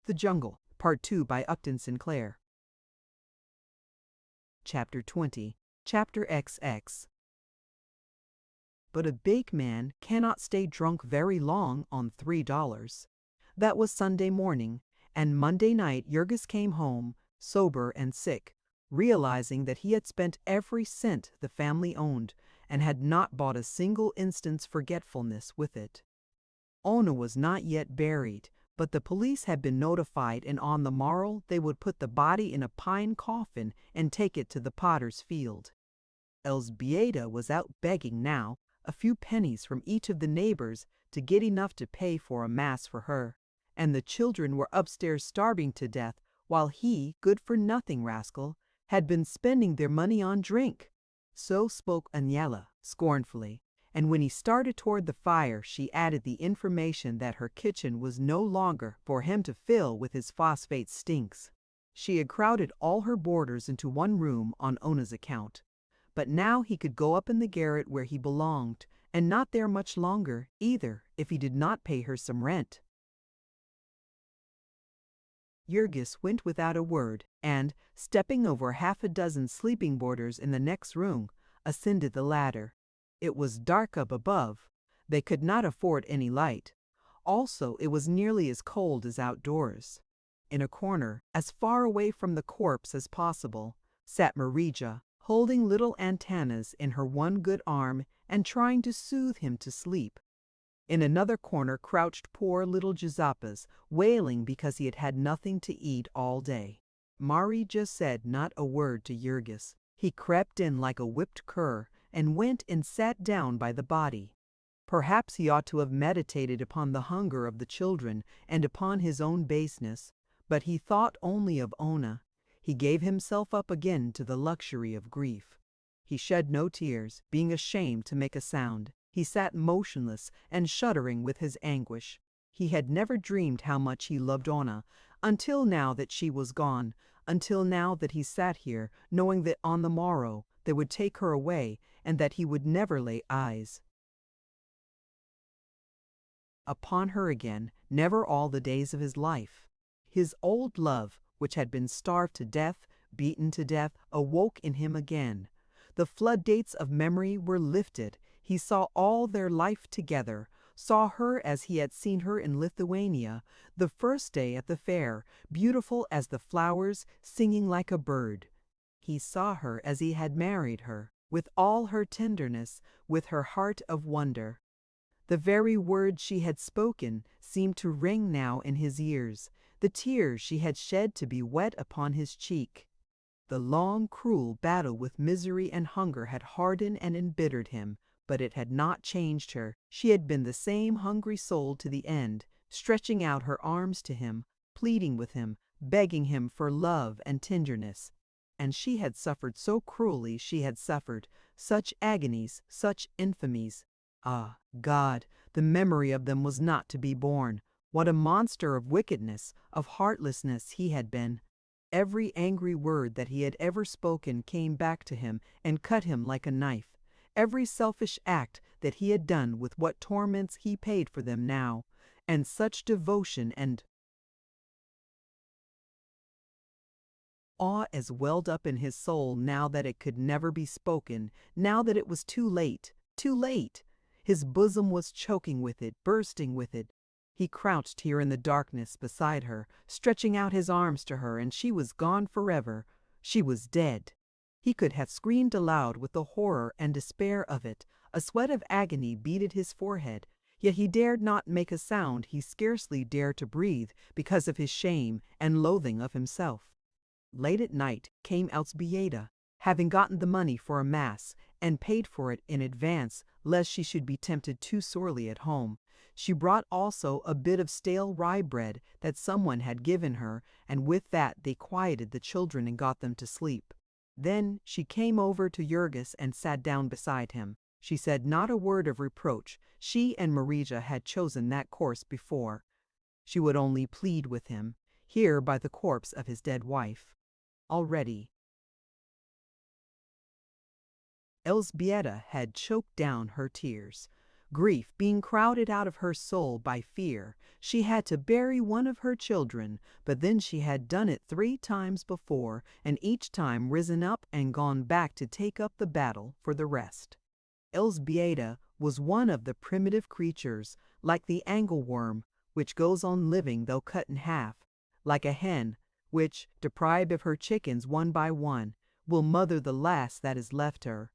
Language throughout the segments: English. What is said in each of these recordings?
The Jungle, Part 2 by Upton Sinclair. Chapter 20. Chapter XX. But a big man cannot stay drunk very long on $3. That was Sunday morning, and Monday night Jurgis came home, sober and sick, realizing that he had spent every cent the family owned and had not bought a single instant's forgetfulness with it. Ona was not yet buried, but the police had been notified, and on the morrow they would put the body in a pine coffin and take it to the potter's field. Elżbieta was out begging now, a few pennies from each of the neighbors to get enough to pay for a mass for her, and the children were upstairs starving to death, while he, good-for-nothing rascal, had been spending their money on drink. So spoke Aniela scornfully, and when he started toward the fire she added the information that her kitchen was no longer for him to fill with his phosphate stinks. She had crowded all her boarders into one room on Ona's account, but now he could go up in the garret where he belonged, and not there much longer either if he did not pay her some rent. Jurgis went without a word and, stepping over half a dozen sleeping boarders in the next room, ascended the ladder. It was dark up above. They could not afford any light. Also, it was nearly as cold as outdoors. In a corner, as far away from the corpse as possible, sat Marija, holding little Antanas in her one good arm and trying to soothe him to sleep. In another corner crouched poor little Giuseppe's, wailing because he had had nothing to eat all day. Marija said not a word to Jurgis. He crept in like a whipped cur and went and sat down by the body. Perhaps he ought to have meditated upon the hunger of the children and upon his own baseness, but he thought only of Ona. He gave himself up again to the luxury of grief. He shed no tears, being ashamed to make a sound. He sat motionless and shuddering with his anguish. He had never dreamed how much he loved Ona, until now that she was gone, until now that he sat here, knowing that on the morrow they would take her away, and that he would never lay eyes upon her again, never all the days of his life. His old love, which had been starved to death, beaten to death, awoke in him again. The floodgates of memory were lifted. He saw all their life together, saw her as he had seen her in Lithuania, the first day at the fair, beautiful as the flowers, singing like a bird. He saw her as he had married her, with all her tenderness, with her heart of wonder. The very words she had spoken seemed to ring now in his ears, the tears she had shed to be wet upon his cheek. The long, cruel battle with misery and hunger had hardened and embittered him, but it had not changed her. She had been the same hungry soul to the end, stretching out her arms to him, pleading with him, begging him for love and tenderness. And she had suffered so cruelly, she had suffered such agonies, such infamies. Ah, God, the memory of them was not to be borne. What a monster of wickedness, of heartlessness he had been. Every angry word that he had ever spoken came back to him and cut him like a knife. Every selfish act that he had done, with what torments he paid for them now. And such devotion and awe as welled up in his soul now that it could never be spoken, now that it was too late, too late. His bosom was choking with it, bursting with it. He crouched here in the darkness beside her, stretching out his arms to her, and she was gone forever. She was dead. He could have screamed aloud with the horror and despair of it. A sweat of agony beaded his forehead, yet he dared not make a sound. He scarcely dared to breathe because of his shame and loathing of himself. Late at night came Elżbieta, having gotten the money for a mass, and paid for it in advance, lest she should be tempted too sorely at home. She brought also a bit of stale rye bread that someone had given her, and with that they quieted the children and got them to sleep. Then she came over to Jurgis and sat down beside him. She said not a word of reproach. She and Marija had chosen that course before. She would only plead with him, here by the corpse of his dead wife. Already Elżbieta had choked down her tears. Grief being crowded out of her soul by fear, she had to bury one of her children, but then she had done it 3 times before, and each time risen up and gone back to take up the battle for the rest. Elżbieta was one of the primitive creatures, like the angleworm, which goes on living though cut in half, like a hen, which, deprived of her chickens one by one, will mother the last that is left her.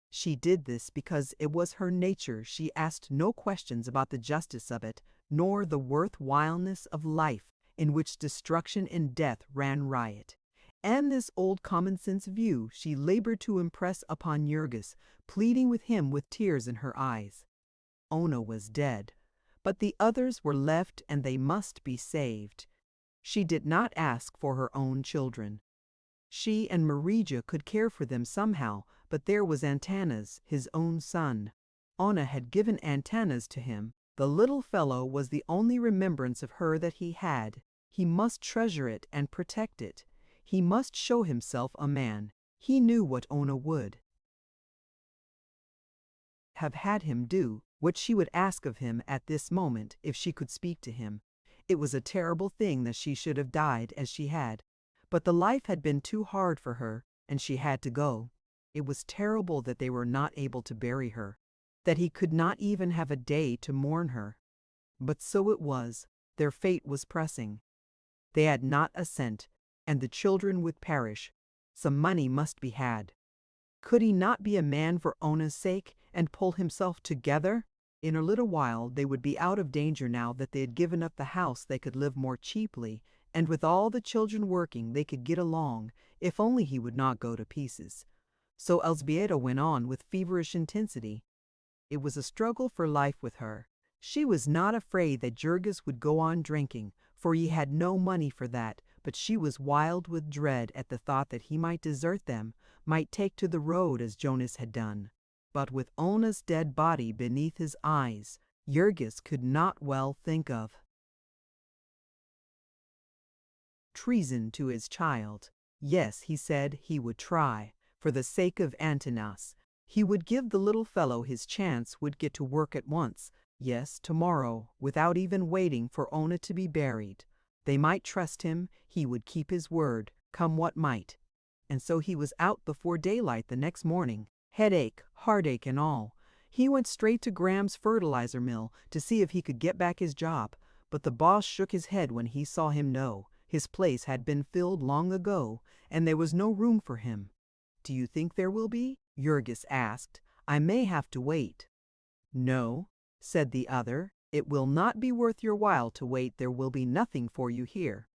She did this because it was her nature. She asked no questions about the justice of it, nor the worthwhileness of life, in which destruction and death ran riot. And this old common-sense view she labored to impress upon Jurgis, pleading with him with tears in her eyes. Ona was dead, but the others were left and they must be saved. She did not ask for her own children. She and Marija could care for them somehow, but there was Antanas, his own son. Ona had given Antanas to him. The little fellow was the only remembrance of her that he had. He must treasure it and protect it. He must show himself a man. He knew what Ona would have had him do, what she would ask of him at this moment if she could speak to him. It was a terrible thing that she should have died as she had. But the life had been too hard for her, and she had to go. It was terrible that they were not able to bury her, that he could not even have a day to mourn her. But so it was. Their fate was pressing. They had not a cent, and the children would perish. Some money must be had. Could he not be a man for Ona's sake, and pull himself together? In a little while they would be out of danger now that they had given up the house. They could live more cheaply, and with all the children working they could get along, if only he would not go to pieces. So Elżbieta went on with feverish intensity. It was a struggle for life with her. She was not afraid that Jurgis would go on drinking, for he had no money for that, but she was wild with dread at the thought that he might desert them, might take to the road as Jonas had done. But with Ona's dead body beneath his eyes, Jurgis could not well think of treason to his child. Yes, he said he would try, for the sake of Antanas. He would give the little fellow his chance, would get to work at once. Yes, tomorrow, without even waiting for Ona to be buried. They might trust him, he would keep his word, come what might. And so he was out before daylight the next morning, headache, heartache and all. He went straight to Graham's fertilizer mill to see if he could get back his job, but the boss shook his head when he saw him. No, his place had been filled long ago, and there was no room for him. Do you think there will be? Jurgis asked. I may have to wait. No, said the other, it will not be worth your while to wait. There will be nothing for you here.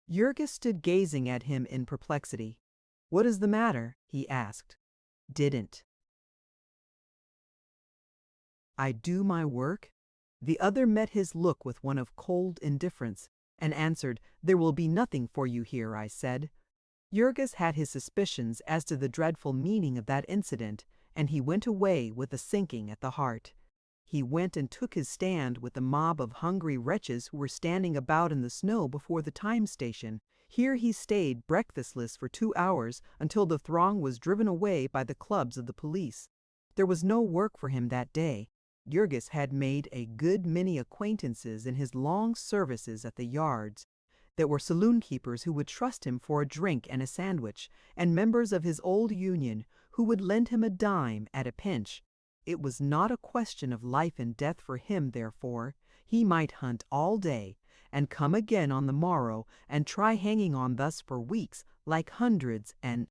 Jurgis stood gazing at him in perplexity. What is the matter? He asked. Didn't I do my work? The other met his look with one of cold indifference, and answered, There will be nothing for you here, I said. Jurgis had his suspicions as to the dreadful meaning of that incident, and he went away with a sinking at the heart. He went and took his stand with the mob of hungry wretches who were standing about in the snow before the time station. Here he stayed breakfastless for 2 hours until the throng was driven away by the clubs of the police. There was no work for him that day. Jurgis had made a good many acquaintances in his long services at the yards. There were saloon keepers who would trust him for a drink and a sandwich, and members of his old union who would lend him a dime at a pinch. It was not a question of life and death for him, therefore. He might hunt all day, and come again on the morrow, and try hanging on thus for weeks, like hundreds and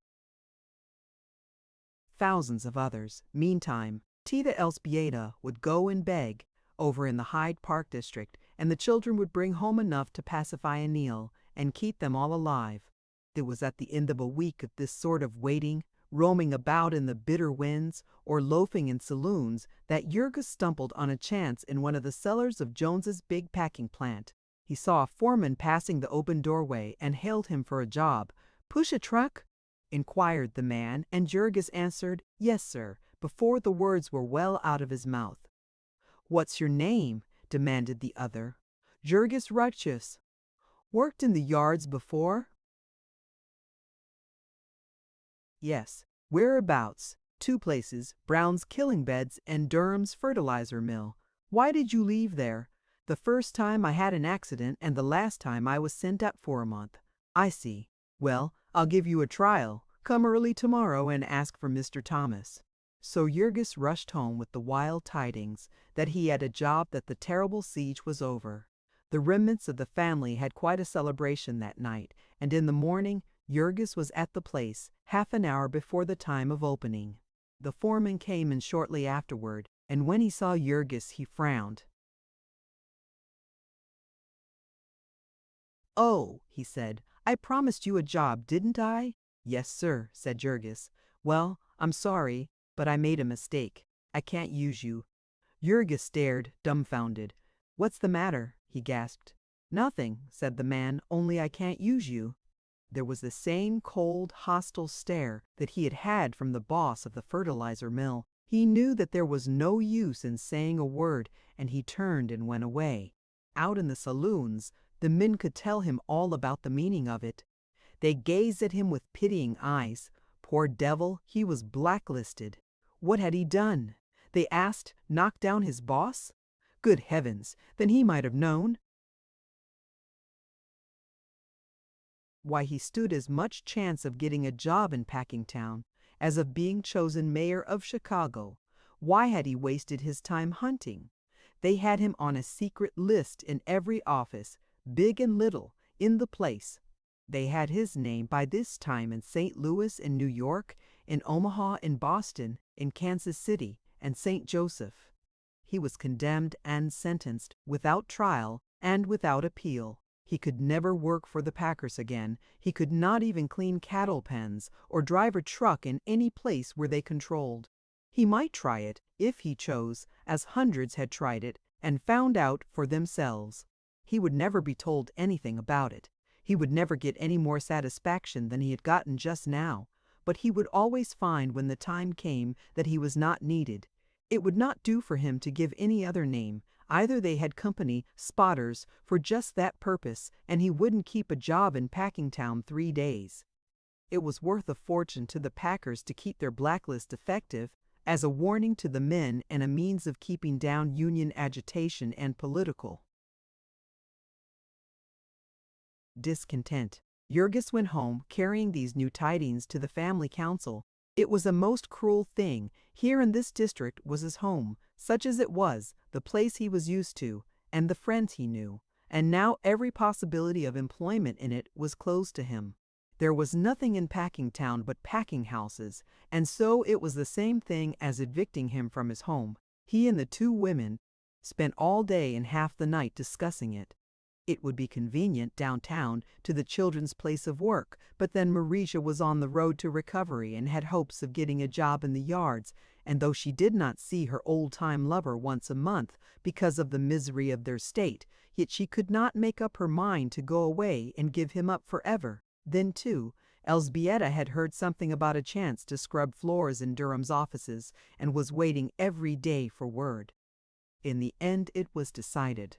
thousands of others. Meantime, Tita Elżbieta would go and beg over in the Hyde Park district, and the children would bring home enough to pacify Anil and keep them all alive. It was at the end of a week of this sort of waiting, roaming about in the bitter winds, or loafing in saloons, that Jurgis stumbled on a chance in one of the cellars of Jones's big packing plant. He saw a foreman passing the open doorway and hailed him for a job. "Push a truck?" inquired the man, and Jurgis answered, "Yes, sir," before the words were well out of his mouth. "What's your name?" demanded the other. "Jurgis Rudkus." "Worked in the yards before?" "Yes." "Whereabouts?" 2 places, Brown's Killing Beds and Durham's Fertilizer Mill. Why did you leave there? The first time I had an accident and the last time I was sent up for a month. I see. Well, I'll give you a trial. Come early tomorrow and ask for Mr. Thomas. So Jurgis rushed home with the wild tidings that he had a job, that the terrible siege was over. The remnants of the family had quite a celebration that night, and in the morning Jurgis was at the place half an hour before the time of opening. The foreman came in shortly afterward, and when he saw Jurgis he frowned. "Oh," he said, "I promised you a job, didn't I?" "Yes, sir," said Jurgis. "Well, I'm sorry, but I made a mistake. I can't use you." Jurgis stared, dumbfounded. "What's the matter?" he gasped. "Nothing," said the man, "only I can't use you." There was the same cold, hostile stare that he had had from the boss of the fertilizer mill. He knew that there was no use in saying a word, and he turned and went away. Out in the saloons, the men could tell him all about the meaning of it. They gazed at him with pitying eyes. Poor devil, he was blacklisted. What had he done? They asked, knocked down his boss? Good heavens, then he might have known. Why, he stood as much chance of getting a job in Packingtown as of being chosen mayor of Chicago. Why had he wasted his time hunting? They had him on a secret list in every office, big and little, in the place. They had his name by this time in St. Louis, in New York, in Omaha, in Boston, in Kansas City, and St. Joseph. He was condemned and sentenced without trial and without appeal. He could never work for the packers again. He could not even clean cattle pens or drive a truck in any place where they controlled. He might try it, if he chose, as hundreds had tried it and found out for themselves. He would never be told anything about it. He would never get any more satisfaction than he had gotten just now, but he would always find when the time came that he was not needed. It would not do for him to give any other name. Either they had company, spotters, for just that purpose, and he wouldn't keep a job in Packingtown 3 days. It was worth a fortune to the packers to keep their blacklist effective, as a warning to the men and a means of keeping down union agitation and political discontent. Jurgis went home carrying these new tidings to the family council. It was a most cruel thing. Here in this district was his home, such as it was, the place he was used to, and the friends he knew, and now every possibility of employment in it was closed to him. There was nothing in Packingtown but packing houses, and so it was the same thing as evicting him from his home. He and the 2 women spent all day and half the night discussing it. It would be convenient downtown to the children's place of work, but then Marisha was on the road to recovery and had hopes of getting a job in the yards, and though she did not see her old-time lover once a month because of the misery of their state, yet she could not make up her mind to go away and give him up forever. Then, too, Elzbieta had heard something about a chance to scrub floors in Durham's offices and was waiting every day for word. In the end it was decided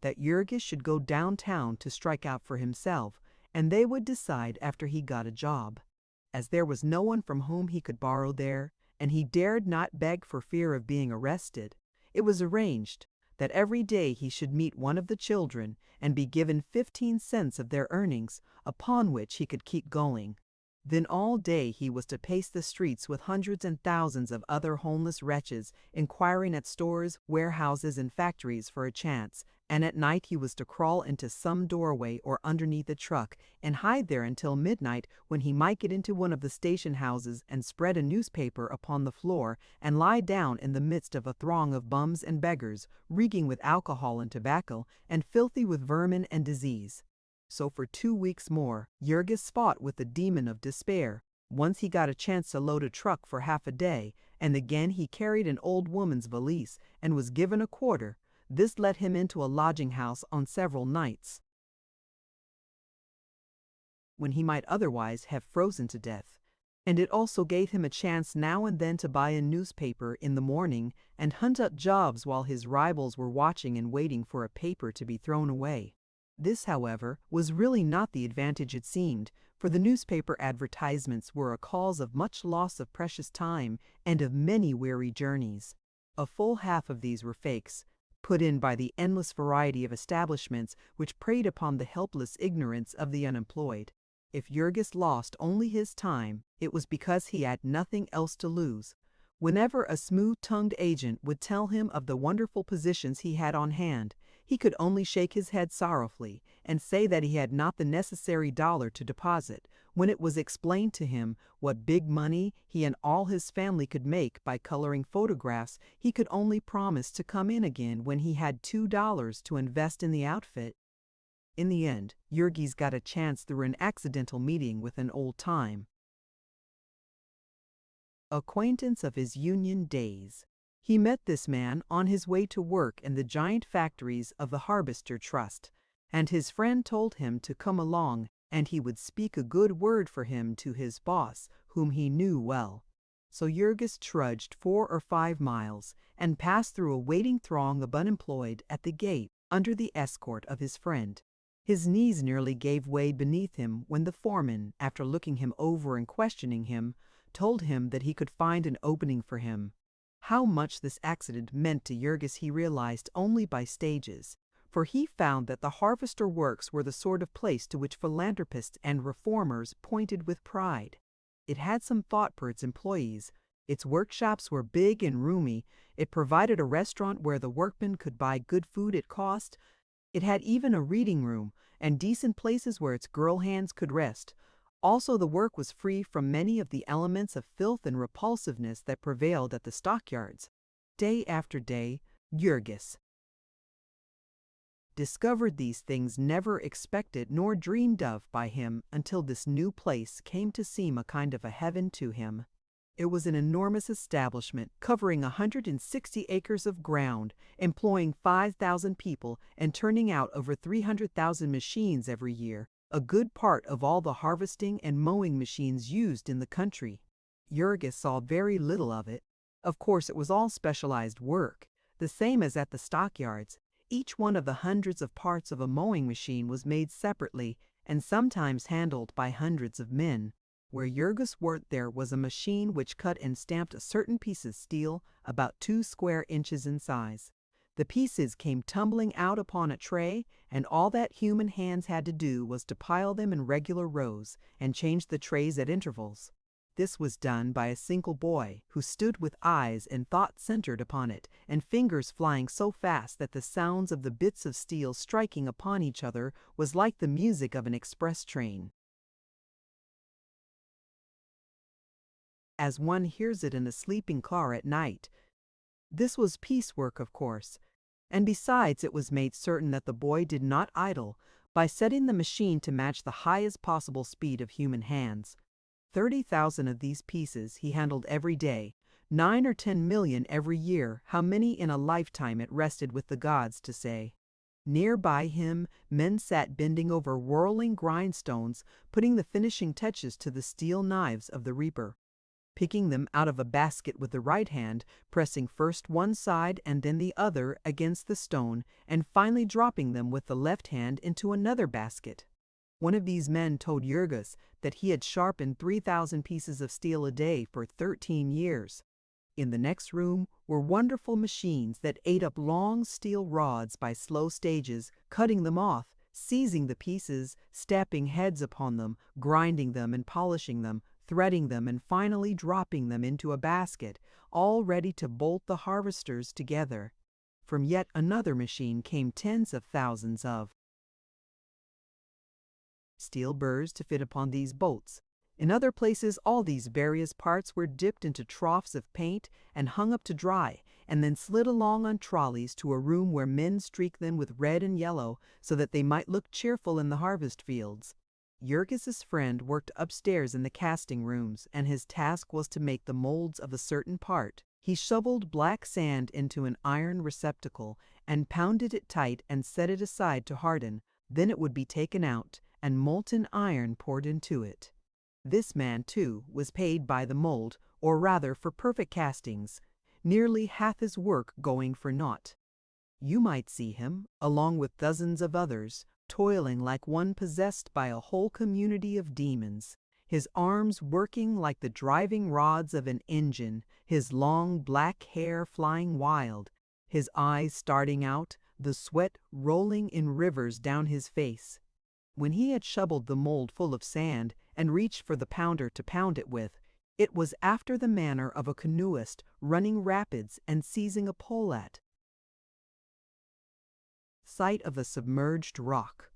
that Jurgis should go downtown to strike out for himself, and they would decide after he got a job. As there was no one from whom he could borrow there, and he dared not beg for fear of being arrested, it was arranged that every day he should meet one of the children and be given 15 cents of their earnings, upon which he could keep going. Then all day he was to pace the streets with hundreds and thousands of other homeless wretches, inquiring at stores, warehouses, and factories for a chance, and at night he was to crawl into some doorway or underneath a truck and hide there until midnight, when he might get into one of the station houses and spread a newspaper upon the floor and lie down in the midst of a throng of bums and beggars, reeking with alcohol and tobacco, and filthy with vermin and disease. So for 2 weeks more, Jurgis fought with the demon of despair. Once he got a chance to load a truck for half a day, and again he carried an old woman's valise and was given a quarter. This let him into a lodging house on several nights, when he might otherwise have frozen to death. And it also gave him a chance now and then to buy a newspaper in the morning and hunt up jobs while his rivals were watching and waiting for a paper to be thrown away. This, however, was really not the advantage it seemed, for the newspaper advertisements were a cause of much loss of precious time and of many weary journeys. A full half of these were fakes, put in by the endless variety of establishments which preyed upon the helpless ignorance of the unemployed. If Jurgis lost only his time, it was because he had nothing else to lose. Whenever a smooth-tongued agent would tell him of the wonderful positions he had on hand, he could only shake his head sorrowfully and say that he had not the necessary dollar to deposit. When it was explained to him what big money he and all his family could make by coloring photographs, he could only promise to come in again when he had $2 to invest in the outfit. In the end, Jurgis got a chance through an accidental meeting with an old-time acquaintance of his union days. He met this man on his way to work in the giant factories of the Harvester Trust, and his friend told him to come along and he would speak a good word for him to his boss, whom he knew well. So Jurgis trudged 4 or 5 miles and passed through a waiting throng of unemployed at the gate under the escort of his friend. His knees nearly gave way beneath him when the foreman, after looking him over and questioning him, told him that he could find an opening for him. How much this accident meant to Jurgis he realized only by stages, for he found that the Harvester Works were the sort of place to which philanthropists and reformers pointed with pride. It had some thought for its employees. Its workshops were big and roomy. It provided a restaurant where the workmen could buy good food at cost. It had even a reading room and decent places where its girl hands could rest. Also, the work was free from many of the elements of filth and repulsiveness that prevailed at the stockyards. Day after day, Jurgis discovered these things never expected nor dreamed of by him until this new place came to seem a kind of a heaven to him. It was an enormous establishment covering 160 acres of ground, employing 5,000 people and turning out over 300,000 machines every year, a good part of all the harvesting and mowing machines used in the country. Jurgis saw very little of it. Of course, it was all specialized work, the same as at the stockyards. Each one of the hundreds of parts of a mowing machine was made separately and sometimes handled by hundreds of men. Where Jurgis worked there was a machine which cut and stamped a certain piece of steel about 2 square inches in size. The pieces came tumbling out upon a tray, and all that human hands had to do was to pile them in regular rows and change the trays at intervals. This was done by a single boy who stood with eyes and thought centered upon it, and fingers flying so fast that the sounds of the bits of steel striking upon each other was like the music of an express train, as one hears it in a sleeping car at night. This was piecework, of course, and besides it was made certain that the boy did not idle by setting the machine to match the highest possible speed of human hands. 30,000 of these pieces he handled every day, 9 or 10 million every year. How many in a lifetime it rested with the gods to say. Near by him, men sat bending over whirling grindstones, putting the finishing touches to the steel knives of the reaper, picking them out of a basket with the right hand, pressing first one side and then the other against the stone, and finally dropping them with the left hand into another basket. One of these men told Jurgis that he had sharpened 3,000 pieces of steel a day for 13 years. In the next room were wonderful machines that ate up long steel rods by slow stages, cutting them off, seizing the pieces, stamping heads upon them, grinding them and polishing them, threading them, and finally dropping them into a basket, all ready to bolt the harvesters together. From yet another machine came tens of thousands of steel burrs to fit upon these bolts. In other places, all these various parts were dipped into troughs of paint and hung up to dry, and then slid along on trolleys to a room where men streaked them with red and yellow so that they might look cheerful in the harvest fields. Jurgis's friend worked upstairs in the casting rooms, and his task was to make the molds of a certain part. He shoveled black sand into an iron receptacle and pounded it tight and set it aside to harden. Then it would be taken out and molten iron poured into it. This man, too, was paid by the mold, or rather for perfect castings, nearly half his work going for naught. You might see him, along with dozens of others, toiling like one possessed by a whole community of demons, his arms working like the driving rods of an engine, his long black hair flying wild, his eyes starting out, the sweat rolling in rivers down his face. When he had shoveled the mold full of sand and reached for the pounder to pound it with, it was after the manner of a canoeist running rapids and seizing a pole at sight of a submerged rock.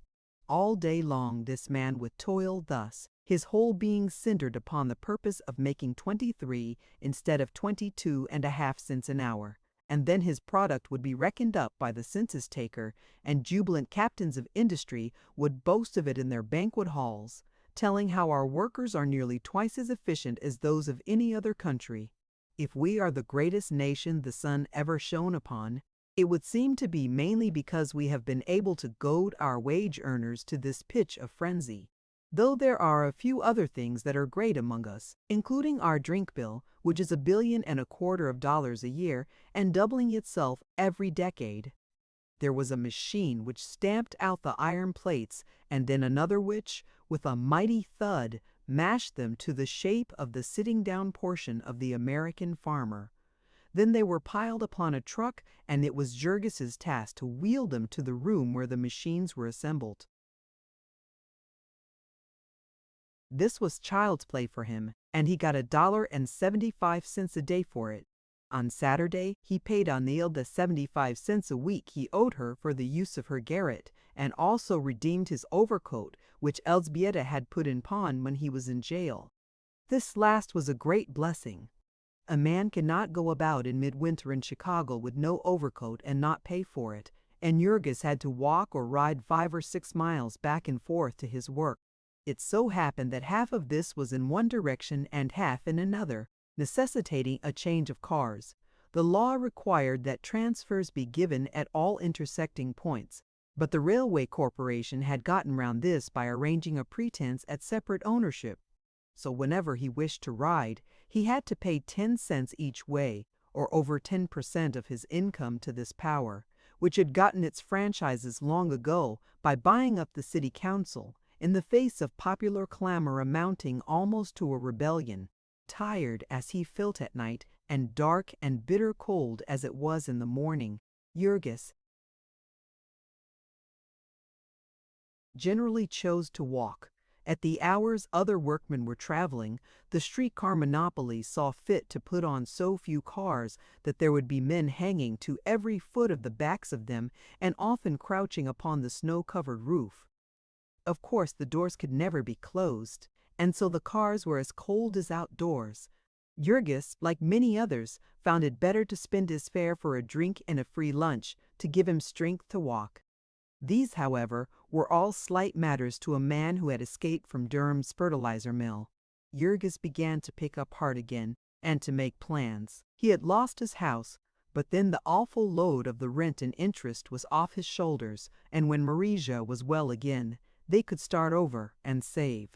All day long this man would toil thus, his whole being centered upon the purpose of making 23 instead of 22.5 cents an hour, and then his product would be reckoned up by the census taker, and jubilant captains of industry would boast of it in their banquet halls, telling how our workers are nearly twice as efficient as those of any other country. If we are the greatest nation the sun ever shone upon, it would seem to be mainly because we have been able to goad our wage earners to this pitch of frenzy. Though there are a few other things that are great among us, including our drink bill, which is $1.25 billion a year and doubling itself every decade. There was a machine which stamped out the iron plates, and then another which, with a mighty thud, mashed them to the shape of the sitting-down portion of the American farmer. Then they were piled upon a truck, and it was Jurgis's task to wheel them to the room where the machines were assembled. This was child's play for him, and he got $1.75 a day for it. On Saturday, he paid O'Neill the 75 cents a week he owed her for the use of her garret, and also redeemed his overcoat, which Elzbieta had put in pawn when he was in jail. This last was a great blessing. A man cannot go about in midwinter in Chicago with no overcoat and not pay for it, and Jurgis had to walk or ride 5 or 6 miles back and forth to his work. It so happened that half of this was in one direction and half in another, necessitating a change of cars. The law required that transfers be given at all intersecting points, but the railway corporation had gotten round this by arranging a pretense at separate ownership. So whenever he wished to ride, he had to pay 10 cents each way, or over 10% of his income to this power, which had gotten its franchises long ago by buying up the city council, in the face of popular clamor amounting almost to a rebellion. Tired as he felt at night, and dark and bitter cold as it was in the morning, Jurgis generally chose to walk. At the hours other workmen were traveling, the streetcar monopoly saw fit to put on so few cars that there would be men hanging to every foot of the backs of them and often crouching upon the snow-covered roof. Of course, the doors could never be closed, and so the cars were as cold as outdoors. Jurgis, like many others, found it better to spend his fare for a drink and a free lunch to give him strength to walk. These, however, were all slight matters to a man who had escaped from Durham's fertilizer mill. Jurgis began to pick up heart again and to make plans. He had lost his house, but then the awful load of the rent and interest was off his shoulders, and when Marija was well again, they could start over and save.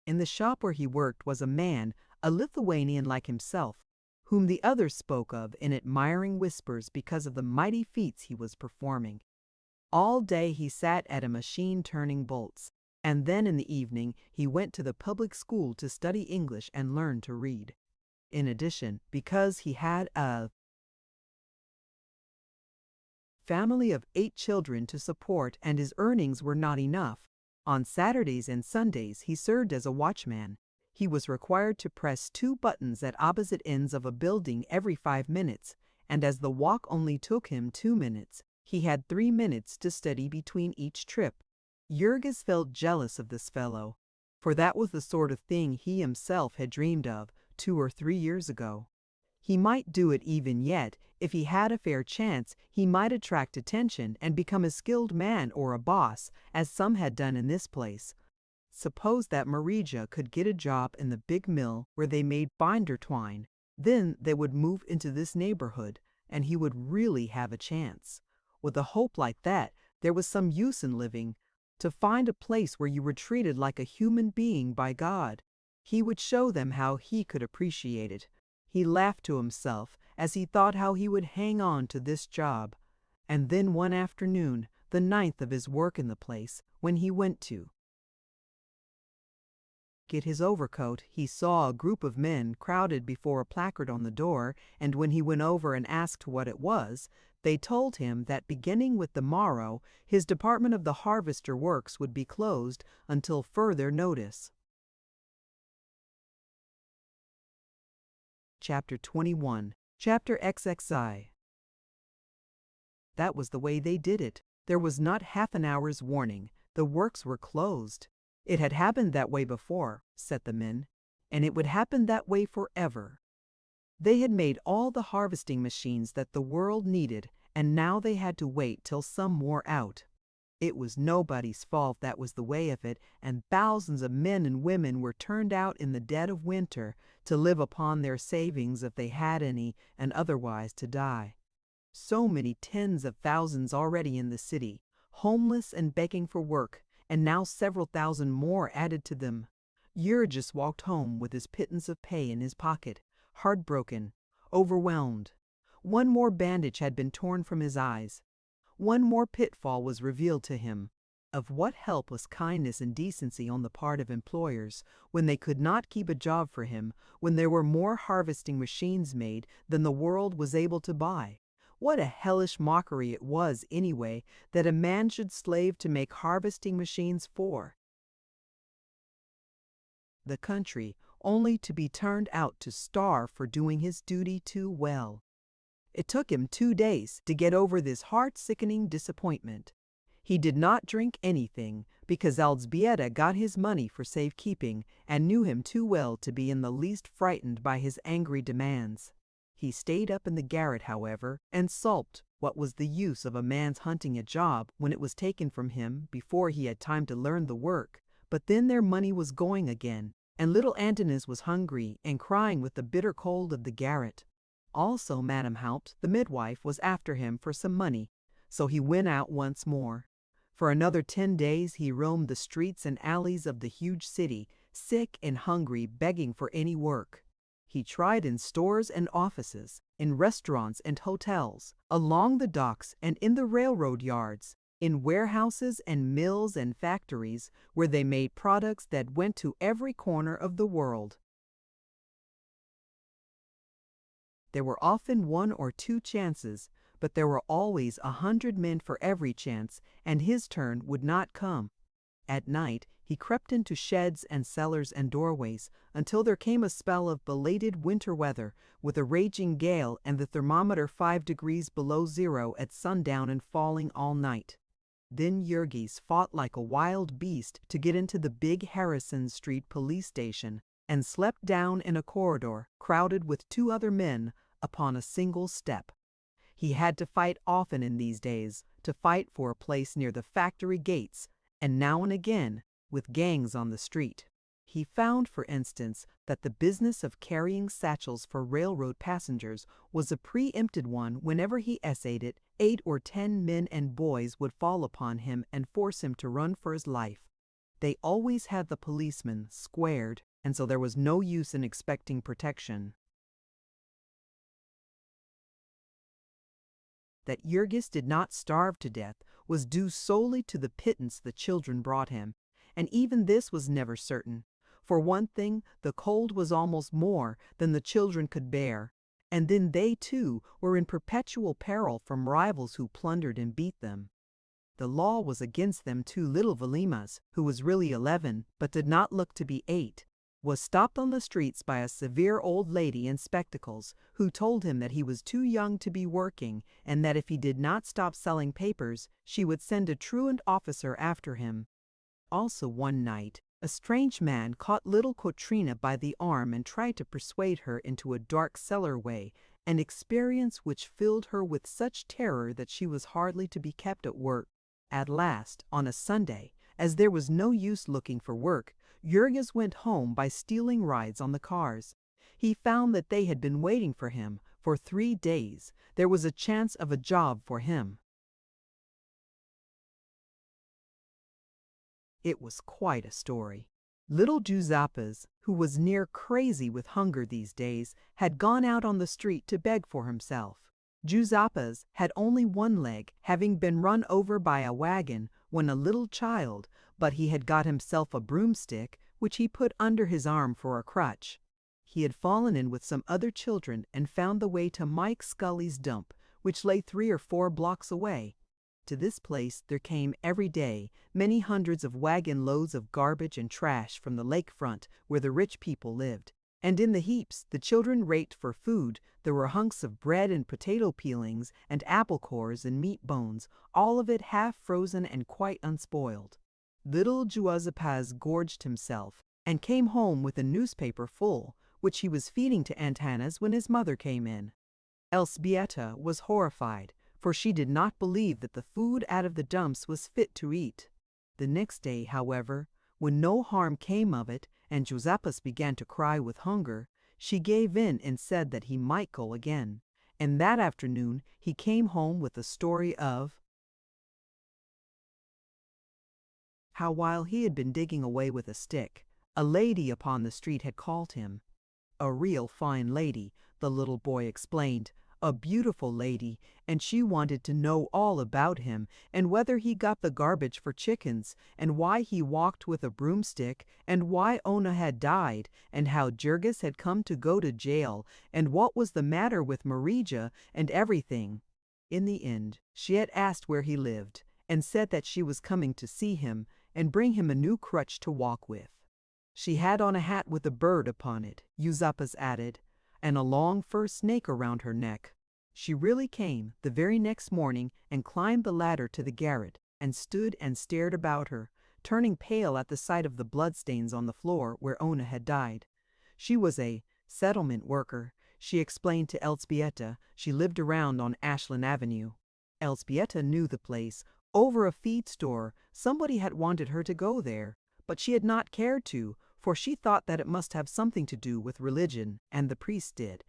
In the shop where he worked was a man, a Lithuanian like himself, whom the others spoke of in admiring whispers because of the mighty feats he was performing. All day he sat at a machine turning bolts, and then in the evening he went to the public school to study English and learn to read. In addition, because he had a family of 8 children to support and his earnings were not enough, on Saturdays and Sundays he served as a watchman. He was required to press 2 buttons at opposite ends of a building every 5 minutes, and as the walk only took him 2 minutes, he had 3 minutes to study between each trip. Jurgis felt jealous of this fellow, for that was the sort of thing he himself had dreamed of 2 or 3 years ago. He might do it even yet. If he had a fair chance, he might attract attention and become a skilled man or a boss, as some had done in this place. Suppose that Marija could get a job in the big mill where they made binder twine. Then they would move into this neighborhood, and he would really have a chance. With a hope like that, there was some use in living. To find a place where you were treated like a human being by God. He would show them how he could appreciate it. He laughed to himself as he thought how he would hang on to this job. And then one afternoon, the 9th of his work in the place, when he went to get his overcoat, he saw a group of men crowded before a placard on the door, and when he went over and asked what it was, they told him that beginning with the morrow, his department of the harvester works would be closed until further notice. Chapter 21. Chapter XXI. That was the way they did it. There was not half an hour's warning. The works were closed. It had happened that way before, said the men, and it would happen that way forever. They had made all the harvesting machines that the world needed, and now they had to wait till some wore out. It was nobody's fault that was the way of it, and thousands of men and women were turned out in the dead of winter to live upon their savings if they had any, and otherwise to die. So many tens of thousands already in the city, homeless and begging for work, and now several thousand more added to them. Jurgis walked home with his pittance of pay in his pocket, heartbroken, overwhelmed. One more bandage had been torn from his eyes. One more pitfall was revealed to him. Of what help was kindness and decency on the part of employers when they could not keep a job for him, when there were more harvesting machines made than the world was able to buy? What a hellish mockery it was, anyway, that a man should slave to make harvesting machines for the country, only to be turned out to starve for doing his duty too well. It took him 2 days to get over this heart-sickening disappointment. He did not drink anything, because Elzbieta got his money for safekeeping and knew him too well to be in the least frightened by his angry demands. He stayed up in the garret, however, and sulked. What was the use of a man's hunting a job when it was taken from him before he had time to learn the work? But then their money was going again, and little Antonis was hungry and crying with the bitter cold of the garret. Also Madame Haupt, the midwife, was after him for some money, so he went out once more. For another 10 days he roamed the streets and alleys of the huge city, sick and hungry, begging for any work. He tried in stores and offices, in restaurants and hotels, along the docks and in the railroad yards, in warehouses and mills and factories where they made products that went to every corner of the world. There were often 1 or 2 chances, but there were always 100 men for every chance, and his turn would not come. At night, he crept into sheds and cellars and doorways until there came a spell of belated winter weather, with a raging gale and the thermometer 5 degrees below zero at sundown and falling all night. Then Jurgis fought like a wild beast to get into the big Harrison Street police station and slept down in a corridor crowded with 2 other men upon a single step. He had to fight often in these days, to fight for a place near the factory gates, and now and again with gangs on the street. He found, for instance, that the business of carrying satchels for railroad passengers was a preempted one. Whenever he essayed it, 8 or 10 men and boys would fall upon him and force him to run for his life. They always had the policeman squared, and so there was no use in expecting protection. That Jurgis did not starve to death was due solely to the pittance the children brought him, and even this was never certain. For one thing, the cold was almost more than the children could bear, and then they, too, were in perpetual peril from rivals who plundered and beat them. The law was against them too. Little Velimas, who was really 11 but did not look to be 8, was stopped on the streets by a severe old lady in spectacles who told him that he was too young to be working and that if he did not stop selling papers, she would send a truant officer after him. Also one night, a strange man caught little Kotrina by the arm and tried to persuade her into a dark cellar-way, an experience which filled her with such terror that she was hardly to be kept at work. At last, on a Sunday, as there was no use looking for work, Jurgis went home by stealing rides on the cars. He found that they had been waiting for him for 3 days. There was a chance of a job for him. It was quite a story. Little Giuseppe's, who was near crazy with hunger these days, had gone out on the street to beg for himself. Jurgis had only one leg, having been run over by a wagon when a little child, but he had got himself a broomstick, which he put under his arm for a crutch. He had fallen in with some other children and found the way to Mike Scully's dump, which lay 3 or 4 blocks away. To this place there came every day many hundreds of wagon loads of garbage and trash from the lakefront where the rich people lived. And in the heaps the children raked for food. There were hunks of bread and potato peelings and apple cores and meat bones, all of it half frozen and quite unspoiled. Little Jurgis gorged himself and came home with a newspaper full, which he was feeding to Aunt Hannah's when his mother came in. Elżbieta was horrified, for she did not believe that the food out of the dumps was fit to eat. The next day, however, when no harm came of it and Jurgis began to cry with hunger, she gave in and said that he might go again. And that afternoon he came home with the story of how, while he had been digging away with a stick, a lady upon the street had called him. A real fine lady, the little boy explained, a beautiful lady, and she wanted to know all about him, and whether he got the garbage for chickens, and why he walked with a broomstick, and why Ona had died, and how Jurgis had come to go to jail, and what was the matter with Marija, and everything. In the end, she had asked where he lived, and said that she was coming to see him and bring him a new crutch to walk with. She had on a hat with a bird upon it, Jurgis added, and a long fur snake around her neck. She really came the very next morning and climbed the ladder to the garret and stood and stared about her, turning pale at the sight of the bloodstains on the floor where Ona had died. She was a settlement worker, she explained to Elżbieta. She lived around on Ashland Avenue. Elżbieta knew the place. Over a feed store, somebody had wanted her to go there, but she had not cared to, for she thought that it must have something to do with religion, and the priest did.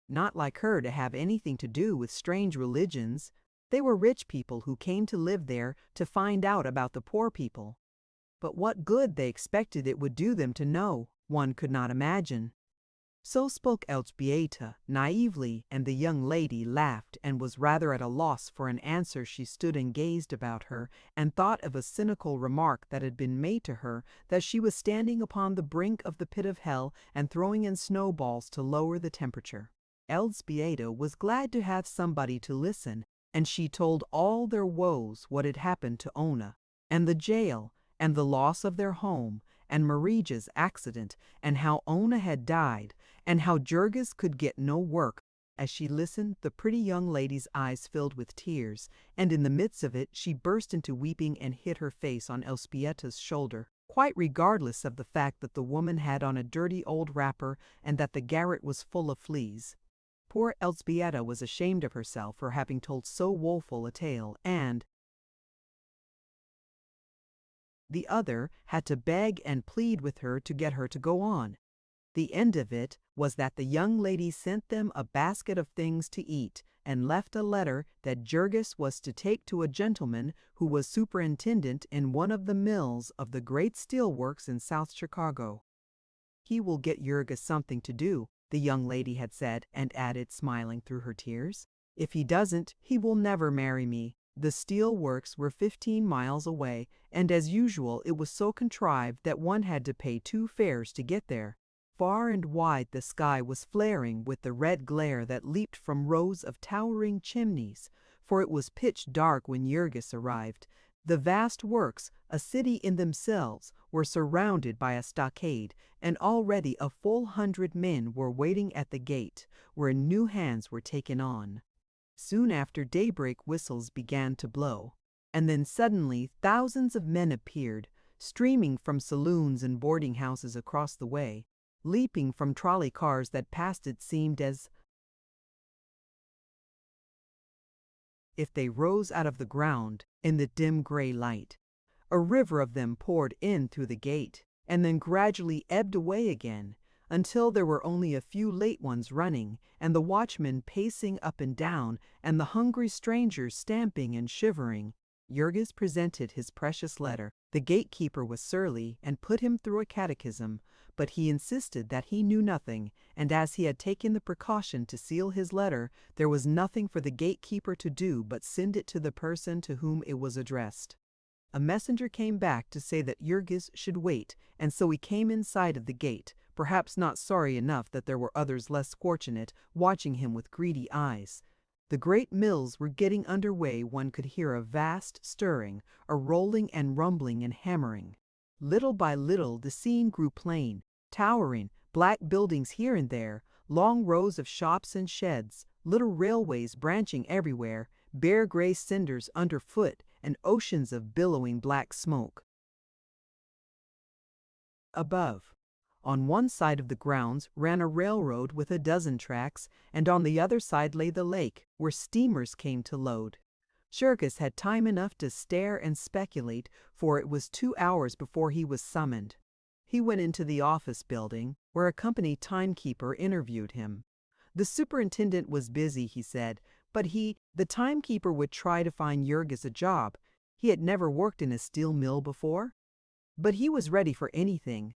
Not like her to have anything to do with strange religions. They were rich people who came to live there to find out about the poor people. But what good they expected it would do them to know, one could not imagine. So spoke Elżbieta naively, and the young lady laughed and was rather at a loss for an answer. She stood and gazed about her and thought of a cynical remark that had been made to her, that she was standing upon the brink of the pit of hell and throwing in snowballs to lower the temperature. Elżbieta was glad to have somebody to listen, and she told all their woes, what had happened to Ona, and the jail, and the loss of their home, and Marija's accident, and how Ona had died, and how Jurgis could get no work. As she listened, the pretty young lady's eyes filled with tears, and in the midst of it she burst into weeping and hid her face on Elżbieta's shoulder, quite regardless of the fact that the woman had on a dirty old wrapper and that the garret was full of fleas. Poor Elżbieta was ashamed of herself for having told so woeful a tale, and the other had to beg and plead with her to get her to go on. The end of it was that the young lady sent them a basket of things to eat and left a letter that Jurgis was to take to a gentleman who was superintendent in one of the mills of the great steel works in South Chicago. He will get Jurgis something to do, the young lady had said, and added, smiling through her tears, if he doesn't, he will never marry me. The steel works were 15 miles away, and as usual it was so contrived that one had to pay 2 fares to get there. Far and wide the sky was flaring with the red glare that leaped from rows of towering chimneys, for it was pitch dark when Jurgis arrived. The vast works, a city in themselves, were surrounded by a stockade, and already a full 100 men were waiting at the gate, where new hands were taken on. Soon after daybreak whistles began to blow, and then suddenly thousands of men appeared, streaming from saloons and boarding houses across the way. Leaping from trolley cars that passed it seemed as if they rose out of the ground in the dim gray light. A river of them poured in through the gate, and then gradually ebbed away again, until there were only a few late ones running, and the watchmen pacing up and down, and the hungry strangers stamping and shivering. Jurgis presented his precious letter. The gatekeeper was surly and put him through a catechism, but he insisted that he knew nothing, and as he had taken the precaution to seal his letter, there was nothing for the gatekeeper to do but send it to the person to whom it was addressed. A messenger came back to say that Jurgis should wait, and so he came in sight of the gate, perhaps not sorry enough that there were others less fortunate watching him with greedy eyes. The great mills were getting under way. One could hear a vast stirring, a rolling and rumbling and hammering. Little by little the scene grew plain, towering, black buildings here and there, long rows of shops and sheds, little railways branching everywhere, bare gray cinders underfoot, and oceans of billowing black smoke. Above, on one side of the grounds ran a railroad with a dozen tracks, and on the other side lay the lake, where steamers came to load. Jurgis had time enough to stare and speculate, for it was 2 hours before he was summoned. He went into the office building, where a company timekeeper interviewed him. The superintendent was busy, he said, but the timekeeper would try to find Jurgis a job. He had never worked in a steel mill before, but he was ready for anything.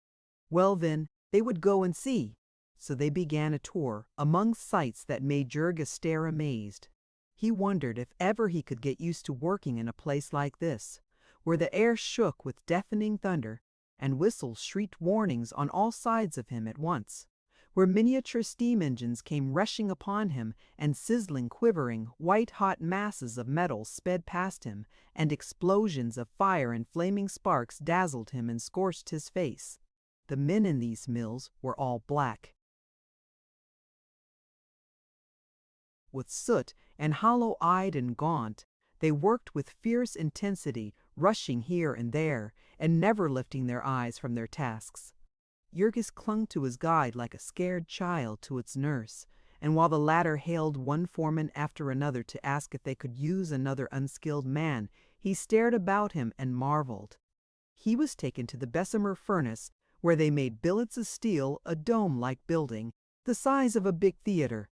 Well then, they would go and see. So they began a tour among sights that made Jurgis stare amazed. He wondered if ever he could get used to working in a place like this, where the air shook with deafening thunder, and whistles shrieked warnings on all sides of him at once, where miniature steam engines came rushing upon him, and sizzling, quivering, white-hot masses of metal sped past him, and explosions of fire and flaming sparks dazzled him and scorched his face. The men in these mills were all black, with soot, and hollow-eyed and gaunt. They worked with fierce intensity, rushing here and there, and never lifting their eyes from their tasks. Jurgis clung to his guide like a scared child to its nurse, and while the latter hailed one foreman after another to ask if they could use another unskilled man, he stared about him and marveled. He was taken to the Bessemer furnace, where they made billets of steel, a dome-like building, the size of a big theater.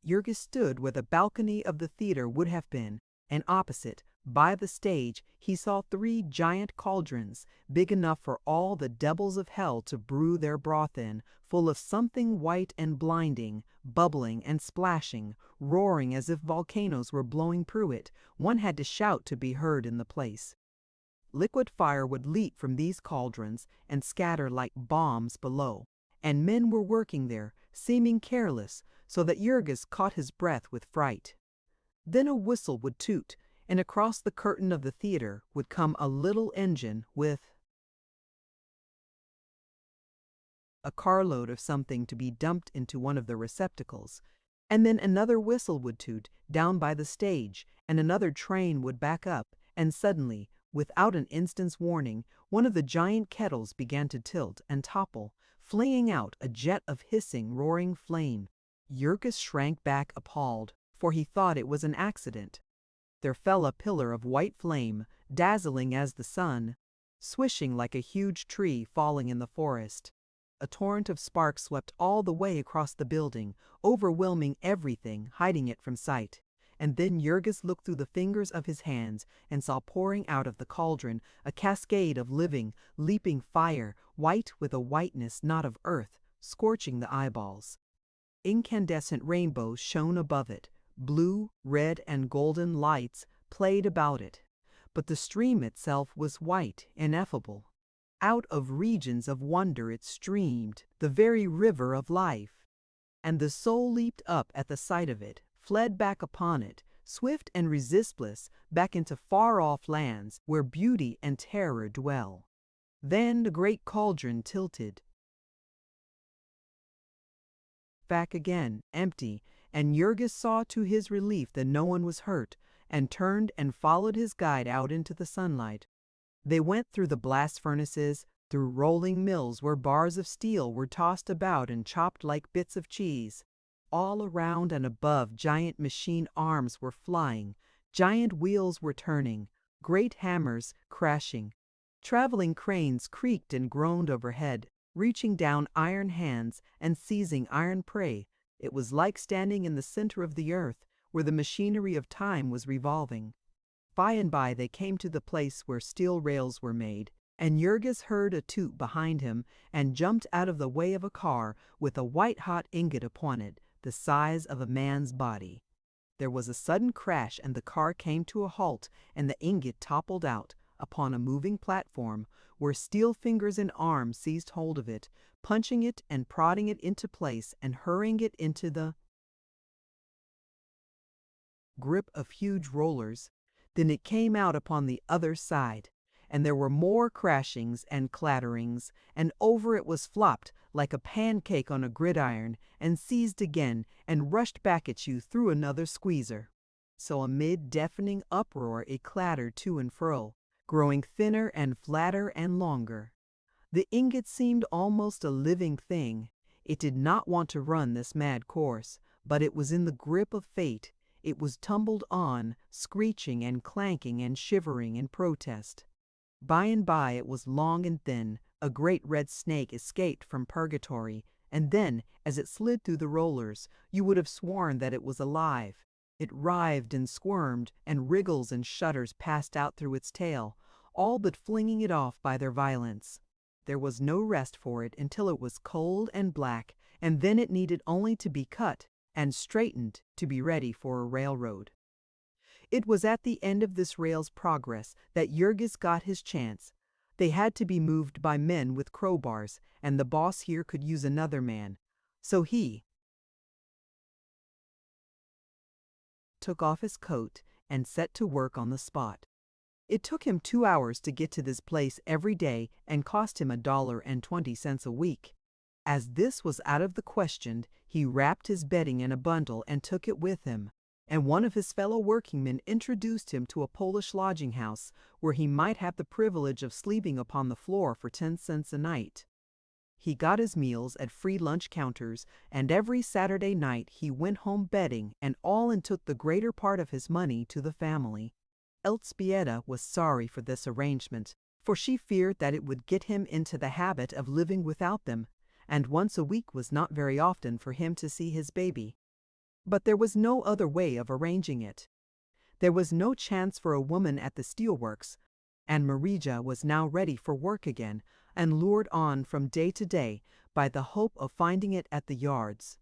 Jurgis stood where the balcony of the theater would have been, and opposite, by the stage, he saw 3 giant cauldrons, big enough for all the devils of hell to brew their broth in, full of something white and blinding, bubbling and splashing, roaring as if volcanoes were blowing through it. One had to shout to be heard in the place. Liquid fire would leap from these cauldrons and scatter like bombs below, and men were working there, seeming careless, so that Jurgis caught his breath with fright. Then a whistle would toot, and across the curtain of the theater would come a little engine with a carload of something to be dumped into one of the receptacles, and then another whistle would toot down by the stage, and another train would back up, and suddenly, without an instant's warning, one of the giant kettles began to tilt and topple, flinging out a jet of hissing, roaring flame. Jurgis shrank back appalled, for he thought it was an accident. There fell a pillar of white flame, dazzling as the sun, swishing like a huge tree falling in the forest. A torrent of sparks swept all the way across the building, overwhelming everything, hiding it from sight. And then Jurgis looked through the fingers of his hands and saw pouring out of the cauldron a cascade of living, leaping fire, white with a whiteness not of earth, scorching the eyeballs. Incandescent rainbows shone above it. Blue, red, and golden lights played about it. But the stream itself was white, ineffable. Out of regions of wonder it streamed, the very river of life. And the soul leaped up at the sight of it, fled back upon it, swift and resistless, back into far-off lands where beauty and terror dwell. Then the great cauldron tilted back again, empty, and Jurgis saw to his relief that no one was hurt, and turned and followed his guide out into the sunlight. They went through the blast furnaces, through rolling mills where bars of steel were tossed about and chopped like bits of cheese. All around and above, giant machine arms were flying, giant wheels were turning, great hammers crashing. Traveling cranes creaked and groaned overhead, reaching down iron hands and seizing iron prey. It was like standing in the center of the earth, where the machinery of time was revolving. By and by they came to the place where steel rails were made, And Jurgis heard a toot behind him and jumped out of the way of a car with a white-hot ingot upon it, the size of a man's body. There was a sudden crash and the car came to a halt, and the ingot toppled out upon a moving platform where steel fingers and arms seized hold of it, punching it and prodding it into place and hurrying it into the grip of huge rollers. Then it came out upon the other side, and there were more crashings and clatterings, and over it was flopped like a pancake on a gridiron, and seized again, and rushed back at you through another squeezer. So amid deafening uproar it clattered to and fro, growing thinner and flatter and longer. The ingot seemed almost a living thing. It did not want to run this mad course, but it was in the grip of fate. It was tumbled on, screeching and clanking and shivering in protest. By and by it was long and thin. A great red snake escaped from purgatory, and then, as it slid through the rollers, you would have sworn that it was alive. It writhed and squirmed, and wriggles and shudders passed out through its tail, all but flinging it off by their violence. There was no rest for it until it was cold and black, and then it needed only to be cut and straightened to be ready for a railroad. It was at the end of this rail's progress that Jurgis got his chance. They had to be moved by men with crowbars, and the boss here could use another man. So he took off his coat and set to work on the spot. It took him 2 hours to get to this place every day and cost him $1.20 a week. As this was out of the question, he wrapped his bedding in a bundle and took it with him, and one of his fellow workingmen introduced him to a Polish lodging house where he might have the privilege of sleeping upon the floor for 10 cents a night. He got his meals at free lunch counters, and every Saturday night he went home betting and all and took the greater part of his money to the family. Elzbieta was sorry for this arrangement, for she feared that it would get him into the habit of living without them, and once a week was not very often for him to see his baby. But there was no other way of arranging it. There was no chance for a woman at the steelworks, and Marija was now ready for work again, and lured on from day to day by the hope of finding it at the yards.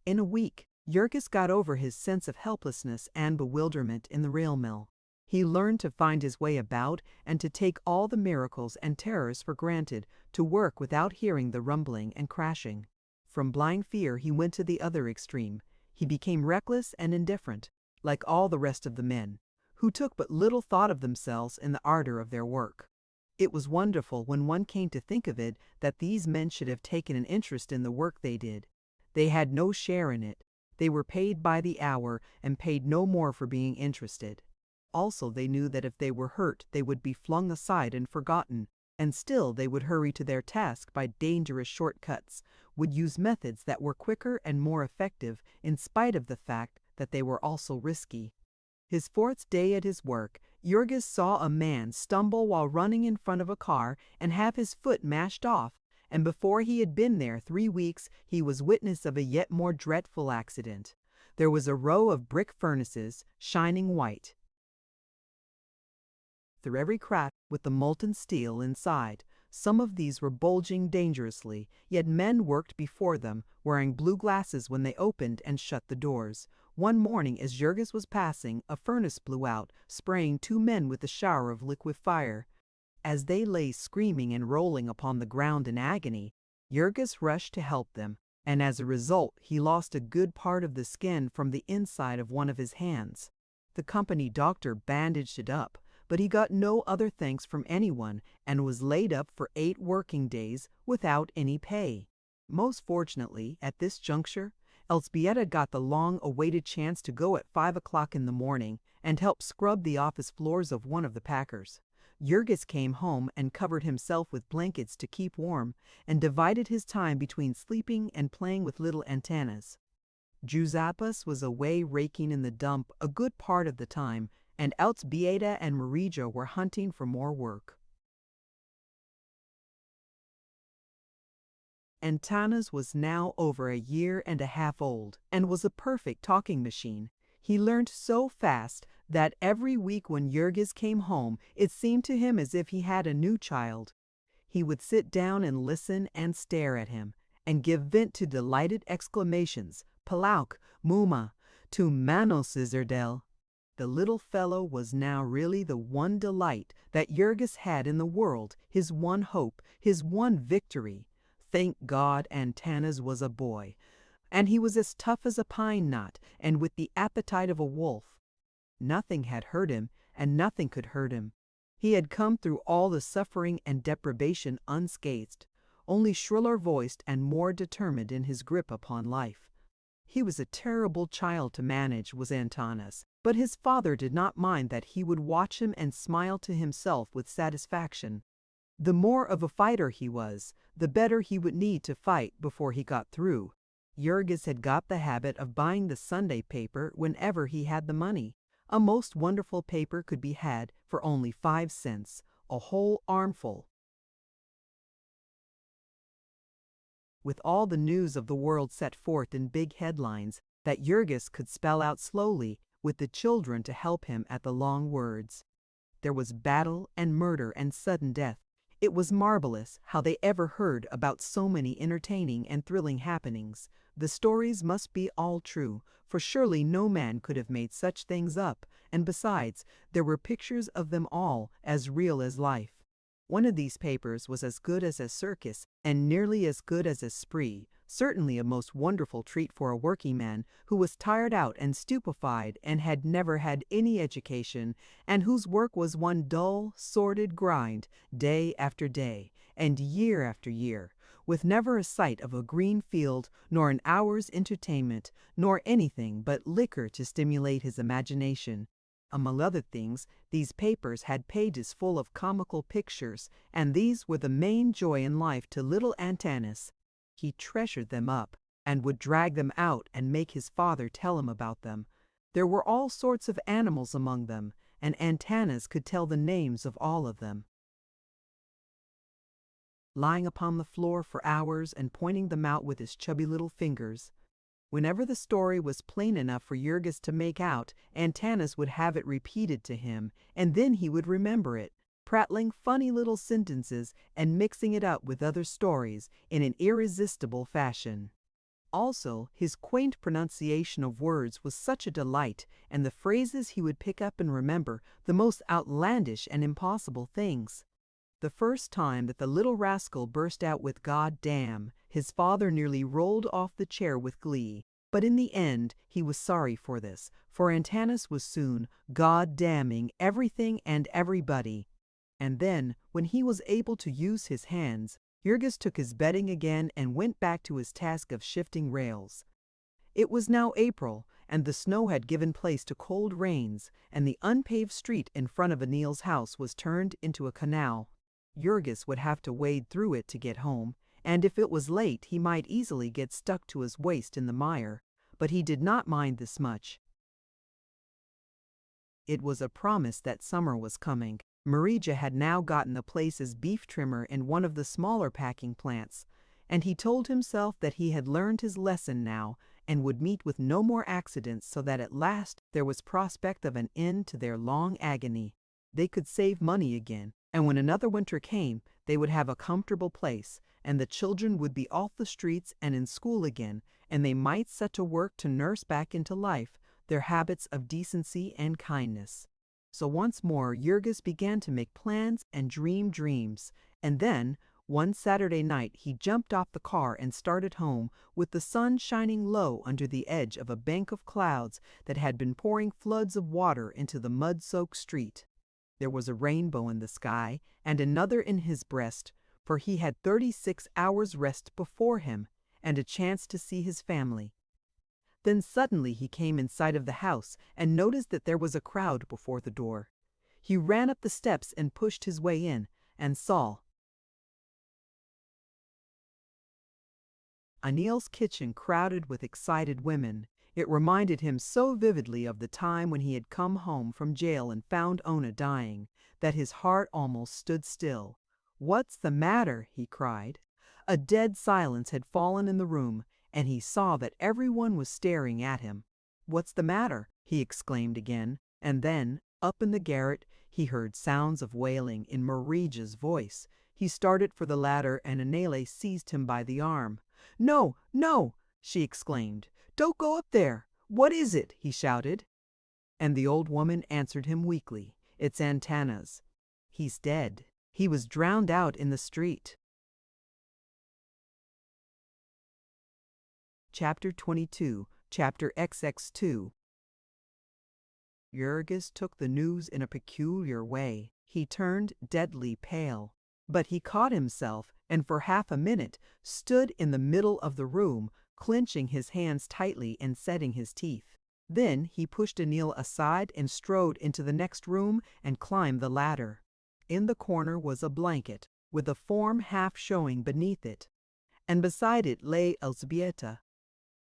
In a week, Jurgis got over his sense of helplessness and bewilderment in the rail mill. He learned to find his way about and to take all the miracles and terrors for granted, to work without hearing the rumbling and crashing. From blind fear he went to the other extreme. He became reckless and indifferent, like all the rest of the men, who took but little thought of themselves in the ardor of their work. It was wonderful, when one came to think of it, that these men should have taken an interest in the work they did. They had no share in it. They were paid by the hour and paid no more for being interested. Also, they knew that if they were hurt, they would be flung aside and forgotten, and still they would hurry to their task by dangerous shortcuts, would use methods that were quicker and more effective in spite of the fact that they were also risky. His 4th day at his work, Jurgis saw a man stumble while running in front of a car and have his foot mashed off, and before he had been there 3 weeks he was witness of a yet more dreadful accident. There was a row of brick furnaces, shining white through every crack with the molten steel inside. Some of these were bulging dangerously, yet men worked before them, wearing blue glasses when they opened and shut the doors. One morning, as Jurgis was passing, a furnace blew out, spraying 2 men with a shower of liquid fire. As they lay screaming and rolling upon the ground in agony, Jurgis rushed to help them, and as a result he lost a good part of the skin from the inside of one of his hands. The company doctor bandaged it up, but he got no other thanks from anyone and was laid up for 8 working days without any pay. Most fortunately, at this juncture, Elzbieta got the long-awaited chance to go at 5 o'clock in the morning and help scrub the office floors of one of the packers. Jurgis came home and covered himself with blankets to keep warm, and divided his time between sleeping and playing with little antennas. Juzapas was away raking in the dump a good part of the time, and Elzbieta and Marija were hunting for more work. Antanas was now over 1.5 years old and was a perfect talking machine. He learned so fast that every week when Jurgis came home, it seemed to him as if he had a new child. He would sit down and listen and stare at him, and give vent to delighted exclamations, Palauk, Muma, tu mano scissordel. The little fellow was now really the one delight that Jurgis had in the world, his one hope, his one victory. Thank God Antanas was a boy, and he was as tough as a pine knot and with the appetite of a wolf. Nothing had hurt him, and nothing could hurt him. He had come through all the suffering and deprivation unscathed, only shriller voiced and more determined in his grip upon life. He was a terrible child to manage, was Antanas, but his father did not mind that. He would watch him and smile to himself with satisfaction. The more of a fighter he was, the better he would need to fight before he got through. Jurgis had got the habit of buying the Sunday paper whenever he had the money. A most wonderful paper could be had for only 5 cents, a whole armful, with all the news of the world set forth in big headlines that Jurgis could spell out slowly, with the children to help him at the long words. There was battle and murder and sudden death. It was marvelous how they ever heard about so many entertaining and thrilling happenings. The stories must be all true, for surely no man could have made such things up, and besides, there were pictures of them all as real as life. One of these papers was as good as a circus and nearly as good as a spree, certainly a most wonderful treat for a workingman who was tired out and stupefied and had never had any education, and whose work was one dull, sordid grind, day after day, and year after year, with never a sight of a green field, nor an hour's entertainment, nor anything but liquor to stimulate his imagination. Among other things, these papers had pages full of comical pictures, and these were the main joy in life to little Antanas. He treasured them up, and would drag them out and make his father tell him about them. There were all sorts of animals among them, and Antanas could tell the names of all of them. Lying upon the floor for hours and pointing them out with his chubby little fingers. Whenever the story was plain enough for Jurgis to make out, Antanas would have it repeated to him, and then he would remember it, prattling funny little sentences and mixing it up with other stories in an irresistible fashion. Also, his quaint pronunciation of words was such a delight, and the phrases he would pick up and remember, the most outlandish and impossible things. The first time that the little rascal burst out with "God damn," his father nearly rolled off the chair with glee. But in the end he was sorry for this, for Antanas was soon God damning everything and everybody. And then, when he was able to use his hands, Jurgis took his bedding again and went back to his task of shifting rails. It was now April, and the snow had given place to cold rains, and the unpaved street in front of Anil's house was turned into a canal. Jurgis would have to wade through it to get home, and if it was late he might easily get stuck to his waist in the mire, but he did not mind this much. It was a promise that summer was coming. Marija had now gotten a place as beef trimmer in one of the smaller packing plants, and he told himself that he had learned his lesson now and would meet with no more accidents, so that at last there was prospect of an end to their long agony. They could save money again, and when another winter came, they would have a comfortable place, and the children would be off the streets and in school again, and they might set to work to nurse back into life their habits of decency and kindness. So once more Jurgis began to make plans and dream dreams, and then, one Saturday night, he jumped off the car and started home, with the sun shining low under the edge of a bank of clouds that had been pouring floods of water into the mud-soaked street. There was a rainbow in the sky, and another in his breast, for he had 36 hours' rest before him, and a chance to see his family. Then suddenly he came in sight of the house, and noticed that there was a crowd before the door. He ran up the steps and pushed his way in, and saw Anil's kitchen crowded with excited women. It reminded him so vividly of the time when he had come home from jail and found Ona dying, that his heart almost stood still. "What's the matter?" he cried. A dead silence had fallen in the room, and he saw that everyone was staring at him. "What's the matter?" he exclaimed again. And then, up in the garret, he heard sounds of wailing in Marija's voice. He started for the ladder, and Anele seized him by the arm. "No, no!" she exclaimed. "Don't go up there! What is it?" he shouted. And the old woman answered him weakly. "It's Antanas. He's dead. He was drowned out in the street." Chapter 22, Chapter XX2. Jurgis took the news in a peculiar way. He turned deadly pale. But he caught himself, and for half a minute stood in the middle of the room, clenching his hands tightly and setting his teeth. Then he pushed Anil aside and strode into the next room and climbed the ladder. In the corner was a blanket, with a form half showing beneath it, and beside it lay Elzbieta.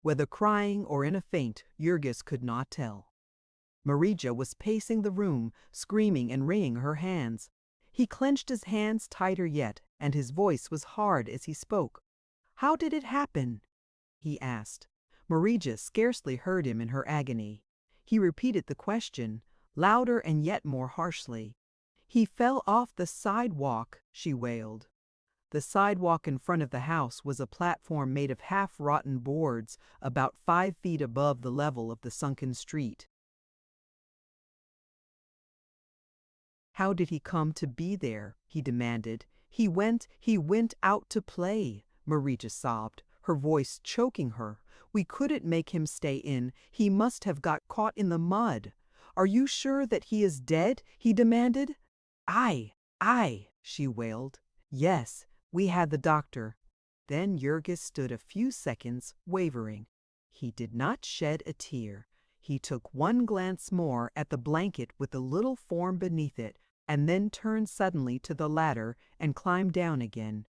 Whether crying or in a faint, Jurgis could not tell. Marija was pacing the room, screaming and wringing her hands. He clenched his hands tighter yet, and his voice was hard as he spoke. "How did it happen?" he asked. Marija scarcely heard him in her agony. He repeated the question, louder and yet more harshly. "He fell off the sidewalk," she wailed. The sidewalk in front of the house was a platform made of half-rotten boards, about 5 feet above the level of the sunken street. "How did he come to be there?" he demanded. He went out to play," Marija sobbed, her voice choking her. "We couldn't make him stay in. He must have got caught in the mud." "Are you sure that he is dead?" he demanded. Aye, she wailed. "Yes, we had the doctor." Then Jurgis stood a few seconds, wavering. He did not shed a tear. He took one glance more at the blanket with the little form beneath it, and then turned suddenly to the ladder and climbed down again.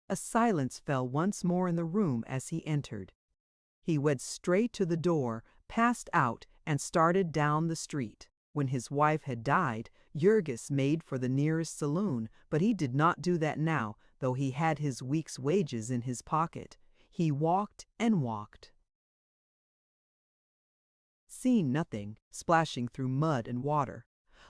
A silence fell once more in the room as he entered. He went straight to the door, passed out, and started down the street. When his wife had died, Jurgis made for the nearest saloon, but he did not do that now, though he had his week's wages in his pocket. He walked and walked, seeing nothing, splashing through mud and water.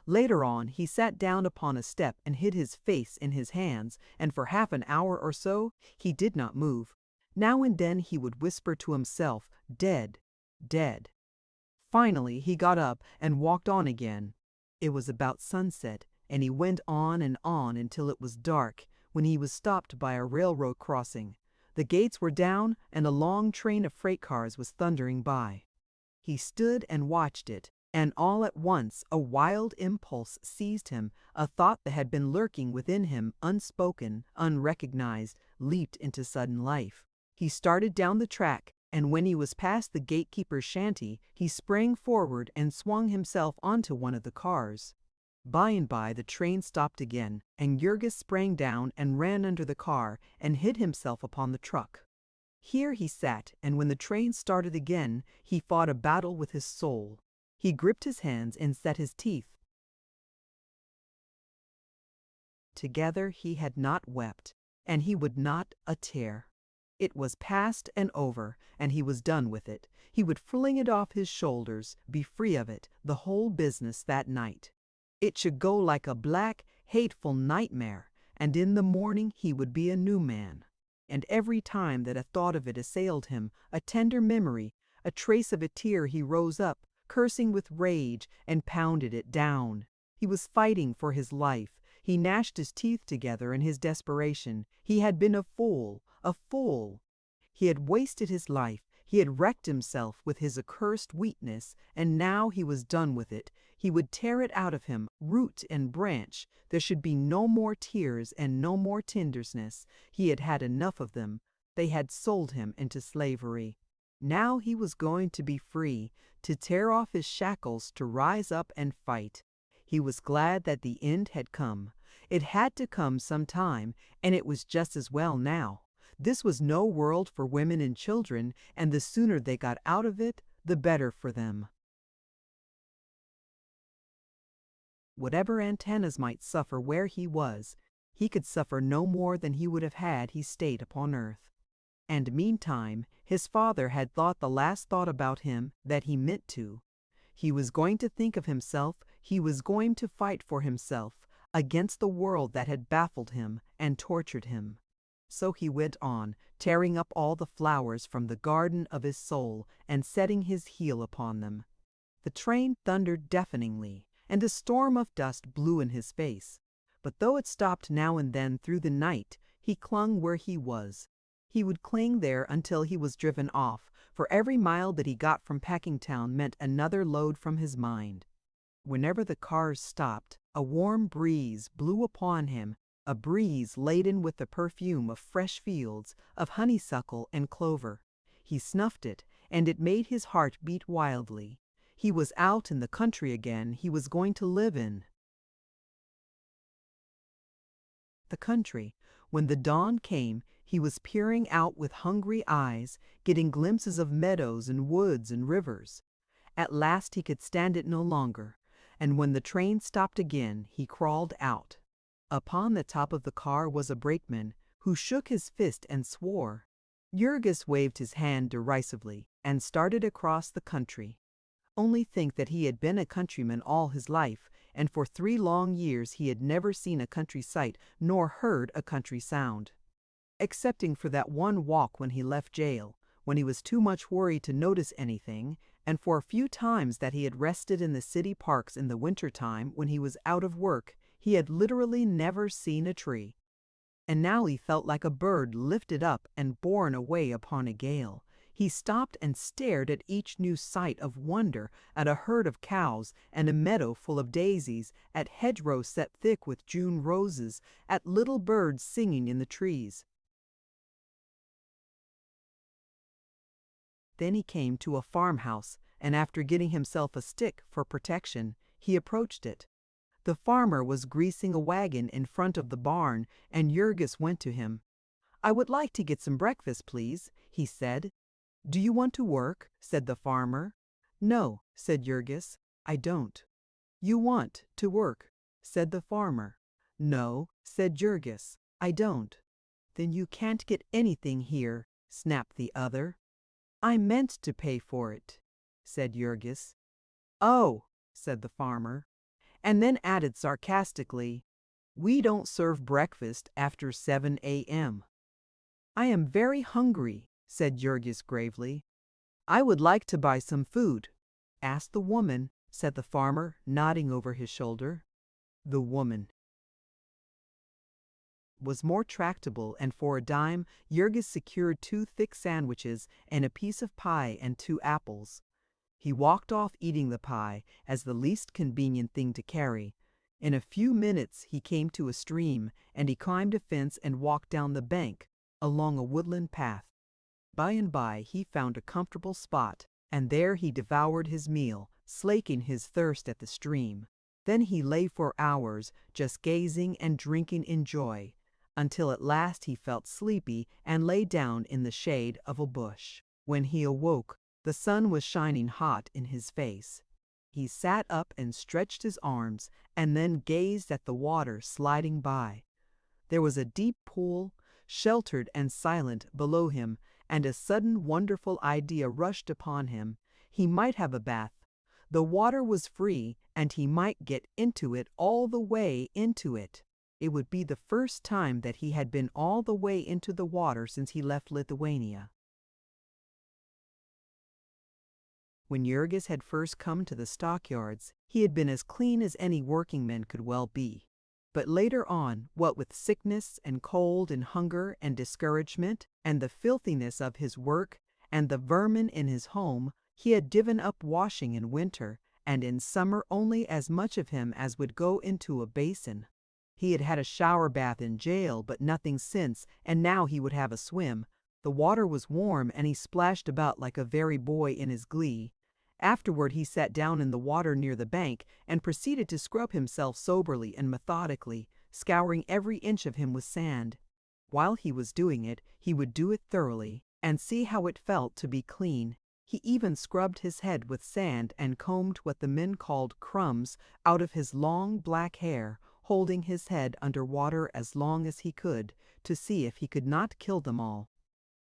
Later on, he sat down upon a step and hid his face in his hands, and for half an hour or so he did not move. Now and then he would whisper to himself, "Dead, dead." Finally he got up and walked on again. It was about sunset, and he went on until it was dark, when he was stopped by a railroad crossing. The gates were down, and a long train of freight cars was thundering by. He stood and watched it, and all at once a wild impulse seized him. A thought that had been lurking within him, unspoken, unrecognized, leaped into sudden life. He started down the track, and when he was past the gatekeeper's shanty, he sprang forward and swung himself onto one of the cars. By and by the train stopped again, and Jurgis sprang down and ran under the car and hid himself upon the truck. Here he sat, and when the train started again, he fought a battle with his soul. He gripped his hands and set his teeth. Together he had not wept, and he would not a tear. It was past and over, and he was done with it. He would fling it off his shoulders, be free of it, the whole business that night. It should go like a black, hateful nightmare, and in the morning he would be a new man. And every time that a thought of it assailed him, a tender memory, a trace of a tear, he rose up, cursing with rage, and pounded it down. He was fighting for his life. He gnashed his teeth together in his desperation. He had been a fool, a fool. He had wasted his life. He had wrecked himself with his accursed weakness, and now he was done with it. He would tear it out of him, root and branch. There should be no more tears and no more tenderness. He had had enough of them. They had sold him into slavery. Now he was going to be free, to tear off his shackles, to rise up and fight. He was glad that the end had come. It had to come some time, and it was just as well now. This was no world for women and children, and the sooner they got out of it, the better for them. Whatever Antanas might suffer where he was, he could suffer no more than he would have had he stayed upon earth. And meantime, his father had thought the last thought about him that he meant to. He was going to think of himself, he was going to fight for himself, against the world that had baffled him and tortured him. So he went on, tearing up all the flowers from the garden of his soul and setting his heel upon them. The train thundered deafeningly, and a storm of dust blew in his face. But though it stopped now and then through the night, he clung where he was. He would cling there until he was driven off, for every mile that he got from Packingtown meant another load from his mind. Whenever the cars stopped, a warm breeze blew upon him, a breeze laden with the perfume of fresh fields, of honeysuckle and clover. He snuffed it, and it made his heart beat wildly. He was out in the country again he was going to live in. The country. When the dawn came, he was peering out with hungry eyes, getting glimpses of meadows and woods and rivers. At last he could stand it no longer, and when the train stopped again, he crawled out. Upon the top of the car was a brakeman, who shook his fist and swore. Jurgis waved his hand derisively and started across the country. Only think that he had been a countryman all his life, and for 3 long years he had never seen a country sight nor heard a country sound. Excepting for that one walk when he left jail, when he was too much worried to notice anything, and for a few times that he had rested in the city parks in the winter time when he was out of work, he had literally never seen a tree. And now he felt like a bird lifted up and borne away upon a gale. He stopped and stared at each new sight of wonder, at a herd of cows and a meadow full of daisies, at hedgerows set thick with June roses, at little birds singing in the trees. Then he came to a farmhouse, and after getting himself a stick for protection, he approached it. The farmer was greasing a wagon in front of the barn, and Jurgis went to him. "I would like to get some breakfast, please," he said. "Do you want to work?" said the farmer. "No," said Jurgis, "I don't." "You want to work?" said the farmer. "No," said Jurgis, "I don't." "Then you can't get anything here," snapped the other. "I meant to pay for it," said Jurgis. "Oh," said the farmer, and then added sarcastically, "We don't serve breakfast after 7 a.m. "I am very hungry," said Jurgis gravely. "I would like to buy some food." "Ask the woman," said the farmer, nodding over his shoulder. The woman was more tractable, and for a dime Jurgis secured 2 thick sandwiches and a piece of pie and 2 apples. He walked off eating the pie as the least convenient thing to carry. In a few minutes he came to a stream, and he climbed a fence and walked down the bank, along a woodland path. By and by he found a comfortable spot, and there he devoured his meal, slaking his thirst at the stream. Then he lay for hours, just gazing and drinking in joy, until at last he felt sleepy and lay down in the shade of a bush. When he awoke, the sun was shining hot in his face. He sat up and stretched his arms, and then gazed at the water sliding by. There was a deep pool, sheltered and silent, below him, and a sudden wonderful idea rushed upon him. He might have a bath. The water was free, and he might get into it, all the way into it. It would be the first time that he had been all the way into the water since he left Lithuania. When Jurgis had first come to the stockyards, he had been as clean as any workingman could well be. But later on, what with sickness and cold and hunger and discouragement, and the filthiness of his work, and the vermin in his home, he had given up washing in winter, and in summer only as much of him as would go into a basin. He had had a shower bath in jail, but nothing since, and now he would have a swim. The water was warm, and he splashed about like a very boy in his glee. Afterward he sat down in the water near the bank and proceeded to scrub himself soberly and methodically, scouring every inch of him with sand. While he was doing it, he would do it thoroughly, and see how it felt to be clean. He even scrubbed his head with sand and combed what the men called crumbs out of his long black hair, holding his head under water as long as he could, to see if he could not kill them all.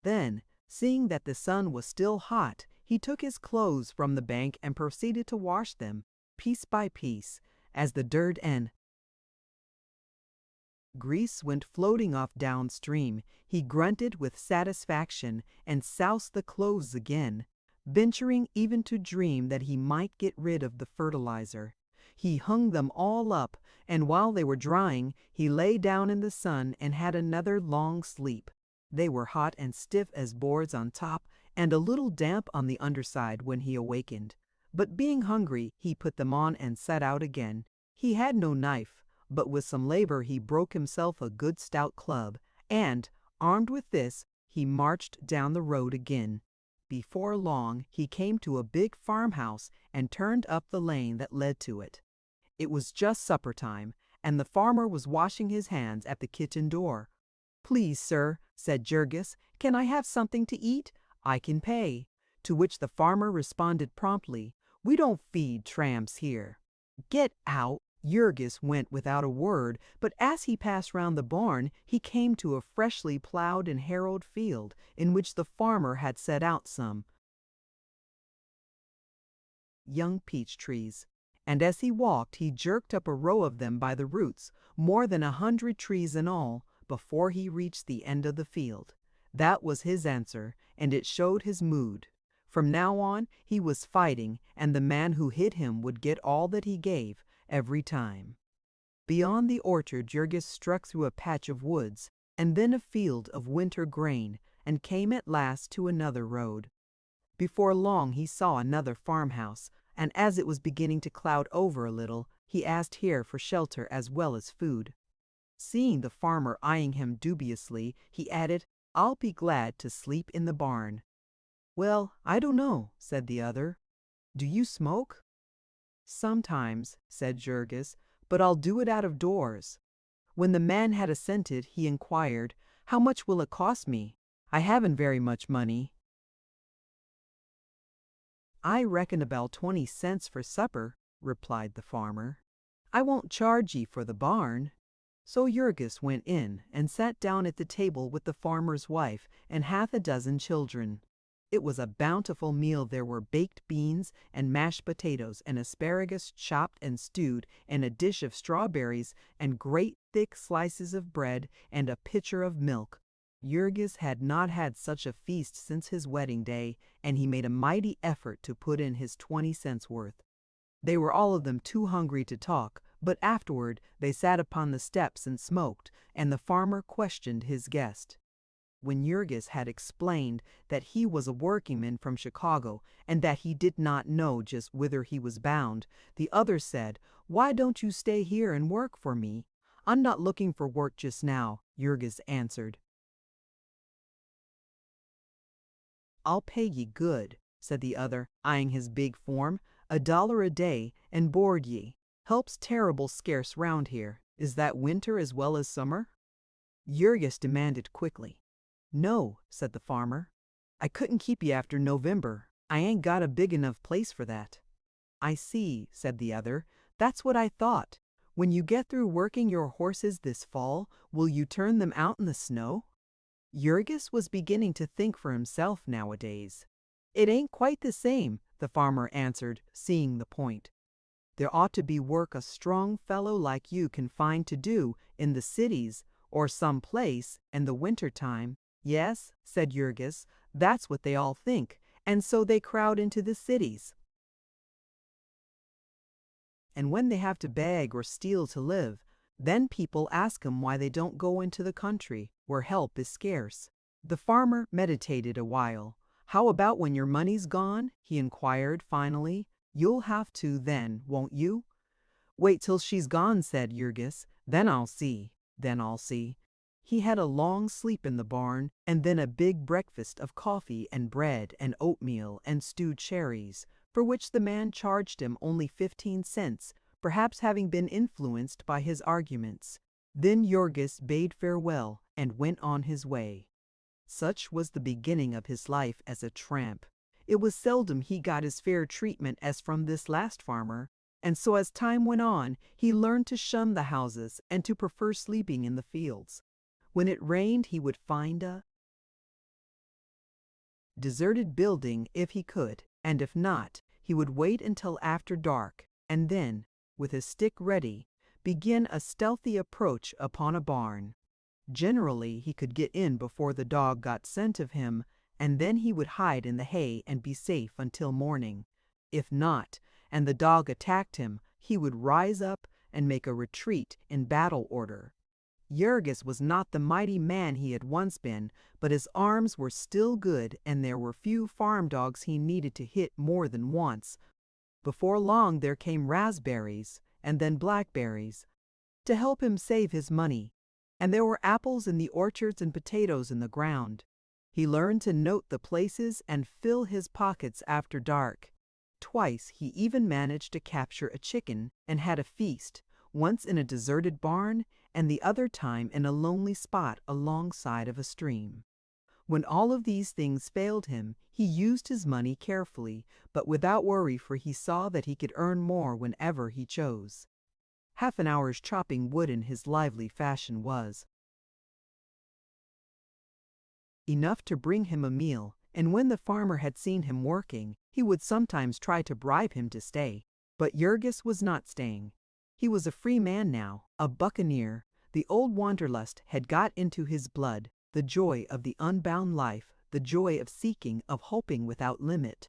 Then, seeing that the sun was still hot, He took his clothes from the bank and proceeded to wash them, piece by piece, as the dirt and grease went floating off downstream. He grunted with satisfaction and soused the clothes again, venturing even to dream that he might get rid of the fertilizer. He hung them all up, and while they were drying, he lay down in the sun and had another long sleep. They were hot and stiff as boards on top, and a little damp on the underside when he awakened. But being hungry, he put them on and set out again. He had no knife, but with some labor he broke himself a good stout club, and, armed with this, he marched down the road again. Before long, he came to a big farmhouse and turned up the lane that led to it. It was just supper time, and the farmer was washing his hands at the kitchen door. "Please, sir," said Jurgis, "can I have something to eat? I can pay." To which the farmer responded promptly, "We don't feed tramps here." "Get out!" Jurgis went without a word, but as he passed round the barn, he came to a freshly plowed and harrowed field, in which the farmer had set out some young peach trees. And as he walked, he jerked up a row of them by the roots, more than 100 trees in all, before he reached the end of the field. That was his answer, and it showed his mood. From now on, he was fighting, and the man who hit him would get all that he gave, every time. Beyond the orchard, Jurgis struck through a patch of woods, and then a field of winter grain, and came at last to another road. Before long he saw another farmhouse, and as it was beginning to cloud over a little, he asked here for shelter as well as food. Seeing the farmer eyeing him dubiously, he added, "I'll be glad to sleep in the barn." "Well, I don't know," said the other. "Do you smoke?" "Sometimes," said Jurgis, "but I'll do it out of doors." When the man had assented, he inquired, "How much will it cost me? I haven't very much money." "I reckon about 20 cents for supper," replied the farmer. "I won't charge ye for the barn." So Jurgis went in and sat down at the table with the farmer's wife and half a dozen children. It was a bountiful meal. There were baked beans and mashed potatoes and asparagus chopped and stewed, and a dish of strawberries and great thick slices of bread and a pitcher of milk. Jurgis had not had such a feast since his wedding day, and he made a mighty effort to put in his 20 cents worth. They were all of them too hungry to talk, but afterward they sat upon the steps and smoked, and the farmer questioned his guest. When Jurgis had explained that he was a workingman from Chicago and that he did not know just whither he was bound, the other said, "Why don't you stay here and work for me?" "I'm not looking for work just now," Jurgis answered. "I'll pay ye good," said the other, eyeing his big form, $1 a day, and board ye. Help's terrible scarce round here. Is that winter as well as summer?" Jurgis demanded quickly. "No," said the farmer. "I couldn't keep ye after November. I ain't got a big enough place for that." "I see," said the other. "That's what I thought. When you get through working your horses this fall, will you turn them out in the snow?" Jurgis was beginning to think for himself nowadays. "It ain't quite the same," the farmer answered, seeing the point. "There ought to be work a strong fellow like you can find to do in the cities or some place in the winter time." "Yes," said Jurgis, "that's what they all think, and so they crowd into the cities. And when they have to beg or steal to live, then people ask 'em why they don't go into the country, where help is scarce." The farmer meditated a while. "How about when your money's gone?" he inquired finally. "You'll have to then, won't you?" "Wait till she's gone," said Jurgis. "Then I'll see. Then I'll see." He had a long sleep in the barn, and then a big breakfast of coffee and bread and oatmeal and stewed cherries, for which the man charged him only 15 cents, perhaps having been influenced by his arguments. Then Jurgis bade farewell and went on his way. Such was the beginning of his life as a tramp. It was seldom he got as fair treatment as from this last farmer, and so as time went on, he learned to shun the houses and to prefer sleeping in the fields. When it rained, he would find a deserted building if he could, and if not, he would wait until after dark, and then, with his stick ready, begin a stealthy approach upon a barn. Generally, he could get in before the dog got scent of him, and then he would hide in the hay and be safe until morning. If not, and the dog attacked him, he would rise up and make a retreat in battle order. Jurgis was not the mighty man he had once been, but his arms were still good, and there were few farm dogs he needed to hit more than once. Before long there came raspberries, and then blackberries, to help him save his money, and there were apples in the orchards and potatoes in the ground. He learned to note the places and fill his pockets after dark. Twice he even managed to capture a chicken and had a feast, once in a deserted barn and the other time in a lonely spot alongside of a stream. When all of these things failed him, he used his money carefully, but without worry, for he saw that he could earn more whenever he chose. Half an hour's chopping wood in his lively fashion was enough to bring him a meal, and when the farmer had seen him working, he would sometimes try to bribe him to stay. But Jurgis was not staying. He was a free man now, a buccaneer. The old wanderlust had got into his blood, the joy of the unbound life, the joy of seeking, of hoping without limit.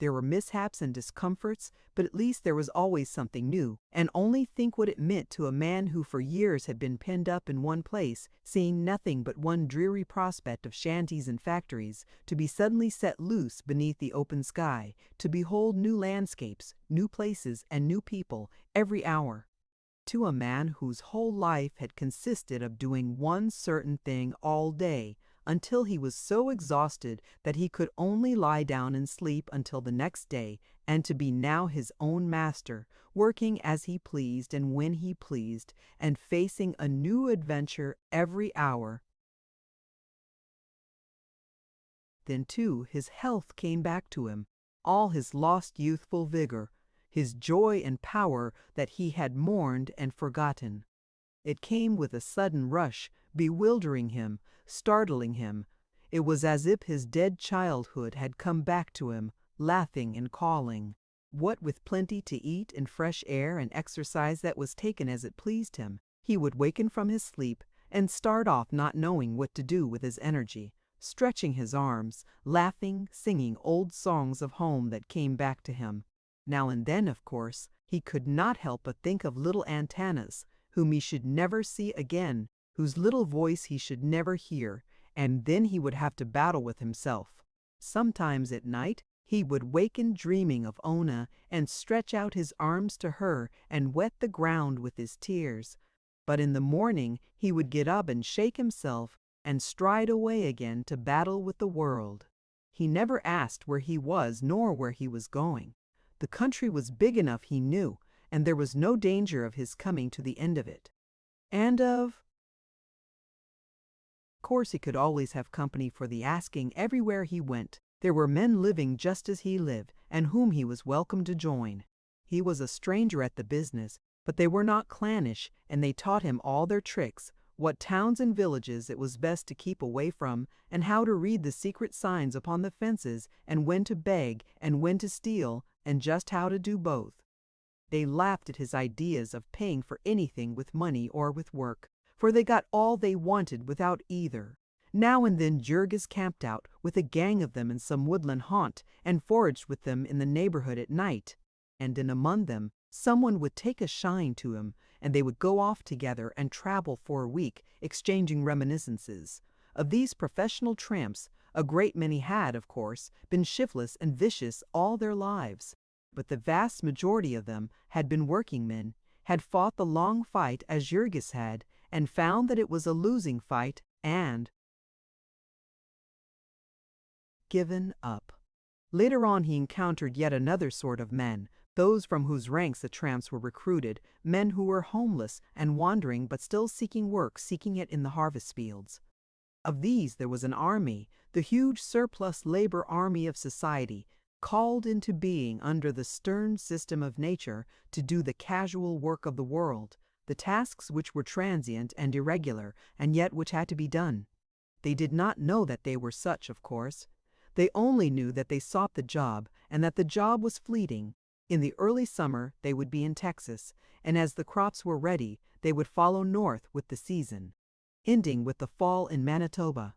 There were mishaps and discomforts, but at least there was always something new. And only think what it meant to a man who for years had been penned up in one place, seeing nothing but one dreary prospect of shanties and factories, to be suddenly set loose beneath the open sky, to behold new landscapes, new places, and new people every hour. To a man whose whole life had consisted of doing one certain thing all day, until he was so exhausted that he could only lie down and sleep until the next day, and to be now his own master, working as he pleased and when he pleased, and facing a new adventure every hour. Then, too, his health came back to him, all his lost youthful vigor, his joy and power that he had mourned and forgotten. It came with a sudden rush, bewildering him, startling him. It was as if his dead childhood had come back to him, laughing and calling. What with plenty to eat and fresh air and exercise that was taken as it pleased him, he would waken from his sleep and start off not knowing what to do with his energy, stretching his arms, laughing, singing old songs of home that came back to him. Now and then, of course, he could not help but think of little Antanas, whom he should never see again, whose little voice he should never hear, and then he would have to battle with himself. Sometimes at night he would waken dreaming of Ona and stretch out his arms to her and wet the ground with his tears. But in the morning he would get up and shake himself and stride away again to battle with the world. He never asked where he was nor where he was going. The country was big enough, he knew, and there was no danger of his coming to the end of it. And of course he could always have company for the asking everywhere he went. There were men living just as he lived, and whom he was welcome to join. He was a stranger at the business, but they were not clannish, and they taught him all their tricks, what towns and villages it was best to keep away from, and how to read the secret signs upon the fences, and when to beg, and when to steal, and just how to do both. They laughed at his ideas of paying for anything with money or with work, for they got all they wanted without either. Now and then Jurgis camped out with a gang of them in some woodland haunt, and foraged with them in the neighborhood at night, and in among them someone would take a shine to him, and they would go off together and travel for a week, exchanging reminiscences. Of these professional tramps, a great many had, of course, been shiftless and vicious all their lives, but the vast majority of them had been working men, had fought the long fight as Jurgis had, and found that it was a losing fight, and given up. Later on he encountered yet another sort of men, those from whose ranks the tramps were recruited, men who were homeless and wandering but still seeking work, seeking it in the harvest fields. Of these there was an army, the huge surplus labor army of society, called into being under the stern system of nature to do the casual work of the world, the tasks which were transient and irregular, and yet which had to be done. They did not know that they were such, of course. They only knew that they sought the job and that the job was fleeting. In the early summer, they would be in Texas, and as the crops were ready, they would follow north with the season, ending with the fall in Manitoba.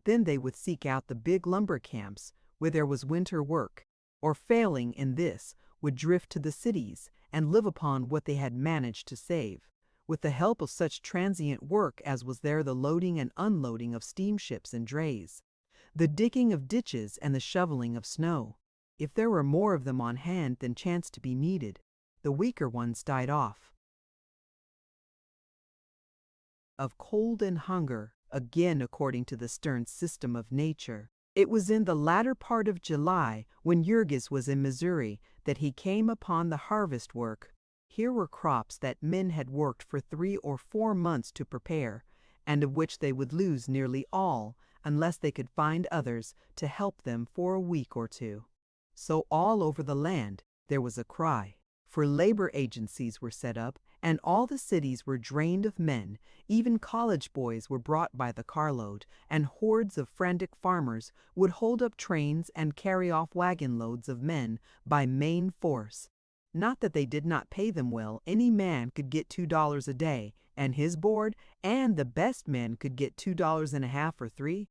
Then they would seek out the big lumber camps where there was winter work, or failing in this, would drift to the cities and live upon what they had managed to save, with the help of such transient work as was there, the loading and unloading of steamships and drays, the digging of ditches and the shoveling of snow. If there were more of them on hand than chanced to be needed, the weaker ones died off. Of cold and hunger, again according to the stern system of nature. It was in the latter part of July, when Jurgis was in Missouri, that he came upon the harvest work. Here were crops that men had worked for 3 or 4 months to prepare, and of which they would lose nearly all, unless they could find others to help them for a week or two. So all over the land there was a cry, for labor agencies were set up, and all the cities were drained of men. Even college boys were brought by the carload, and hordes of frantic farmers would hold up trains and carry off wagon loads of men by main force. Not that they did not pay them well. Any man could get $2 a day, and his board, and the best men could get $2.50 or $3.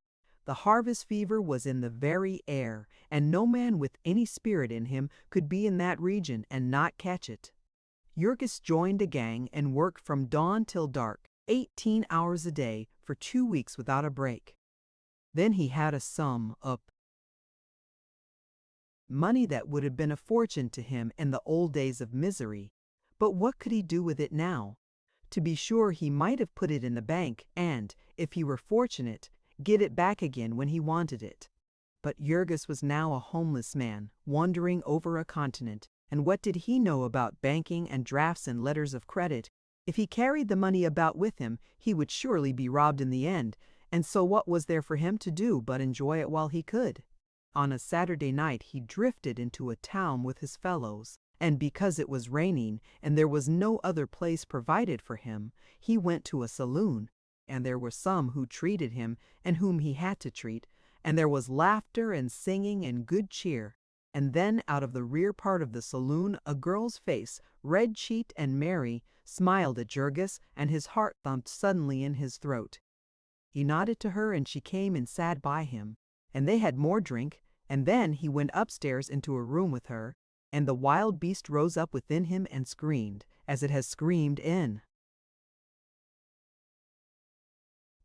The harvest fever was in the very air, and no man with any spirit in him could be in that region and not catch it. Jurgis joined a gang and worked from dawn till dark, 18 hours a day, for 2 weeks without a break. Then he had a sum of money that would have been a fortune to him in the old days of misery. But what could he do with it now? To be sure, he might have put it in the bank and, if he were fortunate, get it back again when he wanted it. But Jurgis was now a homeless man, wandering over a continent, and what did he know about banking and drafts and letters of credit? If he carried the money about with him, he would surely be robbed in the end, and so what was there for him to do but enjoy it while he could? On a Saturday night he drifted into a town with his fellows, and because it was raining and there was no other place provided for him, he went to a saloon, and there were some who treated him and whom he had to treat, and there was laughter and singing and good cheer. And then out of the rear part of the saloon a girl's face, red-cheeked and merry, smiled at Jurgis, and his heart thumped suddenly in his throat. He nodded to her, and she came and sat by him, and they had more drink, and then he went upstairs into a room with her, and the wild beast rose up within him and screamed, as it has screamed in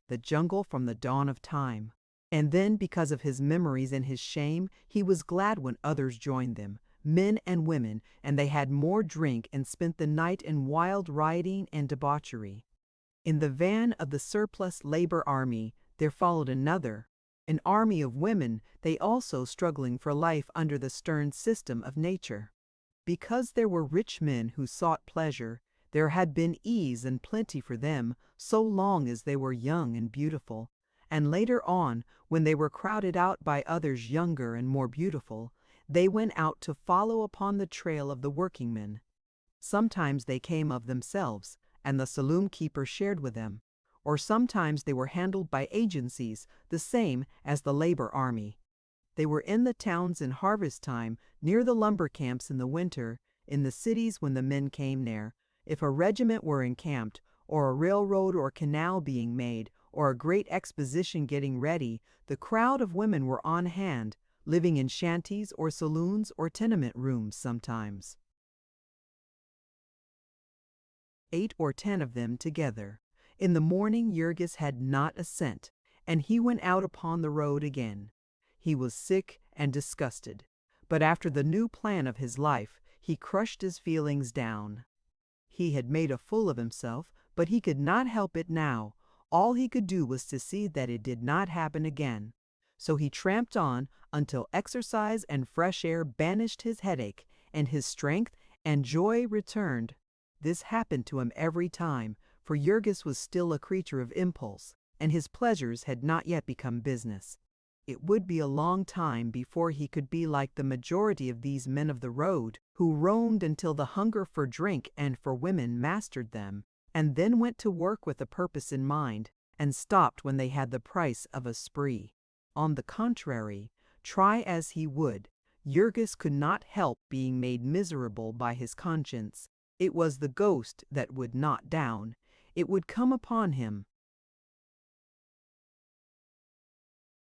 the jungle from the dawn of time. And then, because of his memories and his shame, he was glad when others joined them, men and women, and they had more drink and spent the night in wild rioting and debauchery. In the van of the surplus labor army there followed another, an army of women, they also struggling for life under the stern system of nature. Because there were rich men who sought pleasure, there had been ease and plenty for them so long as they were young and beautiful. And later on, when they were crowded out by others younger and more beautiful, they went out to follow upon the trail of the workingmen. Sometimes they came of themselves, and the saloon keeper shared with them, or sometimes they were handled by agencies, the same as the labor army. They were in the towns in harvest time, near the lumber camps in the winter, in the cities when the men came there. If a regiment were encamped, or a railroad or canal being made, or a great exposition getting ready, the crowd of women were on hand, living in shanties or saloons or tenement rooms sometimes. 8 or 10 of them together. In the morning Jurgis had not a cent, and he went out upon the road again. He was sick and disgusted, but after the new plan of his life, he crushed his feelings down. He had made a fool of himself, but he could not help it now. All he could do was to see that it did not happen again. So he tramped on until exercise and fresh air banished his headache, and his strength and joy returned. This happened to him every time, for Jurgis was still a creature of impulse, and his pleasures had not yet become business. It would be a long time before he could be like the majority of these men of the road, who roamed until the hunger for drink and for women mastered them, and then went to work with a purpose in mind, and stopped when they had the price of a spree. On the contrary, Try as he would, Jurgis could not help being made miserable by his conscience. It was the ghost that would not down. It would come upon him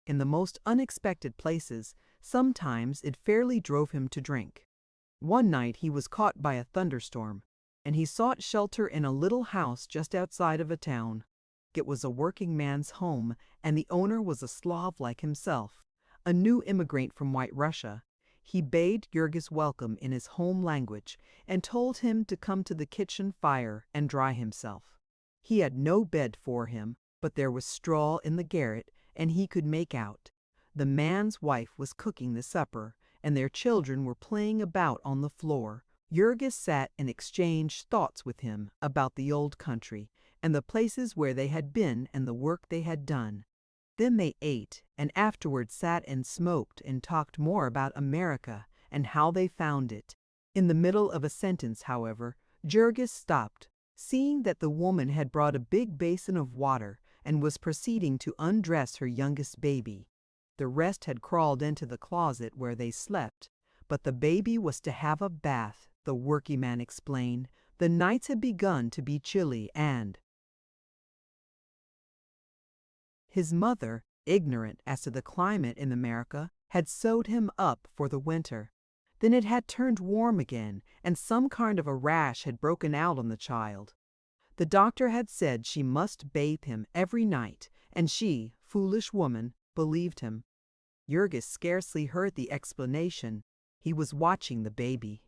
in the most unexpected places. Sometimes it fairly drove him to drink. One night he was caught by a thunderstorm, and he sought shelter in a little house just outside of a town. It was a working man's home, and the owner was a Slav like himself, a new immigrant from White Russia. He bade Jurgis welcome in his home language and told him to come to the kitchen fire and dry himself. He had no bed for him, but there was straw in the garret, and he could make out. The man's wife was cooking the supper, and their children were playing about on the floor. Jurgis sat and exchanged thoughts with him about the old country and the places where they had been and the work they had done. Then they ate, and afterward sat and smoked and talked more about America and how they found it. In the middle of a sentence, however, Jurgis stopped, seeing that the woman had brought a big basin of water and was proceeding to undress her youngest baby. The rest had crawled into the closet where they slept, but the baby was to have a bath, the workingman explained. The nights had begun to be chilly, and his mother, ignorant as to the climate in America, had sewed him up for the winter. Then it had turned warm again, and some kind of a rash had broken out on the child. The doctor had said she must bathe him every night, and she, foolish woman, believed him. Jurgis scarcely heard the explanation. He was watching the baby.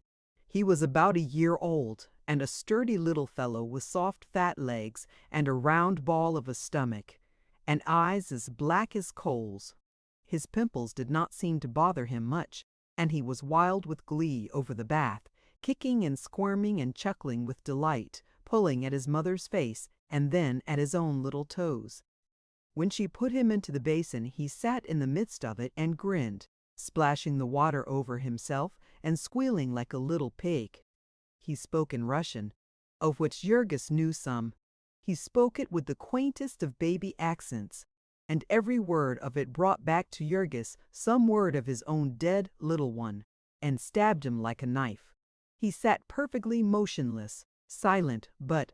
He was about a year old, and a sturdy little fellow with soft fat legs and a round ball of a stomach, and eyes as black as coals. His pimples did not seem to bother him much, and he was wild with glee over the bath, kicking and squirming and chuckling with delight, pulling at his mother's face and then at his own little toes. When she put him into the basin, he sat in the midst of it and grinned, splashing the water over himself and squealing like a little pig. He spoke in Russian, of which Jurgis knew some. He spoke it with the quaintest of baby accents, and every word of it brought back to Jurgis some word of his own dead little one, and stabbed him like a knife. He sat perfectly motionless, silent, but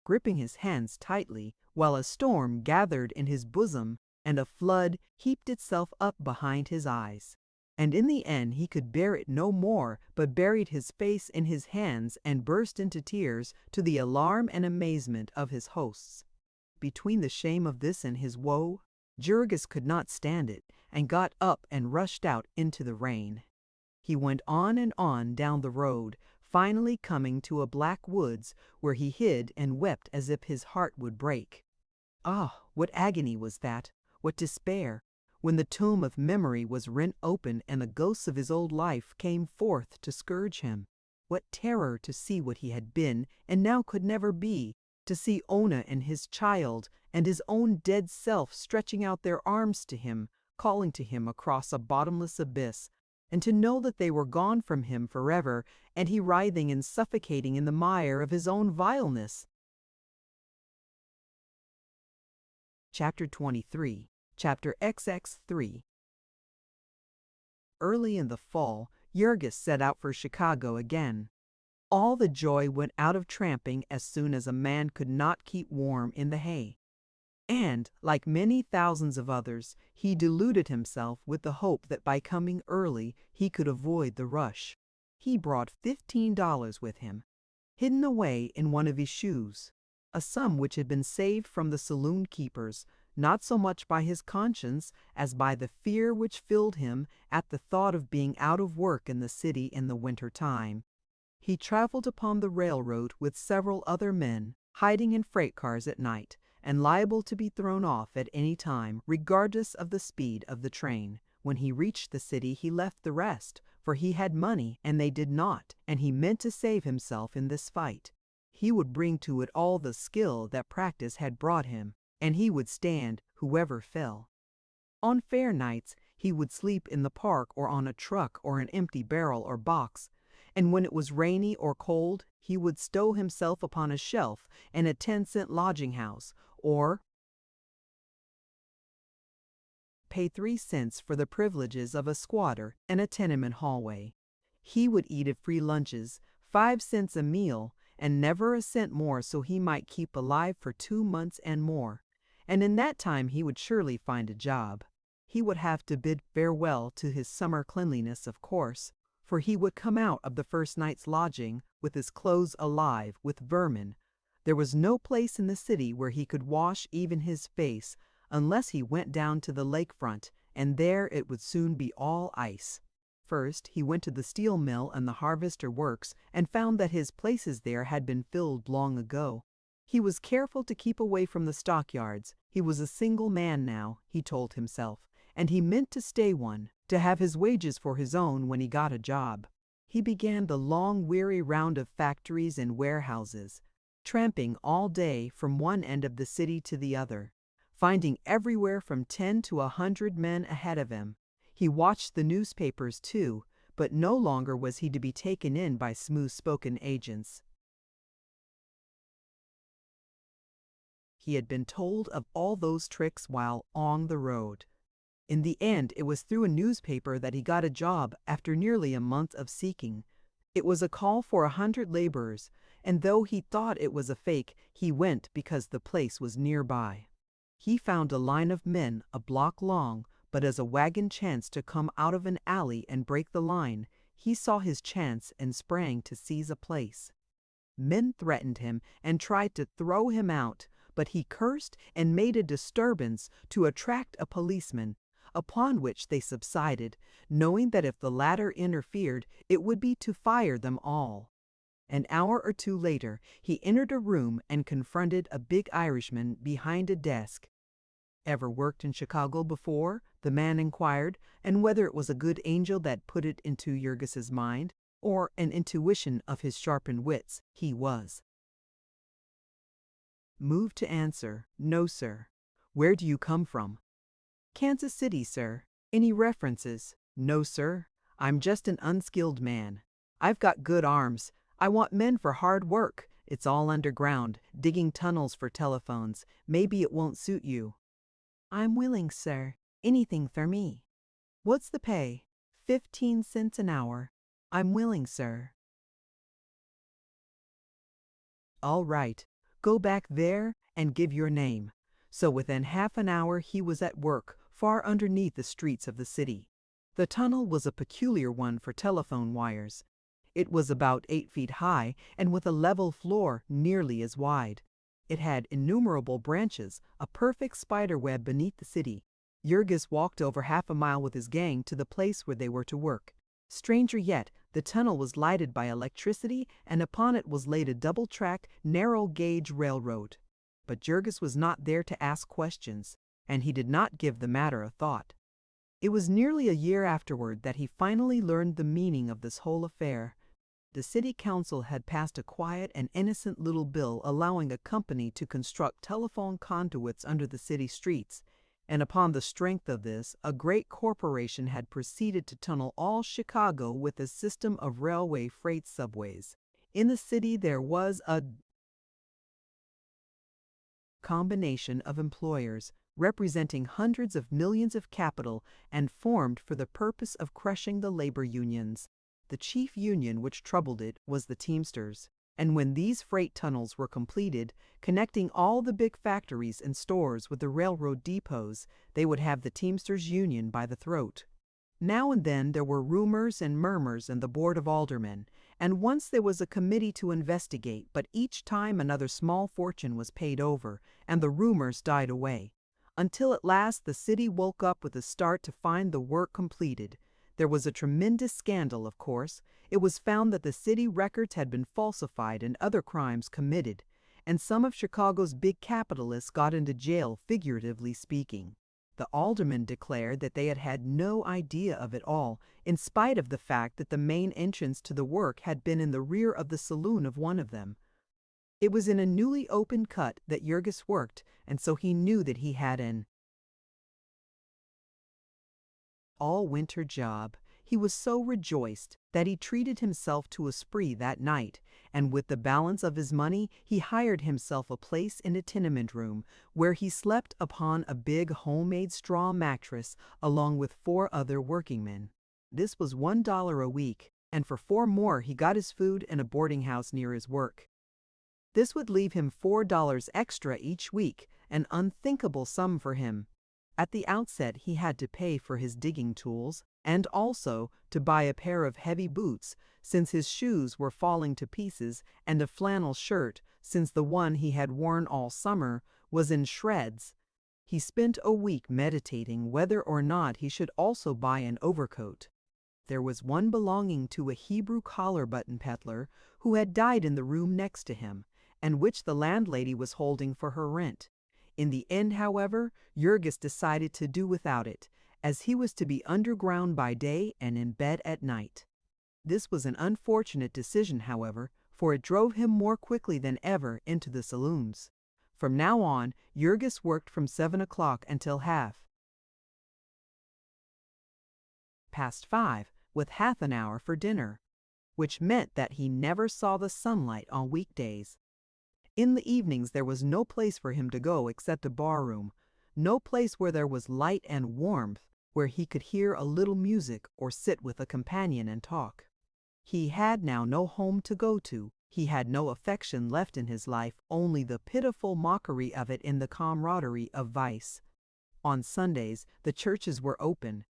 gripping his hands tightly, while a storm gathered in his bosom and a flood heaped itself up behind his eyes. And in the end he could bear it no more, but buried his face in his hands and burst into tears, to the alarm and amazement of his hosts. Between the shame of this and his woe, Jurgis could not stand it, and got up and rushed out into the rain. He went on and on down the road, finally coming to a black woods, where he hid and wept as if his heart would break. Ah, what agony was that, what despair, when the tomb of memory was rent open and the ghosts of his old life came forth to scourge him. What terror to see what he had been and now could never be, to see Ona and his child and his own dead self stretching out their arms to him, calling to him across a bottomless abyss, and to know that they were gone from him forever, and he writhing and suffocating in the mire of his own vileness. Chapter 23. Chapter XX3. Early in the fall, Jurgis set out for Chicago again. All the joy went out of tramping as soon as a man could not keep warm in the hay. And, like many thousands of others, he deluded himself with the hope that by coming early he could avoid the rush. He brought $15 with him, hidden away in one of his shoes, a sum which had been saved from the saloon keepers, not so much by his conscience as by the fear which filled him at the thought of being out of work in the city in the winter time. He traveled upon the railroad with several other men, hiding in freight cars at night, and liable to be thrown off at any time, regardless of the speed of the train. When he reached the city he left the rest, for he had money and they did not, and he meant to save himself in this fight. He would bring to it all the skill that practice had brought him, and he would stand whoever fell. On fair nights he would sleep in the park or on a truck or an empty barrel or box, and when it was rainy or cold he would stow himself upon a shelf in a 10-cent lodging house, or pay 3 cents for the privileges of a squatter and a tenement hallway. He would eat at free lunches, 5 cents a meal, and never a cent more so he might keep alive for 2 months and more. And in that time he would surely find a job. He would have to bid farewell to his summer cleanliness, of course, for he would come out of the first night's lodging with his clothes alive with vermin. There was no place in the city where he could wash even his face unless he went down to the lakefront, and there it would soon be all ice. First, he went to the steel mill and the harvester works and found that his places there had been filled long ago. He was careful to keep away from the stockyards. He was a single man now, he told himself, and he meant to stay one, to have his wages for his own when he got a job. He began the long, weary round of factories and warehouses, tramping all day from one end of the city to the other, finding everywhere from 10 to 100 men ahead of him. He watched the newspapers too, but no longer was he to be taken in by smooth-spoken agents. He had been told of all those tricks while on the road. In the end, it was through a newspaper that he got a job after nearly a month of seeking. It was a call for 100 laborers, and though he thought it was a fake, he went because the place was nearby. He found a line of men a block long, but as a wagon chanced to come out of an alley and break the line, he saw his chance and sprang to seize a place. Men threatened him and tried to throw him out, but he cursed and made a disturbance to attract a policeman, upon which they subsided, knowing that if the latter interfered, it would be to fire them all. An hour or two later, he entered a room and confronted a big Irishman behind a desk. "Ever worked in Chicago before?" the man inquired, and whether it was a good angel that put it into Jurgis's mind, or an intuition of his sharpened wits, he was moved to answer, "No, sir." "Where do you come from?" "Kansas City, sir." "Any references?" "No, sir. I'm just an unskilled man. I've got good arms. I want men for hard work. It's all underground, digging tunnels for telephones. Maybe it won't suit you." "I'm willing, sir. Anything for me." "What's the pay?" 15 cents an hour. "I'm willing, sir." "All right. Go back there and give your name." So within half an hour he was at work, far underneath the streets of the city. The tunnel was a peculiar one for telephone wires. It was about 8 feet high and with a level floor nearly as wide. It had innumerable branches, a perfect spider web beneath the city. Jurgis walked over half a mile with his gang to the place where they were to work. Stranger yet, the tunnel was lighted by electricity, and upon it was laid a double-track, narrow-gauge railroad. But Jurgis was not there to ask questions, and he did not give the matter a thought. It was nearly a year afterward that he finally learned the meaning of this whole affair. The city council had passed a quiet and innocent little bill allowing a company to construct telephone conduits under the city streets, and upon the strength of this, a great corporation had proceeded to tunnel all Chicago with a system of railway freight subways. In the city there was a combination of employers representing hundreds of millions of capital and formed for the purpose of crushing the labor unions. The chief union which troubled it was the Teamsters, and when these freight tunnels were completed, connecting all the big factories and stores with the railroad depots, they would have the Teamsters Union by the throat. Now and then there were rumors and murmurs in the Board of Aldermen, and once there was a committee to investigate, but each time another small fortune was paid over, and the rumors died away, until at last the city woke up with a start to find the work completed. There was a tremendous scandal, of course. It was found that the city records had been falsified and other crimes committed, and some of Chicago's big capitalists got into jail, figuratively speaking. The aldermen declared that they had had no idea of it all, in spite of the fact that the main entrance to the work had been in the rear of the saloon of one of them. It was in a newly opened cut that Jurgis worked, and so he knew that he had an all-winter job. He was so rejoiced that he treated himself to a spree that night, and with the balance of his money he hired himself a place in a tenement room, where he slept upon a big homemade straw mattress along with 4 other workingmen. This was $1 a week, and for 4 more he got his food in a boarding house near his work. This would leave him $4 extra each week, an unthinkable sum for him. At the outset he had to pay for his digging tools, and also to buy a pair of heavy boots, since his shoes were falling to pieces, and a flannel shirt, since the one he had worn all summer was in shreds. He spent a week meditating whether or not he should also buy an overcoat. There was one belonging to a Hebrew collar-button peddler who had died in the room next to him, and which the landlady was holding for her rent. In the end, however, Jurgis decided to do without it, as he was to be underground by day and in bed at night. This was an unfortunate decision, however, for it drove him more quickly than ever into the saloons. From now on, Jurgis worked from 7 o'clock until past 5, with half an hour for dinner, which meant that he never saw the sunlight on weekdays. In the evenings there was no place for him to go except a barroom, no place where there was light and warmth, where he could hear a little music or sit with a companion and talk. He had now no home to go to. He had no affection left in his life, only the pitiful mockery of it in the camaraderie of vice. On Sundays the churches were open.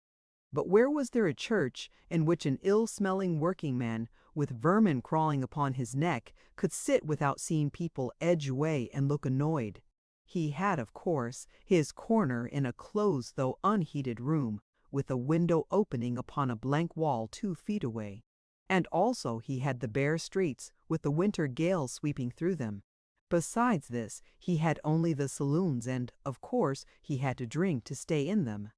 But where was there a church in which an ill-smelling working-man, with vermin crawling upon his neck, could sit without seeing people edge away and look annoyed? He had, of course, his corner in a closed though unheated room, with a window opening upon a blank wall 2 feet away. And also he had the bare streets, with the winter gales sweeping through them. Besides this, he had only the saloons, and, of course, he had to drink to stay in them.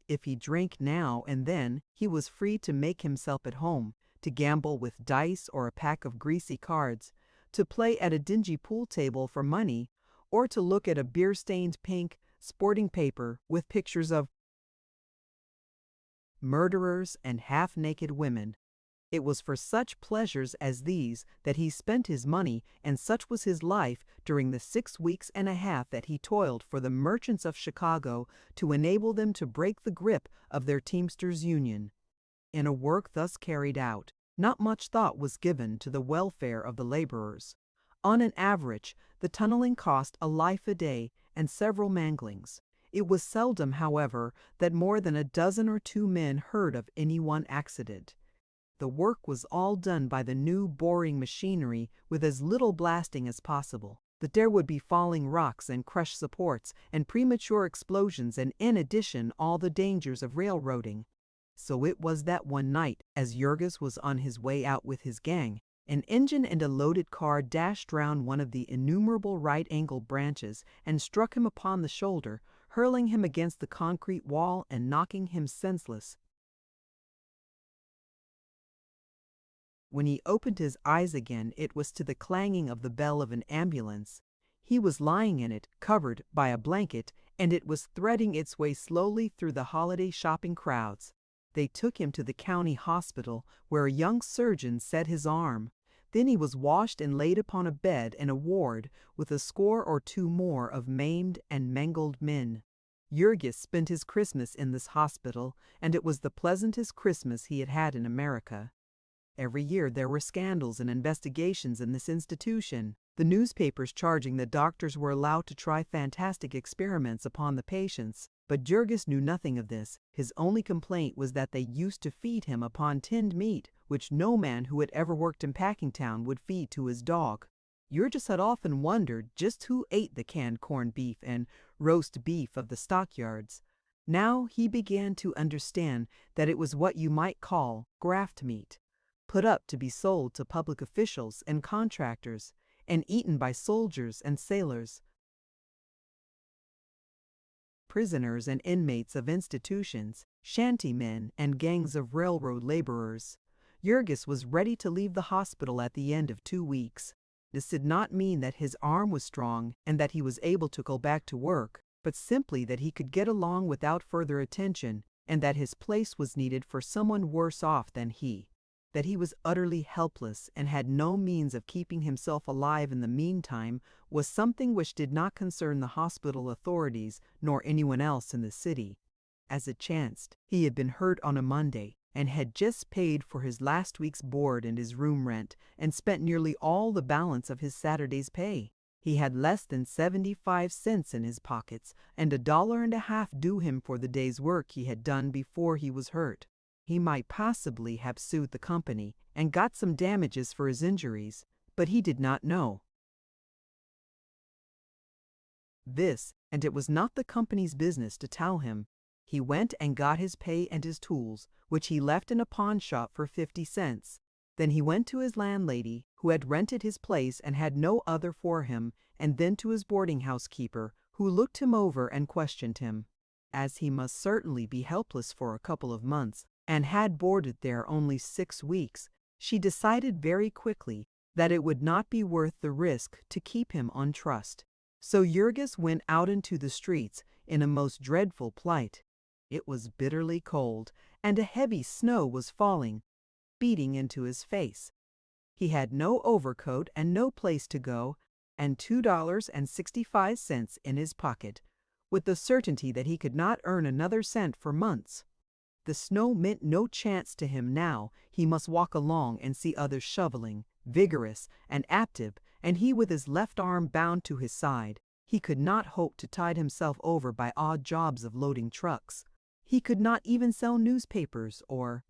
If he drank now and then, he was free to make himself at home, to gamble with dice or a pack of greasy cards, to play at a dingy pool table for money, or to look at a beer-stained pink sporting paper with pictures of murderers and half-naked women. It was for such pleasures as these that he spent his money, and such was his life during the 6 weeks and a half that he toiled for the merchants of Chicago to enable them to break the grip of their Teamsters Union. In a work thus carried out, not much thought was given to the welfare of the laborers. On an average, the tunneling cost a life a day and several manglings. It was seldom, however, that more than a dozen or 2 men heard of any one accident. The work was all done by the new boring machinery with as little blasting as possible. But there would be falling rocks and crushed supports and premature explosions, and in addition all the dangers of railroading. So it was that one night, as Jurgis was on his way out with his gang, an engine and a loaded car dashed round one of the innumerable right-angled branches and struck him upon the shoulder, hurling him against the concrete wall and knocking him senseless. When he opened his eyes again, it was to the clanging of the bell of an ambulance. He was lying in it, covered by a blanket, and it was threading its way slowly through the holiday shopping crowds. They took him to the county hospital, where a young surgeon set his arm. Then he was washed and laid upon a bed in a ward with a score or 2 more of maimed and mangled men. Jurgis spent his Christmas in this hospital, and it was the pleasantest Christmas he had had in America. Every year there were scandals and investigations in this institution, the newspapers charging that doctors were allowed to try fantastic experiments upon the patients. But Jurgis knew nothing of this. His only complaint was that they used to feed him upon tinned meat, which no man who had ever worked in Packingtown would feed to his dog. Jurgis had often wondered just who ate the canned corned beef and roast beef of the stockyards. Now he began to understand that it was what you might call graft meat, put up to be sold to public officials and contractors, and eaten by soldiers and sailors, prisoners and inmates of institutions, shantymen, and gangs of railroad laborers. Jurgis was ready to leave the hospital at the end of 2 weeks. This did not mean that his arm was strong and that he was able to go back to work, but simply that he could get along without further attention, and that his place was needed for someone worse off than he, that he was utterly helpless and had no means of keeping himself alive in the meantime, was something which did not concern the hospital authorities nor anyone else in the city. As it chanced, he had been hurt on a Monday, and had just paid for his last week's board and his room rent, and spent nearly all the balance of his Saturday's pay. He had less than 75 cents in his pockets, and $1.50 due him for the day's work he had done before he was hurt. He might possibly have sued the company and got some damages for his injuries, but he did not know this, and it was not the company's business to tell him. He went and got his pay and his tools, which he left in a pawn shop for 50 cents. Then he went to his landlady, who had rented his place and had no other for him, and then to his boarding-house keeper, who looked him over and questioned him. As he must certainly be helpless for a couple of months, and had boarded there only 6 weeks, she decided very quickly that it would not be worth the risk to keep him on trust. So Jurgis went out into the streets in a most dreadful plight. It was bitterly cold, and a heavy snow was falling, beating into his face. He had no overcoat and no place to go, and $2.65 in his pocket, with the certainty that he could not earn another cent for months. The snow meant no chance to him now. He must walk along and see others shoveling, vigorous and active, and he with his left arm bound to his side. He could not hope to tide himself over by odd jobs of loading trucks. He could not even sell newspapers or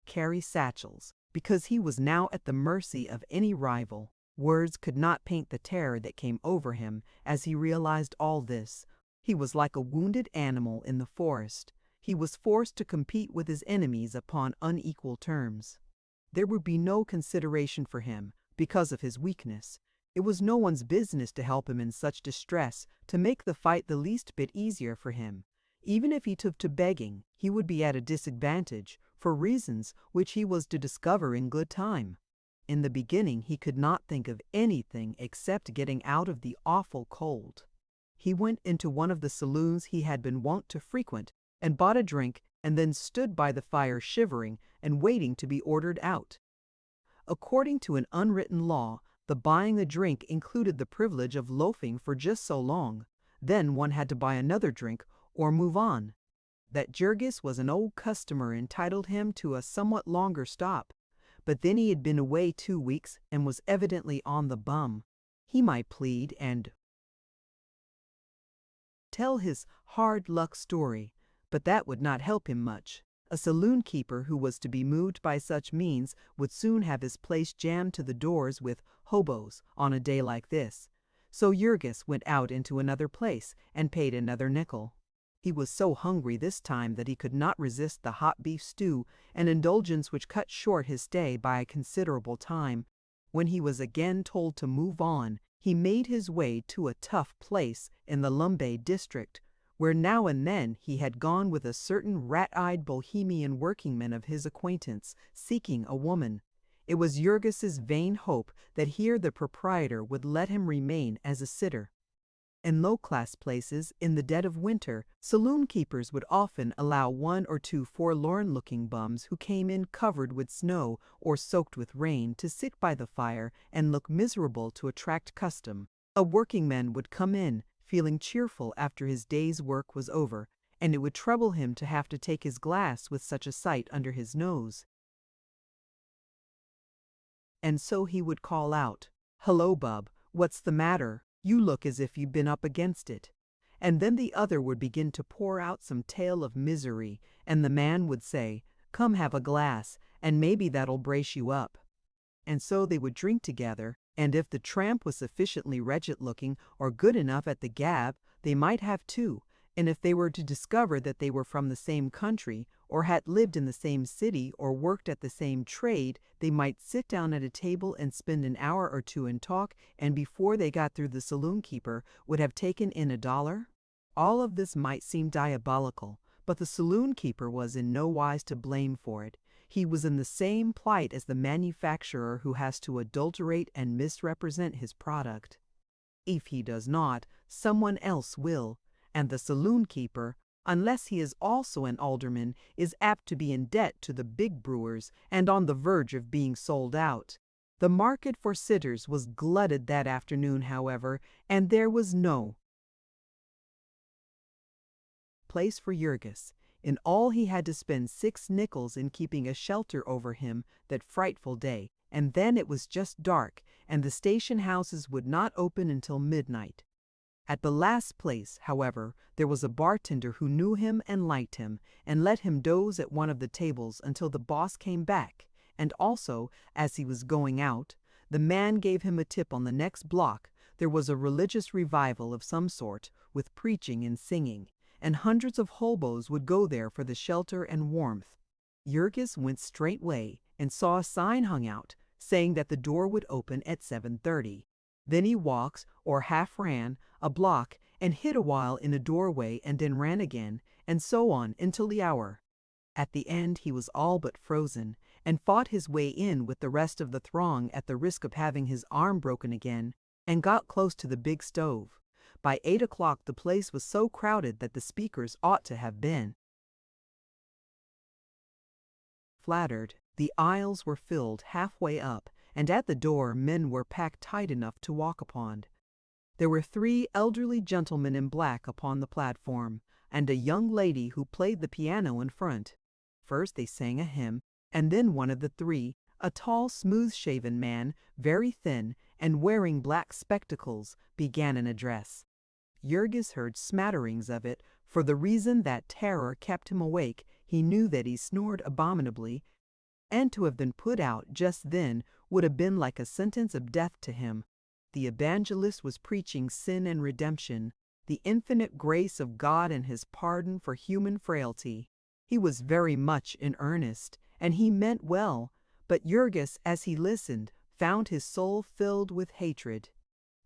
carry satchels, because he was now at the mercy of any rival. Words could not paint the terror that came over him as he realized all this. He was like a wounded animal in the forest. He was forced to compete with his enemies upon unequal terms. There would be no consideration for him because of his weakness. It was no one's business to help him in such distress, to make the fight the least bit easier for him. Even if he took to begging, he would be at a disadvantage, for reasons which he was to discover in good time. In the beginning he could not think of anything except getting out of the awful cold. He went into one of the saloons he had been wont to frequent, and bought a drink, and then stood by the fire shivering and waiting to be ordered out. According to an unwritten law, the buying a drink included the privilege of loafing for just so long. Then one had to buy another drink or move on. That Jurgis was an old customer entitled him to a somewhat longer stop, but then he had been away 2 weeks and was evidently on the bum. He might plead and tell his hard luck story, but that would not help him much. A saloon keeper who was to be moved by such means would soon have his place jammed to the doors with hobos on a day like this. So Jurgis went out into another place and paid another nickel. He was so hungry this time that he could not resist the hot beef stew, an indulgence which cut short his stay by a considerable time. When he was again told to move on, he made his way to a tough place in the Lumbay district, where now and then he had gone with a certain rat-eyed Bohemian workingman of his acquaintance, seeking a woman. It was Jurgis's vain hope that here the proprietor would let him remain as a sitter. In low-class places, in the dead of winter, saloon-keepers would often allow 1 or 2 forlorn-looking bums who came in covered with snow or soaked with rain to sit by the fire and look miserable to attract custom. A workingman would come in, feeling cheerful after his day's work was over, and it would trouble him to have to take his glass with such a sight under his nose. And so he would call out, "Hello, bub, what's the matter? You look as if you'd been up against it." And then the other would begin to pour out some tale of misery, and the man would say, "Come have a glass, and maybe that'll brace you up." And so they would drink together, and if the tramp was sufficiently wretched-looking or good enough at the gab, they might have 2, and if they were to discover that they were from the same country, or had lived in the same city, or worked at the same trade, they might sit down at a table and spend an hour or 2 in talk, and before they got through the saloon-keeper would have taken in $1. All of this might seem diabolical, but the saloon-keeper was in no wise to blame for it. He was in the same plight as the manufacturer who has to adulterate and misrepresent his product. If he does not, someone else will, and the saloon keeper, unless he is also an alderman, is apt to be in debt to the big brewers and on the verge of being sold out. The market for sitters was glutted that afternoon, however, and there was no place for Jurgis. In all he had to spend 6 nickels in keeping a shelter over him that frightful day, and then it was just dark, and the station houses would not open until midnight. At the last place, however, there was a bartender who knew him and liked him, and let him doze at one of the tables until the boss came back, and also, as he was going out, the man gave him a tip on the next block. There was a religious revival of some sort, with preaching and singing, and hundreds of hobos would go there for the shelter and warmth. Jurgis went straightway and saw a sign hung out, saying that the door would open at 7:30. Then he walked, or half ran, a block, and hid a while in a doorway and then ran again, and so on until the hour. At the end he was all but frozen, and fought his way in with the rest of the throng at the risk of having his arm broken again, and got close to the big stove. By 8 o'clock the place was so crowded that the speakers ought to have been flattered. The aisles were filled halfway up, and at the door men were packed tight enough to walk upon. There were 3 elderly gentlemen in black upon the platform, and a young lady who played the piano in front. First they sang a hymn, and then one of the 3, a tall, smooth-shaven man, very thin, and wearing black spectacles, began an address. Jurgis heard smatterings of it. For the reason that terror kept him awake, he knew that he snored abominably, and to have been put out just then would have been like a sentence of death to him. The evangelist was preaching sin and redemption, the infinite grace of God and his pardon for human frailty. He was very much in earnest, and he meant well, but Jurgis, as he listened, found his soul filled with hatred.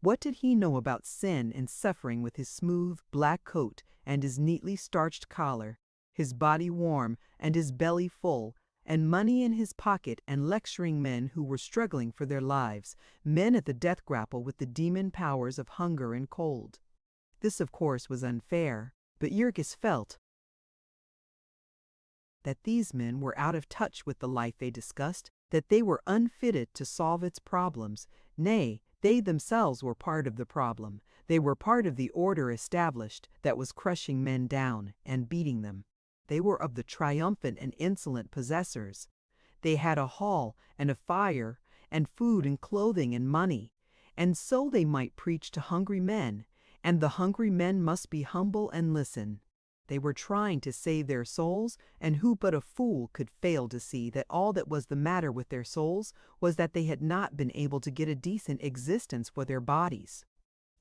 What did he know about sin and suffering with his smooth black coat and his neatly starched collar, his body warm and his belly full, and money in his pocket, and lecturing men who were struggling for their lives, men at the death grapple with the demon powers of hunger and cold? This, of course, was unfair, but Jurgis felt that these men were out of touch with the life they discussed, that they were unfitted to solve its problems. Nay, they themselves were part of the problem. They were part of the order established that was crushing men down and beating them. They were of the triumphant and insolent possessors. They had a hall and a fire and food and clothing and money, and so they might preach to hungry men, and the hungry men must be humble and listen. They were trying to save their souls, and who but a fool could fail to see that all that was the matter with their souls was that they had not been able to get a decent existence for their bodies?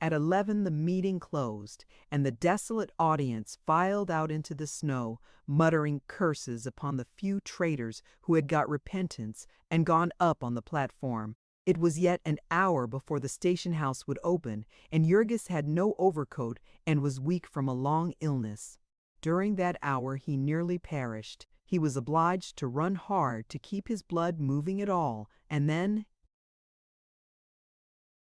At 11 the meeting closed, and the desolate audience filed out into the snow, muttering curses upon the few traitors who had got repentance and gone up on the platform. It was yet an hour before the station house would open, and Jurgis had no overcoat and was weak from a long illness. During that hour he nearly perished. He was obliged to run hard to keep his blood moving at all, and then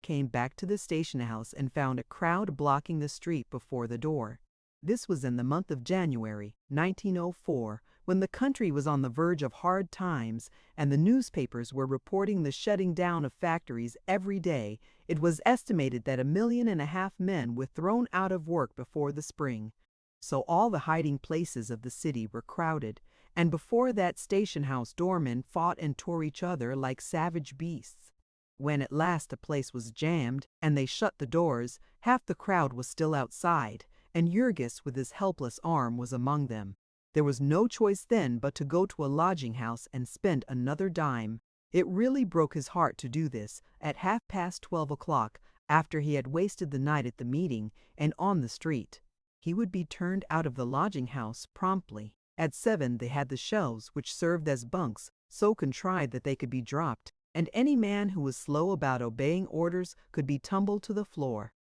came back to the station house and found a crowd blocking the street before the door. This was in the month of January, 1904, when the country was on the verge of hard times, and the newspapers were reporting the shutting down of factories every day. It was estimated that 1.5 million men were thrown out of work before the spring. So all the hiding places of the city were crowded, and before that station house doormen fought and tore each other like savage beasts. When at last the place was jammed, and they shut the doors, half the crowd was still outside, and Jurgis with his helpless arm was among them. There was no choice then but to go to a lodging house and spend another dime. It really broke his heart to do this at 12:30 o'clock, after he had wasted the night at the meeting and on the street. He would be turned out of the lodging house promptly. At 7 they had the shelves which served as bunks, so contrived that they could be dropped, and any man who was slow about obeying orders could be tumbled to the floor.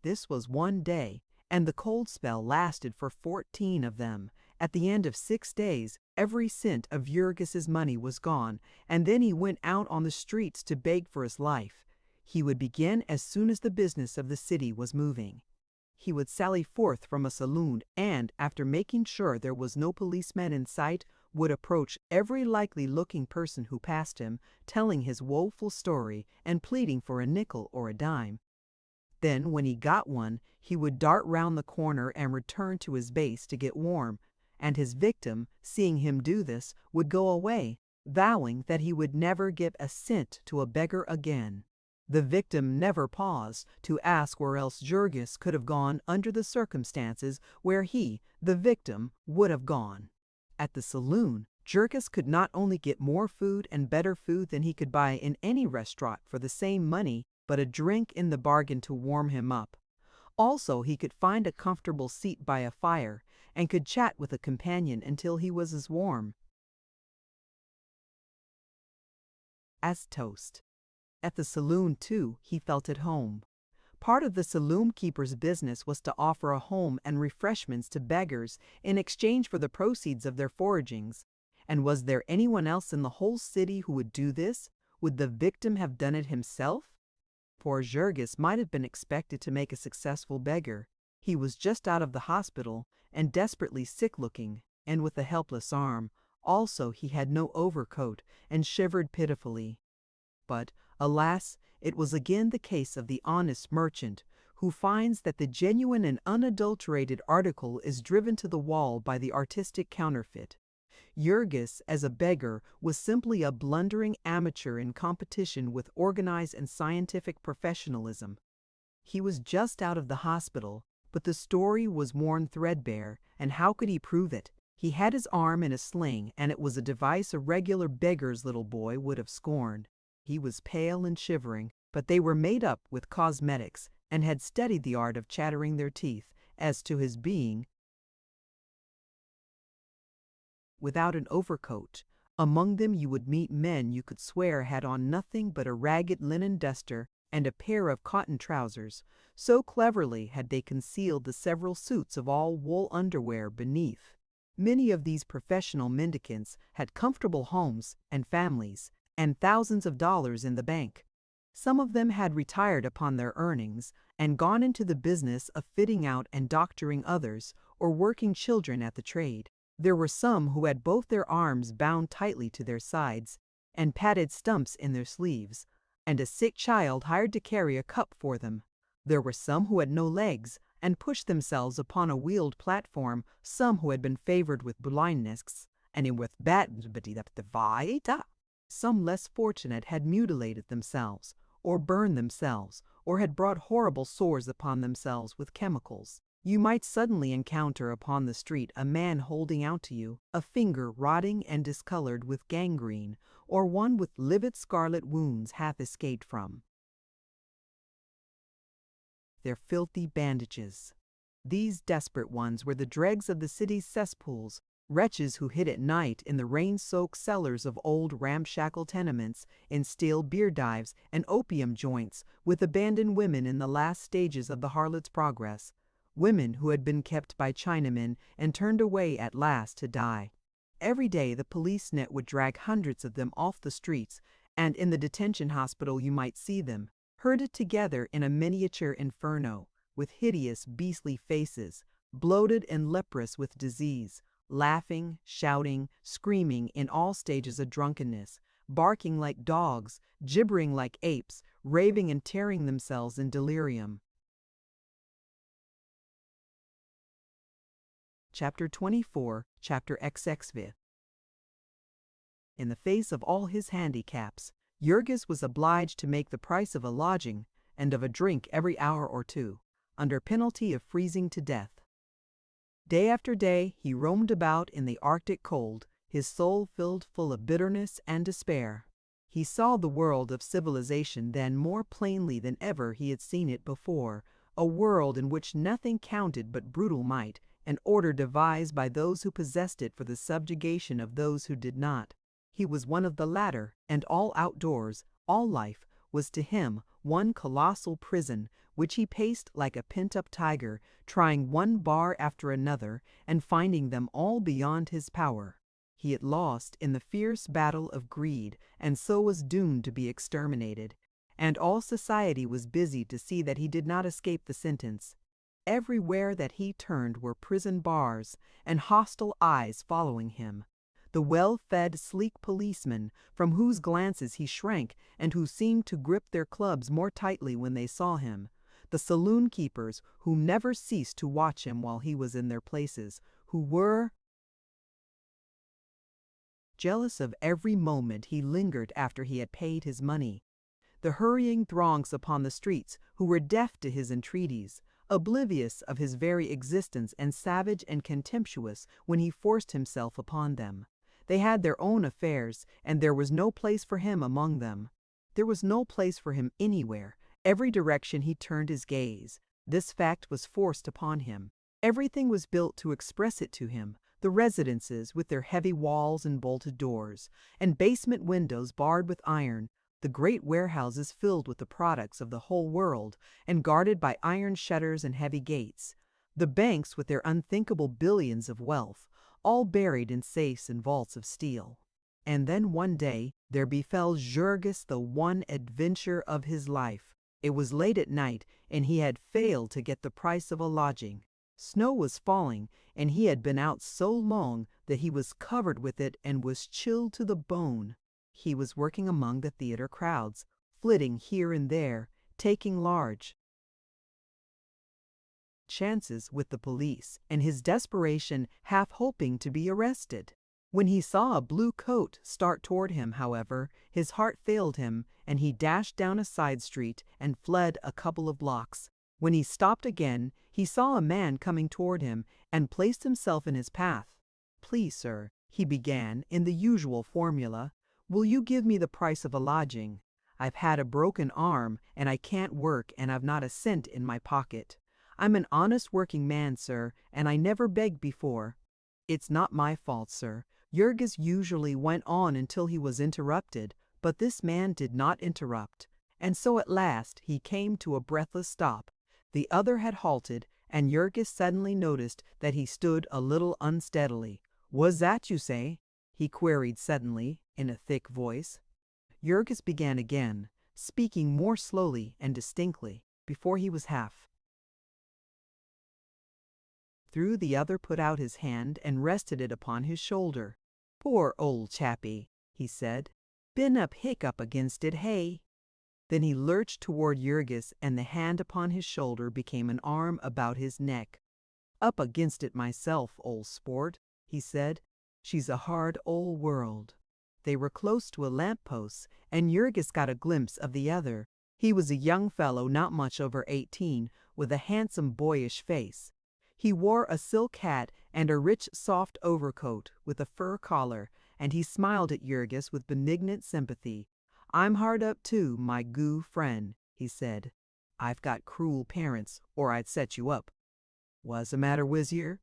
This was one day, and the cold spell lasted for 14 of them. At the end of 6 days, every cent of Jurgis's money was gone, and then he went out on the streets to beg for his life. He would begin as soon as the business of the city was moving. He would sally forth from a saloon and, after making sure there was no policeman in sight, would approach every likely-looking person who passed him, telling his woeful story and pleading for a nickel or a dime. Then, when he got one, he would dart round the corner and return to his base to get warm, and his victim, seeing him do this, would go away, vowing that he would never give a cent to a beggar again. The victim never paused to ask where else Jurgis could have gone under the circumstances where he, the victim, would have gone. At the saloon, Jurgis could not only get more food and better food than he could buy in any restaurant for the same money, but a drink in the bargain to warm him up. Also, he could find a comfortable seat by a fire and could chat with a companion until he was as warm as toast. At the saloon, too, he felt at home. Part of the saloon keeper's business was to offer a home and refreshments to beggars in exchange for the proceeds of their foragings. And was there anyone else in the whole city who would do this? Would the victim have done it himself? Poor Jurgis might have been expected to make a successful beggar. He was just out of the hospital and desperately sick-looking, and with a helpless arm. Also, he had no overcoat and shivered pitifully. But, alas, it was again the case of the honest merchant, who finds that the genuine and unadulterated article is driven to the wall by the artistic counterfeit. Jurgis, as a beggar, was simply a blundering amateur in competition with organized and scientific professionalism. He was just out of the hospital, but the story was worn threadbare, and how could he prove it? He had his arm in a sling, and it was a device a regular beggar's little boy would have scorned. He was pale and shivering, but they were made up with cosmetics and had studied the art of chattering their teeth. As to his being without an overcoat, among them you would meet men you could swear had on nothing but a ragged linen duster and a pair of cotton trousers, so cleverly had they concealed the several suits of all wool underwear beneath. Many of these professional mendicants had comfortable homes and families, and thousands of dollars in the bank. Some of them had retired upon their earnings and gone into the business of fitting out and doctoring others or working children at the trade. There were some who had both their arms bound tightly to their sides and padded stumps in their sleeves, and a sick child hired to carry a cup for them. There were some who had no legs and pushed themselves upon a wheeled platform, some who had been favored with blindness and with some less fortunate had mutilated themselves, or burned themselves, or had brought horrible sores upon themselves with chemicals. You might suddenly encounter upon the street a man holding out to you a finger rotting and discolored with gangrene, or one with livid scarlet wounds half escaped from their filthy bandages. These desperate ones were the dregs of the city's cesspools, wretches who hid at night in the rain-soaked cellars of old ramshackle tenements, in stale beer dives and opium joints, with abandoned women in the last stages of the harlot's progress, women who had been kept by Chinamen and turned away at last to die. Every day the police net would drag hundreds of them off the streets, and in the detention hospital you might see them, herded together in a miniature inferno, with hideous, beastly faces, bloated and leprous with disease, laughing, shouting, screaming in all stages of drunkenness, barking like dogs, gibbering like apes, raving and tearing themselves in delirium. Chapter 24, Chapter XXV. In the face of all his handicaps, Jurgis was obliged to make the price of a lodging and of a drink every hour or two, under penalty of freezing to death. Day after day he roamed about in the Arctic cold, his soul filled full of bitterness and despair. He saw the world of civilization then more plainly than ever he had seen it before, a world in which nothing counted but brutal might, an order devised by those who possessed it for the subjugation of those who did not. He was one of the latter, and all outdoors, all life, was to him one colossal prison, which he paced like a pent-up tiger, trying one bar after another and finding them all beyond his power. He had lost in the fierce battle of greed, and so was doomed to be exterminated. and all society was busy to see that he did not escape the sentence. Everywhere that he turned were prison bars and hostile eyes following him. The well-fed, sleek policemen, from whose glances he shrank and who seemed to grip their clubs more tightly when they saw him. The saloon keepers, who never ceased to watch him while he was in their places, who were jealous of every moment he lingered after he had paid his money. The hurrying throngs upon the streets, who were deaf to his entreaties, oblivious of his very existence and savage and contemptuous when he forced himself upon them. They had their own affairs, and there was no place for him among them. There was no place for him anywhere. Every direction he turned his gaze. This fact was forced upon him. Everything was built to express it to him. The residences with their heavy walls and bolted doors, and basement windows barred with iron, the great warehouses filled with the products of the whole world and guarded by iron shutters and heavy gates, the banks with their unthinkable billions of wealth, all buried in safes and vaults of steel. And then one day there befell Jurgis the one adventure of his life. It was late at night, and he had failed to get the price of a lodging. Snow was falling, and he had been out so long that he was covered with it and was chilled to the bone. He was working among the theater crowds, flitting here and there, taking large chances with the police, and his desperation half hoping to be arrested. When he saw a blue coat start toward him, however, his heart failed him, and he dashed down a side street and fled a couple of blocks. When he stopped again, he saw a man coming toward him and placed himself in his path. "Please, sir," he began in the usual formula, "will you give me the price of a lodging? I've had a broken arm, and I can't work, and I've not a cent in my pocket. I'm an honest working man, sir, and I never begged before." "It's not my fault, sir." Jurgis usually went on until he was interrupted, but this man did not interrupt, and so at last he came to a breathless stop. The other had halted, and Jurgis suddenly noticed that he stood a little unsteadily. "Was that you say?" he queried suddenly, in a thick voice. Jurgis began again, speaking more slowly and distinctly, before he was half through. The other put out his hand and rested it upon his shoulder. "Poor old chappie," he said. "Been up against it, hey?" Then he lurched toward Jurgis, and the hand upon his shoulder became an arm about his neck. "Up against it myself, old sport," he said. "She's a hard old world." They were close to a lamp-post, and Jurgis got a glimpse of the other. He was a young fellow not much over 18, with a handsome boyish face. He wore a silk hat and a rich soft overcoat with a fur collar, and he smiled at Jurgis with benignant sympathy. "I'm hard up too, my goo friend," he said. "I've got cruel parents, or I'd set you up. What's the matter with yer?"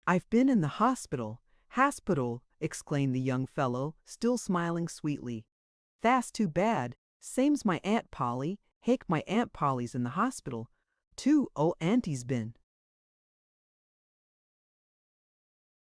"I've been in the hospital." "Hospital!" exclaimed the young fellow, still smiling sweetly. "That's too bad. Same's my Aunt Polly. Heck, my Aunt Polly's in the hospital. Too, old Auntie's been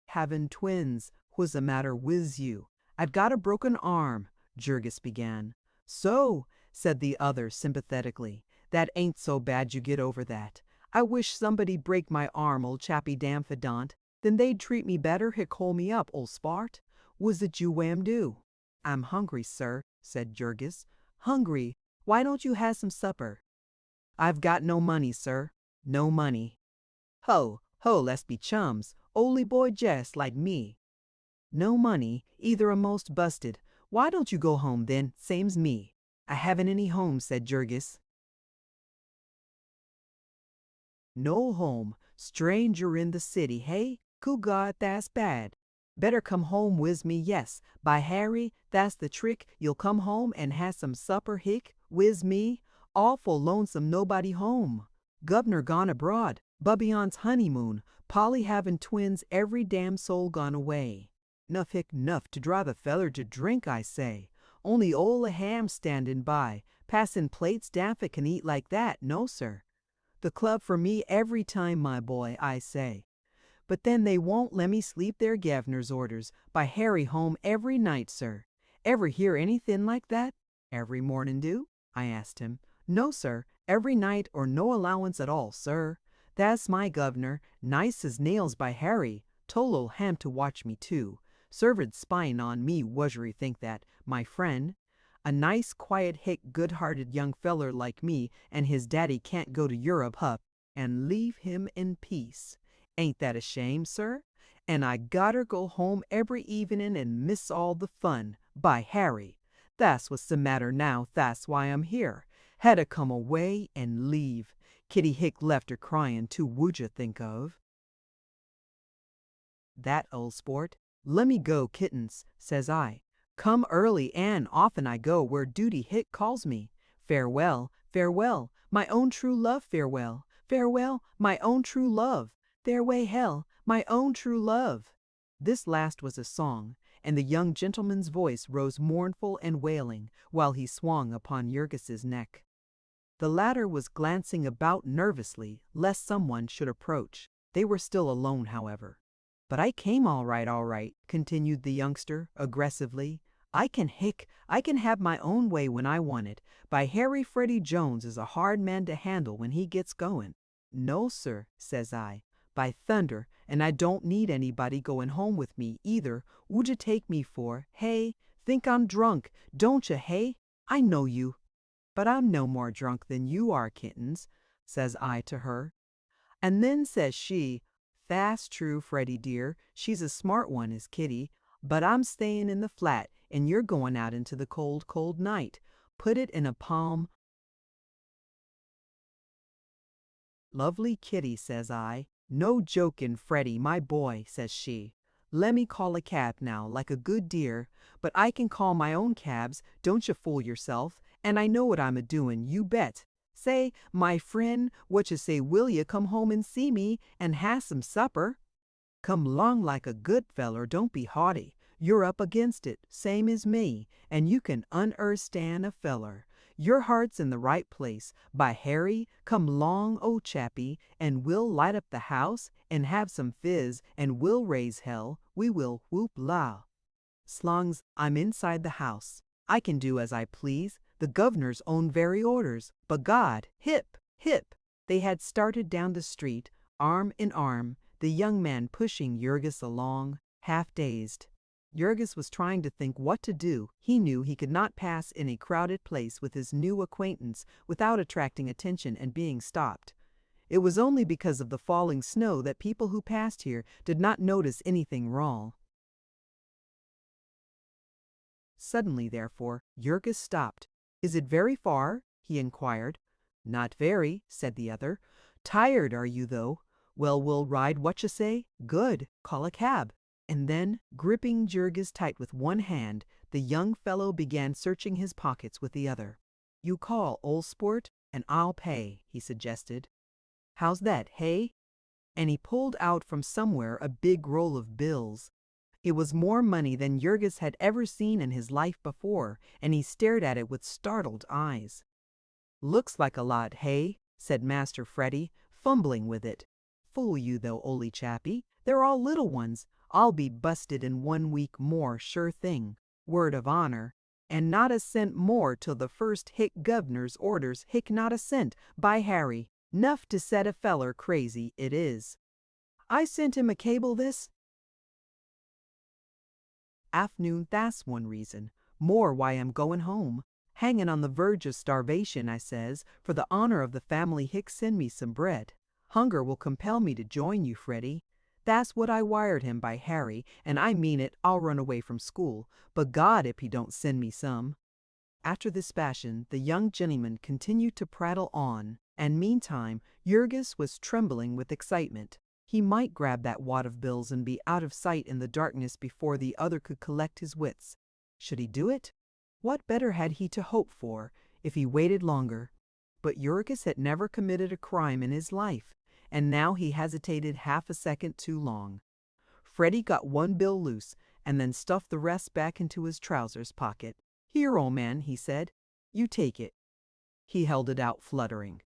having twins. What's the matter with you?" "I've got a broken arm," Jurgis began. "So," said the other sympathetically, "that ain't so bad, you get over that. I wish somebody'd break my arm, old chappie damfidant. Then they'd treat me better, hick hole me up, old spart. Was it you wham do?" "I'm hungry, sir," said Jurgis. "Hungry? Why don't you have some supper?" "I've got no money, sir. No money." "Ho, let's be chums. Oly boy jest like me." "No money, either a'most busted. Why don't you go home then, same's me?" "I haven't any home," said Jurgis. "No home? Stranger in the city, hey? Good God, that's bad. Better come home wiz me, yes. By Harry, that's the trick. You'll come home and have some supper, hick, wiz me. Awful lonesome, nobody home. Governor gone abroad. Bubby on's honeymoon. Polly having twins, every damn soul gone away. Nuff to drive a feller to drink, I say. Only ole a ham standing by, passing plates damn it can eat like that, no sir. The club for me every time, my boy, I say. But then they won't let me sleep their guv'nor's orders. By Harry home every night, sir. Ever hear anything like that? Every morning do?" I asked him. No, sir, every night or no allowance at all, sir. That's my governor, nice as nails by Harry. Told ol' Ham to watch me too. Servant spying on me, wuzzery think that, my friend. A nice, quiet, good-hearted young feller like me and his daddy can't go to Europe, hup, and leave him in peace. Ain't that a shame, sir? And I gotter go home every evening and miss all the fun, by Harry. That's what's the matter now, that's why I'm here. Had to come away and leave. Kitty Hick left her crying too, would you think of? That old sport. Lemme go, kittens, says I. Come early and often I go where duty Hick calls me. Farewell, farewell, my own true love, farewell. Farewell, my own true love. Fareway hell, my own true love. This last was a song, and the young gentleman's voice rose mournful and wailing while he swung upon Jurgis's neck. The latter was glancing about nervously, lest someone should approach. They were still alone, however. But I came all right, continued the youngster, aggressively. I can have my own way when I want it. By Harry, Freddie Jones is a hard man to handle when he gets going. No, sir, says I. By thunder, and I don't need anybody going home with me either. Would you take me for, hey? Think I'm drunk, don't you, hey? I know you. But I'm no more drunk than you are, kittens, says I to her. And then says she, "Fast true, Freddie dear, she's a smart one, is Kitty, but I'm staying in the flat, and you're going out into the cold, cold night. Put it in a palm." Lovely Kitty, says I. No joking, Freddie, my boy, says she. Lemme call a cab now, like a good dear, but I can call my own cabs, don't you fool yourself, and I know what I'm a-doing, you bet. Say, my friend, what you say, will you come home and see me, and have some supper? Come along like a good feller, don't be haughty. You're up against it, same as me, and you can unerstand a feller. Your heart's in the right place. By Harry, come long, old chappie, and we'll light up the house, and have some fizz, and we'll raise hell. We will whoop la. Slongs, I'm inside the house. I can do as I please. The governor's own very orders. B'God, hip, hip. They had started down the street, arm in arm, the young man pushing Jurgis along, half dazed. Jurgis was trying to think what to do. He knew he could not pass in a crowded place with his new acquaintance without attracting attention and being stopped. It was only because of the falling snow that people who passed here did not notice anything wrong. Suddenly, therefore, Jurgis stopped. "Is it very far?" he inquired. "Not very," said the other. "Tired, are you, though? Well, we'll ride, what you say? Good. Call a cab." And then, gripping Jurgis tight with one hand, the young fellow began searching his pockets with the other. "You call, old sport, and I'll pay," he suggested. "How's that, hey?" And he pulled out from somewhere a big roll of bills. It was more money than Jurgis had ever seen in his life before, and he stared at it with startled eyes. "Looks like a lot, hey?" said Master Freddie, fumbling with it. "Fool you, though, oldie chappie. They're all little ones. I'll be busted in 1 week more, sure thing. Word of honor. And not a cent more till the first hick governor's orders, hick not a cent, by Harry. 'Nough to set a feller crazy, it is. I sent him a cable this afternoon, that's one reason. More why I'm going home. Hanging on the verge of starvation, I says, for the honor of the family hick send me some bread. Hunger will compel me to join you, Freddie. That's what I wired him by Harry, and I mean it, I'll run away from school. B'God, if he don't send me some." After this fashion, the young gentleman continued to prattle on, and meantime, Jurgis was trembling with excitement. He might grab that wad of bills and be out of sight in the darkness before the other could collect his wits. Should he do it? What better had he to hope for if he waited longer? But Jurgis had never committed a crime in his life, and now he hesitated half a second too long. Freddie got one bill loose and then stuffed the rest back into his trousers pocket. "Here, old man," he said. "You take it." He held it out, fluttering.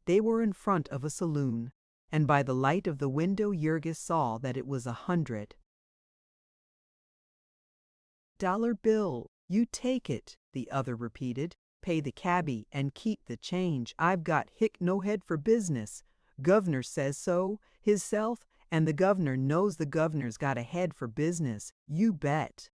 They were in front of a saloon, and by the light of the window Jurgis saw that it was $100 bill. "You take it," the other repeated. pay the cabby and keep the change. I've got no head for business. Governor says so, hisself, and the governor knows the governor's got a head for business, you bet.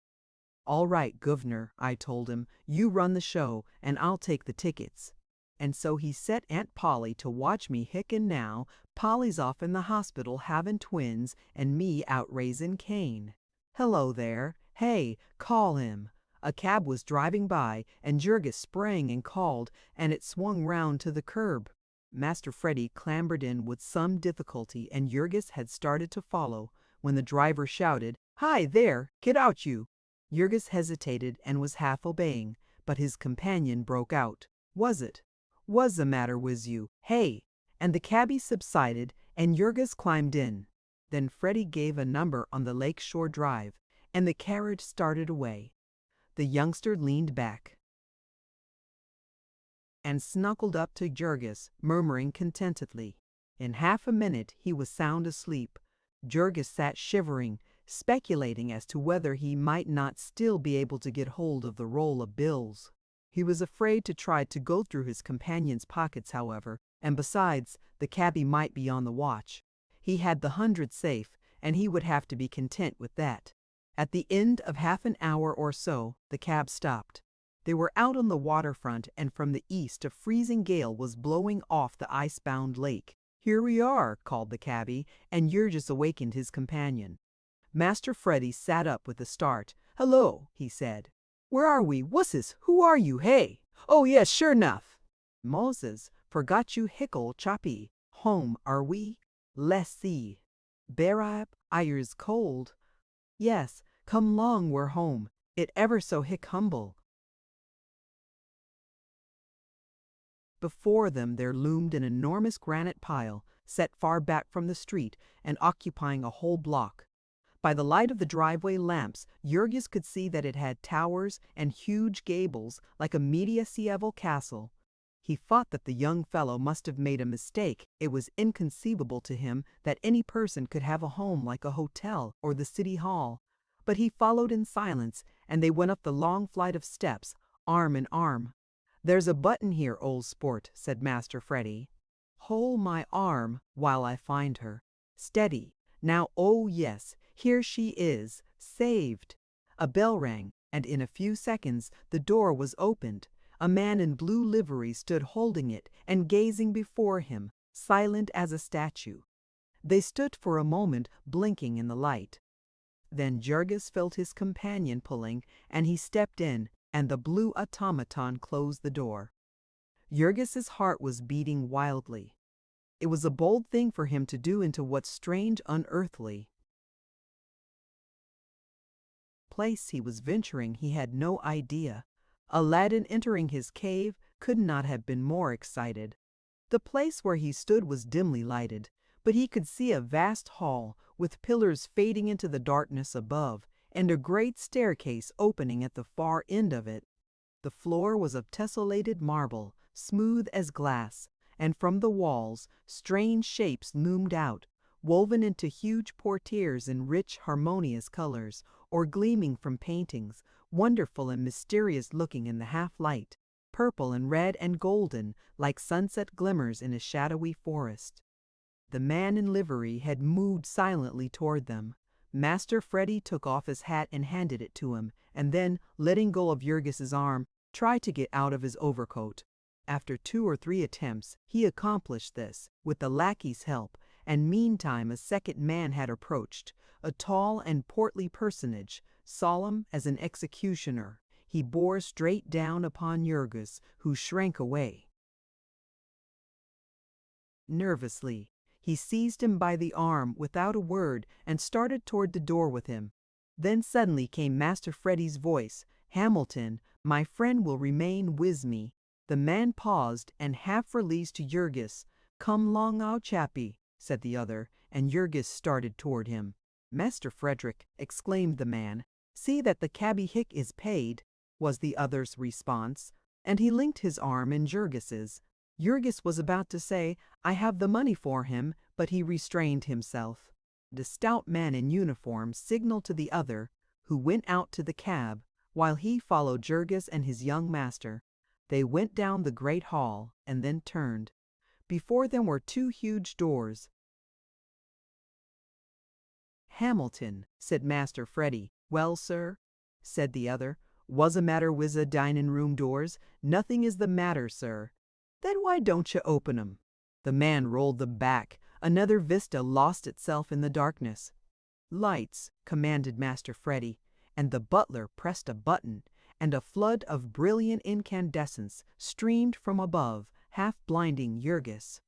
All right, governor, I told him, you run the show, and I'll take the tickets. And so he set Aunt Polly to watch me and now Polly's off in the hospital having twins and me out raising Cain. Hello there, hey, call him. A cab was driving by, and Jurgis sprang and called, and it swung round to the curb. Master Freddy clambered in with some difficulty, and Jurgis had started to follow, when the driver shouted, "Hi there, get out you!" Jurgis hesitated and was half obeying, but his companion broke out, "What's the matter with you, hey?" And the cabby subsided, and Jurgis climbed in. Then Freddy gave a number on the Lake Shore Drive, and the carriage started away. The youngster leaned back and snuggled up to Jurgis, murmuring contentedly. In half a minute he was sound asleep. Jurgis sat shivering, speculating as to whether he might not still be able to get hold of the roll of bills. He was afraid to try to go through his companion's pockets, however, and besides, the cabby might be on the watch. He had the 100 safe, and he would have to be content with that. At the end of half an hour or so, the cab stopped. They were out on the waterfront, and from the east a freezing gale was blowing off the ice-bound lake. "Here we are," called the cabby, and Jurgis awakened his companion. Master Freddy sat up with a start. "Hello," he said. "Where are we? Wusses, who are you, hey? Oh, yes, sure enough. Moses, forgot you hickle choppy. Home, are we? Let's see. Berab, Iri's cold. Yes, come long, we're home. It ever so humble." Before them there loomed an enormous granite pile, set far back from the street and occupying a whole block. By the light of the driveway lamps, Jurgis could see that it had towers and huge gables like a medieval castle. He thought that the young fellow must have made a mistake. It was inconceivable to him that any person could have a home like a hotel or the city hall. But he followed in silence, and they went up the long flight of steps, arm in arm. "There's a button here, old sport," said Master Freddy. "Hold my arm while I find her. Steady. Now, oh yes, here she is, saved." A bell rang, and in a few seconds the door was opened. A man in blue livery stood holding it and gazing before him, silent as a statue. They stood for a moment blinking in the light. Then Jurgis felt his companion pulling, and he stepped in, and the blue automaton closed the door. Jurgis's heart was beating wildly. It was a bold thing for him to do into what strange, unearthly place he was venturing. He had no idea. Aladdin entering his cave could not have been more excited. The place where he stood was dimly lighted, but he could see a vast hall with pillars fading into the darkness above, and a great staircase opening at the far end of it. The floor was of tessellated marble, smooth as glass, and from the walls strange shapes loomed out, woven into huge portieres in rich, harmonious colors, or gleaming from paintings, wonderful and mysterious looking in the half-light, purple and red and golden, like sunset glimmers in a shadowy forest. The man in livery had moved silently toward them. Master Freddy took off his hat and handed it to him, and then, letting go of Jurgis's arm, tried to get out of his overcoat. After 2 or 3 attempts, he accomplished this, with the lackey's help, and meantime a second man had approached, a tall and portly personage, solemn as an executioner. He bore straight down upon Jurgis, who shrank away. Nervously, he seized him by the arm without a word and started toward the door with him. Then suddenly came Master Freddy's voice, "Hamilton, my friend will remain with me." The man paused and half released to Jurgis. "Come long, our chappie," said the other, and Jurgis started toward him. "Master Frederick," exclaimed the man, "see that the cabby is paid," was the other's response, and he linked his arm in Jurgis's. Jurgis was about to say, "I have the money for him," but he restrained himself. The stout man in uniform signaled to the other, who went out to the cab, while he followed Jurgis and his young master. They went down the great hall and then turned. Before them were two huge doors. "Hamilton," said Master Freddy. "Well, sir?" said the other. "What's the matter with the dining room doors?" "Nothing is the matter, sir." "Then why don't you open 'em?" The man rolled them back. Another vista lost itself in the darkness. "Lights," commanded Master Freddy, and the butler pressed a button, and a flood of brilliant incandescence streamed from above, half blinding Jurgis.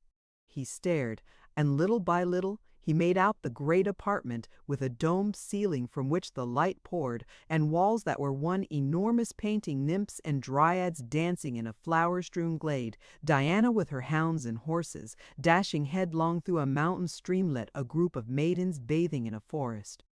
He stared, and little by little he made out the great apartment with a domed ceiling from which the light poured, and walls that were one enormous painting, nymphs and dryads dancing in a flower-strewn glade, Diana with her hounds and horses, dashing headlong through a mountain streamlet, a group of maidens bathing in a forest.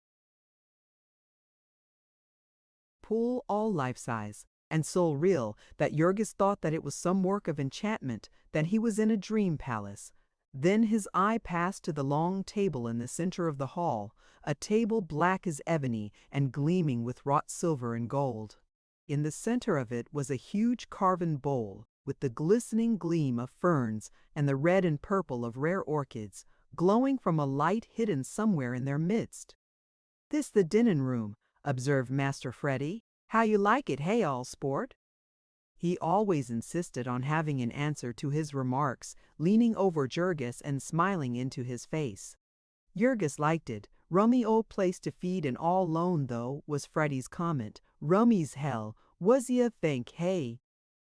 Pool all life-size, and so real that Jurgis thought that it was some work of enchantment, that he was in a dream palace. Then his eye passed to the long table in the center of the hall, a table black as ebony and gleaming with wrought silver and gold. In the center of it was a huge carven bowl, with the glistening gleam of ferns and the red and purple of rare orchids, glowing from a light hidden somewhere in their midst. "This the dinin' room," observed Master Freddy. "How you like it, hey, all sport?" He always insisted on having an answer to his remarks, leaning over Jurgis and smiling into his face. Jurgis liked it. "Rummy old place to feed and all lone, though," was Freddy's comment. "Rummy's hell. Was ya think, hey?"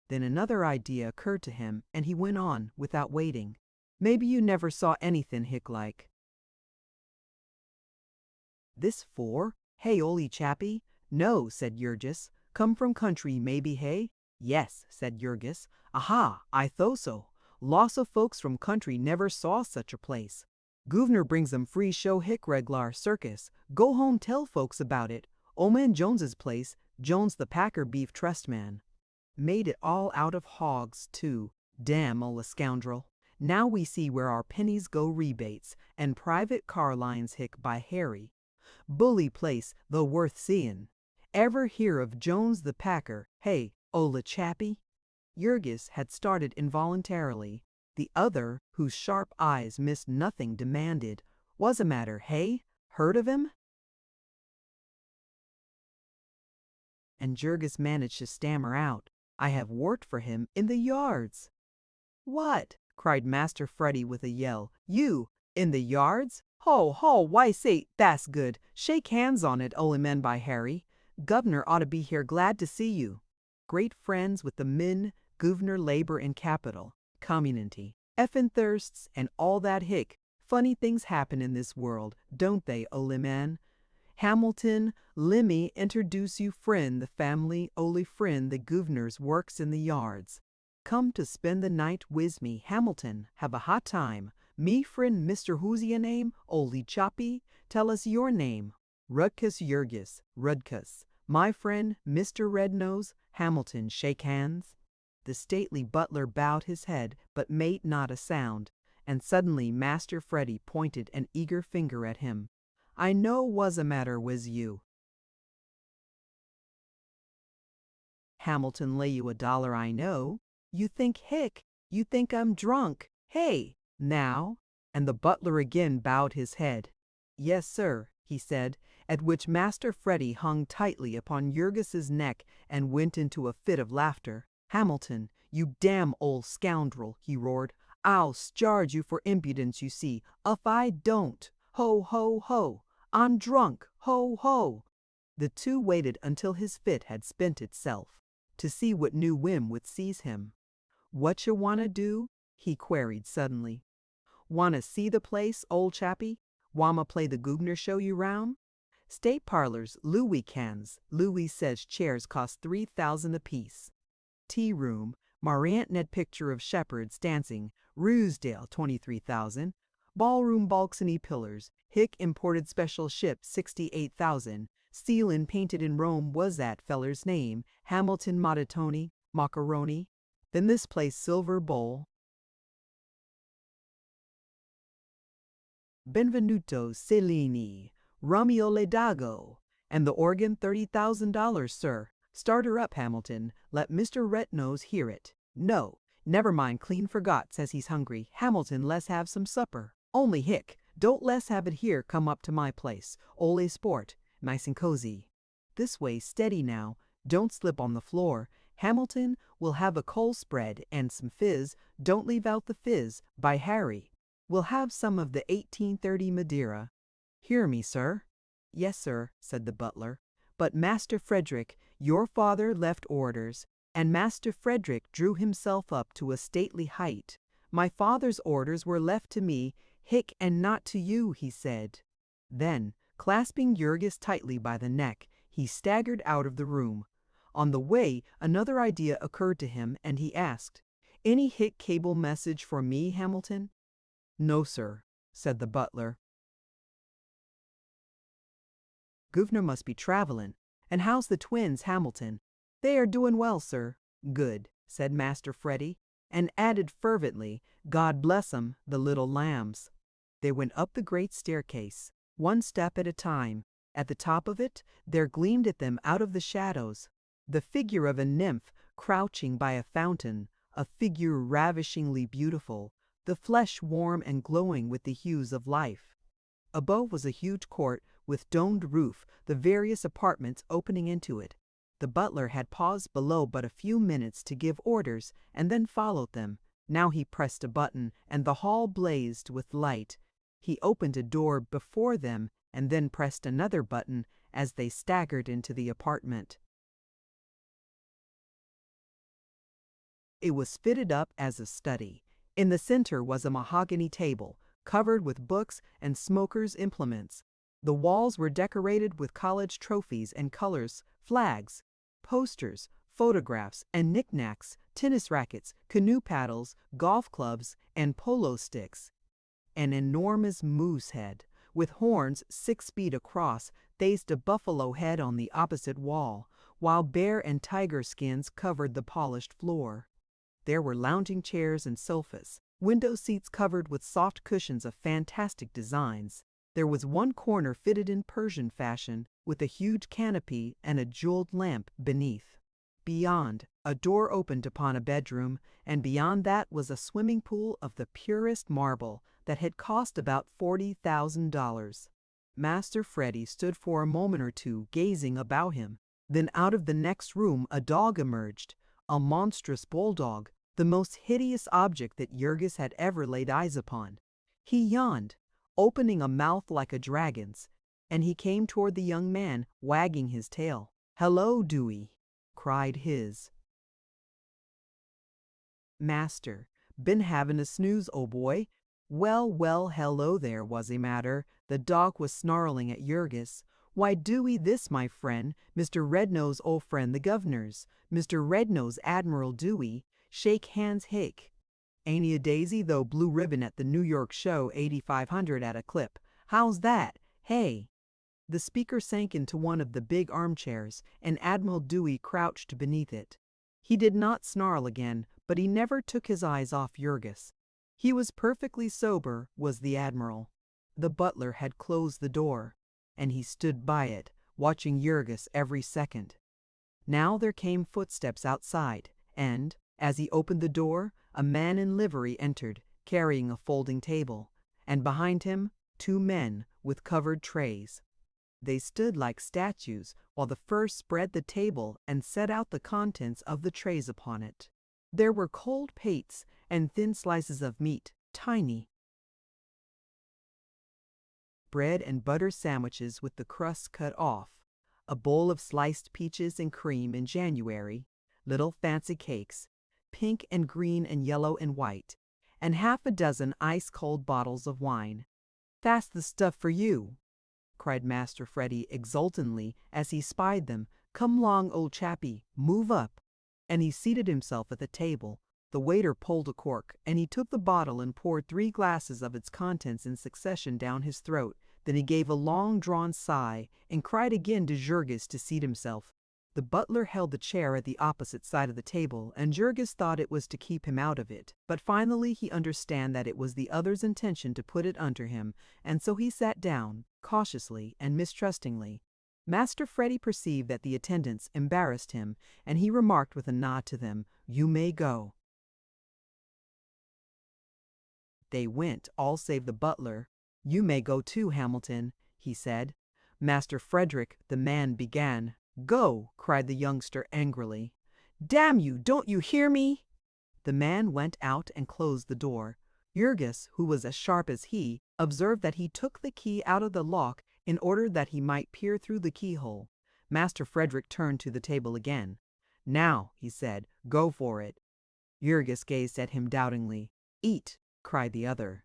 Then another idea occurred to him, and he went on, without waiting. "Maybe you never saw anything hick like this for? Hey, oly chappy?" "No," said Jurgis. "Come from country, maybe, hey?" "Yes," said Jurgis. "Aha, I thought so. Lots of folks from country never saw such a place. Gouverneur brings 'em free show hick reglar circus. Go home tell folks about it. Old man Jones's place, Jones the Packer Beef Trust man. Made it all out of hogs, too. Damn ole scoundrel. Now we see where our pennies go rebates, and private car lines hick by Harry. Bully place, though worth seein'. Ever hear of Jones the Packer, hey, ole chappy?" Jurgis had started involuntarily. The other, whose sharp eyes missed nothing, demanded, "What's the matter, hey? Heard of him?" And Jurgis managed to stammer out, "I have worked for him in the yards." "What?" cried Master Freddy with a yell. "You, in the yards? Ho, ho, why say, that's good. Shake hands on it, ole men by Harry. Governor ought to be here, glad to see you." Great friends with the min, Gouverneur, labor and capital, community, effin' thirsts, and all that hick. Funny things happen in this world, don't they, ole man? Hamilton, lemme introduce you friend the family ole friend the Gouverneur's works in the yards. Come to spend the night wiz me, Hamilton, have a hot time. Me friend Mr. Who's your name, ole choppy? Tell us your name. Rudkus Jurgis, Rudkus. My friend, Mr. Rednose, Hamilton, shake hands." The stately butler bowed his head, but made not a sound, and suddenly Master Freddy pointed an eager finger at him. "I know what's the matter wiz you." "Hamilton lay you $1, I know. You think hick, you think I'm drunk. Hey, now?" And the butler again bowed his head. "Yes, sir," he said, at which Master Freddy hung tightly upon Jurgis's neck and went into a fit of laughter. "Hamilton, you damn old scoundrel," he roared. "I'll scharge you for impudence, you see. If I don't. Ho, ho, ho. I'm drunk. Ho, ho." The two waited until his fit had spent itself, to see what new whim would seize him. "What you wanna do?" he queried suddenly. "Wanna see the place, old chappy? Wamma play the Gouverneur show you round? State parlors, Louis cans. Louis says chairs cost 3,000 apiece. Tea room, Mariantinette picture of shepherds dancing, Ruesdale, 23,000. Ballroom balcony pillars, hick imported special ship, 68,000. Ceiling painted in Rome was that feller's name, Hamilton Mattoni, Macaroni. Then this place silver bowl. Benvenuto Cellini, Romeo Ledago, and the organ $30,000, sir. Start her up, Hamilton. Let Mr. Red-Nose hear it. No, never mind, clean forgot, says he's hungry. Hamilton, let's have some supper. Only hick, don't let's have it here, come up to my place. Ole sport, nice and cozy. This way, steady now, don't slip on the floor. Hamilton, we'll have a coal spread and some fizz, don't leave out the fizz, by Harry. We'll have some of the 1830 Madeira. Hear me, sir? Yes, sir, said the butler. But Master Frederick, your father left orders, and Master Frederick drew himself up to a stately height. My father's orders were left to me, hick, and not to you, he said. Then, clasping Jurgis tightly by the neck, he staggered out of the room. On the way, another idea occurred to him, and he asked, "Any hick cable message for me, Hamilton?" "No, sir," said the butler. "Guv'nor must be travelin'. And how's the twins, Hamilton?" "They are doin' well, sir." "Good," said Master Freddy, and added fervently, "God bless 'em, the little lambs." They went up the great staircase, one step at a time. At the top of it, there gleamed at them out of the shadows the figure of a nymph crouching by a fountain, a figure ravishingly beautiful, the flesh warm and glowing with the hues of life. Above was a huge court with domed roof, the various apartments opening into it. The butler had paused below but a few minutes to give orders and then followed them. Now he pressed a button and the hall blazed with light. He opened a door before them and then pressed another button as they staggered into the apartment. It was fitted up as a study. In the center was a mahogany table, covered with books and smokers' implements. The walls were decorated with college trophies and colors, flags, posters, photographs, and knickknacks, tennis rackets, canoe paddles, golf clubs, and polo sticks. An enormous moose head, with horns 6 feet across, faced a buffalo head on the opposite wall, while bear and tiger skins covered the polished floor. There were lounging chairs and sofas, window seats covered with soft cushions of fantastic designs. There was one corner fitted in Persian fashion, with a huge canopy and a jeweled lamp beneath. Beyond, a door opened upon a bedroom, and beyond that was a swimming pool of the purest marble that had cost about $40,000. Master Freddy stood for a moment or two gazing about him. Then out of the next room a dog emerged, a monstrous bulldog, the most hideous object that Jurgis had ever laid eyes upon. He yawned, opening a mouth like a dragon's, and he came toward the young man, wagging his tail. "Hello, Dewey," cried his master. "Been having a snooze, old boy?" Well, well, hello there, was a matter. The dog was snarling at Jurgis. "Why, Dewey, this, my friend, Mr. Red-Nose, old friend, the governor's. Mr. Red-Nose, Admiral Dewey. Shake hands, hick. Ain't he a daisy, though? Blue ribbon at the New York show, 8,500 at a clip. How's that? Hey?" The speaker sank into one of the big armchairs, and Admiral Dewey crouched beneath it. He did not snarl again, but he never took his eyes off Jurgis. He was perfectly sober, was the Admiral. The butler had closed the door, and he stood by it, watching Jurgis every second. Now there came footsteps outside, and, as he opened the door, a man in livery entered, carrying a folding table, and behind him 2 men with covered trays. They stood like statues while the first spread the table and set out the contents of the trays upon it. There were cold pates and thin slices of meat, tiny. Bread and butter sandwiches with the crust cut off, a bowl of sliced peaches and cream in January, little fancy cakes, pink and green and yellow and white, and half a dozen ice-cold bottles of wine. "That's the stuff for you," cried Master Freddy exultantly as he spied them. "Come 'long, old chappie, move up." And he seated himself at the table. The waiter pulled a cork, and he took the bottle and poured 3 glasses of its contents in succession down his throat. Then he gave a long-drawn sigh and cried again to Jurgis to seat himself. The butler held the chair at the opposite side of the table, and Jurgis thought it was to keep him out of it. But finally he understood that it was the other's intention to put it under him, and so he sat down, cautiously and mistrustingly. Master Freddy perceived that the attendants embarrassed him, and he remarked with a nod to them, "You may go." They went, all save the butler. "You may go too, Hamilton," he said. Master Frederick, the man, began. "Go!" cried the youngster angrily. "Damn you, don't you hear me?" The man went out and closed the door. Jurgis, who was as sharp as he, observed that he took the key out of the lock in order that he might peer through the keyhole. Master Frederick turned to the table again. "Now," he said, "go for it." Jurgis gazed at him doubtingly. "Eat," cried the other.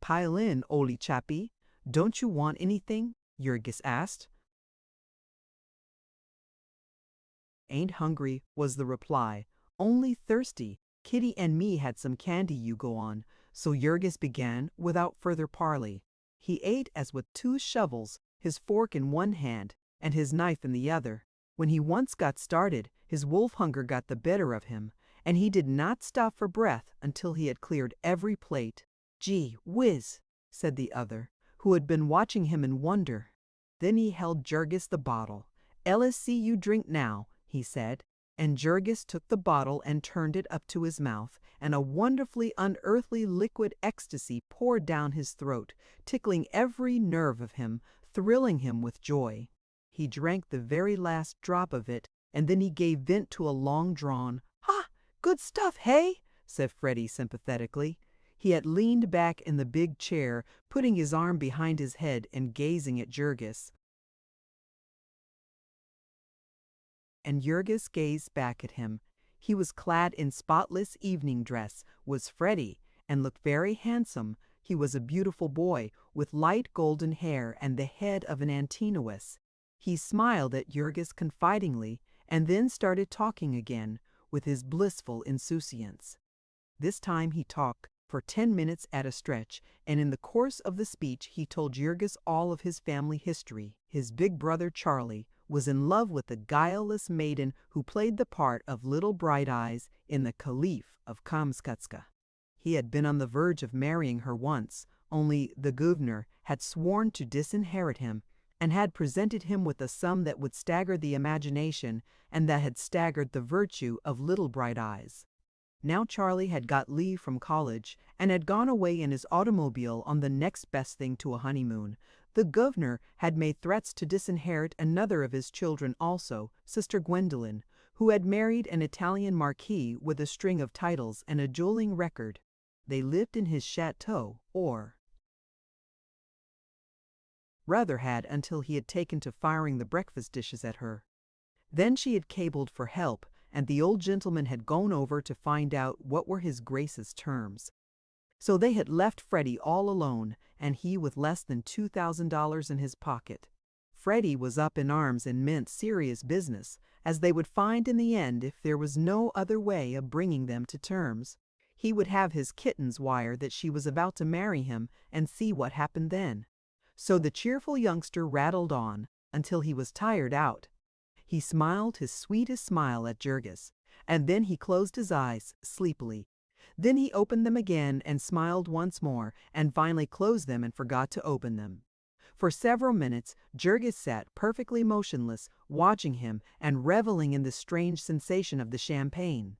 "Pile in, oly chappie. Don't you want anything?" Jurgis asked. "Ain't hungry," was the reply. "Only thirsty. Kitty and me had some candy you go on." So Jurgis began without further parley. He ate as with 2 shovels, his fork in one hand and his knife in the other. When he once got started, his wolf hunger got the better of him, and he did not stop for breath until he had cleared every plate. "Gee whiz," said the other, who had been watching him in wonder. Then he held Jurgis the bottle. "LSC you drink now," he said, and Jurgis took the bottle and turned it up to his mouth, and a wonderfully unearthly liquid ecstasy poured down his throat, tickling every nerve of him, thrilling him with joy. He drank the very last drop of it, and then he gave vent to a long-drawn, "Ha! Good stuff, hey?" said Freddy sympathetically. He had leaned back in the big chair, putting his arm behind his head and gazing at Jurgis. And Jurgis gazed back at him. He was clad in spotless evening dress, was Freddy, and looked very handsome. He was a beautiful boy, with light golden hair and the head of an Antinous. He smiled at Jurgis confidingly, and then started talking again, with his blissful insouciance. This time he talked for 10 minutes at a stretch, and in the course of the speech he told Jurgis all of his family history. His big brother Charlie was in love with the guileless maiden who played the part of Little Bright Eyes in The Caliph of Kamskatska. He had been on the verge of marrying her once, only the governor had sworn to disinherit him and had presented him with a sum that would stagger the imagination and that had staggered the virtue of Little Bright Eyes. Now Charlie had got leave from college and had gone away in his automobile on the next best thing to a honeymoon. The governor had made threats to disinherit another of his children also, Sister Gwendolen, who had married an Italian marquis with a string of titles and a dueling record. They lived in his chateau, or rather had until he had taken to firing the breakfast dishes at her. Then she had cabled for help, and the old gentleman had gone over to find out what were his grace's terms. So they had left Freddy all alone, and he with less than $2,000 in his pocket. Freddy was up in arms and meant serious business, as they would find in the end if there was no other way of bringing them to terms. He would have his kittens wire that she was about to marry him and see what happened then. So the cheerful youngster rattled on until he was tired out. He smiled his sweetest smile at Jurgis, and then he closed his eyes sleepily. Then he opened them again and smiled once more, and finally closed them and forgot to open them. For several minutes Jurgis sat perfectly motionless, watching him and reveling in the strange sensation of the champagne.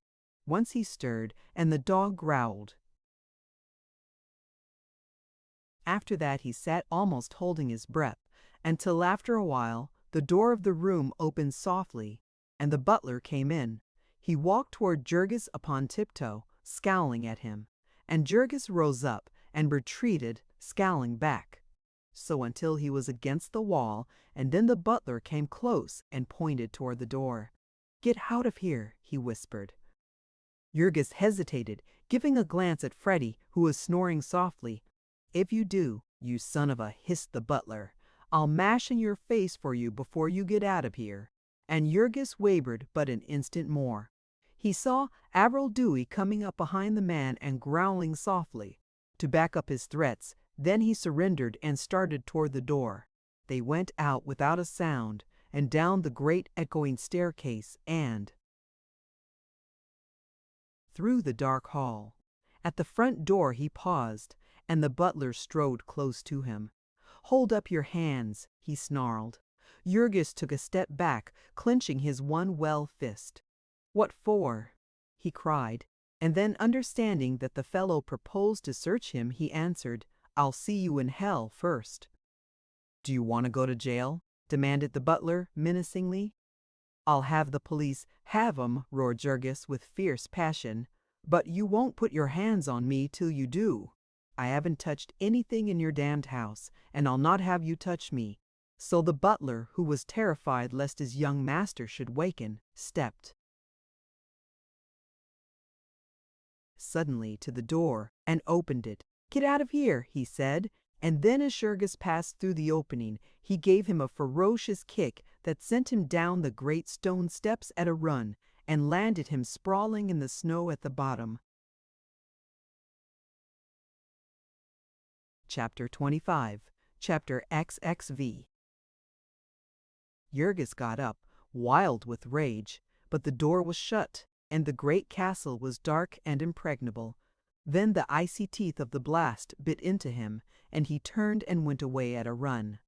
Once he stirred, and the dog growled. After that he sat almost holding his breath, until after a while the door of the room opened softly, and the butler came in. He walked toward Jurgis upon tiptoe, scowling at him, and Jurgis rose up and retreated, scowling back. So until he was against the wall, and then the butler came close and pointed toward the door. "Get out of here," he whispered. Jurgis hesitated, giving a glance at Freddy, who was snoring softly. "If you do, you son of a," hissed the butler, "I'll mash in your face for you before you get out of here." And Jurgis wavered but an instant more. He saw Avril Dewey coming up behind the man and growling softly, to back up his threats. Then he surrendered and started toward the door. They went out without a sound and down the great echoing staircase and through the dark hall. At the front door he paused, and the butler strode close to him. "Hold up your hands," he snarled. Jurgis took a step back, clenching his one well fist. "What for?" he cried, and then understanding that the fellow proposed to search him, he answered, "I'll see you in hell first." "Do you want to go to jail?" demanded the butler menacingly. "I'll have the police have 'em," roared Jurgis with fierce passion. "But you won't put your hands on me till you do. I haven't touched anything in your damned house, and I'll not have you touch me." So the butler, who was terrified lest his young master should waken, stepped suddenly to the door and opened it. "Get out of here," he said, and then as Jurgis passed through the opening, he gave him a ferocious kick that sent him down the great stone steps at a run and landed him sprawling in the snow at the bottom. Chapter 25. Chapter XXV. Jurgis got up, wild with rage, but the door was shut, and the great castle was dark and impregnable. Then the icy teeth of the blast bit into him, and he turned and went away at a run.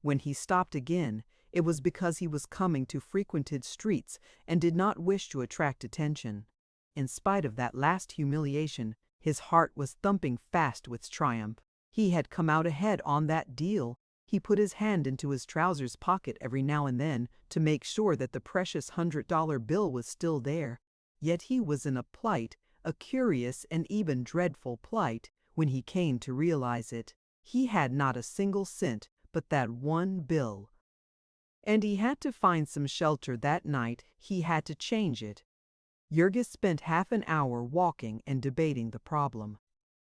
When he stopped again, it was because he was coming to frequented streets and did not wish to attract attention. In spite of that last humiliation, his heart was thumping fast with triumph. He had come out ahead on that deal. He put his hand into his trousers pocket every now and then to make sure that the precious $100 bill was still there. Yet he was in a plight, a curious and even dreadful plight, when he came to realize it. He had not a single cent but that one bill. And he had to find some shelter that night. He had to change it. Jurgis spent half an hour walking and debating the problem.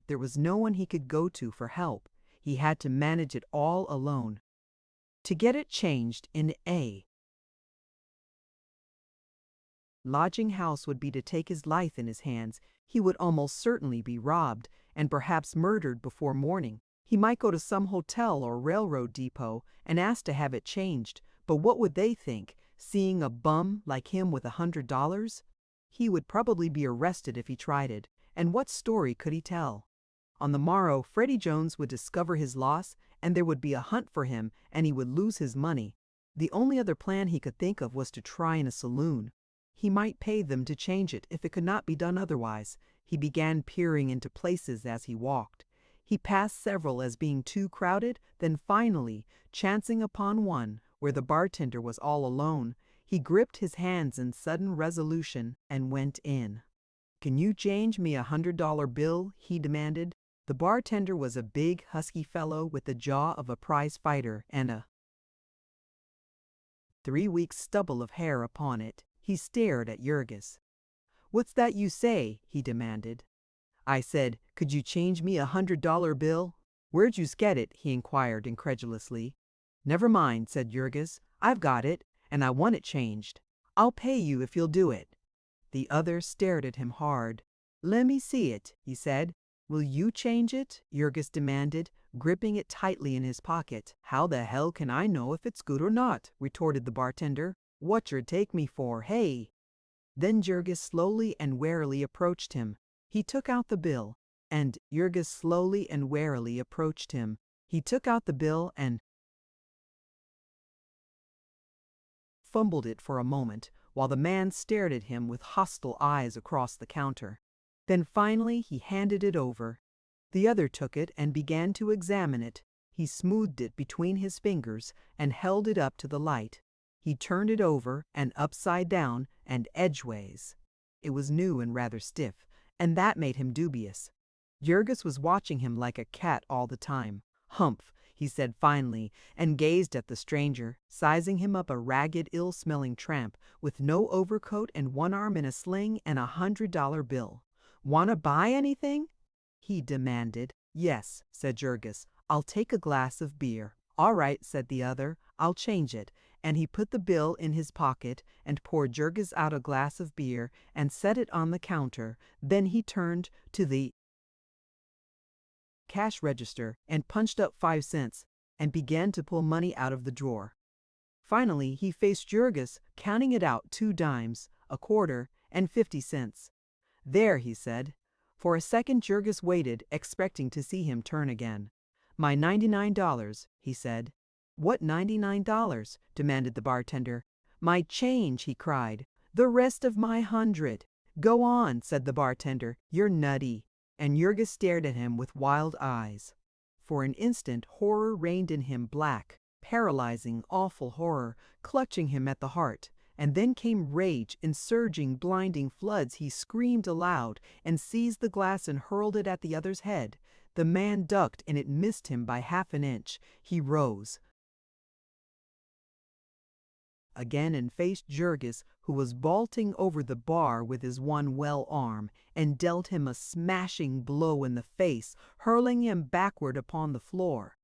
There was no one he could go to for help. He had to manage it all alone. To get it changed in a lodging house would be to take his life in his hands. He would almost certainly be robbed and perhaps murdered before morning. He might go to some hotel or railroad depot and ask to have it changed, but what would they think, seeing a bum like him with $100? He would probably be arrested if he tried it, and what story could he tell? On the morrow, Freddie Jones would discover his loss, and there would be a hunt for him, and he would lose his money. The only other plan he could think of was to try in a saloon. He might pay them to change it if it could not be done otherwise. He began peering into places as he walked. He passed several as being too crowded, then finally, chancing upon one where the bartender was all alone, he gripped his hands in sudden resolution and went in. "Can you change me $100 bill?" he demanded. The bartender was a big, husky fellow with the jaw of a prize fighter and a 3 week stubble of hair upon it. He stared at Jurgis. "What's that you say?" he demanded. "I said, could you change me $100 bill?" "Where'd you get it?" he inquired incredulously. "Never mind," said Jurgis. "I've got it, and I want it changed. I'll pay you if you'll do it." The other stared at him hard. "Lemme see it," he said. "Will you change it?" Jurgis demanded, gripping it tightly in his pocket. "How the hell can I know if it's good or not?" retorted the bartender. "What'cher take me for, hey?" Then Jurgis slowly and warily approached him. He took out the bill, and Jurgis slowly and warily approached him. He took out the bill and fumbled it for a moment, while the man stared at him with hostile eyes across the counter. Then finally he handed it over. The other took it and began to examine it. He smoothed it between his fingers and held it up to the light. He turned it over and upside down and edgeways. It was new and rather stiff, and that made him dubious. Jurgis was watching him like a cat all the time. "Humph," he said finally, and gazed at the stranger, sizing him up a ragged, ill-smelling tramp with no overcoat and one arm in a sling and $100 bill. "Wanna buy anything?" he demanded. "Yes," said Jurgis. "I'll take a glass of beer." "All right," said the other. "I'll change it." And he put the bill in his pocket and poured Jurgis out a glass of beer and set it on the counter. Then he turned to the cash register and punched up 5 cents and began to pull money out of the drawer. Finally, he faced Jurgis, counting it out 2 dimes, a quarter, and 50 cents. "There," he said. For a second Jurgis waited, expecting to see him turn again. "My $99," he said. "What $99?" demanded the bartender. "My change," he cried. "The rest of my 100. "Go on," said the bartender. "You're nutty." And Jurgis stared at him with wild eyes. For an instant horror reigned in him, black, paralyzing, awful horror, clutching him at the heart. And then came rage in surging, blinding floods. He screamed aloud and seized the glass and hurled it at the other's head. The man ducked and it missed him by half an inch. He rose again and faced Jurgis, who was vaulting over the bar with his one well arm, and dealt him a smashing blow in the face, hurling him backward upon the floor.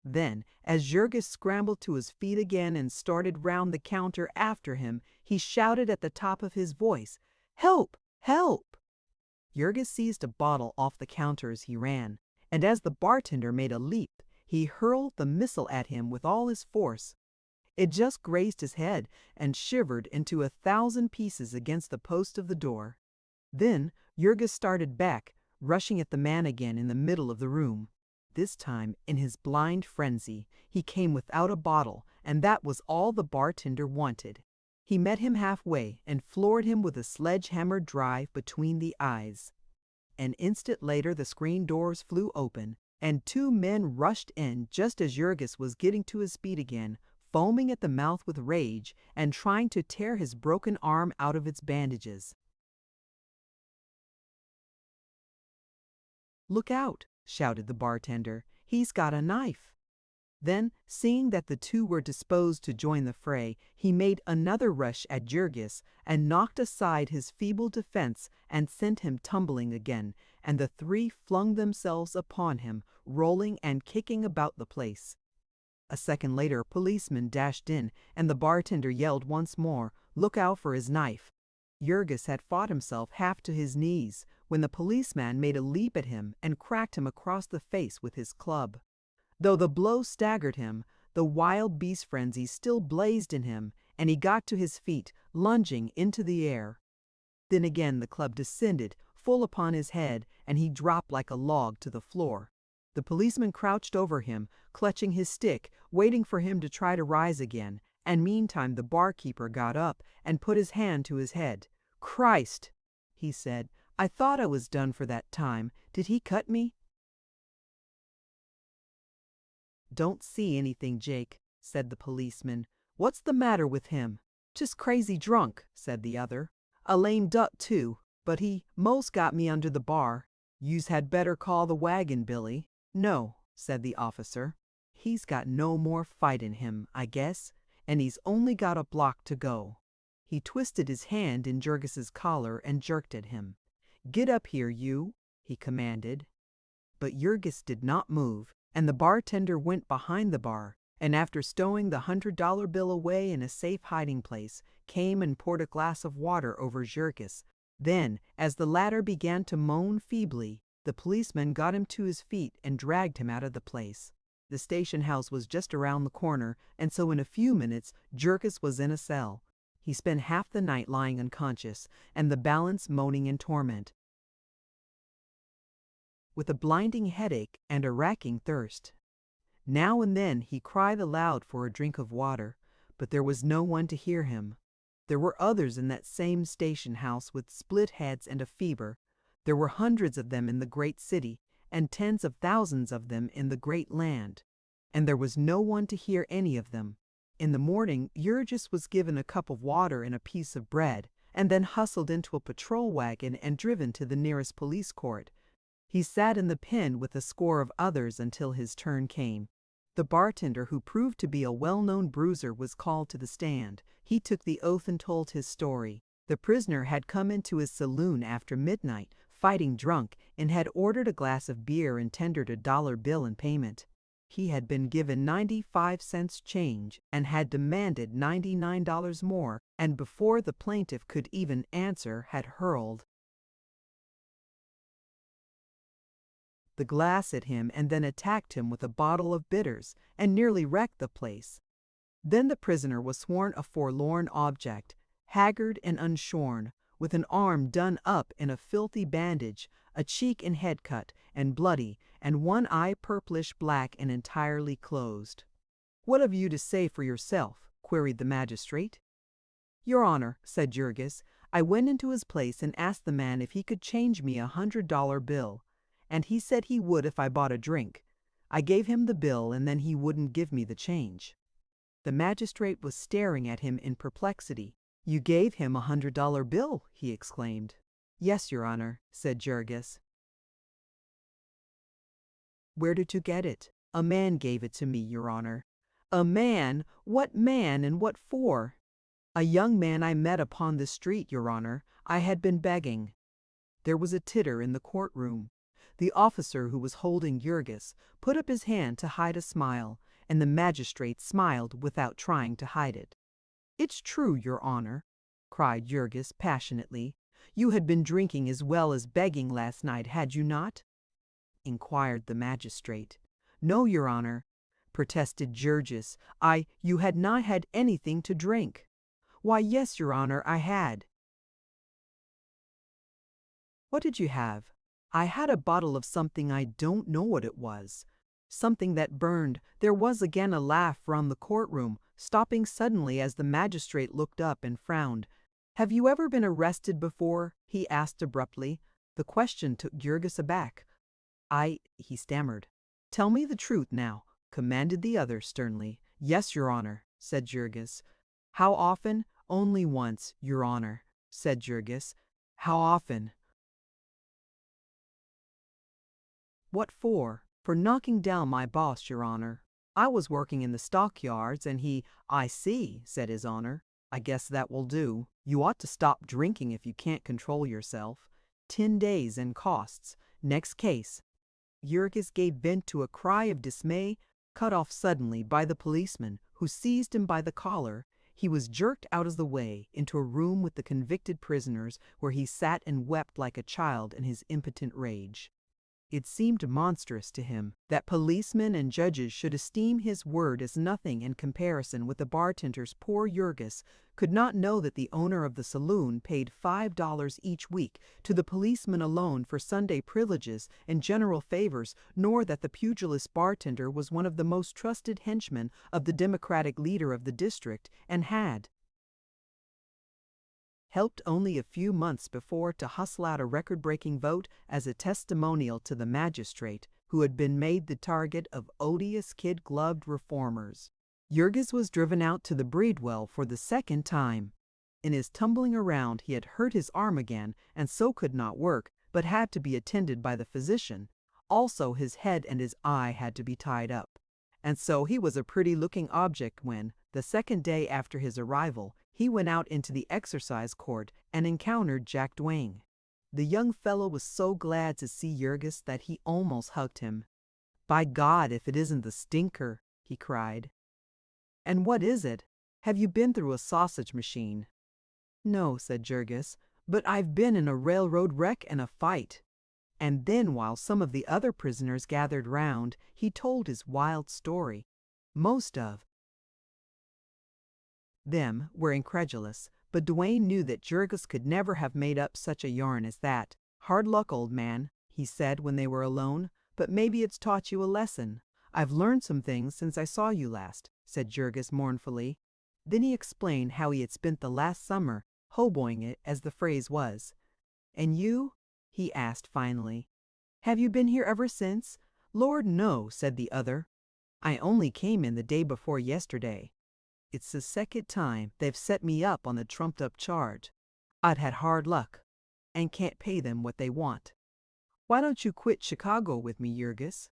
Then, as Jurgis scrambled to his feet again and started round the counter after him, he shouted at the top of his voice, "Help! Help!" Jurgis seized a bottle off the counter as he ran, and as the bartender made a leap, he hurled the missile at him with all his force. It just grazed his head and shivered into 1,000 pieces against the post of the door. Then Jurgis started back, rushing at the man again in the middle of the room. This time, in his blind frenzy, he came without a bottle, and that was all the bartender wanted. He met him halfway and floored him with a sledgehammer drive between the eyes. An instant later the screen doors flew open, and 2 men rushed in just as Jurgis was getting to his feet again, foaming at the mouth with rage and trying to tear his broken arm out of its bandages. "Look out!" shouted the bartender. "He's got a knife." Then, seeing that the 2 were disposed to join the fray, he made another rush at Jurgis and knocked aside his feeble defense and sent him tumbling again, and the 3 flung themselves upon him, rolling and kicking about the place. A second later a policeman dashed in, and the bartender yelled once more, "Look out for his knife." Jurgis had fought himself half to his knees when the policeman made a leap at him and cracked him across the face with his club. Though the blow staggered him, the wild beast frenzy still blazed in him, and he got to his feet, lunging into the air. Then again the club descended full upon his head, and he dropped like a log to the floor. The policeman crouched over him, clutching his stick, waiting for him to try to rise again, and meantime the barkeeper got up and put his hand to his head. "Christ!" he said. "I thought I was done for that time. Did he cut me?" "Don't see anything, Jake," said the policeman. "What's the matter with him?" "Just crazy drunk," said the other. "A lame duck, too, but he most got me under the bar." "Youse had better call the wagon, Billy." "No," said the officer. "He's got no more fight in him, I guess, and he's only got a block to go." He twisted his hand in Jurgis's collar and jerked at him. "Get up here, you," he commanded. But Jurgis did not move, and the bartender went behind the bar, and after stowing the $100 bill away in a safe hiding place, came and poured a glass of water over Jurgis. Then, as the latter began to moan feebly, the policeman got him to his feet and dragged him out of the place. The station house was just around the corner, and so in a few minutes Jurgis was in a cell. He spent half the night lying unconscious, and the balance moaning in torment, with a blinding headache and a racking thirst. Now and then he cried aloud for a drink of water, but there was no one to hear him. There were others in that same station house with split heads and a fever. There were hundreds of them in the great city, and tens of thousands of them in the great land, and there was no one to hear any of them. In the morning, Jurgis was given a cup of water and a piece of bread, and then hustled into a patrol wagon and driven to the nearest police court. He sat in the pen with a score of others until his turn came. The bartender, who proved to be a well-known bruiser, was called to the stand. He took the oath and told his story. The prisoner had come into his saloon after midnight, fighting drunk, and had ordered a glass of beer and tendered a $1 bill in payment. He had been given 95 cents change and had demanded $99 more, and before the plaintiff could even answer had hurled the glass at him and then attacked him with a bottle of bitters and nearly wrecked the place. Then the prisoner was sworn a forlorn object, haggard and unshorn, with an arm done up in a filthy bandage, a cheek and head cut and bloody, and one eye purplish black and entirely closed. "What have you to say for yourself?" queried the magistrate. "Your Honor," said Jurgis, "I went into his place and asked the man if he could change me $100 bill, and he said he would if I bought a drink. I gave him the bill and then he wouldn't give me the change." The magistrate was staring at him in perplexity. "You gave him $100 bill?" he exclaimed. "Yes, Your Honor," said Jurgis. "Where did you get it?" "A man gave it to me, Your Honor." "A man? What man and what for?" "A young man I met upon the street, Your Honor. I had been begging." There was a titter in the courtroom. The officer who was holding Jurgis put up his hand to hide a smile, and the magistrate smiled without trying to hide it. "It's true, Your Honor," cried Jurgis passionately. "You had been drinking as well as begging last night, had you not?" inquired the magistrate. "No, Your Honor," protested Jurgis. You had not had anything to drink." "Why, yes, Your Honor, I had." "What did you have?" "I had a bottle of something, I don't know what it was. Something that burned." There was again a laugh round the courtroom, stopping suddenly as the magistrate looked up and frowned. "Have you ever been arrested before?" he asked abruptly. The question took Jurgis aback. He stammered. "Tell me the truth now," commanded the other sternly. "Yes, Your Honor," said Jurgis. "How often?" "Only once, Your Honor," said Jurgis. "How often?" "What for?" "For knocking down my boss, Your Honor. I was working in the stockyards and he—" "I see," said His Honor. "I guess that will do. You ought to stop drinking if you can't control yourself. 10 days and costs. Next case." Jurgis gave vent to a cry of dismay, cut off suddenly by the policeman, who seized him by the collar. He was jerked out of the way into a room with the convicted prisoners, where he sat and wept like a child in his impotent rage. It seemed monstrous to him that policemen and judges should esteem his word as nothing in comparison with the bartender's. Poor Jurgis could not know that the owner of the saloon paid $5 each week to the policeman alone for Sunday privileges and general favors, nor that the pugilist bartender was one of the most trusted henchmen of the Democratic leader of the district, and had helped only a few months before to hustle out a record-breaking vote as a testimonial to the magistrate, who had been made the target of odious kid-gloved reformers. Jurgis was driven out to the Breedwell for the second time. In his tumbling around he had hurt his arm again, and so could not work, but had to be attended by the physician. Also his head and his eye had to be tied up. And so he was a pretty-looking object when, the second day after his arrival, he went out into the exercise court and encountered Jack Duane. The young fellow was so glad to see Jurgis that he almost hugged him. "By God, if it isn't the stinker!" he cried. "And what is it? Have you been through a sausage machine?" "No," said Jurgis, "but I've been in a railroad wreck and a fight." And then, while some of the other prisoners gathered round, he told his wild story. Most of them were incredulous, but Duane knew that Jurgis could never have made up such a yarn as that. "Hard luck, old man," he said when they were alone, "but maybe it's taught you a lesson." "I've learned some things since I saw you last," said Jurgis mournfully. Then he explained how he had spent the last summer hoboing it, as the phrase was. "And you?" he asked finally. "Have you been here ever since?" "Lord, no," said the other. "I only came in the day before yesterday. It's the second time they've set me up on the trumped-up charge. I'd had hard luck, and can't pay them what they want." "Why don't you quit Chicago with me, Jurgis?"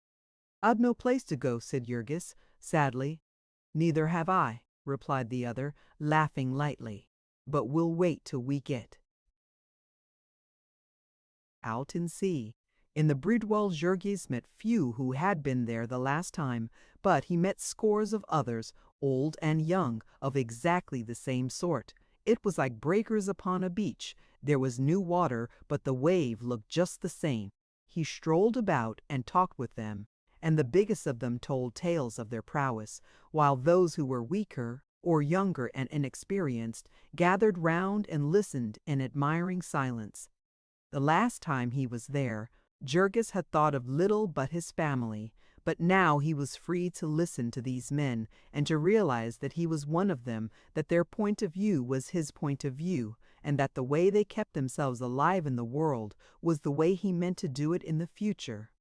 "I've no place to go," said Jurgis, sadly. "Neither have I," replied the other, laughing lightly. "But we'll wait till we get out and see." In the Breedwell, Jurgis met few who had been there the last time, but he met scores of others, old and young, of exactly the same sort. It was like breakers upon a beach. There was new water, but the wave looked just the same. He strolled about and talked with them, and the biggest of them told tales of their prowess, while those who were weaker, or younger and inexperienced, gathered round and listened in admiring silence. The last time he was there, Jurgis had thought of little but his family, But now he was free to listen to these men and to realize that he was one of them, that their point of view was his point of view, and that the way they kept themselves alive in the world was the way he meant to do it in the future.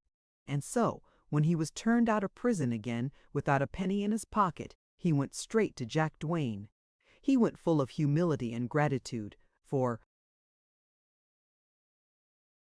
And so, when he was turned out of prison again without a penny in his pocket, he went straight to Jack Duane. He went full of humility and gratitude, for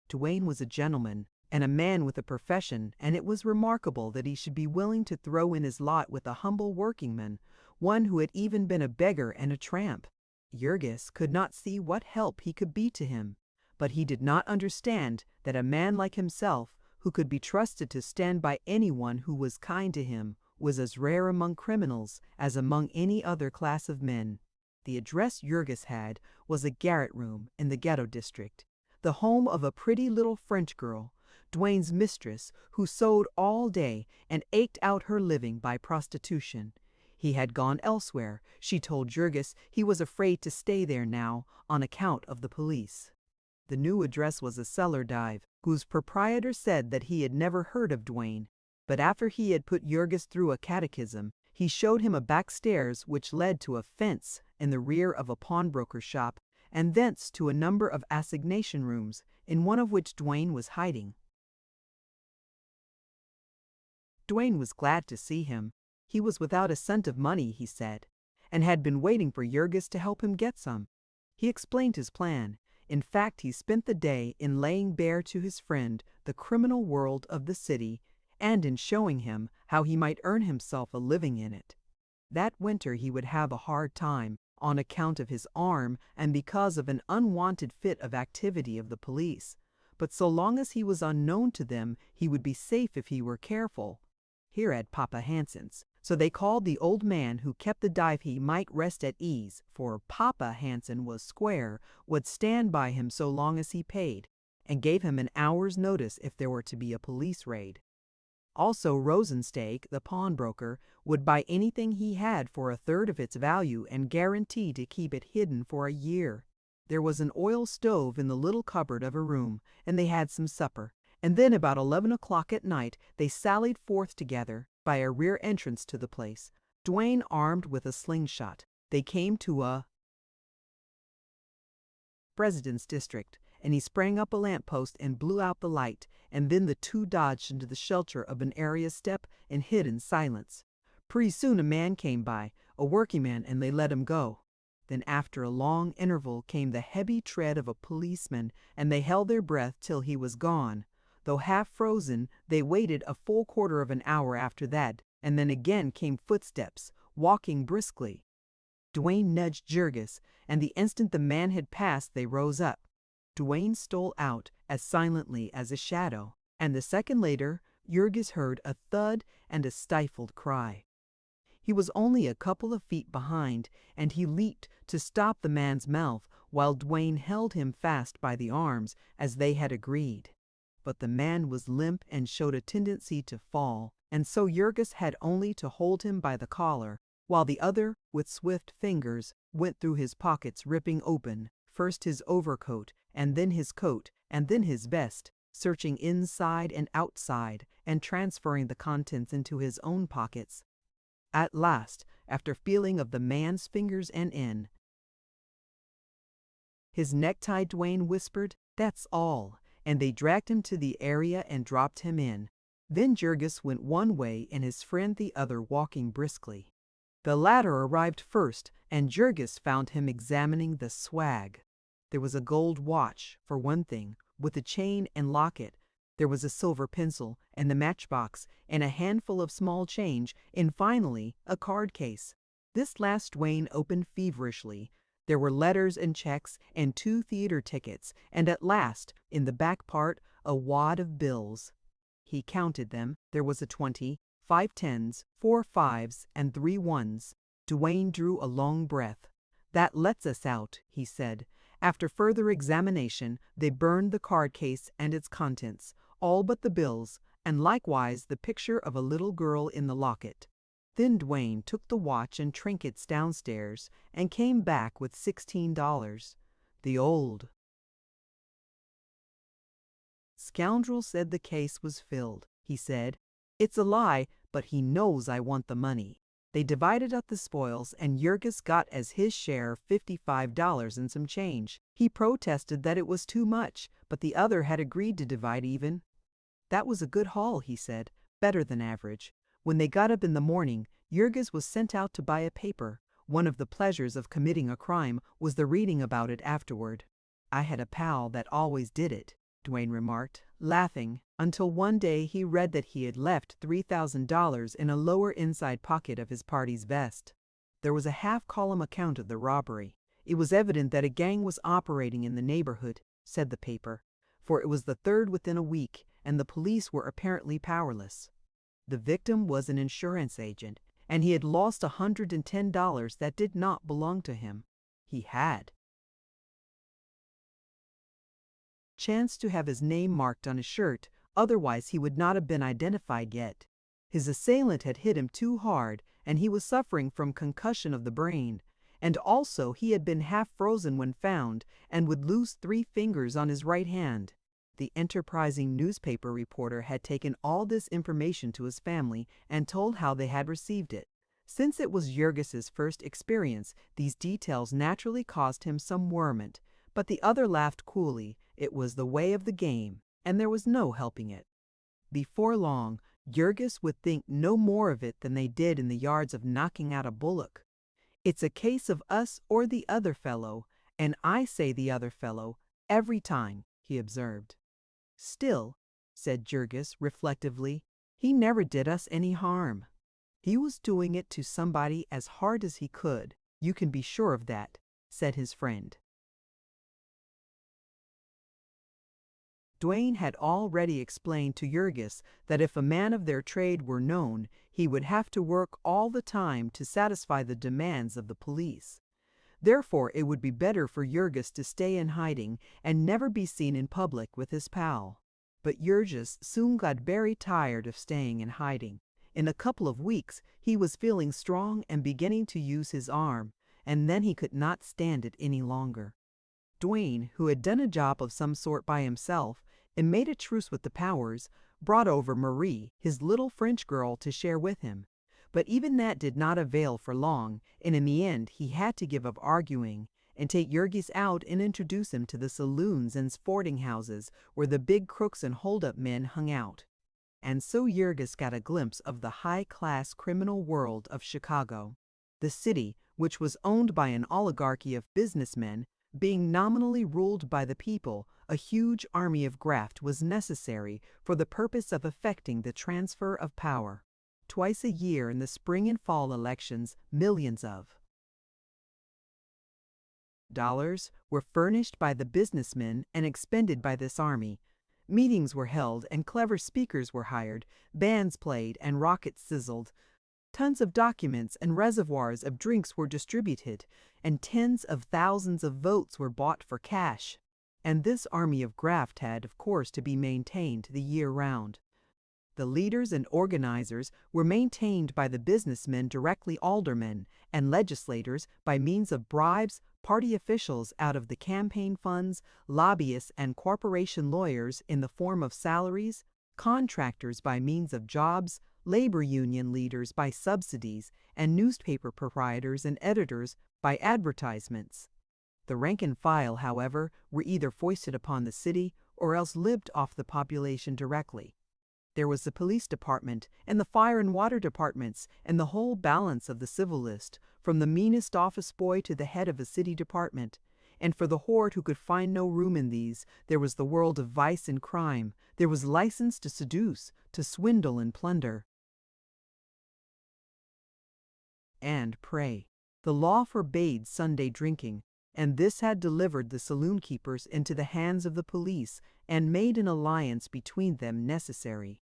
Duane was a gentleman and a man with a profession, and it was remarkable that he should be willing to throw in his lot with a humble workingman, one who had even been a beggar and a tramp. Jurgis could not see what help he could be to him, but he did not understand that a man like himself, who could be trusted to stand by anyone who was kind to him, was as rare among criminals as among any other class of men. The address Jurgis had was a garret room in the ghetto district, the home of a pretty little French girl, Duane's mistress, who sewed all day and eked out her living by prostitution. He had gone elsewhere. She told Jurgis he was afraid to stay there now on account of the police. The new address was a cellar dive, whose proprietor said that he had never heard of Duane, but after he had put Jurgis through a catechism, he showed him a back stairs which led to a fence in the rear of a pawnbroker's shop, and thence to a number of assignation rooms, in one of which Duane was hiding. Duane was glad to see him. He was without a cent of money, he said, and had been waiting for Jurgis to help him get some. He explained his plan. In fact, he spent the day in laying bare to his friend the criminal world of the city, and in showing him how he might earn himself a living in it. That winter he would have a hard time, on account of his arm and because of an unwanted fit of activity of the police. But so long as he was unknown to them, he would be safe if he were careful. Here at Papa Hansen's, so they called the old man who kept the dive he might rest at ease, for Papa Hansen was square, would stand by him so long as he paid, and gave him an hour's notice if there were to be a police raid. Also Rosensteg, the pawnbroker, would buy anything he had for a third of its value and guarantee to keep it hidden for a year. There was an oil stove in the little cupboard of a room, and they had some supper. And then about 11 o'clock at night they sallied forth together by a rear entrance to the place, Duane armed with a slingshot. They came to a President's district, and he sprang up a lamp-post and blew out the light, and then the two dodged into the shelter of an area step and hid in silence. Pretty soon a man came by, a workingman, and they let him go. Then after a long interval came the heavy tread of a policeman, and they held their breath till he was gone. Though half frozen, they waited a full quarter of an hour after that, and then again came footsteps, walking briskly. Duane nudged Jurgis, and the instant the man had passed they rose up. Duane stole out as silently as a shadow, and the second later Jurgis heard a thud and a stifled cry. He was only a couple of feet behind, and he leaped to stop the man's mouth while Duane held him fast by the arms as they had agreed. But the man was limp and showed a tendency to fall, and so Jurgis had only to hold him by the collar, while the other, with swift fingers, went through his pockets, ripping open, first his overcoat, and then his coat, and then his vest, searching inside and outside, and transferring the contents into his own pockets. At last, after feeling of the man's fingers and in his necktie, Duane whispered, "That's all," and they dragged him to the area and dropped him in. Then Jurgis went one way and his friend the other, walking briskly. The latter arrived first, and Jurgis found him examining the swag. There was a gold watch, for one thing, with a chain and locket. There was a silver pencil, and the matchbox, and a handful of small change, and finally a card case. This last Duane opened feverishly. There were letters and checks, and 2 theater tickets, and at last, in the back part, a wad of bills. He counted them. There was a 20, 5 tens, 4 fives, and 3 ones. Duane drew a long breath. "That lets us out," he said. After further examination, they burned the card case and its contents, all but the bills, and likewise the picture of a little girl in the locket. Then Duane took the watch and trinkets downstairs and came back with $16. The old scoundrel said the case was filled. He said, It's a lie, but he knows I want the money. They divided up the spoils, and Jurgis got as his share $55 and some change. He protested that it was too much, but the other had agreed to divide even. That was a good haul, he said, better than average. When they got up in the morning, Jurgis was sent out to buy a paper. One of the pleasures of committing a crime was the reading about it afterward. I had a pal that always did it, Duane remarked, laughing, until one day he read that he had left $3,000 in a lower inside pocket of his party's vest. There was a half-column account of the robbery. It was evident that a gang was operating in the neighborhood, said the paper, for it was the third within a week, and the police were apparently powerless. The victim was an insurance agent, and he had lost $110 that did not belong to him. He had chanced to have his name marked on his shirt, otherwise he would not have been identified yet. His assailant had hit him too hard, and he was suffering from concussion of the brain, and also he had been half frozen when found and would lose 3 fingers on his right hand. The enterprising newspaper reporter had taken all this information to his family and told how they had received it. Since it was Jurgis's first experience, these details naturally caused him some worriment, but the other laughed coolly. It was the way of the game, and there was no helping it. Before long, Jurgis would think no more of it than they did in the yards of knocking out a bullock. It's a case of us or the other fellow, and I say the other fellow every time, he observed. Still, said Jurgis reflectively, he never did us any harm. He was doing it to somebody as hard as he could, you can be sure of that, said his friend. Duane had already explained to Jurgis that if a man of their trade were known, he would have to work all the time to satisfy the demands of the police. Therefore, it would be better for Jurgis to stay in hiding and never be seen in public with his pal. But Jurgis soon got very tired of staying in hiding. In a couple of weeks, he was feeling strong and beginning to use his arm, and then he could not stand it any longer. Duane, who had done a job of some sort by himself and made a truce with the powers, brought over Marie, his little French girl, to share with him. But even that did not avail for long, and in the end he had to give up arguing and take Jurgis out and introduce him to the saloons and sporting houses where the big crooks and hold-up men hung out. And so Jurgis got a glimpse of the high-class criminal world of Chicago. The city, which was owned by an oligarchy of businessmen, being nominally ruled by the people, a huge army of graft was necessary for the purpose of effecting the transfer of power. Twice a year in the spring and fall elections, millions of dollars were furnished by the businessmen and expended by this army. Meetings were held and clever speakers were hired, bands played and rockets sizzled. Tons of documents and reservoirs of drinks were distributed, and tens of thousands of votes were bought for cash. And this army of graft had, of course, to be maintained the year round. The leaders and organizers were maintained by the businessmen, directly aldermen, and legislators by means of bribes, party officials out of the campaign funds, lobbyists and corporation lawyers in the form of salaries, contractors by means of jobs, labor union leaders by subsidies, and newspaper proprietors and editors by advertisements. The rank and file, however, were either foisted upon the city or else lived off the population directly. There was the police department and the fire and water departments and the whole balance of the civil list, from the meanest office boy to the head of a city department. And for the horde who could find no room in these, there was the world of vice and crime. There was license to seduce, to swindle and plunder. And pray. The law forbade Sunday drinking, and this had delivered the saloon keepers into the hands of the police and made an alliance between them necessary.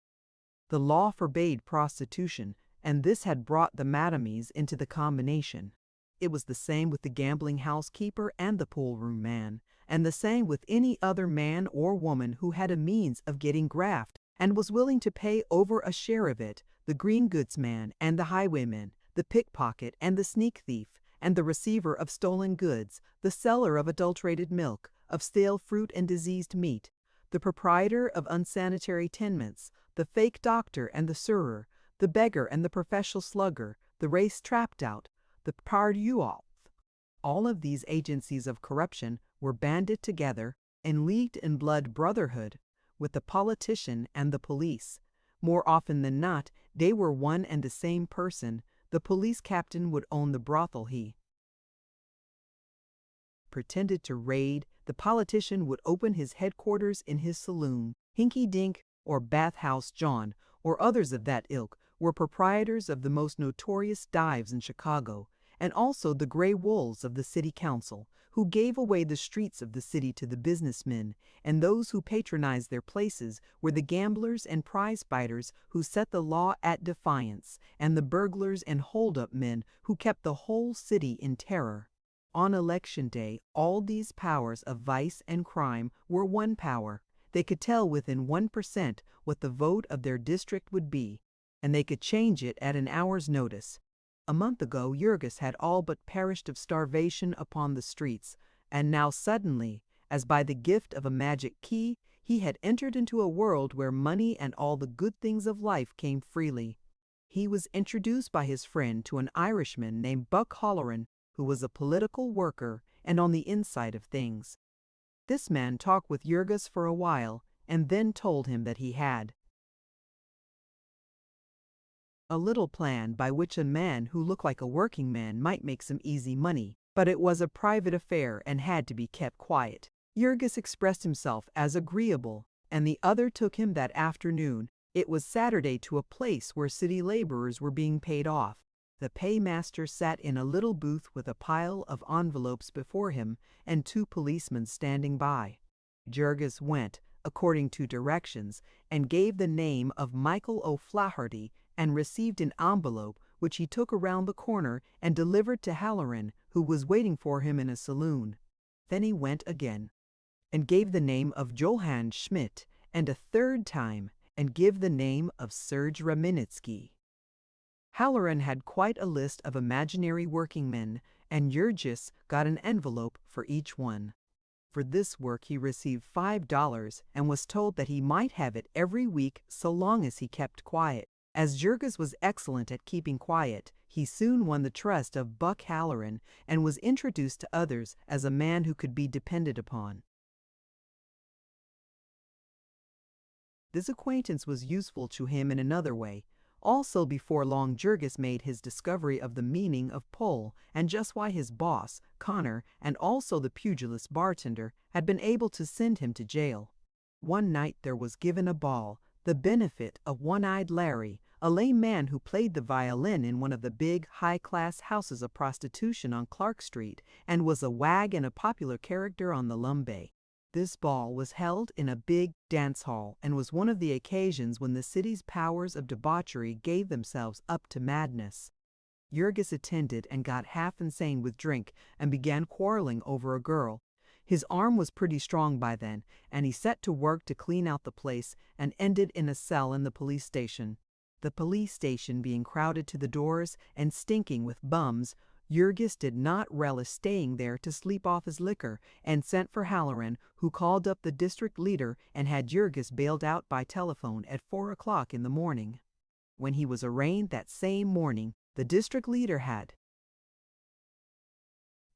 The law forbade prostitution, and this had brought the madames into the combination. It was the same with the gambling housekeeper and the pool-room man, and the same with any other man or woman who had a means of getting graft and was willing to pay over a share of it, the green goods man and the highwayman, the pickpocket and the sneak thief, and the receiver of stolen goods, the seller of adulterated milk, of stale fruit and diseased meat, the proprietor of unsanitary tenements, the fake doctor and the surer, the beggar and the professional slugger, the race trapped out, the parduoth. All of these agencies of corruption were banded together and leagued in blood brotherhood with the politician and the police. More often than not, they were one and the same person. The police captain would own the brothel he pretended to raid. The politician would open his headquarters in his saloon. Hinky Dink or Bathhouse John, or others of that ilk, were proprietors of the most notorious dives in Chicago, and also the gray wolves of the city council, who gave away the streets of the city to the businessmen, and those who patronized their places were the gamblers and prize-fighters who set the law at defiance, and the burglars and hold-up men who kept the whole city in terror. On election day, all these powers of vice and crime were one power. They could tell within 1% what the vote of their district would be, and they could change it at an hour's notice. A month ago, Jurgis had all but perished of starvation upon the streets, and now suddenly, as by the gift of a magic key, he had entered into a world where money and all the good things of life came freely. He was introduced by his friend to an Irishman named Buck Halloran, who was a political worker and on the inside of things. This man talked with Jurgis for a while and then told him that he had a little plan by which a man who looked like a working man might make some easy money, but it was a private affair and had to be kept quiet. Jurgis expressed himself as agreeable, and the other took him that afternoon. It was Saturday, to a place where city laborers were being paid off. The paymaster sat in a little booth with a pile of envelopes before him and 2 policemen standing by. Jurgis went, according to directions, and gave the name of Michael O'Flaherty and received an envelope which he took around the corner and delivered to Halloran, who was waiting for him in a saloon. Then he went again and gave the name of Johann Schmidt, and a third time and give the name of Serge Raminitsky. Halloran had quite a list of imaginary workingmen, and Jurgis got an envelope for each one. For this work he received $5 and was told that he might have it every week so long as he kept quiet. As Jurgis was excellent at keeping quiet, he soon won the trust of Buck Halloran and was introduced to others as a man who could be depended upon. This acquaintance was useful to him in another way. Also, before long, Jurgis made his discovery of the meaning of pull and just why his boss, Connor, and also the pugilist bartender, had been able to send him to jail. One night there was given a ball, the benefit of One-Eyed Larry, a lame man who played the violin in one of the big, high-class houses of prostitution on Clark Street and was a wag and a popular character on the Lumbay. This ball was held in a big dance hall and was one of the occasions when the city's powers of debauchery gave themselves up to madness. Jurgis attended and got half insane with drink and began quarreling over a girl. His arm was pretty strong by then, and he set to work to clean out the place and ended in a cell in the police station. The police station being crowded to the doors and stinking with bums, Jurgis did not relish staying there to sleep off his liquor and sent for Halloran, who called up the district leader and had Jurgis bailed out by telephone at 4 o'clock in the morning. When he was arraigned that same morning, the district leader had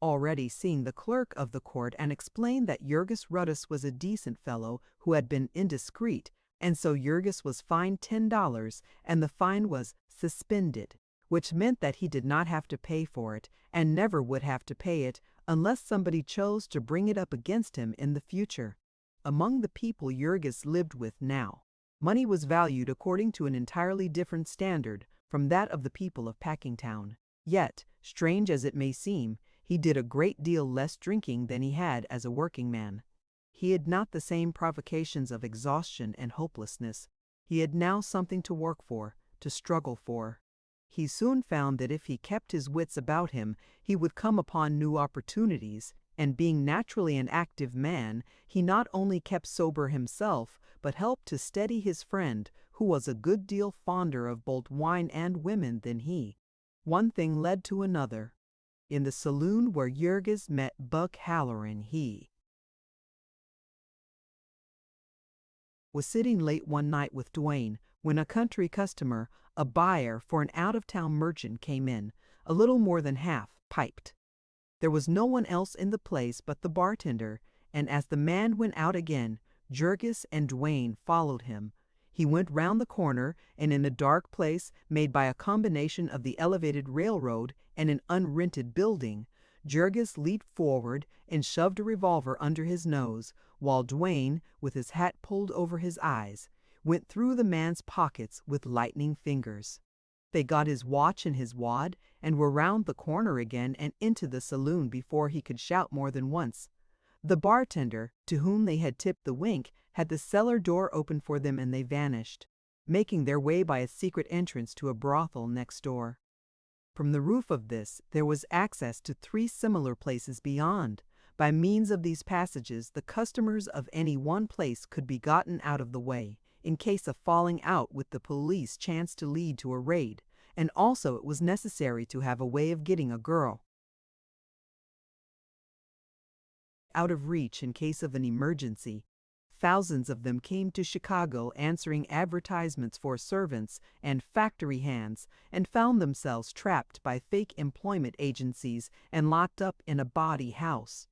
already seen the clerk of the court and explained that Jurgis Rudkus was a decent fellow who had been indiscreet, and so Jurgis was fined $10, and the fine was suspended, which meant that he did not have to pay for it and never would have to pay it unless somebody chose to bring it up against him in the future. Among the people Jurgis lived with now, money was valued according to an entirely different standard from that of the people of Packingtown. Yet, strange as it may seem, he did a great deal less drinking than he had as a working man. He had not the same provocations of exhaustion and hopelessness. He had now something to work for, to struggle for. He soon found that if he kept his wits about him, he would come upon new opportunities, and being naturally an active man, he not only kept sober himself, but helped to steady his friend, who was a good deal fonder of both wine and women than he. One thing led to another. In the saloon where Jurgis met Buck Halloran, he was sitting late one night with Duane, when a country customer, a buyer for an out-of-town merchant, came in, a little more than half piped. There was no one else in the place but the bartender, and as the man went out again, Jurgis and Duane followed him. He went round the corner, and in a dark place made by a combination of the elevated railroad and an unrented building, Jurgis leaped forward and shoved a revolver under his nose, while Duane, with his hat pulled over his eyes, went through the man's pockets with lightning fingers. They got his watch and his wad, and were round the corner again and into the saloon before he could shout more than once. The bartender, to whom they had tipped the wink, had the cellar door open for them, and they vanished, making their way by a secret entrance to a brothel next door. From the roof of this there was access to 3 similar places beyond. By means of these passages, the customers of any one place could be gotten out of the way, in case a falling out with the police chanced to lead to a raid, and also it was necessary to have a way of getting a girl out of reach in case of an emergency. Thousands of them came to Chicago answering advertisements for servants and factory hands, and found themselves trapped by fake employment agencies and locked up in a bawdy house.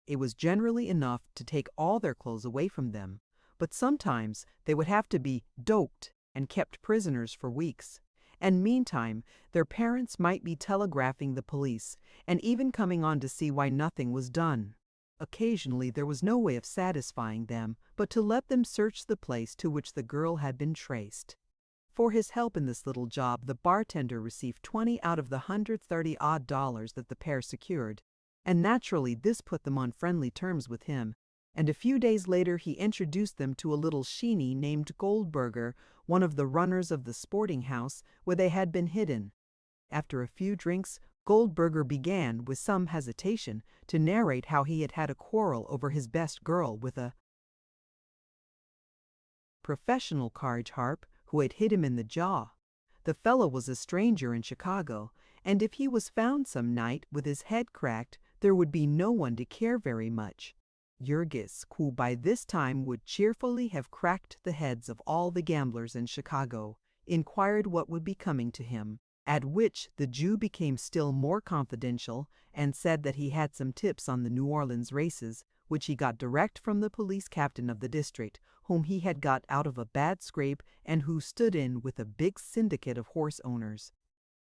It was generally enough to take all their clothes away from them, but sometimes they would have to be doped and kept prisoners for weeks. And meantime, their parents might be telegraphing the police, and even coming on to see why nothing was done. Occasionally there was no way of satisfying them but to let them search the place to which the girl had been traced. For his help in this little job, the bartender received 20 out of the $130-odd that the pair secured, and naturally this put them on friendly terms with him, and a few days later he introduced them to a little sheeny named Goldberger, one of the runners of the sporting house where they had been hidden. After a few drinks, Goldberger began, with some hesitation, to narrate how he had had a quarrel over his best girl with a professional carriage harp who had hit him in the jaw. The fellow was a stranger in Chicago, and if he was found some night with his head cracked, there would be no one to care very much. Jurgis, who by this time would cheerfully have cracked the heads of all the gamblers in Chicago, inquired what would be coming to him, at which the Jew became still more confidential and said that he had some tips on the New Orleans races, which he got direct from the police captain of the district, whom he had got out of a bad scrape and who stood in with a big syndicate of horse owners.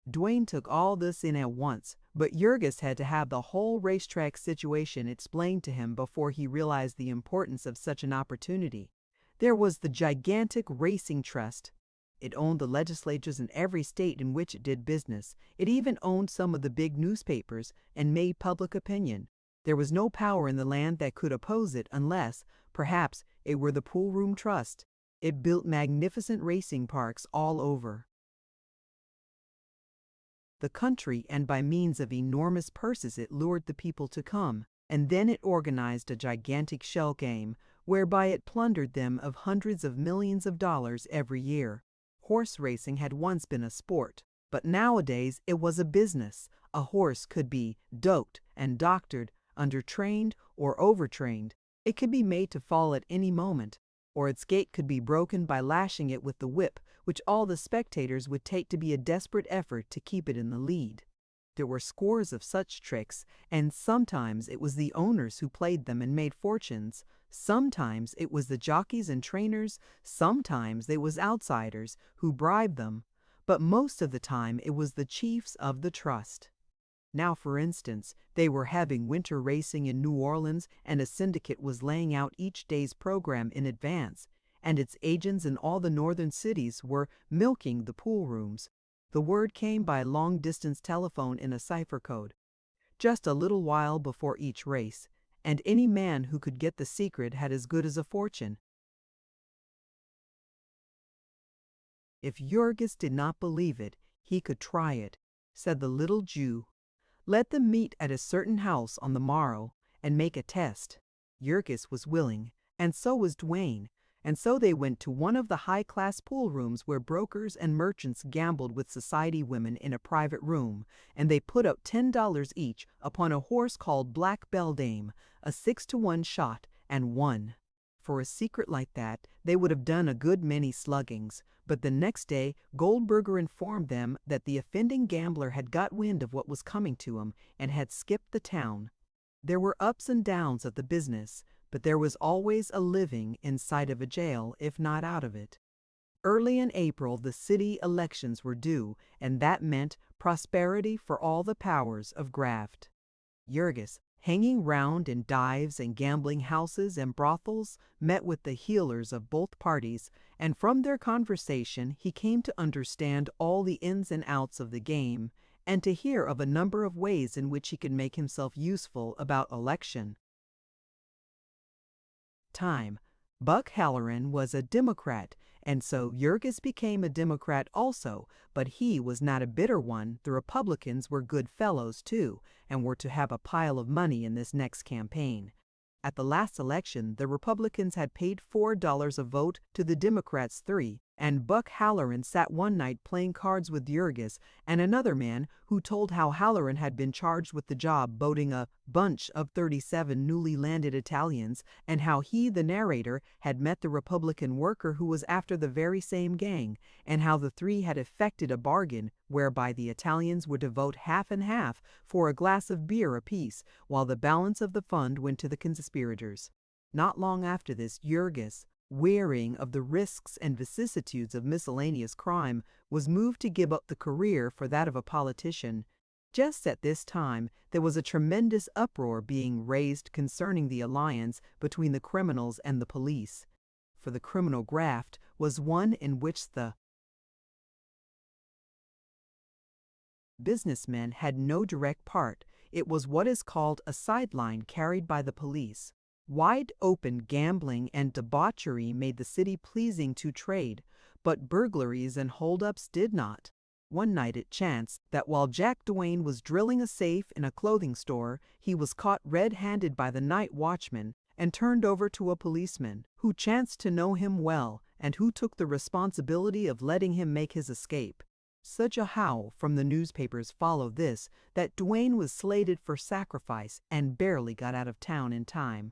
Duane took all this in at once, but Jurgis had to have the whole racetrack situation explained to him before he realized the importance of such an opportunity. There was the gigantic racing trust. It owned the legislatures in every state in which it did business. It even owned some of the big newspapers and made public opinion. There was no power in the land that could oppose it unless, perhaps, it were the Pool Room Trust. It built magnificent racing parks all over the country, and by means of enormous purses it lured the people to come, and then it organized a gigantic shell game, whereby it plundered them of hundreds of millions of dollars every year. Horse racing had once been a sport, but nowadays it was a business. A horse could be doped and doctored, undertrained or overtrained. It could be made to fall at any moment, or its gait could be broken by lashing it with the whip, which all the spectators would take to be a desperate effort to keep it in the lead. There were scores of such tricks, and sometimes it was the owners who played them and made fortunes. Sometimes it was the jockeys and trainers, sometimes it was outsiders who bribed them, but most of the time it was the chiefs of the trust. Now, for instance, they were having winter racing in New Orleans, and a syndicate was laying out each day's program in advance, and its agents in all the northern cities were milking the pool rooms. The word came by long-distance telephone in a cipher code, just a little while before each race, and any man who could get the secret had as good as a fortune. If Jurgis did not believe it, he could try it, said the little Jew. Let them meet at a certain house on the morrow and make a test. Jurgis was willing, and so was Duane, and so they went to one of the high-class pool rooms where brokers and merchants gambled with society women in a private room, and they put up $10 each upon a horse called Black Beldame, a 6-to-1 shot, and won. For a secret like that, they would have done a good many sluggings, but the next day Goldberger informed them that the offending gambler had got wind of what was coming to him and had skipped the town. There were ups and downs of the business, but there was always a living inside of a jail, if not out of it. Early in April, the city elections were due, and that meant prosperity for all the powers of graft. Jurgis, hanging round in dives and gambling houses and brothels, met with the heelers of both parties, and from their conversation he came to understand all the ins and outs of the game, and to hear of a number of ways in which he could make himself useful about election time. Buck Halloran was a Democrat, and so Jurgis became a Democrat also, but he was not a bitter one. The Republicans were good fellows too, and were to have a pile of money in this next campaign. At the last election, the Republicans had paid $4 a vote to the Democrats $3, and Buck Halloran sat one night playing cards with Jurgis and another man who told how Halloran had been charged with the job boating a bunch of 37 newly landed Italians, and how he, the narrator, had met the Republican worker who was after the very same gang, and how the three had effected a bargain whereby the Italians were to vote half and half for a glass of beer apiece, while the balance of the fund went to the conspirators. Not long after this, Jurgis, wearying of the risks and vicissitudes of miscellaneous crime, was moved to give up the career for that of a politician. Just at this time, there was a tremendous uproar being raised concerning the alliance between the criminals and the police. For the criminal graft was one in which the businessmen had no direct part. It was what is called a sideline carried by the police. Wide-open gambling and debauchery made the city pleasing to trade, but burglaries and hold-ups did not. One night it chanced that while Jack Duane was drilling a safe in a clothing store, he was caught red-handed by the night watchman and turned over to a policeman, who chanced to know him well and who took the responsibility of letting him make his escape. Such a howl from the newspapers followed this that Duane was slated for sacrifice and barely got out of town in time.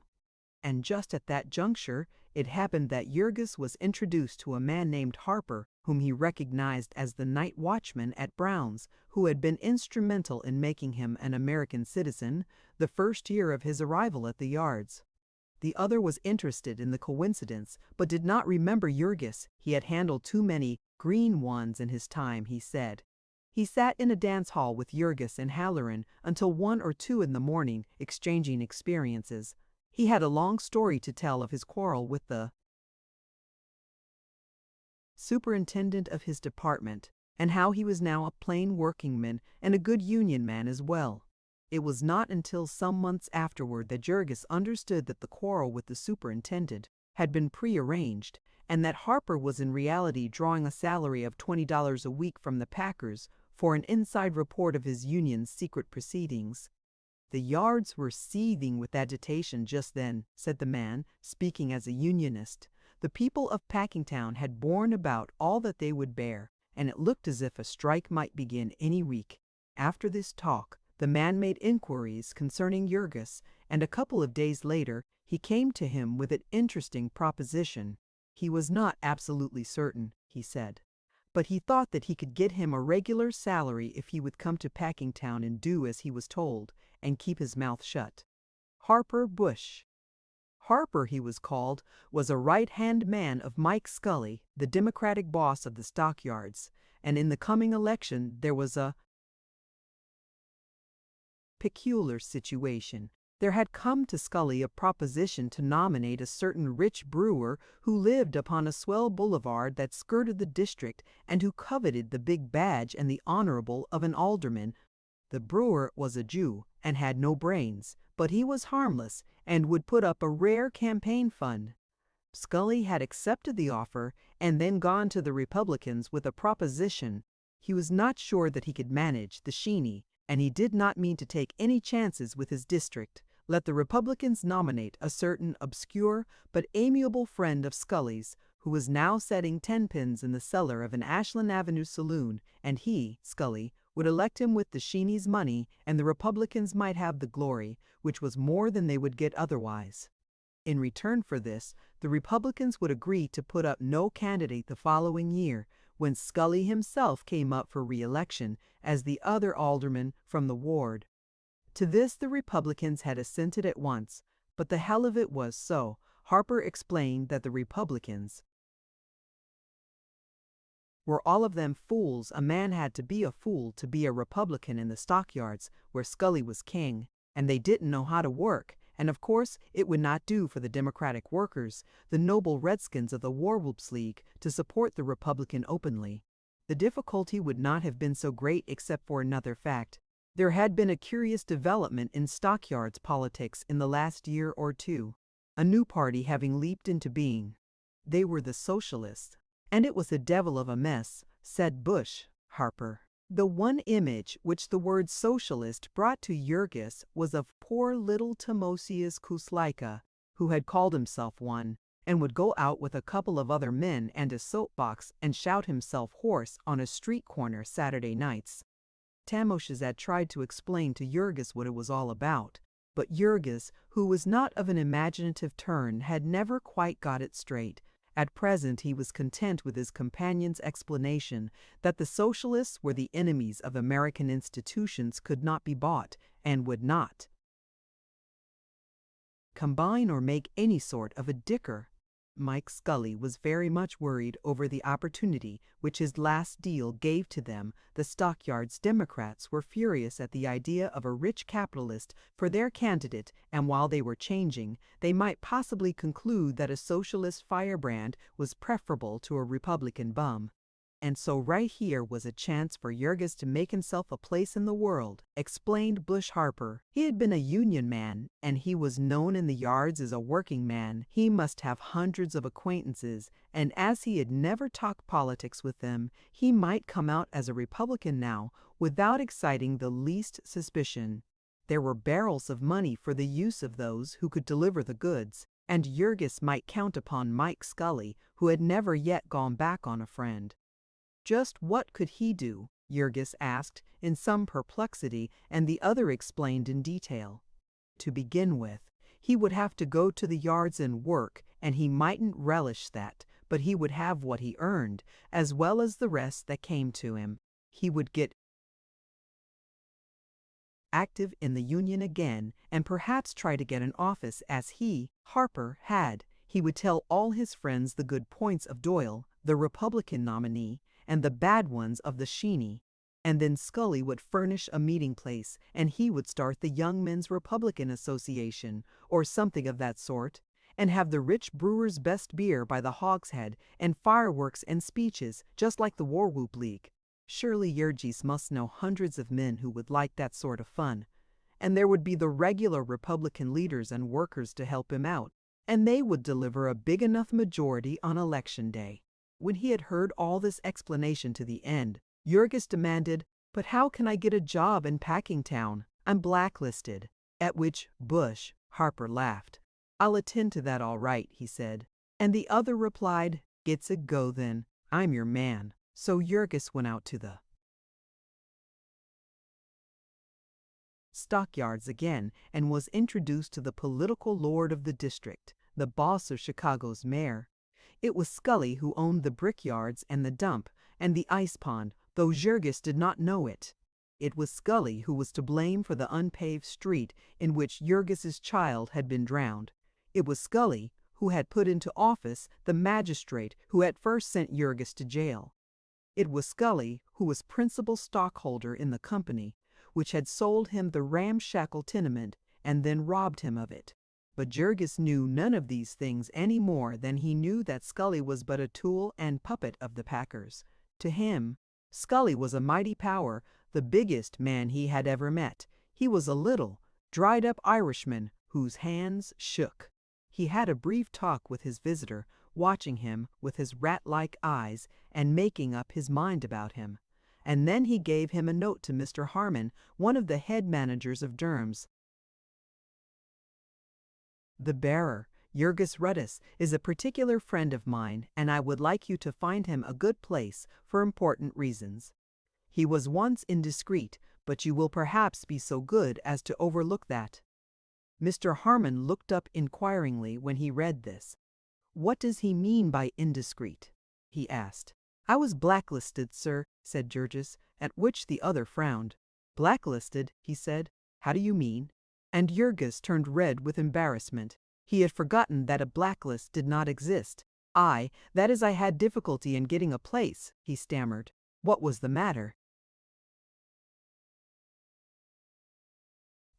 And just at that juncture, it happened that Jurgis was introduced to a man named Harper, whom he recognized as the night watchman at Brown's, who had been instrumental in making him an American citizen the first year of his arrival at the yards. The other was interested in the coincidence, but did not remember Jurgis. He had handled too many green ones in his time, he said. He sat in a dance hall with Jurgis and Halloran until 1 or 2 in the morning, exchanging experiences. He had a long story to tell of his quarrel with the superintendent of his department, and how he was now a plain workingman and a good union man as well. It was not until some months afterward that Jurgis understood that the quarrel with the superintendent had been prearranged, and that Harper was in reality drawing a salary of $20 a week from the packers for an inside report of his union's secret proceedings. The yards were seething with agitation just then, said the man, speaking as a unionist. The people of Packingtown had borne about all that they would bear, and it looked as if a strike might begin any week. After this talk, the man made inquiries concerning Jurgis, and a couple of days later he came to him with an interesting proposition. He was not absolutely certain, he said, but he thought that he could get him a regular salary if he would come to Packingtown and do as he was told, and keep his mouth shut. Harper Bush. Harper, he was called, was a right-hand man of Mike Scully, the Democratic boss of the stockyards, and in the coming election there was a peculiar situation. There had come to Scully a proposition to nominate a certain rich brewer who lived upon a swell boulevard that skirted the district and who coveted the big badge and the honorable of an alderman. The brewer was a Jew and had no brains, but he was harmless and would put up a rare campaign fund. Scully had accepted the offer and then gone to the Republicans with a proposition. He was not sure that he could manage the Sheeny, and he did not mean to take any chances with his district. Let the Republicans nominate a certain obscure but amiable friend of Scully's, who was now setting 10 pins in the cellar of an Ashland Avenue saloon, and he, Scully, would elect him with the Sheeny's money, and the Republicans might have the glory, which was more than they would get otherwise. In return for this, the Republicans would agree to put up no candidate the following year, when Scully himself came up for re-election as the other alderman from the ward. To this the Republicans had assented at once, but the hell of it was so. Harper explained that the Republicans were all of them fools. A man had to be a fool to be a Republican in the stockyards where Scully was king, and they didn't know how to work. And of course, it would not do for the Democratic workers, the noble Redskins of the Warwhoops League, to support the Republican openly. The difficulty would not have been so great except for another fact. There had been a curious development in stockyards politics in the last year or two, a new party having leaped into being. They were the Socialists. And it was a devil of a mess, said Bush, Harper. The one image which the word socialist brought to Jurgis was of poor little Timosius Kuslaika, who had called himself one, and would go out with a couple of other men and a soapbox and shout himself hoarse on a street corner Saturday nights. Timosius had tried to explain to Jurgis what it was all about, but Jurgis, who was not of an imaginative turn, had never quite got it straight. At present he was content with his companion's explanation that the socialists were the enemies of American institutions, could not be bought, and would not combine or make any sort of a dicker. Mike Scully was very much worried over the opportunity which his last deal gave to them. The stockyards Democrats were furious at the idea of a rich capitalist for their candidate, and while they were changing, they might possibly conclude that a socialist firebrand was preferable to a Republican bum. And so right here was a chance for Jurgis to make himself a place in the world, explained Bush Harper. He had been a union man, and he was known in the yards as a working man. He must have hundreds of acquaintances, and as he had never talked politics with them, he might come out as a Republican now, without exciting the least suspicion. There were barrels of money for the use of those who could deliver the goods, and Jurgis might count upon Mike Scully, who had never yet gone back on a friend. Just what could he do? Jurgis asked in some perplexity, and the other explained in detail. To begin with, he would have to go to the yards and work, and he mightn't relish that, but he would have what he earned, as well as the rest that came to him. He would get active in the union again, and perhaps try to get an office as he, Harper, had. He would tell all his friends the good points of Doyle, the Republican nominee, and the bad ones of the Sheeny, and then Scully would furnish a meeting place, and he would start the Young Men's Republican Association, or something of that sort, and have the rich brewer's best beer by the hogshead, and fireworks and speeches, just like the Warwhoop League. Surely Jurgis must know hundreds of men who would like that sort of fun, and there would be the regular Republican leaders and workers to help him out, and they would deliver a big enough majority on election day. When he had heard all this explanation to the end, Jurgis demanded, "But how can I get a job in Packingtown? I'm blacklisted." At which Bush Harper laughed. "I'll attend to that all right," he said. And the other replied, "It's a go then. I'm your man." So Jurgis went out to the stockyards again and was introduced to the political lord of the district, the boss of Chicago's mayor. It was Scully who owned the brickyards and the dump and the ice pond, though Jurgis did not know it. It was Scully who was to blame for the unpaved street in which Jurgis's child had been drowned. It was Scully who had put into office the magistrate who had first sent Jurgis to jail. It was Scully who was principal stockholder in the company, which had sold him the ramshackle tenement and then robbed him of it. But Jurgis knew none of these things any more than he knew that Scully was but a tool and puppet of the packers. To him, Scully was a mighty power, the biggest man he had ever met. He was a little, dried-up Irishman whose hands shook. He had a brief talk with his visitor, watching him with his rat-like eyes and making up his mind about him. And then he gave him a note to Mr. Harmon, one of the head managers of Derm's. "The bearer, Jurgis Rudkus, is a particular friend of mine, and I would like you to find him a good place for important reasons. He was once indiscreet, but you will perhaps be so good as to overlook that." Mr. Harmon looked up inquiringly when he read this. "What does he mean by indiscreet?" he asked. "I was blacklisted, sir," said Jurgis, at which the other frowned. "Blacklisted?" he said. "How do you mean?" And Jurgis turned red with embarrassment. He had forgotten that a blacklist did not exist. That is, I had difficulty in getting a place," he stammered. "What was the matter?"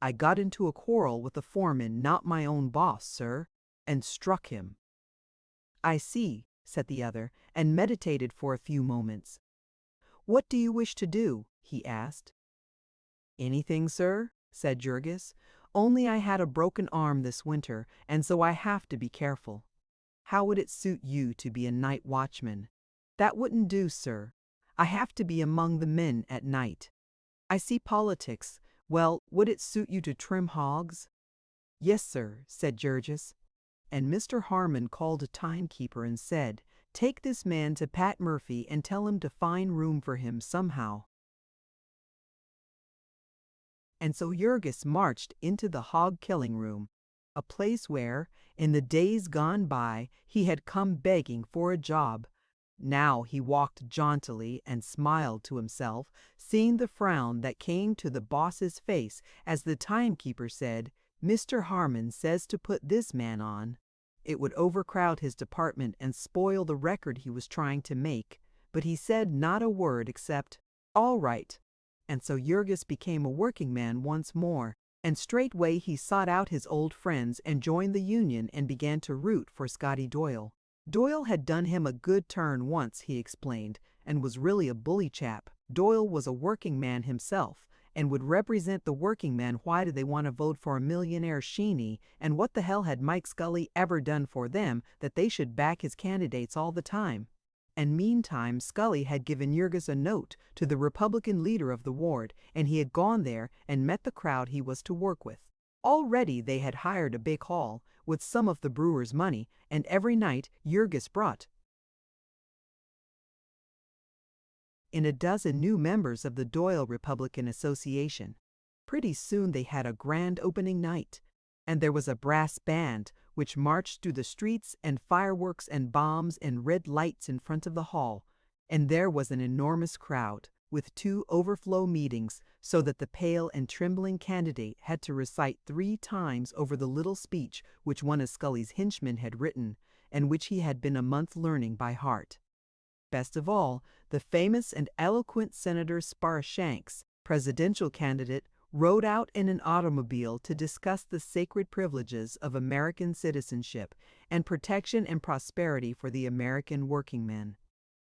"I got into a quarrel with a foreman, not my own boss, sir, and struck him." "I see," said the other, and meditated for a few moments. "What do you wish to do?" he asked. "Anything, sir," said Jurgis. "Only I had a broken arm this winter, and so I have to be careful." "How would it suit you to be a night watchman?" "That wouldn't do, sir. I have to be among the men at night." "I see politics. Well, would it suit you to trim hogs?" "Yes, sir," said Jurgis. And Mr. Harmon called a timekeeper and said, "Take this man to Pat Murphy and tell him to find room for him somehow." And so Jurgis marched into the hog-killing room, a place where, in the days gone by, he had come begging for a job. Now he walked jauntily and smiled to himself, seeing the frown that came to the boss's face as the timekeeper said, "Mr. Harmon says to put this man on." It would overcrowd his department and spoil the record he was trying to make, but he said not a word except, "All right." And so Jurgis became a working man once more, and straightway he sought out his old friends and joined the union and began to root for Scotty Doyle. Doyle had done him a good turn once, he explained, and was really a bully chap. Doyle was a working man himself, and would represent the working men. Why do they want to vote for a millionaire Sheeny, and what the hell had Mike Scully ever done for them that they should back his candidates all the time? And meantime Scully had given Jurgis a note to the Republican leader of the ward, and he had gone there and met the crowd he was to work with. Already they had hired a big hall with some of the brewers' money, and every night Jurgis brought in a dozen new members of the Doyle Republican Association. Pretty soon they had a grand opening night, and there was a brass band which marched through the streets and fireworks and bombs and red lights in front of the hall, and there was an enormous crowd, with 2 overflow meetings, so that the pale and trembling candidate had to recite 3 times over the little speech which one of Scully's henchmen had written, and which he had been a month learning by heart. Best of all, the famous and eloquent Senator Sparshanks, presidential candidate, rode out in an automobile to discuss the sacred privileges of American citizenship and protection and prosperity for the American workingman.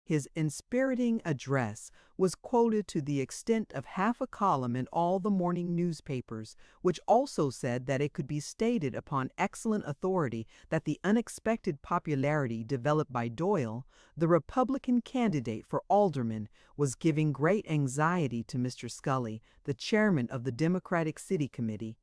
His inspiriting address was quoted to the extent of half a column in all the morning newspapers, which also said that it could be stated upon excellent authority that the unexpected popularity developed by Doyle, the Republican candidate for alderman, was giving great anxiety to Mr. Scully, the chairman of the Democratic City Committee.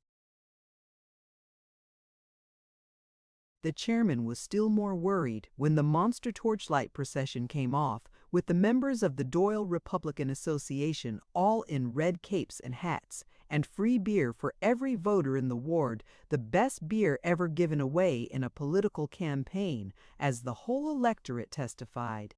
The chairman was still more worried when the monster torchlight procession came off, with the members of the Doyle Republican Association all in red capes and hats, and free beer for every voter in the ward, the best beer ever given away in a political campaign, as the whole electorate testified.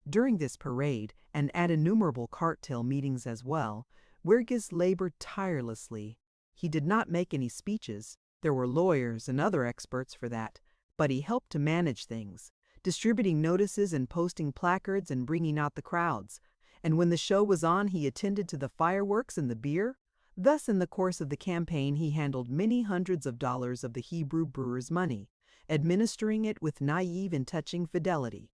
During this parade, and at innumerable cartel meetings as well, Jurgis labored tirelessly. He did not make any speeches. There were lawyers and other experts for that, but he helped to manage things, distributing notices and posting placards and bringing out the crowds. And when the show was on, he attended to the fireworks and the beer. Thus, in the course of the campaign, he handled many hundreds of dollars of the Hebrew brewers' money, administering it with naive and touching fidelity.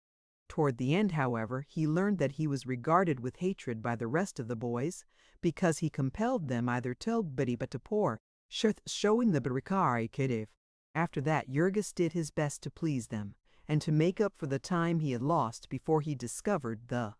Toward the end, however, he learned that he was regarded with hatred by the rest of the boys, because he compelled them either to biddy but to pour, showing the barikari kedev. After that, Jurgis did his best to please them, and to make up for the time he had lost before he discovered the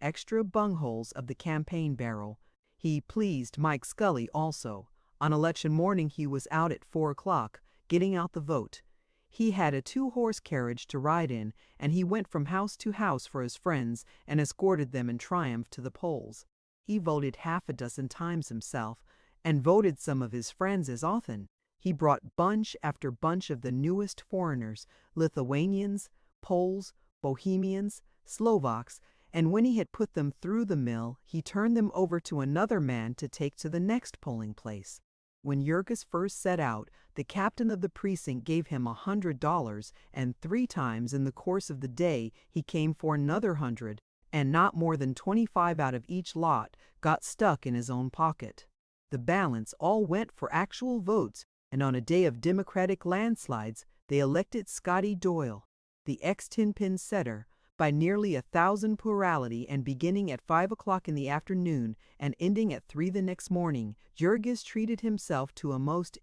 extra bungholes of the campaign barrel. He pleased Mike Scully also. On election morning he was out at 4 o'clock, getting out the vote. He had a 2-horse carriage to ride in, and he went from house to house for his friends and escorted them in triumph to the polls. He voted half a dozen times himself, and voted some of his friends as often. He brought bunch after bunch of the newest foreigners, Lithuanians, Poles, Bohemians, Slovaks, and when he had put them through the mill, he turned them over to another man to take to the next polling place. When Jurgis first set out, the captain of the precinct gave him $100, and 3 times in the course of the day he came for another 100, and not more than 25 out of each lot got stuck in his own pocket. The balance all went for actual votes, and on a day of Democratic landslides, they elected Scotty Doyle, the ex-tin-pin setter, by nearly 1,000 plurality, and beginning at 5 o'clock in the afternoon and ending at 3 the next morning, Jurgis treated himself to a most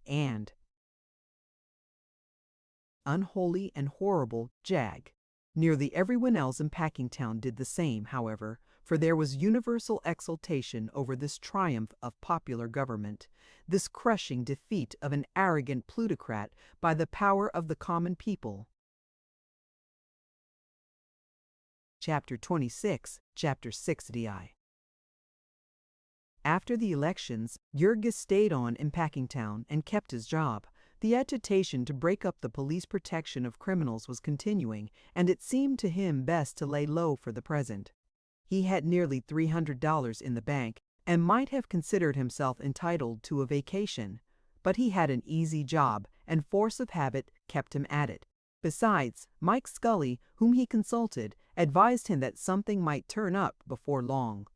unholy and horrible jag. Nearly everyone else in Packingtown did the same, however, for there was universal exultation over this triumph of popular government, this crushing defeat of an arrogant plutocrat by the power of the common people. Chapter 26, Chapter 60I. After the elections, Jurgis stayed on in Packingtown and kept his job. The agitation to break up the police protection of criminals was continuing, and it seemed to him best to lay low for the present. He had nearly $300 in the bank and might have considered himself entitled to a vacation, but he had an easy job, and force of habit kept him at it. Besides, Mike Scully, whom he consulted, advised him that something might turn up before long.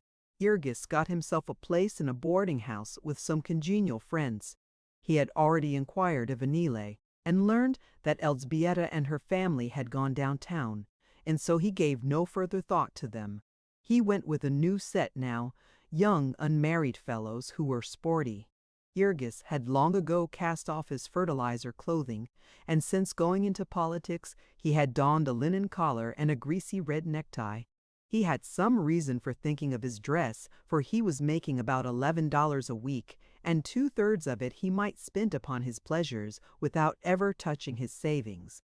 Jurgis got himself a place in a boarding house with some congenial friends. He had already inquired of Anile and learned that Elzbieta and her family had gone downtown, and so he gave no further thought to them. He went with a new set now, young unmarried fellows who were sporty. Jurgis had long ago cast off his fertilizer clothing, and since going into politics he had donned a linen collar and a greasy red necktie. He had some reason for thinking of his dress, for he was making about $11 a week, and 2/3 of it he might spend upon his pleasures without ever touching his savings.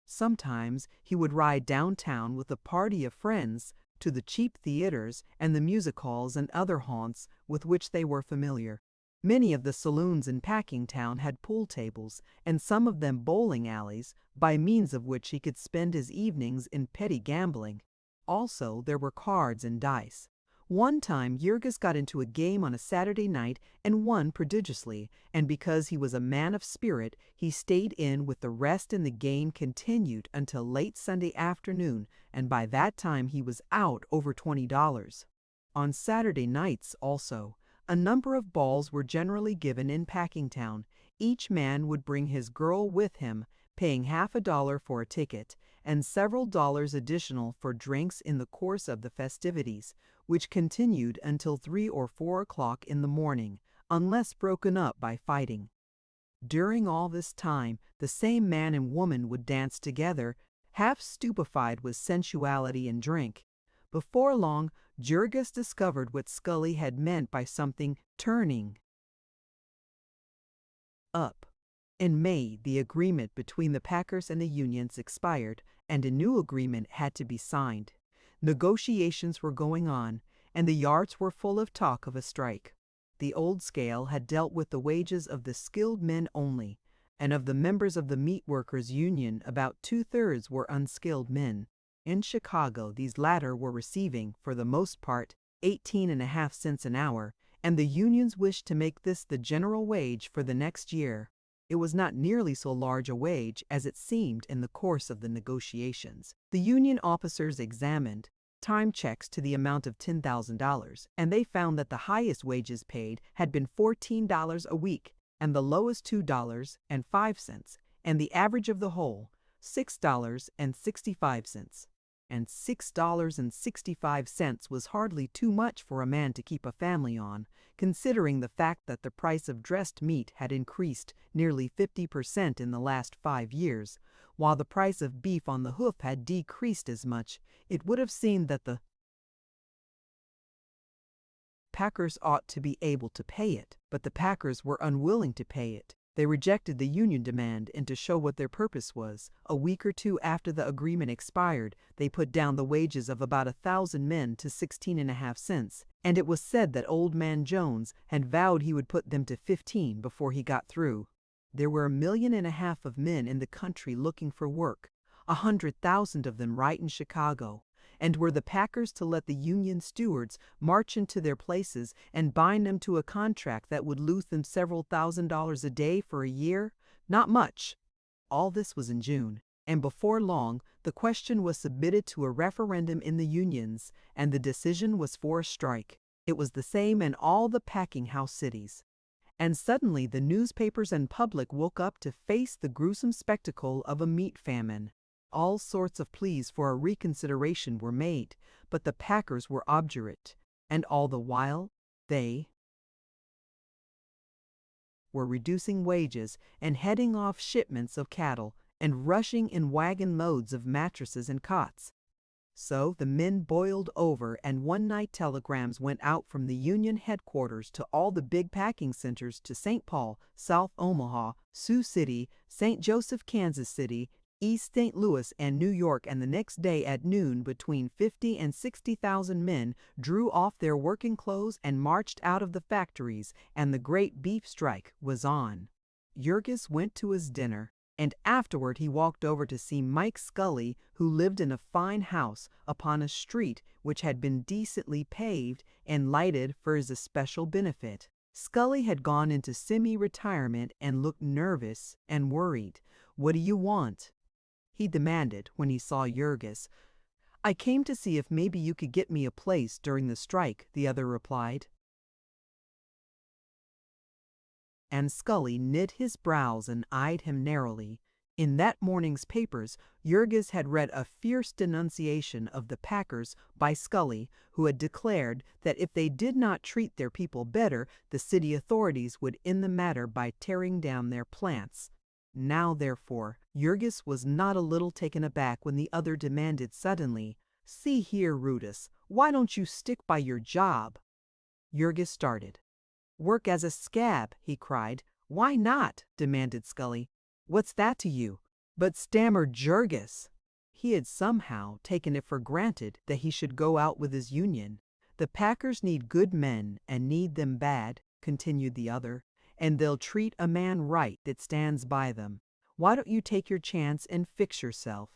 Sometimes he would ride downtown with a party of friends to the cheap theaters and the music halls and other haunts with which they were familiar. Many of the saloons in Packingtown had pool tables, and some of them bowling alleys, by means of which he could spend his evenings in petty gambling. Also, there were cards and dice. One time Jurgis got into a game on a Saturday night and won prodigiously, and because he was a man of spirit, he stayed in with the rest and the game continued until late Sunday afternoon, and by that time he was out over $20. On Saturday nights, also, a number of balls were generally given in Packingtown. Each man would bring his girl with him, paying $50 for a ticket, and several dollars additional for drinks in the course of the festivities, which continued until 3 or 4 o'clock in the morning, unless broken up by fighting. During all this time, the same man and woman would dance together, half stupefied with sensuality and drink. Before long, Jurgis discovered what Scully had meant by something turning up. In May, the agreement between the packers and the unions expired, and a new agreement had to be signed. Negotiations were going on, and the yards were full of talk of a strike. The old scale had dealt with the wages of the skilled men only, and of the members of the meat workers' union about 2/3 were unskilled men. In Chicago, these latter were receiving, for the most part, 18.5 cents an hour, and the unions wished to make this the general wage for the next year. It was not nearly so large a wage as it seemed in the course of the negotiations. The union officers examined time checks to the amount of $10,000, and they found that the highest wages paid had been $14 a week, and the lowest $2.05, and the average of the whole $6.65. And $6.65 was hardly too much for a man to keep a family on, considering the fact that the price of dressed meat had increased nearly 50% in the last 5 years, while the price of beef on the hoof had decreased as much. It would have seemed that the packers ought to be able to pay it, but the packers were unwilling to pay it. They rejected the union demand, and to show what their purpose was, a week or two after the agreement expired, they put down the wages of about 1,000 men to 16.5 cents, and it was said that Old Man Jones had vowed he would put them to 15 before he got through. There were 1.5 million of men in the country looking for work, 100,000 of them right in Chicago. And were the packers to let the union stewards march into their places and bind them to a contract that would lose them several $1,000s a day for a year? Not much. All this was in June, and before long the question was submitted to a referendum in the unions, and the decision was for a strike. It was the same in all the packing house cities. And suddenly the newspapers and public woke up to face the gruesome spectacle of a meat famine. All sorts of pleas for a reconsideration were made, but the packers were obdurate, and all the while they were reducing wages and heading off shipments of cattle and rushing in wagon loads of mattresses and cots. So the men boiled over, and one night telegrams went out from the union headquarters to all the big packing centers to St. Paul, South Omaha, Sioux City, St. Joseph, Kansas City, East St. Louis, and New York, and the next day at noon between 50 and 60,000 men drew off their working clothes and marched out of the factories, and the great beef strike was on. Jurgis went to his dinner, and afterward he walked over to see Mike Scully, who lived in a fine house upon a street which had been decently paved and lighted for his especial benefit. Scully had gone into semi-retirement and looked nervous and worried. "What do you want?" he demanded when he saw Jurgis. "I came to see if maybe you could get me a place during the strike," the other replied. And Scully knit his brows and eyed him narrowly. In that morning's papers, Jurgis had read a fierce denunciation of the packers by Scully, who had declared that if they did not treat their people better, the city authorities would end the matter by tearing down their plants. Now, therefore, Jurgis was not a little taken aback when the other demanded suddenly, "See here, Rudkus, why don't you stick by your job?" Jurgis started. "Work as a scab," he cried. "Why not?" demanded Scully. "What's that to you?" But stammered Jurgis. He had somehow taken it for granted that he should go out with his union. "The packers need good men and need them bad," continued the other, "and they'll treat a man right that stands by them. Why don't you take your chance and fix yourself?"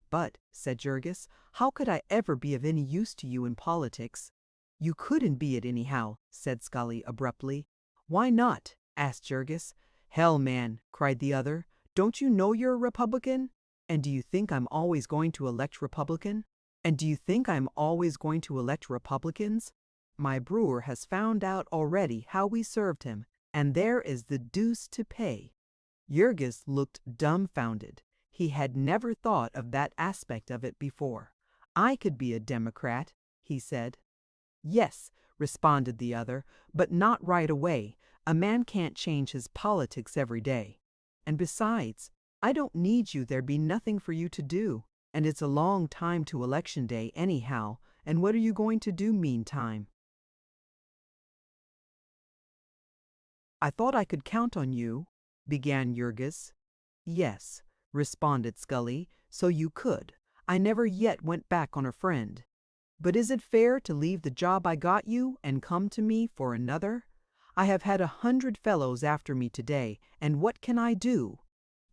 "But," said Jurgis, "how could I ever be of any use to you in politics?" "You couldn't be it anyhow," said Scully abruptly. "Why not?" asked Jurgis. "Hell, man," cried the other, "don't you know you're a Republican? And do you think I'm always going to elect Republicans? My brewer has found out already how we served him, and there is the deuce to pay." Jurgis looked dumbfounded. He had never thought of that aspect of it before. "I could be a Democrat," he said. "Yes," responded the other, "but not right away. A man can't change his politics every day. And besides, I don't need you. There'd be nothing for you to do. And it's a long time to election day anyhow. And what are you going to do meantime?" "I thought I could count on you," began Jurgis. "Yes," responded Scully, "so you could. I never yet went back on a friend. But is it fair to leave the job I got you and come to me for another? I have had 100 fellows after me today, and what can I do?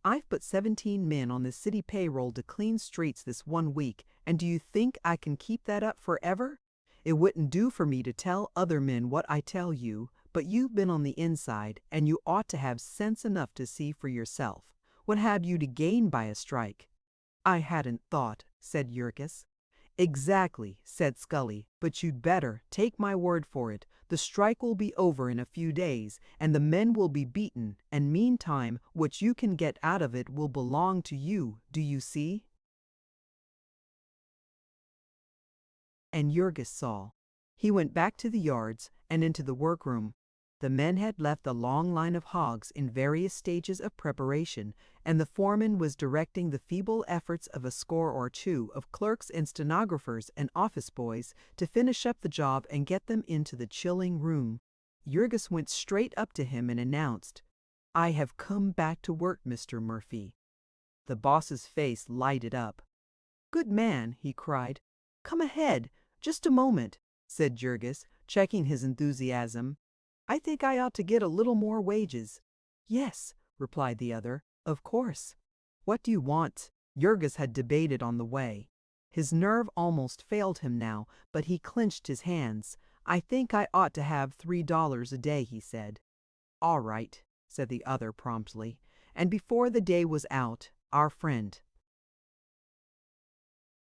I've put 17 men on the city payroll to clean streets this 1 week, and do you think I can keep that up forever? It wouldn't do for me to tell other men what I tell you, but you've been on the inside, and you ought to have sense enough to see for yourself. What have you to gain by a strike?" "I hadn't thought," said Jurgis. "Exactly," said Scully, "but you'd better take my word for it. The strike will be over in a few days, and the men will be beaten, and meantime what you can get out of it will belong to you, do you see?" And Jurgis saw. He went back to the yards and into the workroom. The men had left a long line of hogs in various stages of preparation, and the foreman was directing the feeble efforts of a score or two of clerks and stenographers and office boys to finish up the job and get them into the chilling room. Jurgis went straight up to him and announced, "I have come back to work, Mr. Murphy." The boss's face lighted up. "Good man," he cried. "Come ahead. Just a moment," said Jurgis, checking his enthusiasm. "I think I ought to get a little more wages." "Yes," replied the other, "of course." "What do you want?" Jurgis had debated on the way. His nerve almost failed him now, but he clenched his hands. "I think I ought to have $3 a day," he said. "All right," said the other promptly, and before the day was out, our friend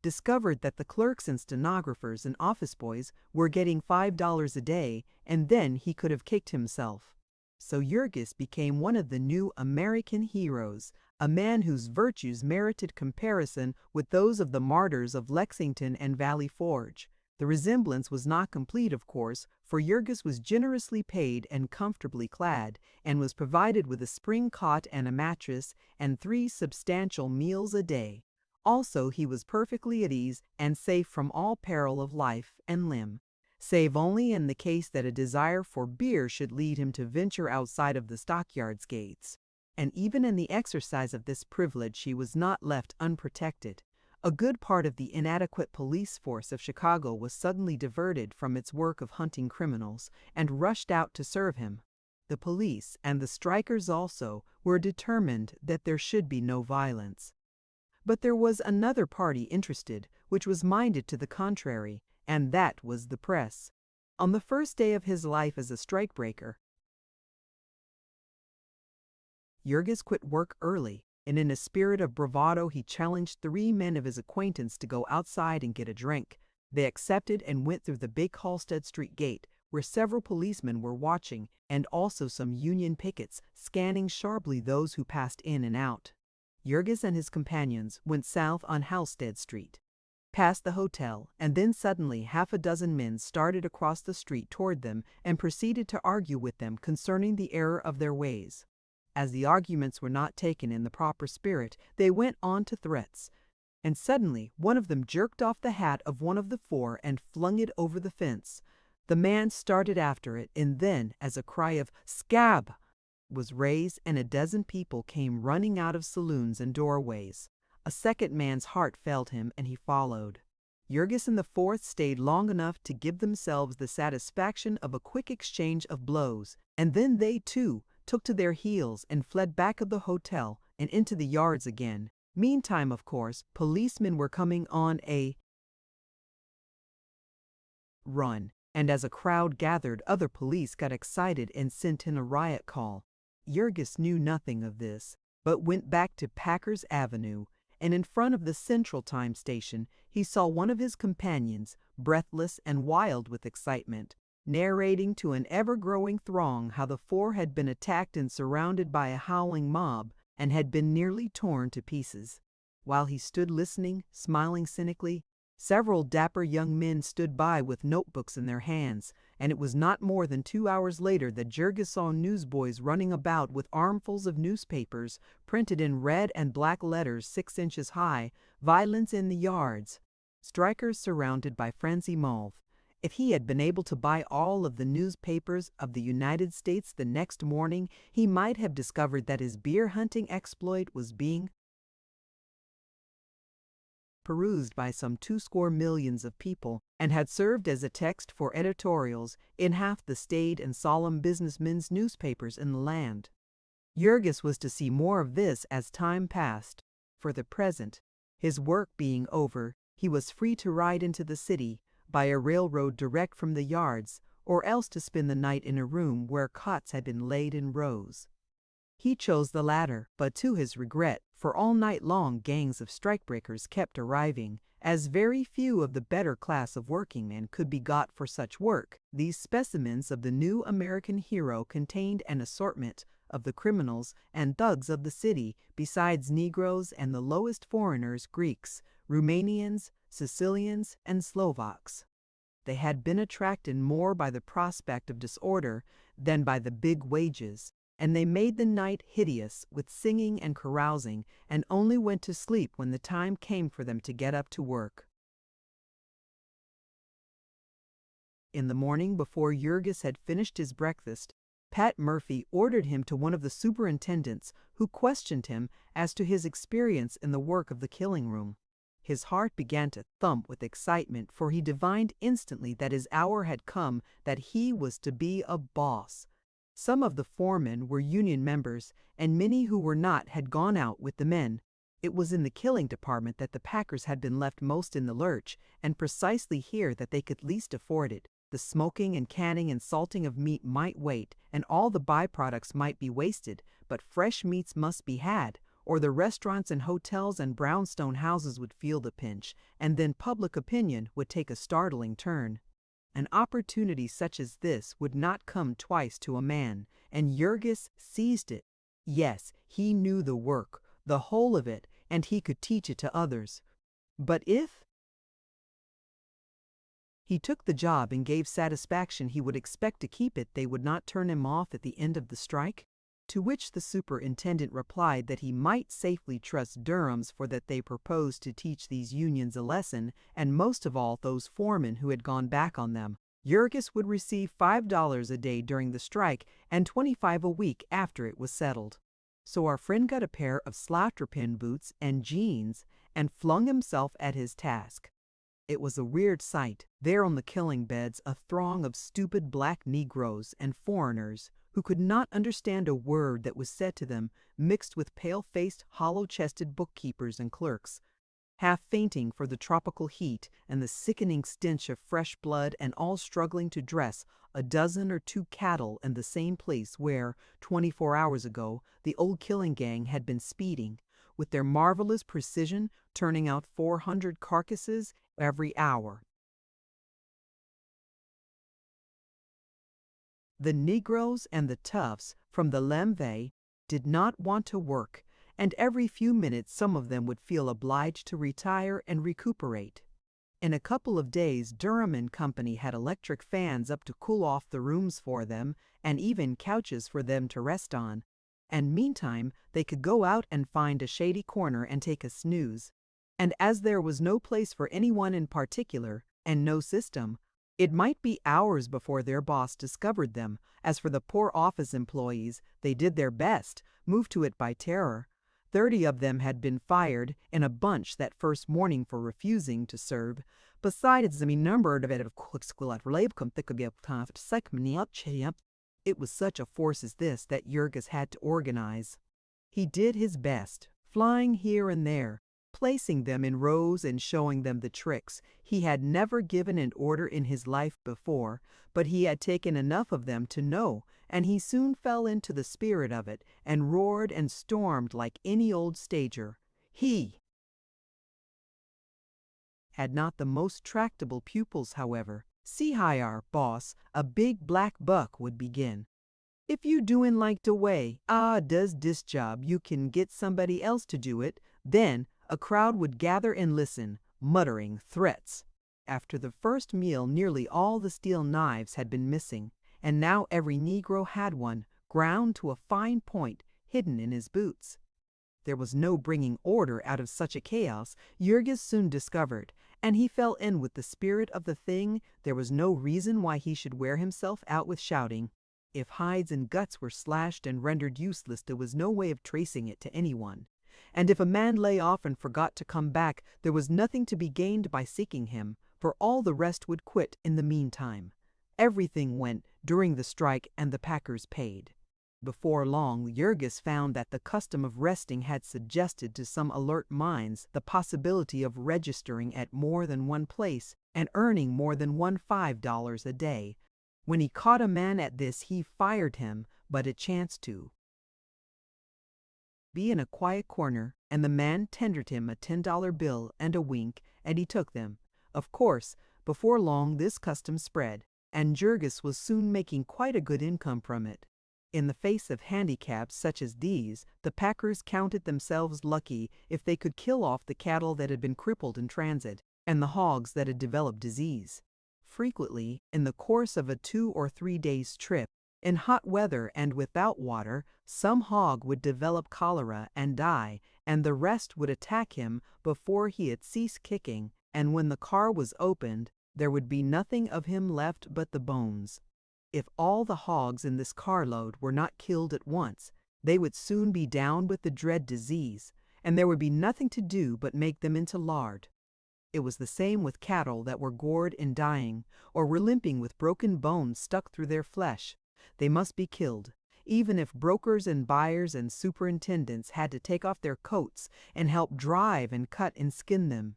discovered that the clerks and stenographers and office boys were getting $5 a day, and then he could have kicked himself. So Jurgis became one of the new American heroes, a man whose virtues merited comparison with those of the martyrs of Lexington and Valley Forge. The resemblance was not complete, of course, for Jurgis was generously paid and comfortably clad, and was provided with a spring cot and a mattress, and 3 substantial meals a day. Also, he was perfectly at ease and safe from all peril of life and limb, save only in the case that a desire for beer should lead him to venture outside of the stockyards gates. And even in the exercise of this privilege he was not left unprotected. A good part of the inadequate police force of Chicago was suddenly diverted from its work of hunting criminals and rushed out to serve him. The police, and the strikers also, were determined that there should be no violence. But there was another party interested, which was minded to the contrary, and that was the press. On the first day of his life as a strikebreaker, Jurgis quit work early, and in a spirit of bravado he challenged 3 men of his acquaintance to go outside and get a drink. They accepted and went through the big Halsted Street gate, where several policemen were watching, and also some Union pickets, scanning sharply those who passed in and out. Jurgis and his companions went south on Halsted Street, past the hotel, and then suddenly half a dozen men started across the street toward them and proceeded to argue with them concerning the error of their ways. As the arguments were not taken in the proper spirit, they went on to threats, and suddenly one of them jerked off the hat of one of the 4 and flung it over the fence. The man started after it, and then, as a cry of "Scab!" was raised and a dozen people came running out of saloons and doorways. A second man's heart failed him, and he followed. Jurgis and the 4th stayed long enough to give themselves the satisfaction of a quick exchange of blows, and then they, too, took to their heels and fled back of the hotel and into the yards again. Meantime, of course, policemen were coming on a run, and as a crowd gathered, other police got excited and sent in a riot call. Jurgis knew nothing of this, but went back to Packers Avenue, and in front of the Central Time Station he saw one of his companions, breathless and wild with excitement, narrating to an ever-growing throng how the 4 had been attacked and surrounded by a howling mob and had been nearly torn to pieces. While he stood listening, smiling cynically, several dapper young men stood by with notebooks in their hands, and it was not more than 2 hours later that Jurgis saw newsboys running about with armfuls of newspapers printed in red and black letters 6 inches high, "Violence in the yards." Strikers surrounded by frenzy mauve. If he had been able to buy all of the newspapers of the United States the next morning, he might have discovered that his beer hunting exploit was being perused by some 20 million of people, and had served as a text for editorials in half the staid and solemn businessmen's newspapers in the land. Jurgis was to see more of this as time passed. For the present, his work being over, he was free to ride into the city by a railroad direct from the yards, or else to spend the night in a room where cots had been laid in rows. He chose the latter, but to his regret, for all night long gangs of strikebreakers kept arriving, as very few of the better class of workingmen could be got for such work. These specimens of the new American hero contained an assortment of the criminals and thugs of the city, besides Negroes and the lowest foreigners, Greeks, Romanians, Sicilians, and Slovaks. They had been attracted more by the prospect of disorder than by the big wages, and they made the night hideous with singing and carousing, and only went to sleep when the time came for them to get up to work. In the morning, before Jurgis had finished his breakfast, Pat Murphy ordered him to one of the superintendents, who questioned him as to his experience in the work of the killing room. His heart began to thump with excitement, for he divined instantly that his hour had come, that he was to be a boss. Some of the foremen were union members, and many who were not had gone out with the men. It was in the killing department that the packers had been left most in the lurch, and precisely here that they could least afford it. The smoking and canning and salting of meat might wait, and all the byproducts might be wasted, but fresh meats must be had, or the restaurants and hotels and brownstone houses would feel the pinch, and then public opinion would take a startling turn. An opportunity such as this would not come twice to a man, and Jurgis seized it. Yes, he knew the work, the whole of it, and he could teach it to others. But if he took the job and gave satisfaction he would expect to keep it, they would not turn him off at the end of the strike? To which the superintendent replied that he might safely trust Durham's, for that they proposed to teach these unions a lesson, and most of all those foremen who had gone back on them. Jurgis would receive $5 a day during the strike and $25 a week after it was settled. So our friend got a pair of slaughterpin boots and jeans and flung himself at his task. It was a weird sight, there on the killing beds, a throng of stupid black Negroes and foreigners who could not understand a word that was said to them, mixed with pale-faced, hollow-chested bookkeepers and clerks, half fainting for the tropical heat and the sickening stench of fresh blood, and all struggling to dress a dozen or two cattle in the same place where, 24 hours ago, the old killing gang had been speeding, with their marvelous precision turning out 400 carcasses every hour. The Negroes and the toughs from the Lemve did not want to work, and every few minutes some of them would feel obliged to retire and recuperate. In a couple of days Durham and Company had electric fans up to cool off the rooms for them, and even couches for them to rest on, and meantime they could go out and find a shady corner and take a snooze. And as there was no place for anyone in particular, and no system, it might be hours before their boss discovered them. As for the poor office employees, they did their best, moved to it by terror. 30 of them had been fired in a bunch that first morning for refusing to serve. Besides the number of it was such a force as this that Jurgis had to organize. He did his best, flying here and there, placing them in rows and showing them the tricks. He had never given an order in his life before, but he had taken enough of them to know, and he soon fell into the spirit of it, and roared and stormed like any old stager. He had not the most tractable pupils, however. "See hyar, boss," a big black buck would begin. "If you doin' like de way does dis job, you can get somebody else to do it." Then a crowd would gather and listen, muttering threats. After the first meal nearly all the steel knives had been missing, and now every Negro had one, ground to a fine point, hidden in his boots. There was no bringing order out of such a chaos, Jurgis soon discovered, and he fell in with the spirit of the thing. There was no reason why he should wear himself out with shouting. If hides and guts were slashed and rendered useless, there was no way of tracing it to anyone. And if a man lay off and forgot to come back, there was nothing to be gained by seeking him, for all the rest would quit in the meantime. Everything went during the strike, and the packers paid. Before long, Jurgis found that the custom of resting had suggested to some alert minds the possibility of registering at more than one place and earning more than $5 a day. When he caught a man at this, he fired him, but it chanced to be in a quiet corner, and the man tendered him a $10 bill and a wink, and he took them. Of course, before long this custom spread, and Jurgis was soon making quite a good income from it. In the face of handicaps such as these, the packers counted themselves lucky if they could kill off the cattle that had been crippled in transit, and the hogs that had developed disease. Frequently, in the course of a 2 or 3 days' trip, in hot weather and without water, some hog would develop cholera and die, and the rest would attack him before he had ceased kicking, and when the car was opened, There would be nothing of him left but the bones. If all the hogs in this carload were not killed at once, they would soon be down with the dread disease, and there would be nothing to do but make them into lard. It was the same with cattle that were gored and dying, or were limping with broken bones stuck through their flesh. They must be killed, even if brokers and buyers and superintendents had to take off their coats and help drive and cut and skin them.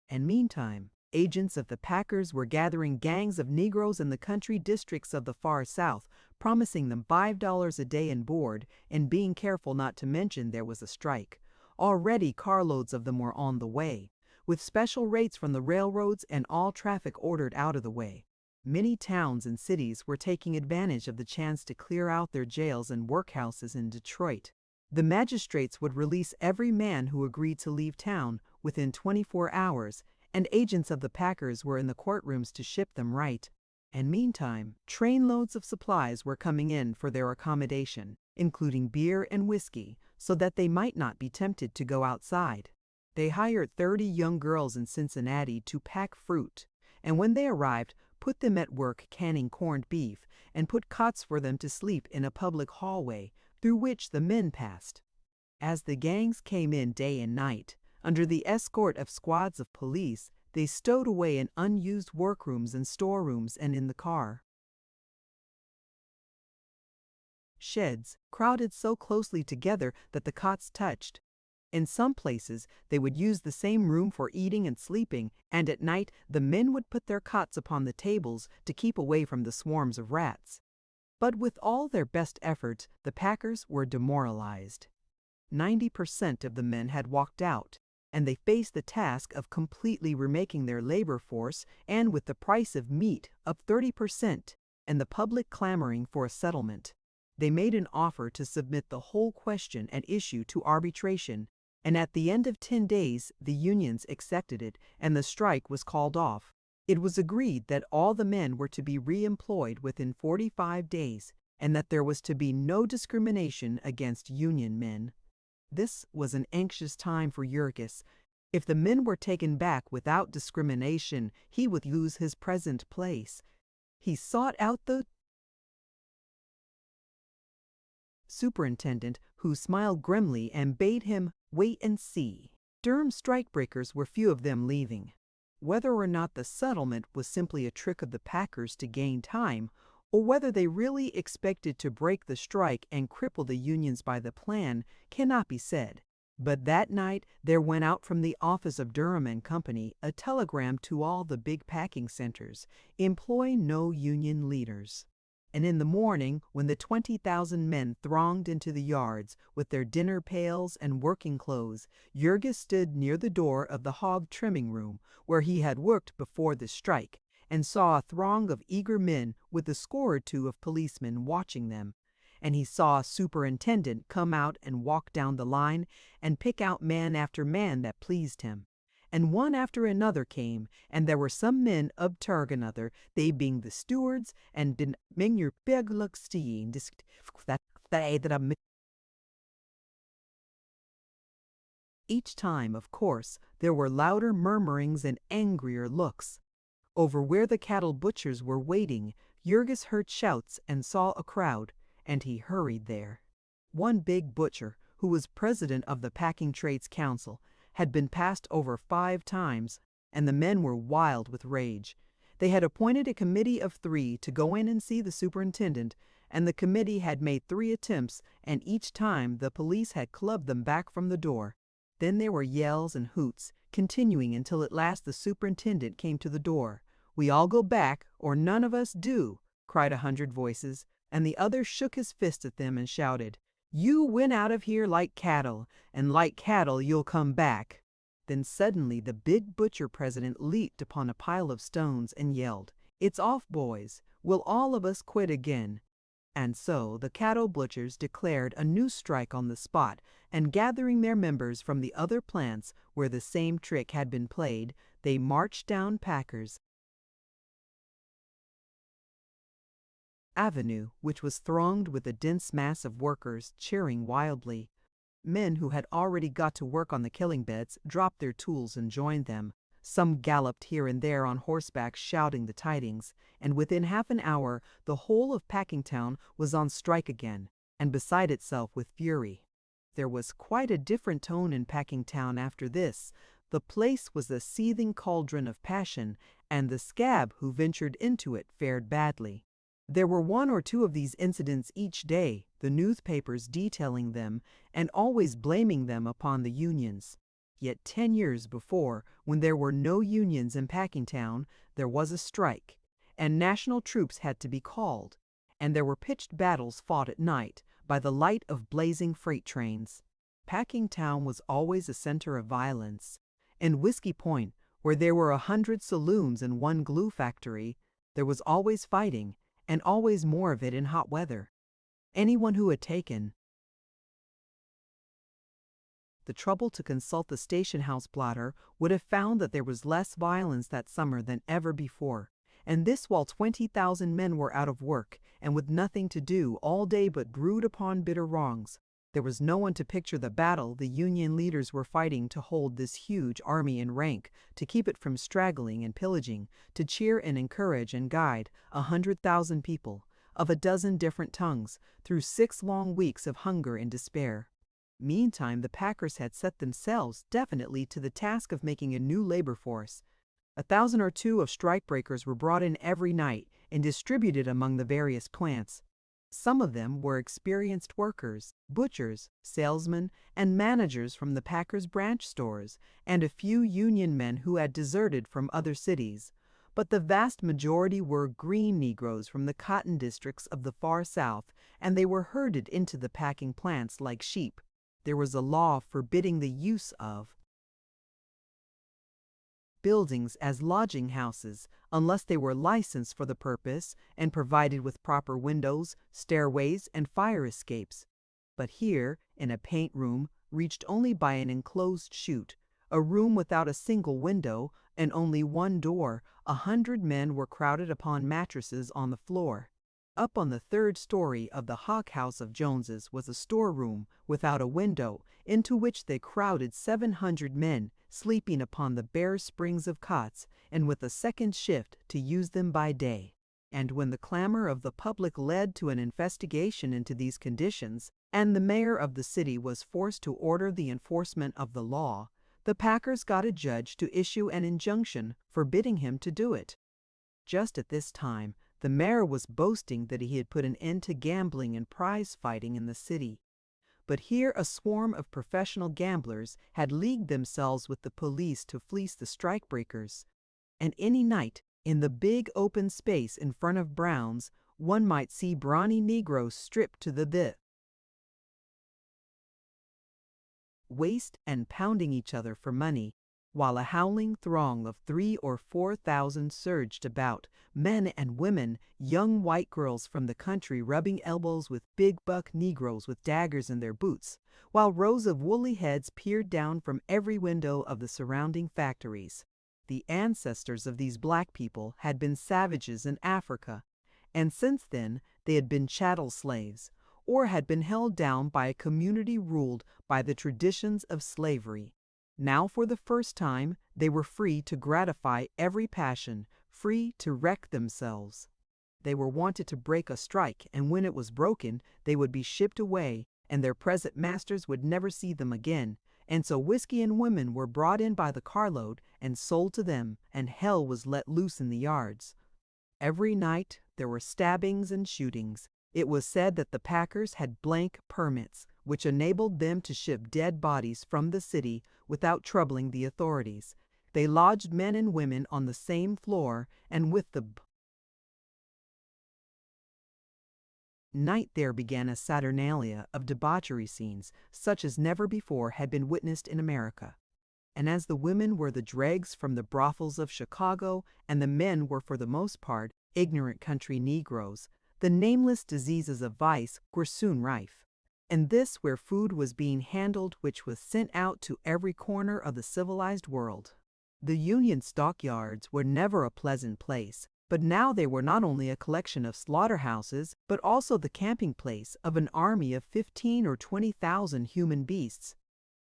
And meantime, agents of the packers were gathering gangs of Negroes in the country districts of the far South, promising them $5 a day and board, and being careful not to mention there was a strike. Already carloads of them were on the way, with special rates from the railroads and all traffic ordered out of the way. Many towns and cities were taking advantage of the chance to clear out their jails and workhouses in Detroit. The magistrates would release every man who agreed to leave town within 24 hours, and agents of the packers were in the courtrooms to ship them right. And meantime, trainloads of supplies were coming in for their accommodation, including beer and whiskey, so that they might not be tempted to go outside. They hired 30 young girls in Cincinnati to pack fruit, and when they arrived, put them at work canning corned beef, and put cots for them to sleep in a public hallway through which the men passed. As the gangs came in day and night, under the escort of squads of police, they stowed away in unused workrooms and storerooms and in the car. Sheds crowded so closely together that the cots touched. In some places, they would use the same room for eating and sleeping, and at night the men would put their cots upon the tables to keep away from the swarms of rats. But with all their best efforts, the packers were demoralized. 90% of the men had walked out, and they faced the task of completely remaking their labor force, and with the price of meat up 30%, and the public clamoring for a settlement. They made an offer to submit the whole question and issue to arbitration, and at the end of 10 days the unions accepted it, and the strike was called off. It was agreed that all the men were to be re-employed within 45 days, and that there was to be no discrimination against union men. This was an anxious time for Jurgis. If the men were taken back without discrimination, he would lose his present place. He sought out the superintendent, who smiled grimly and bade him wait and see. Durham strikebreakers were few of them leaving. Whether or not the settlement was simply a trick of the packers to gain time, or whether they really expected to break the strike and cripple the unions by the plan, cannot be said. But that night there went out from the office of Durham and Company a telegram to all the big packing centers: employ no union leaders. And in the morning, when the 20,000 men thronged into the yards with their dinner pails and working clothes, Jurgis stood near the door of the hog trimming room, where he had worked before the strike, and saw a throng of eager men with a score or two of policemen watching them. And he saw a superintendent come out and walk down the line and pick out man after man that pleased him. And one after another came, and there were some men of another, they being the stewards, and den mingerpegluxtien that each time, of course, there were louder murmurings and angrier looks. Over where the cattle butchers were waiting, Jurgis heard shouts and saw a crowd, and he hurried there. One big butcher, who was president of the Packing Trades Council, had been passed over 5 times, and the men were wild with rage. They had appointed a committee of 3 to go in and see the superintendent, and the committee had made 3 attempts, and each time the police had clubbed them back from the door. Then there were yells and hoots, continuing until at last the superintendent came to the door. "We all go back, or none of us do," cried 100 voices, and the other shook his fist at them and shouted, "You went out of here like cattle, and like cattle you'll come back." Then suddenly the big butcher president leaped upon a pile of stones and yelled, "It's off, boys. We'll all of us quit again." And so the cattle butchers declared a new strike on the spot, and gathering their members from the other plants where the same trick had been played, they marched down Packers Avenue, which was thronged with a dense mass of workers cheering wildly. Men who had already got to work on the killing beds dropped their tools and joined them. Some galloped here and there on horseback shouting the tidings, and within half an hour the whole of Packingtown was on strike again, and beside itself with fury. There was quite a different tone in Packingtown after this. The place was a seething cauldron of passion, and the scab who ventured into it fared badly. There were one or two of these incidents each day, the newspapers detailing them and always blaming them upon the unions. Yet 10 years before, when there were no unions in Packingtown, there was a strike, and national troops had to be called, and there were pitched battles fought at night by the light of blazing freight trains. Packingtown was always a center of violence. In Whiskey Point, where there were 100 saloons and one glue factory, there was always fighting, and always more of it in hot weather. Anyone who had taken the trouble to consult the station house blotter would have found that there was less violence that summer than ever before, and this while 20,000 men were out of work and with nothing to do all day but brood upon bitter wrongs. There was no one to picture the battle the Union leaders were fighting to hold this huge army in rank, to keep it from straggling and pillaging, to cheer and encourage and guide 100,000 people, of a dozen different tongues, through 6 long weeks of hunger and despair. Meantime, the packers had set themselves definitely to the task of making a new labor force. 1,000 or 2 of strikebreakers were brought in every night and distributed among the various plants. Some of them were experienced workers, butchers, salesmen, and managers from the Packers branch stores, and a few union men who had deserted from other cities. But the vast majority were green Negroes from the cotton districts of the far South, and they were herded into the packing plants like sheep. There was a law forbidding the use of buildings as lodging houses unless they were licensed for the purpose and provided with proper windows, stairways, and fire escapes. But here, in a paint room, reached only by an enclosed chute, a room without a single window and only one door, 100 men were crowded upon mattresses on the floor. Up on the 3rd story of the hog house of Jones's was a storeroom without a window, into which they crowded 700 men, sleeping upon the bare springs of cots, and with a second shift to use them by day. And when the clamor of the public led to an investigation into these conditions, and the mayor of the city was forced to order the enforcement of the law, the packers got a judge to issue an injunction forbidding him to do it. Just at this time, the mayor was boasting that he had put an end to gambling and prize fighting in the city. But here a swarm of professional gamblers had leagued themselves with the police to fleece the strikebreakers. And any night, in the big open space in front of Brown's, one might see brawny Negroes stripped to the waist and pounding each other for money, while a howling throng of 3,000 or 4,000 surged about, men and women, young white girls from the country rubbing elbows with big buck Negroes with daggers in their boots, while rows of woolly heads peered down from every window of the surrounding factories. The ancestors of these black people had been savages in Africa, and since then they had been chattel slaves, or had been held down by a community ruled by the traditions of slavery. Now for the first time they were free to gratify every passion, free to wreck themselves. They were wanted to break a strike, and when it was broken, they would be shipped away, and their present masters would never see them again. And so whiskey and women were brought in by the carload and sold to them, and hell was let loose in the yards. Every night there were stabbings and shootings. It was said that the packers had blank permits, which enabled them to ship dead bodies from the city without troubling the authorities. They lodged men and women on the same floor, and with the night there began a saturnalia of debauchery scenes such as never before had been witnessed in America. And as the women were the dregs from the brothels of Chicago, and the men were for the most part ignorant country Negroes, the nameless diseases of vice were soon rife. And this where food was being handled which was sent out to every corner of the civilized world. The Union stockyards were never a pleasant place, but now they were not only a collection of slaughterhouses, but also the camping place of an army of 15,000 or 20,000 human beasts.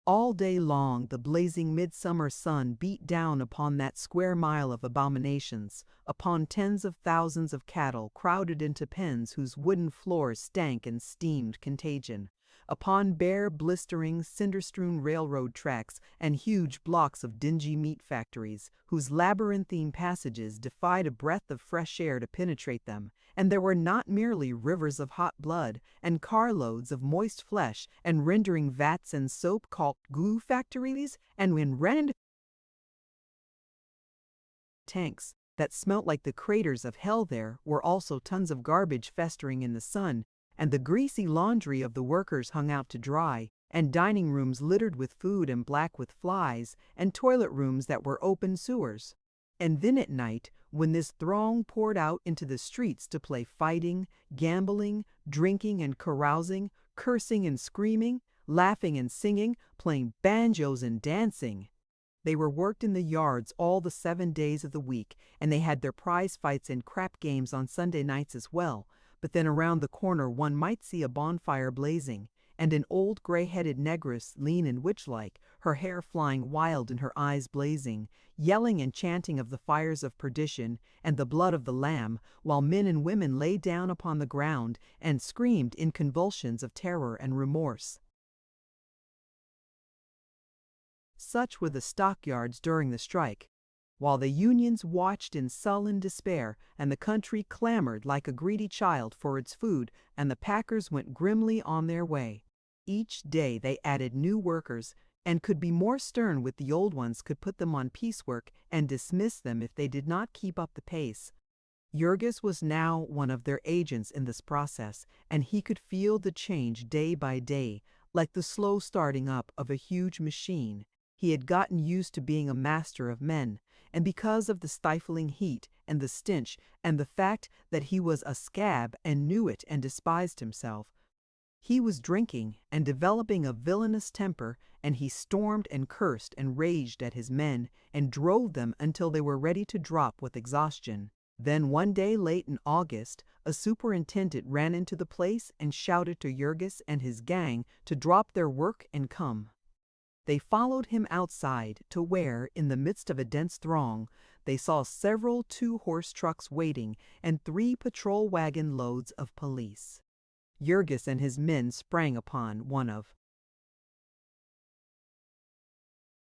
All day long the blazing midsummer sun beat down upon that square mile of abominations, upon tens of thousands of cattle crowded into pens whose wooden floors stank and steamed contagion, upon bare, blistering, cinder-strewn railroad tracks and huge blocks of dingy meat factories, whose labyrinthine passages defied a breath of fresh air to penetrate them, and there were not merely rivers of hot blood, and carloads of moist flesh, and rendering vats and soap-caulked glue factories, and when tanks that smelt like the craters of hell. There were also tons of garbage festering in the sun, and the greasy laundry of the workers hung out to dry, and dining rooms littered with food and black with flies, and toilet rooms that were open sewers. And then at night, when this throng poured out into the streets to play fighting, gambling, drinking and carousing, cursing and screaming, laughing and singing, playing banjos and dancing, they were worked in the yards all the 7 days of the week, and they had their prize fights and crap games on Sunday nights as well. But then around the corner one might see a bonfire blazing, and an old gray-headed negress, lean and witch-like, her hair flying wild and her eyes blazing, yelling and chanting of the fires of perdition and the blood of the Lamb, while men and women lay down upon the ground and screamed in convulsions of terror and remorse. Such were the stockyards during the strike, while the unions watched in sullen despair, and the country clamored like a greedy child for its food, and the packers went grimly on their way. Each day they added new workers, and could be more stern with the old ones, could put them on piecework and dismiss them if they did not keep up the pace. Jurgis was now one of their agents in this process, and he could feel the change day by day, like the slow starting up of a huge machine. He had gotten used to being a master of men, and because of the stifling heat and the stench and the fact that he was a scab and knew it and despised himself, he was drinking and developing a villainous temper, and he stormed and cursed and raged at his men and drove them until they were ready to drop with exhaustion. Then one day late in August, a superintendent ran into the place and shouted to Jurgis and his gang to drop their work and come. They followed him outside to where, in the midst of a dense throng, they saw several 2-horse trucks waiting and 3 patrol wagon loads of police. Jurgis and his men sprang upon one of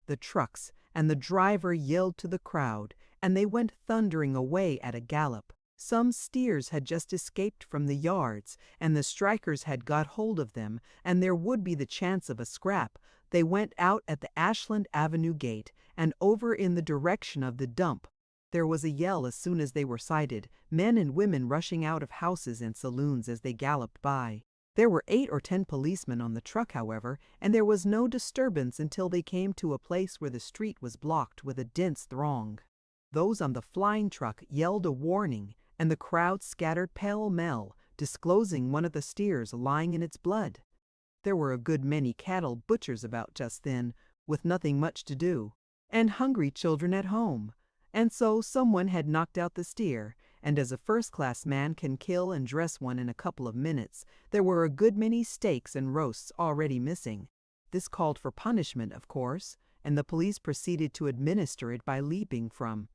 the trucks, and the driver yelled to the crowd, and they went thundering away at a gallop. Some steers had just escaped from the yards, and the strikers had got hold of them, and there would be the chance of a scrap. They went out at the Ashland Avenue gate and over in the direction of the dump. There was a yell as soon as they were sighted, men and women rushing out of houses and saloons as they galloped by. There were 8 or 10 policemen on the truck, however, and there was no disturbance until they came to a place where the street was blocked with a dense throng. Those on the flying truck yelled a warning, and the crowd scattered pell-mell, disclosing one of the steers lying in its blood. There were a good many cattle butchers about just then, with nothing much to do, and hungry children at home, and so someone had knocked out the steer, and as a first-class man can kill and dress one in a couple of minutes, there were a good many steaks and roasts already missing. This called for punishment, of course, and the police proceeded to administer it by leaping from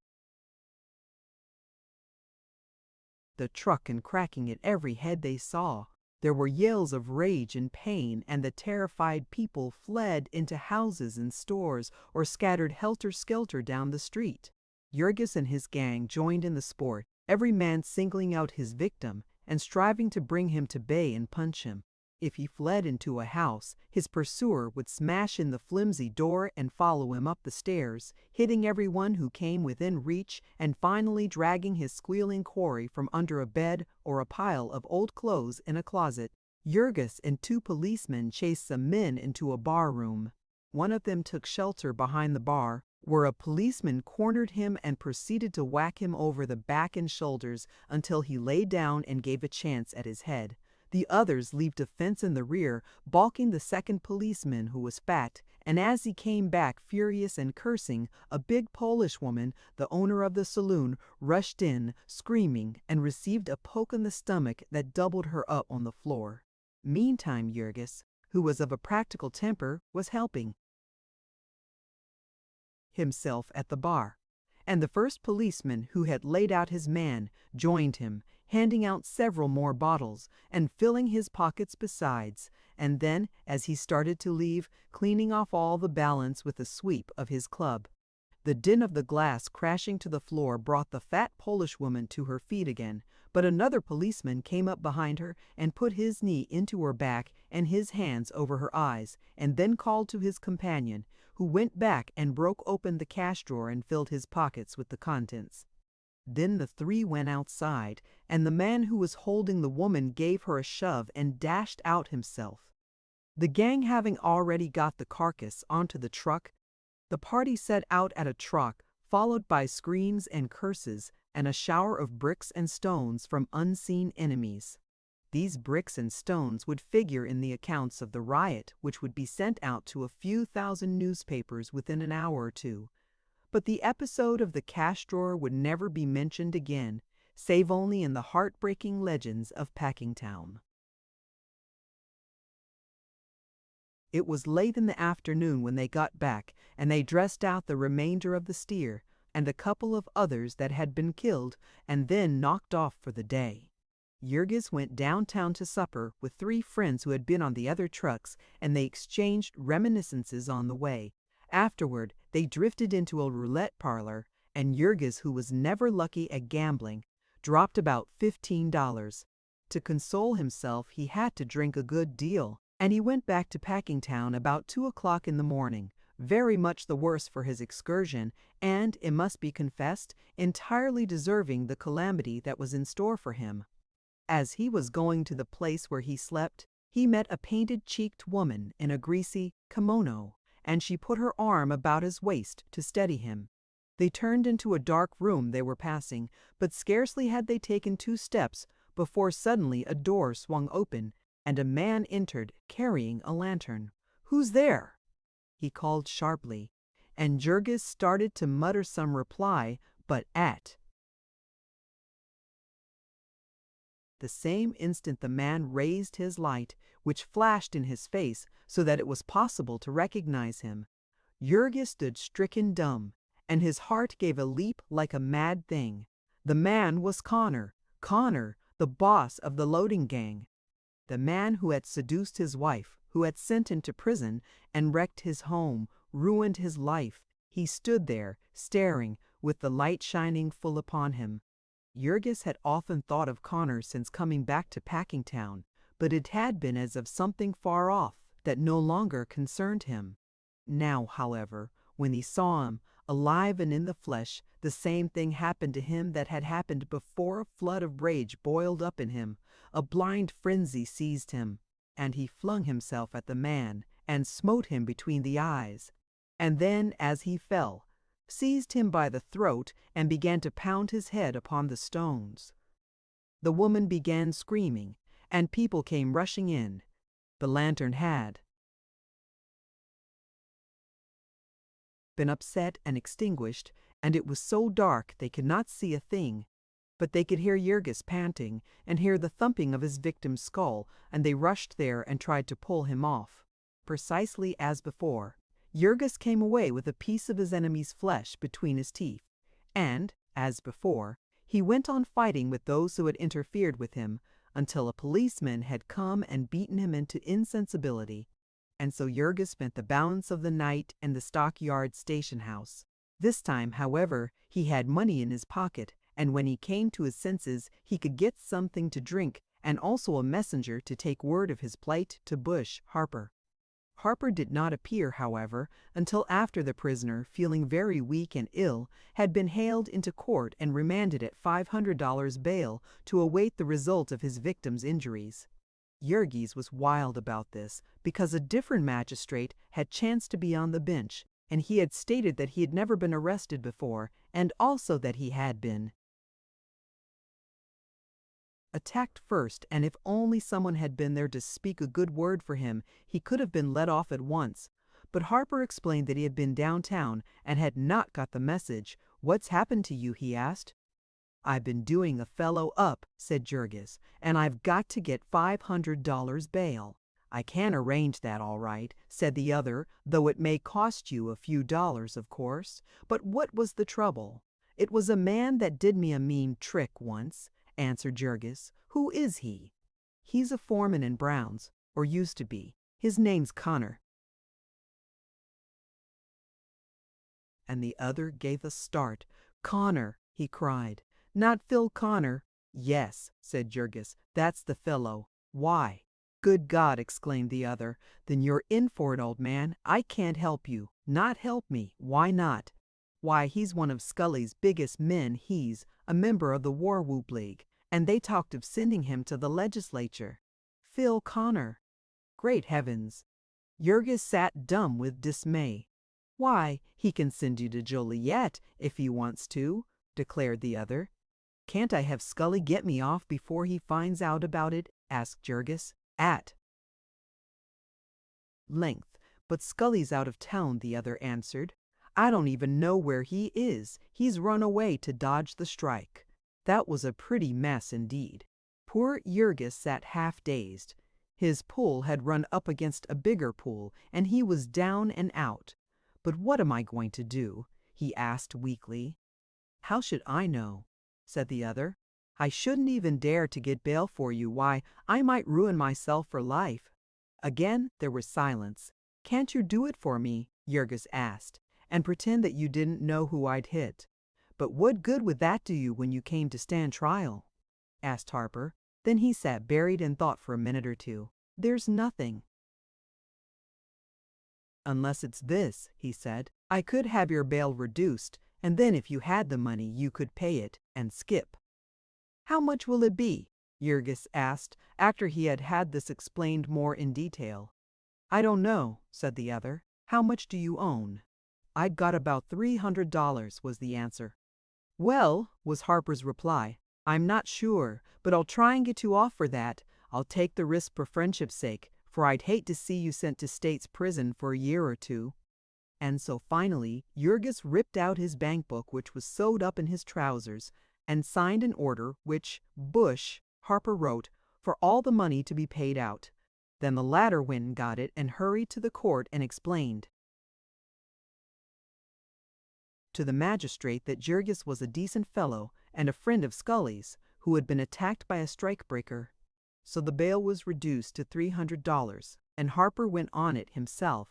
the truck and cracking at every head they saw. There were yells of rage and pain, and the terrified people fled into houses and stores or scattered helter-skelter down the street. Jurgis and his gang joined in the sport, every man singling out his victim and striving to bring him to bay and punch him. If he fled into a house, his pursuer would smash in the flimsy door and follow him up the stairs, hitting everyone who came within reach and finally dragging his squealing quarry from under a bed or a pile of old clothes in a closet. Jurgis and 2 policemen chased some men into a bar room. One of them took shelter behind the bar, where a policeman cornered him and proceeded to whack him over the back and shoulders until he lay down and gave a chance at his head. The others leaped a fence in the rear, balking the second policeman, who was fat, and as he came back furious and cursing, a big Polish woman, the owner of the saloon, rushed in, screaming, and received a poke in the stomach that doubled her up on the floor. Meantime Jurgis, who was of a practical temper, was helping. himself at the bar, and the first policeman who had laid out his man joined him, handing out several more bottles and filling his pockets besides, and then, as he started to leave, cleaning off all the balance with a sweep of his club. The din of the glass crashing to the floor brought the fat Polish woman to her feet again, but another policeman came up behind her and put his knee into her back and his hands over her eyes, and then called to his companion, who went back and broke open the cash drawer and filled his pockets with the contents. Then the three went outside, and the man who was holding the woman gave her a shove and dashed out himself. The gang having already got the carcass onto the truck, the party set out at a trot, followed by screams and curses and a shower of bricks and stones from unseen enemies. These bricks and stones would figure in the accounts of the riot, which would be sent out to a few thousand newspapers within an hour or two. But the episode of the cash drawer would never be mentioned again, save only in the heartbreaking legends of Packingtown. It was late in the afternoon when they got back, and they dressed out the remainder of the steer and a couple of others that had been killed, and then knocked off for the day. Jurgis went downtown to supper with 3 friends who had been on the other trucks, and they exchanged reminiscences on the way. Afterward, they drifted into a roulette parlor, and Jurgis, who was never lucky at gambling, dropped about $15. To console himself, he had to drink a good deal, and he went back to Packingtown about 2 o'clock in the morning, very much the worse for his excursion, and, it must be confessed, entirely deserving the calamity that was in store for him. As he was going to the place where he slept, he met a painted-cheeked woman in a greasy kimono, and she put her arm about his waist to steady him. They turned into a dark room they were passing, but scarcely had they taken 2 steps before suddenly a door swung open, and a man entered carrying a lantern. "Who's there?" he called sharply, and Jurgis started to mutter some reply, but at the same instant the man raised his light, which flashed in his face so that it was possible to recognize him. Jurgis stood stricken dumb, and his heart gave a leap like a mad thing. The man was Connor, the boss of the loading gang. The man who had seduced his wife, who had sent him to prison and wrecked his home, ruined his life. He stood there, staring, with the light shining full upon him. Jurgis had often thought of Connor since coming back to Packingtown, but it had been as of something far off that no longer concerned him. Now, however, when he saw him, alive and in the flesh, the same thing happened to him that had happened before. A flood of rage boiled up in him. A blind frenzy seized him, and he flung himself at the man and smote him between the eyes, and then, as he fell, seized him by the throat and began to pound his head upon the stones. The woman began screaming, and people came rushing in. The lantern had been upset and extinguished, and it was so dark they could not see a thing, but they could hear Jurgis panting and hear the thumping of his victim's skull, and they rushed there and tried to pull him off. Precisely as before, Jurgis came away with a piece of his enemy's flesh between his teeth, and, as before, he went on fighting with those who had interfered with him until a policeman had come and beaten him into insensibility, and so Jurgis spent the balance of the night in the stockyard station house. This time, however, he had money in his pocket, and when he came to his senses he could get something to drink and also a messenger to take word of his plight to Bush Harper. Harper did not appear, however, until after the prisoner, feeling very weak and ill, had been haled into court and remanded at $500 bail to await the result of his victim's injuries. Jurgis was wild about this because a different magistrate had chanced to be on the bench, and he had stated that he had never been arrested before, and also that he had been attacked first, and if only someone had been there to speak a good word for him, he could have been let off at once. But Harper explained that he had been downtown and had not got the message. "What's happened to you?" he asked. "I've been doing a fellow up," said Jurgis, "and I've got to get $500 bail. I can arrange that all right, said the other, though it may cost you a few dollars, of course. But what was the trouble? It was a man that did me a mean trick once, answered Jurgis. Who is he? He's a foreman in Brown's, or used to be. His name's Connor. And the other gave a start. Connor, he cried. Not Phil Connor. Yes, said Jurgis, that's the fellow. Why? Good God, exclaimed the other. Then you're in for it, old man. I can't help you. Not help me. Why not? Why, he's one of Scully's biggest men. He's a member of the War Whoop League, and they talked of sending him to the legislature. Phil Connor. Great heavens. Jurgis sat dumb with dismay. Why, he can send you to Joliet if he wants to, declared the other. Can't I have Scully get me off before he finds out about it? Asked Jurgis. At length. But Scully's out of town, the other answered. I don't even know where he is. He's run away to dodge the strike. That was a pretty mess indeed. Poor Jurgis sat half-dazed. His pool had run up against a bigger pool, and he was down and out. But what am I going to do? He asked weakly. How should I know? Said the other. I shouldn't even dare to get bail for you. Why, I might ruin myself for life. Again there was silence. Can't you do it for me? Jurgis asked, and pretend that you didn't know who I'd hit. But what good would that do you when you came to stand trial? Asked Harper. Then he sat buried in thought for a minute or two. There's nothing. Unless it's this, he said. I could have your bail reduced, and then if you had the money you could pay it and skip. How much will it be? Jurgis asked, after he had had this explained more in detail. I don't know, said the other. How much do you own? I'd got about $300, was the answer. Well, was Harper's reply, I'm not sure, but I'll try and get you off for that. I'll take the risk for friendship's sake, for I'd hate to see you sent to state's prison for a year or two. And so finally, Jurgis ripped out his bank book, which was sewed up in his trousers, and signed an order which Bush, Harper wrote, for all the money to be paid out. Then the latter went and got it and hurried to the court and explained to the magistrate that Jurgis was a decent fellow and a friend of Scully's, who had been attacked by a strikebreaker. So the bail was reduced to $300, and Harper went on it himself.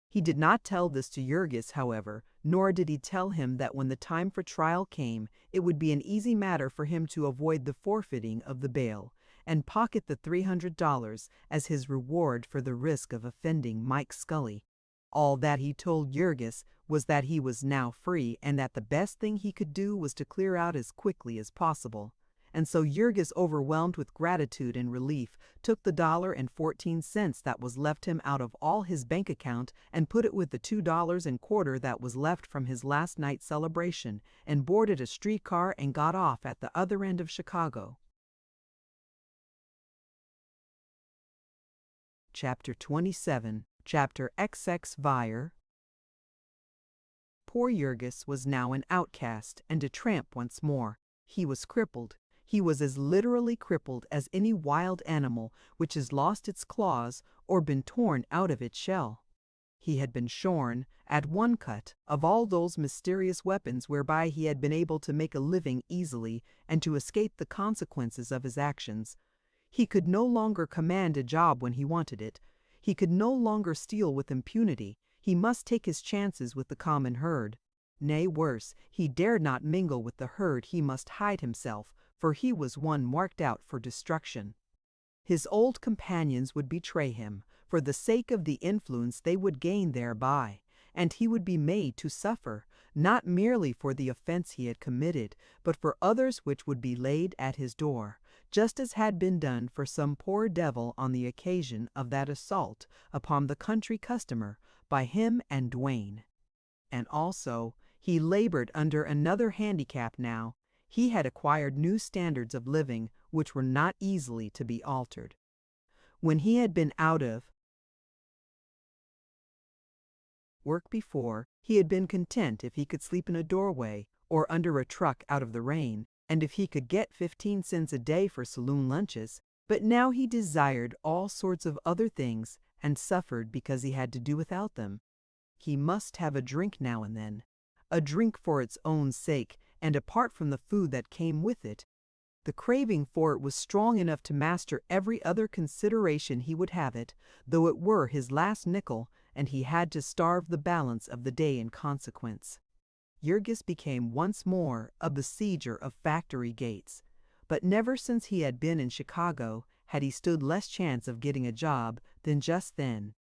He did not tell this to Jurgis, however, nor did he tell him that when the time for trial came, it would be an easy matter for him to avoid the forfeiting of the bail, and pocket the $300 as his reward for the risk of offending Mike Scully. All that he told Jurgis was that he was now free and that the best thing he could do was to clear out as quickly as possible. And so Jurgis, overwhelmed with gratitude and relief, took the $1.14 that was left him out of all his bank account and put it with the $2.25 that was left from his last night's celebration, and boarded a streetcar and got off at the other end of Chicago. Chapter 27. Chapter XX Vire. Poor Jurgis was now an outcast and a tramp once more. He was crippled. He was as literally crippled as any wild animal which has lost its claws or been torn out of its shell. He had been shorn, at one cut, of all those mysterious weapons whereby he had been able to make a living easily and to escape the consequences of his actions. He could no longer command a job when he wanted it. He could no longer steal with impunity. He must take his chances with the common herd. Nay, worse, he dared not mingle with the herd. He must hide himself, for he was one marked out for destruction. His old companions would betray him, for the sake of the influence they would gain thereby, and he would be made to suffer, not merely for the offense he had committed, but for others which would be laid at his door, just as had been done for some poor devil on the occasion of that assault upon the country customer by him and Duane. And also, he labored under another handicap now. He had acquired new standards of living which were not easily to be altered. When he had been out of work before, he had been content if he could sleep in a doorway or under a truck out of the rain, and if he could get 15 cents a day for saloon lunches. But now he desired all sorts of other things and suffered because he had to do without them. He must have a drink now and then, a drink for its own sake and apart from the food that came with it. The craving for it was strong enough to master every other consideration he would have it, though it were his last nickel, and he had to starve the balance of the day in consequence. Jurgis became once more a besieger of factory gates, but never since he had been in Chicago had he stood less chance of getting a job than just then.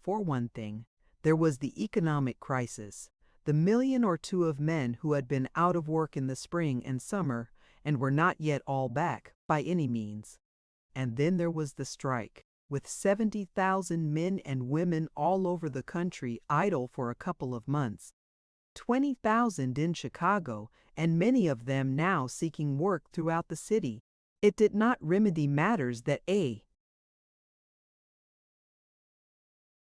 For one thing, there was the economic crisis, the million or two of men who had been out of work in the spring and summer and were not yet all back by any means. And then there was the strike, with 70,000 men and women all over the country idle for a couple of months. 20,000 in Chicago, and many of them now seeking work throughout the city. It did not remedy matters that a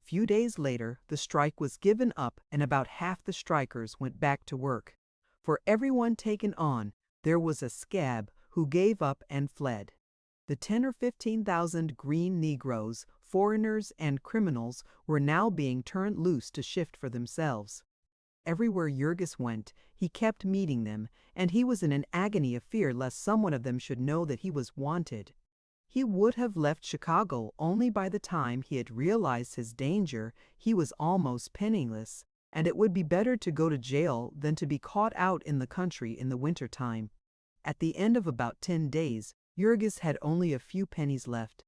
few days later the strike was given up and about half the strikers went back to work. For everyone taken on, there was a scab who gave up and fled. The 10 or 15,000 green Negroes, foreigners, and criminals were now being turned loose to shift for themselves. Everywhere Jurgis went, he kept meeting them, and he was in an agony of fear lest someone of them should know that he was wanted. He would have left Chicago only by the time he had realized his danger. He was almost penniless, and it would be better to go to jail than to be caught out in the country in the winter time. At the end of about 10 days, Jurgis had only a few pennies left,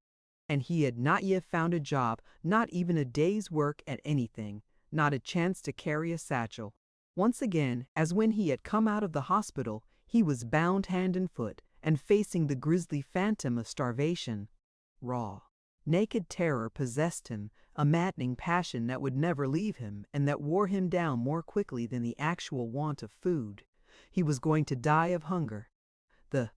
and he had not yet found a job, not even a day's work at anything, not a chance to carry a satchel. Once again, as when he had come out of the hospital, he was bound hand and foot and facing the grisly phantom of starvation. Raw, naked terror possessed him, a maddening passion that would never leave him and that wore him down more quickly than the actual want of food. He was going to die of hunger. The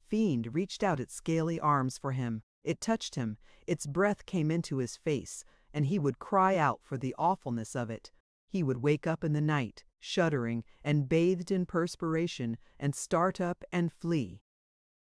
fiend reached out its scaly arms for him. It touched him, its breath came into his face, and he would cry out for the awfulness of it. He would wake up in the night, shuddering and bathed in perspiration, and start up and flee.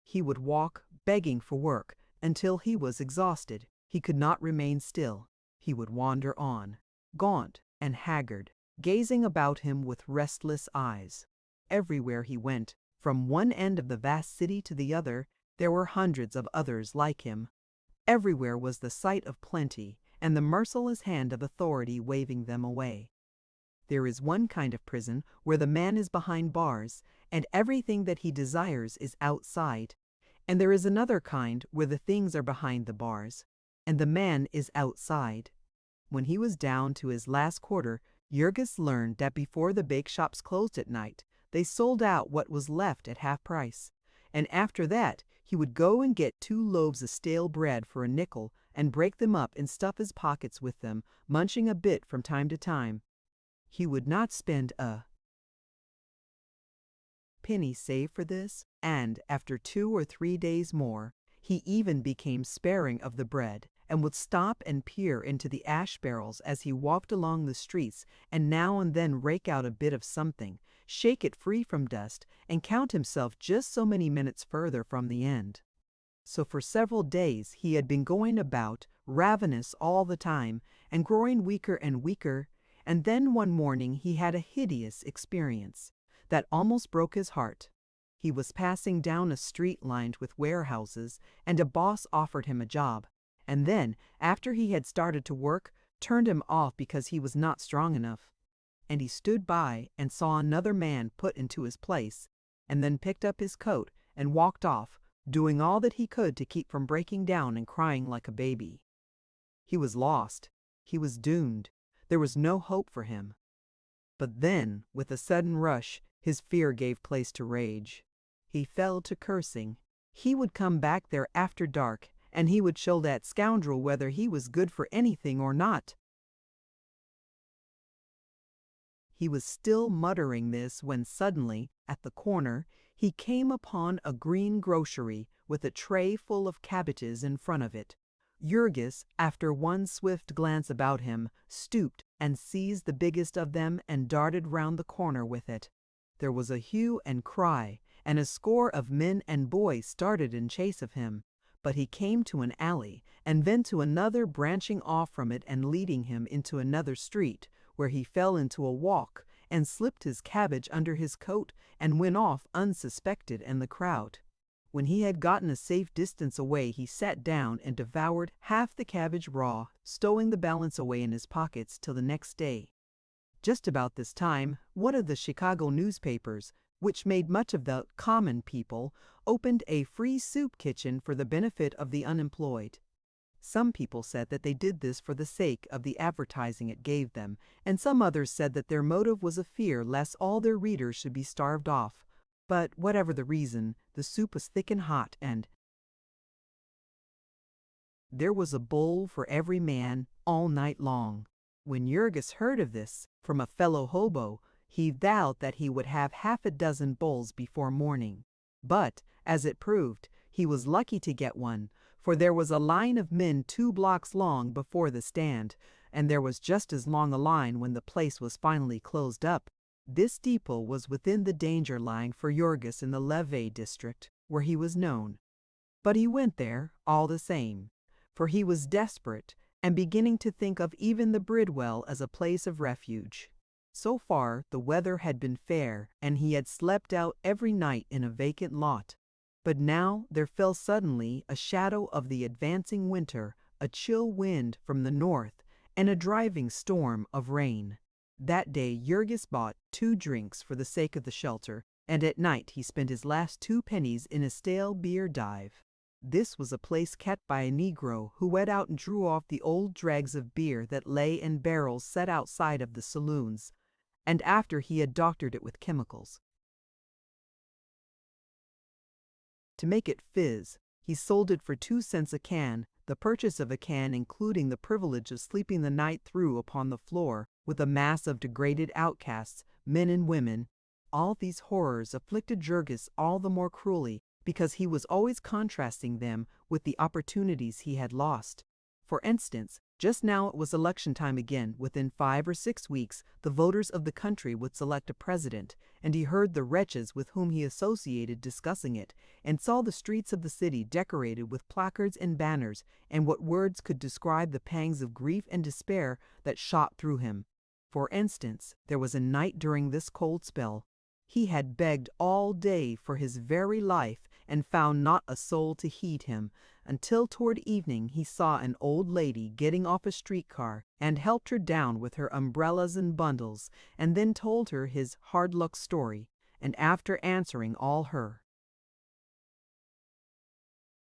He would walk, begging for work, until he was exhausted. He could not remain still. He would wander on, gaunt and haggard, gazing about him with restless eyes. Everywhere he went, from one end of the vast city to the other, there were hundreds of others like him. Everywhere was the sight of plenty, and the merciless hand of authority waving them away. There is one kind of prison where the man is behind bars, and everything that he desires is outside. And there is another kind where the things are behind the bars, and the man is outside. When he was down to his last quarter, Jurgis learned that before the bake shops closed at night, they sold out what was left at half price, and after that he would go and get 2 loaves of stale bread for a nickel and break them up and stuff his pockets with them, munching a bit from time to time. He would not spend a penny saved for this, and after 2 or 3 days more, he even became sparing of the bread, and would stop and peer into the ash barrels as he walked along the streets, and now and then rake out a bit of something, shake it free from dust, and count himself just so many minutes further from the end. So for several days he had been going about, ravenous all the time, and growing weaker and weaker, and then one morning he had a hideous experience that almost broke his heart. He was passing down a street lined with warehouses, and a boss offered him a job, and then, after he had started to work, turned him off because he was not strong enough. And he stood by and saw another man put into his place, and then picked up his coat and walked off, doing all that he could to keep from breaking down and crying like a baby. He was lost. He was doomed. There was no hope for him. But then, with a sudden rush, his fear gave place to rage. He fell to cursing. He would come back there after dark, and he would show that scoundrel whether he was good for anything or not. He was still muttering this when suddenly, at the corner, he came upon a green grocery with a tray full of cabbages in front of it. Jurgis, after one swift glance about him, stooped and seized the biggest of them and darted round the corner with it. There was a hue and cry, and a score of men and boys started in chase of him. But he came to an alley, and then to another branching off from it and leading him into another street, where he fell into a walk, and slipped his cabbage under his coat, and went off unsuspected in the crowd. When he had gotten a safe distance away, he sat down and devoured half the cabbage raw, stowing the balance away in his pockets till the next day. Just about this time, one of the Chicago newspapers, which made much of the common people, opened a free soup kitchen for the benefit of the unemployed. Some people said that they did this for the sake of the advertising it gave them, and some others said that their motive was a fear lest all their readers should be starved off. But whatever the reason, the soup was thick and hot, and there was a bowl for every man all night long. When Jurgis heard of this from a fellow hobo, he vowed that he would have half a dozen bowls before morning. But, as it proved, he was lucky to get one, for there was a line of men 2 blocks long before the stand, and there was just as long a line when the place was finally closed up. This depot was within the danger line for Jurgis in the Levee district, where he was known. But he went there, all the same, for he was desperate and beginning to think of even the Bridwell as a place of refuge. So far, the weather had been fair, and he had slept out every night in a vacant lot. But now there fell suddenly a shadow of the advancing winter, a chill wind from the north, and a driving storm of rain. That day Jurgis bought 2 drinks for the sake of the shelter, and at night he spent his last 2 pennies in a stale beer dive. This was a place kept by a Negro who went out and drew off the old dregs of beer that lay in barrels set outside of the saloons, and after he had doctored it with chemicals to make it fizz, he sold it for 2 cents a can, the purchase of a can including the privilege of sleeping the night through upon the floor with a mass of degraded outcasts, men and women. All these horrors afflicted Jurgis all the more cruelly because he was always contrasting them with the opportunities he had lost. For instance, just now it was election time again. Within 5 or 6 weeks, the voters of the country would select a president, and he heard the wretches with whom he associated discussing it, and saw the streets of the city decorated with placards and banners, and what words could describe the pangs of grief and despair that shot through him. For instance, there was a night during this cold spell. He had begged all day for his very life and found not a soul to heed him, until toward evening he saw an old lady getting off a streetcar and helped her down with her umbrellas and bundles, and then told her his hard luck story, and after answering all her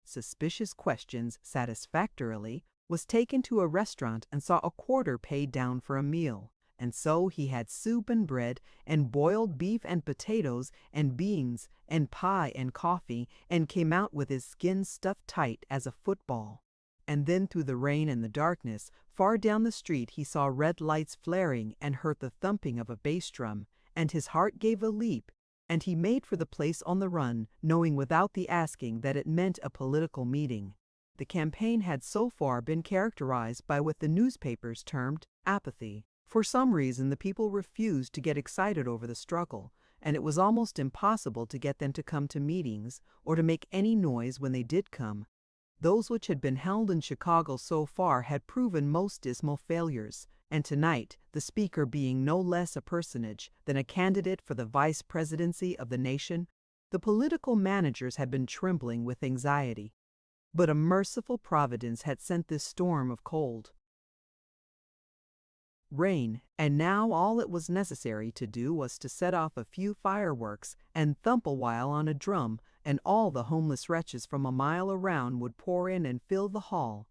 suspicious questions satisfactorily, was taken to a restaurant and saw a quarter paid down for a meal. And so he had soup and bread, and boiled beef and potatoes, and beans, and pie and coffee, and came out with his skin stuffed tight as a football. And then through the rain and the darkness, far down the street he saw red lights flaring and heard the thumping of a bass drum, and his heart gave a leap, and he made for the place on the run, knowing without the asking that it meant a political meeting. The campaign had so far been characterized by what the newspapers termed apathy. For some reason, the people refused to get excited over the struggle, and it was almost impossible to get them to come to meetings or to make any noise when they did come. Those which had been held in Chicago so far had proven most dismal failures, and tonight, the speaker being no less a personage than a candidate for the vice presidency of the nation, the political managers had been trembling with anxiety. But a merciful providence had sent this storm of cold rain, and now all it was necessary to do was to set off a few fireworks and thump a while on a drum, and all the homeless wretches from a mile around would pour in and fill the hall.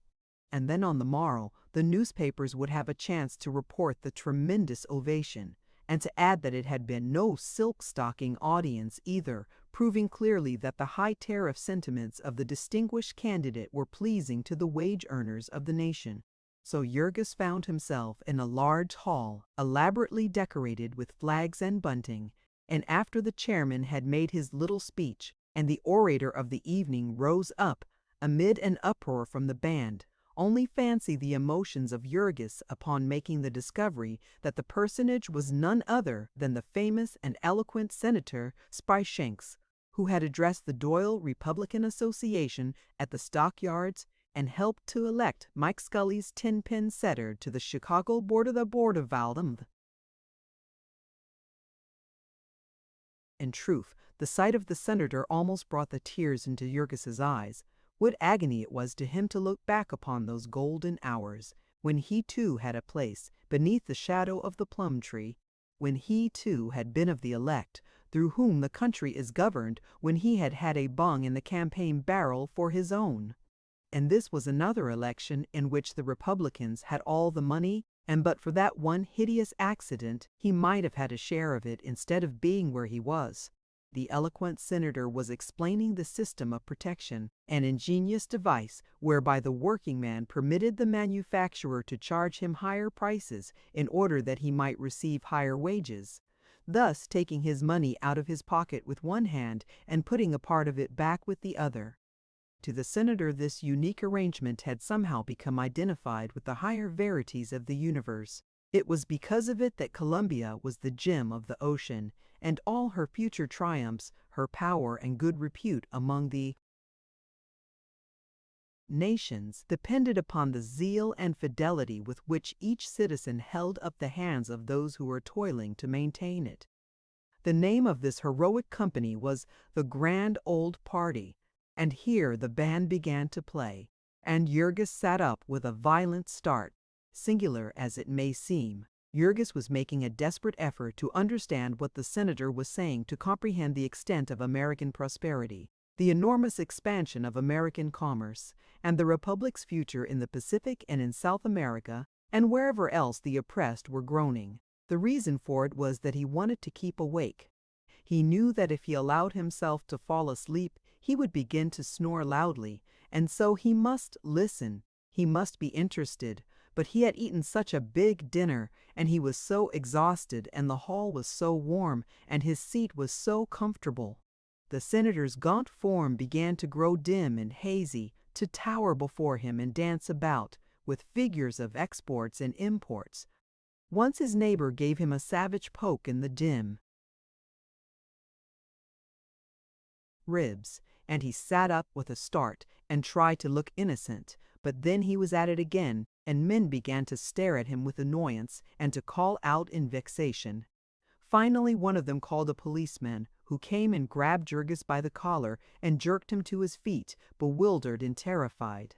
And then on the morrow the newspapers would have a chance to report the tremendous ovation, and to add that it had been no silk-stocking audience either, proving clearly that the high tariff sentiments of the distinguished candidate were pleasing to the wage earners of the nation. So Jurgis found himself in a large hall, elaborately decorated with flags and bunting, and after the chairman had made his little speech, and the orator of the evening rose up, amid an uproar from the band, only fancy the emotions of Jurgis upon making the discovery that the personage was none other than the famous and eloquent Senator Spyshanks, who had addressed the Doyle Republican Association at the stockyards and helped to elect Mike Scully's tin-pin setter to the Chicago Board of Valdim. In truth, the sight of the senator almost brought the tears into Jurgis's eyes. What agony it was to him to look back upon those golden hours, when he too had a place beneath the shadow of the plum tree, when he too had been of the elect, through whom the country is governed, when he had had a bung in the campaign barrel for his own. And this was another election in which the Republicans had all the money, and but for that one hideous accident, he might have had a share of it instead of being where he was. The eloquent senator was explaining the system of protection, an ingenious device whereby the working man permitted the manufacturer to charge him higher prices in order that he might receive higher wages, thus taking his money out of his pocket with one hand and putting a part of it back with the other. To the senator, this unique arrangement had somehow become identified with the higher verities of the universe. It was because of it that Columbia was the gem of the ocean, and all her future triumphs, her power and good repute among the nations, depended upon the zeal and fidelity with which each citizen held up the hands of those who were toiling to maintain it. The name of this heroic company was the Grand Old Party, and here the band began to play, and Jurgis sat up with a violent start. Singular as it may seem, Jurgis was making a desperate effort to understand what the senator was saying, to comprehend the extent of American prosperity, the enormous expansion of American commerce, and the Republic's future in the Pacific and in South America, and wherever else the oppressed were groaning. The reason for it was that he wanted to keep awake. He knew that if he allowed himself to fall asleep, he would begin to snore loudly, and so he must listen, he must be interested. But he had eaten such a big dinner, and he was so exhausted, and the hall was so warm, and his seat was so comfortable. The senator's gaunt form began to grow dim and hazy, to tower before him and dance about, with figures of exports and imports. Once his neighbor gave him a savage poke in the dim ribs, and he sat up with a start and tried to look innocent, but then he was at it again, and men began to stare at him with annoyance and to call out in vexation. Finally, one of them called a policeman, who came and grabbed Jurgis by the collar and jerked him to his feet, bewildered and terrified.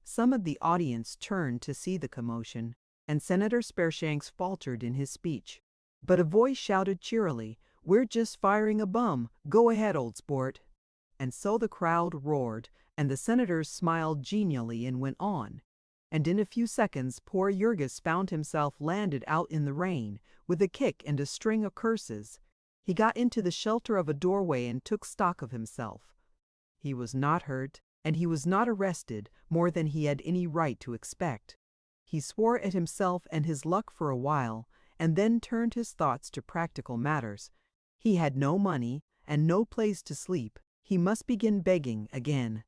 Some of the audience turned to see the commotion, and Senator Spareshanks faltered in his speech. But a voice shouted cheerily, "We're just firing a bum. Go ahead, old sport." And so the crowd roared, and the senator smiled genially and went on. And in a few seconds poor Jurgis found himself landed out in the rain, with a kick and a string of curses. He got into the shelter of a doorway and took stock of himself. He was not hurt, and he was not arrested more than he had any right to expect. He swore at himself and his luck for a while, and then turned his thoughts to practical matters. He had no money and no place to sleep. He must begin begging again.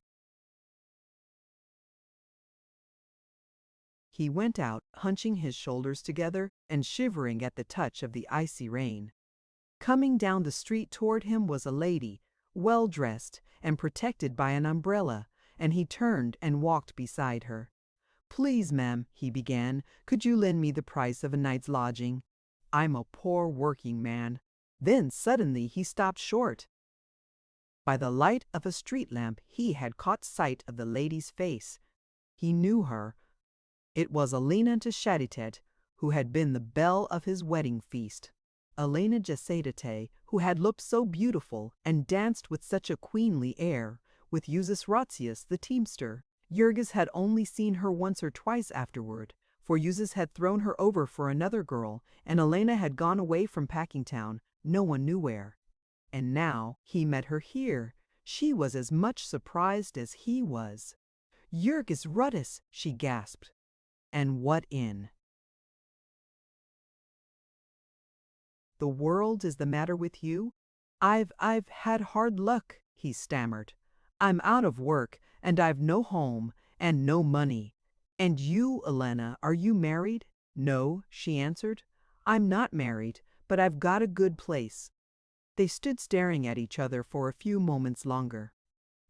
He went out, hunching his shoulders together and shivering at the touch of the icy rain. Coming down the street toward him was a lady, well-dressed and protected by an umbrella, and he turned and walked beside her. "Please, ma'am," he began, "could you lend me the price of a night's lodging? I'm a poor working man." Then suddenly he stopped short. By the light of a street lamp he had caught sight of the lady's face. He knew her. It was Elena Tschaditet, who had been the belle of his wedding feast. Elena Tschaditet, who had looked so beautiful and danced with such a queenly air, with Jurgis Rudkus the teamster. Jurgis had only seen her once or twice afterward, for Jurgis had thrown her over for another girl, and Elena had gone away from Packingtown, no one knew where. And now he met her here. She was as much surprised as he was. "Jurgis Rudkus!" she gasped. "And what in the world is the matter with you?" I've had hard luck," he stammered. "I'm out of work, and I've no home, and no money." "And you, Elena, are you married?" "No," she answered. "I'm not married, but I've got a good place." They stood staring at each other for a few moments longer.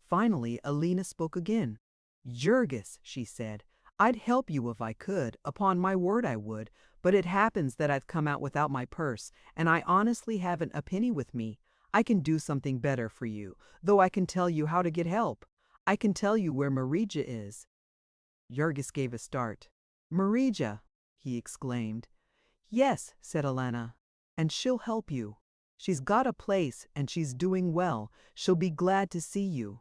Finally, Alina spoke again. "Jurgis," she said, "I'd help you if I could, upon my word I would, but it happens that I've come out without my purse, and I honestly haven't a penny with me. I can do something better for you, though I can tell you how to get help. I can tell you where Marija is." Jurgis gave a start. "Marija!" he exclaimed. "Yes," said Alana, "and she'll help you. She's got a place, and she's doing well. She'll be glad to see you."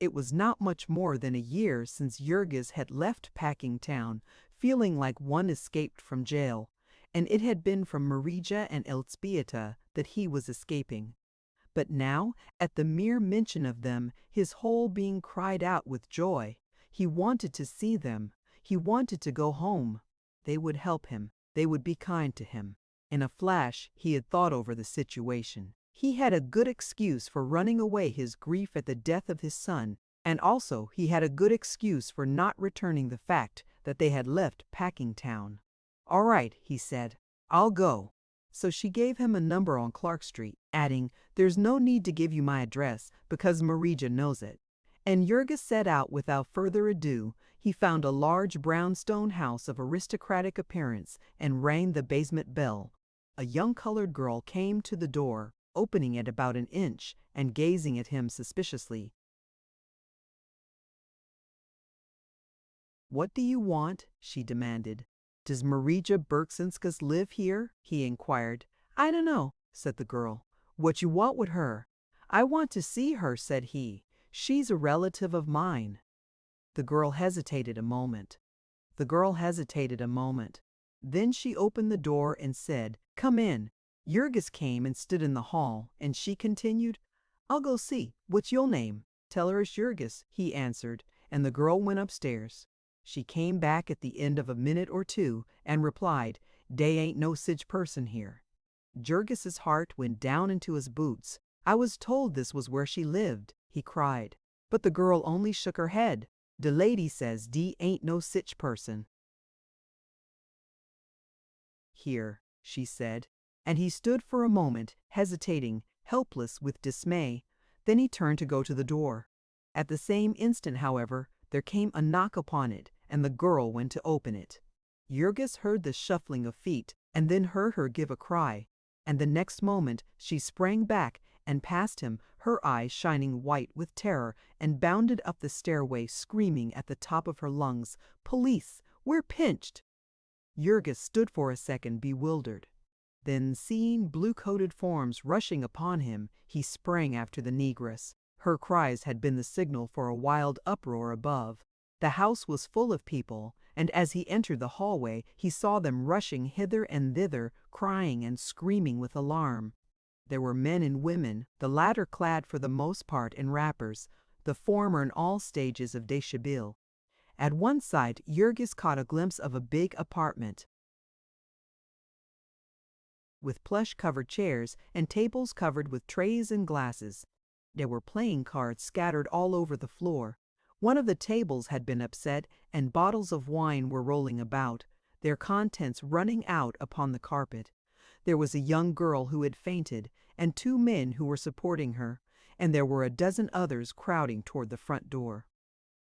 It was not much more than a year since Jurgis had left Packing Town, feeling like one escaped from jail, and it had been from Marija and Elzbieta that he was escaping. But now, at the mere mention of them, his whole being cried out with joy. He wanted to see them. He wanted to go home. They would help him. They would be kind to him. In a flash, he had thought over the situation. He had a good excuse for running away his grief at the death of his son, and also he had a good excuse for not returning the fact that they had left Packing Town. "All right," he said, "I'll go." So she gave him a number on Clark Street, adding, "There's no need to give you my address, because Marija knows it." And Jurgis set out without further ado. He found a large brownstone house of aristocratic appearance and rang the basement bell. A young colored girl came to the door, opening it about an inch and gazing at him suspiciously. "What do you want?" she demanded. "Does Marija Berksinskas live here?" he inquired. "I don't know," said the girl. "What you want with her?" "I want to see her," said he. "She's a relative of mine." The girl hesitated a moment. Then she opened the door and said, "Come in." Jurgis came and stood in the hall, and she continued, "I'll go see. What's your name?" "Tell her it's Jurgis," he answered, and the girl went upstairs. She came back at the end of a minute or two and replied, "Dey ain't no sich person here." Jurgis's heart went down into his boots. "I was told this was where she lived," he cried. But the girl only shook her head. "De lady says dey ain't no sich person here," she said, and he stood for a moment, hesitating, helpless with dismay. Then he turned to go to the door. At the same instant, however, there came a knock upon it, and the girl went to open it. Jurgis heard the shuffling of feet, and then heard her give a cry, and the next moment she sprang back and past him, her eyes shining white with terror, and bounded up the stairway, screaming at the top of her lungs, "Police! We're pinched!" Jurgis stood for a second bewildered. Then, seeing blue-coated forms rushing upon him, he sprang after the negress. Her cries had been the signal for a wild uproar above. The house was full of people, and as he entered the hallway, he saw them rushing hither and thither, crying and screaming with alarm. There were men and women, the latter clad for the most part in wrappers, the former in all stages of déshabille. At one side, Jurgis caught a glimpse of a big apartment with plush-covered chairs and tables covered with trays and glasses. There were playing cards scattered all over the floor. One of the tables had been upset, and bottles of wine were rolling about, their contents running out upon the carpet. There was a young girl who had fainted, and 2 men who were supporting her, and there were a dozen others crowding toward the front door.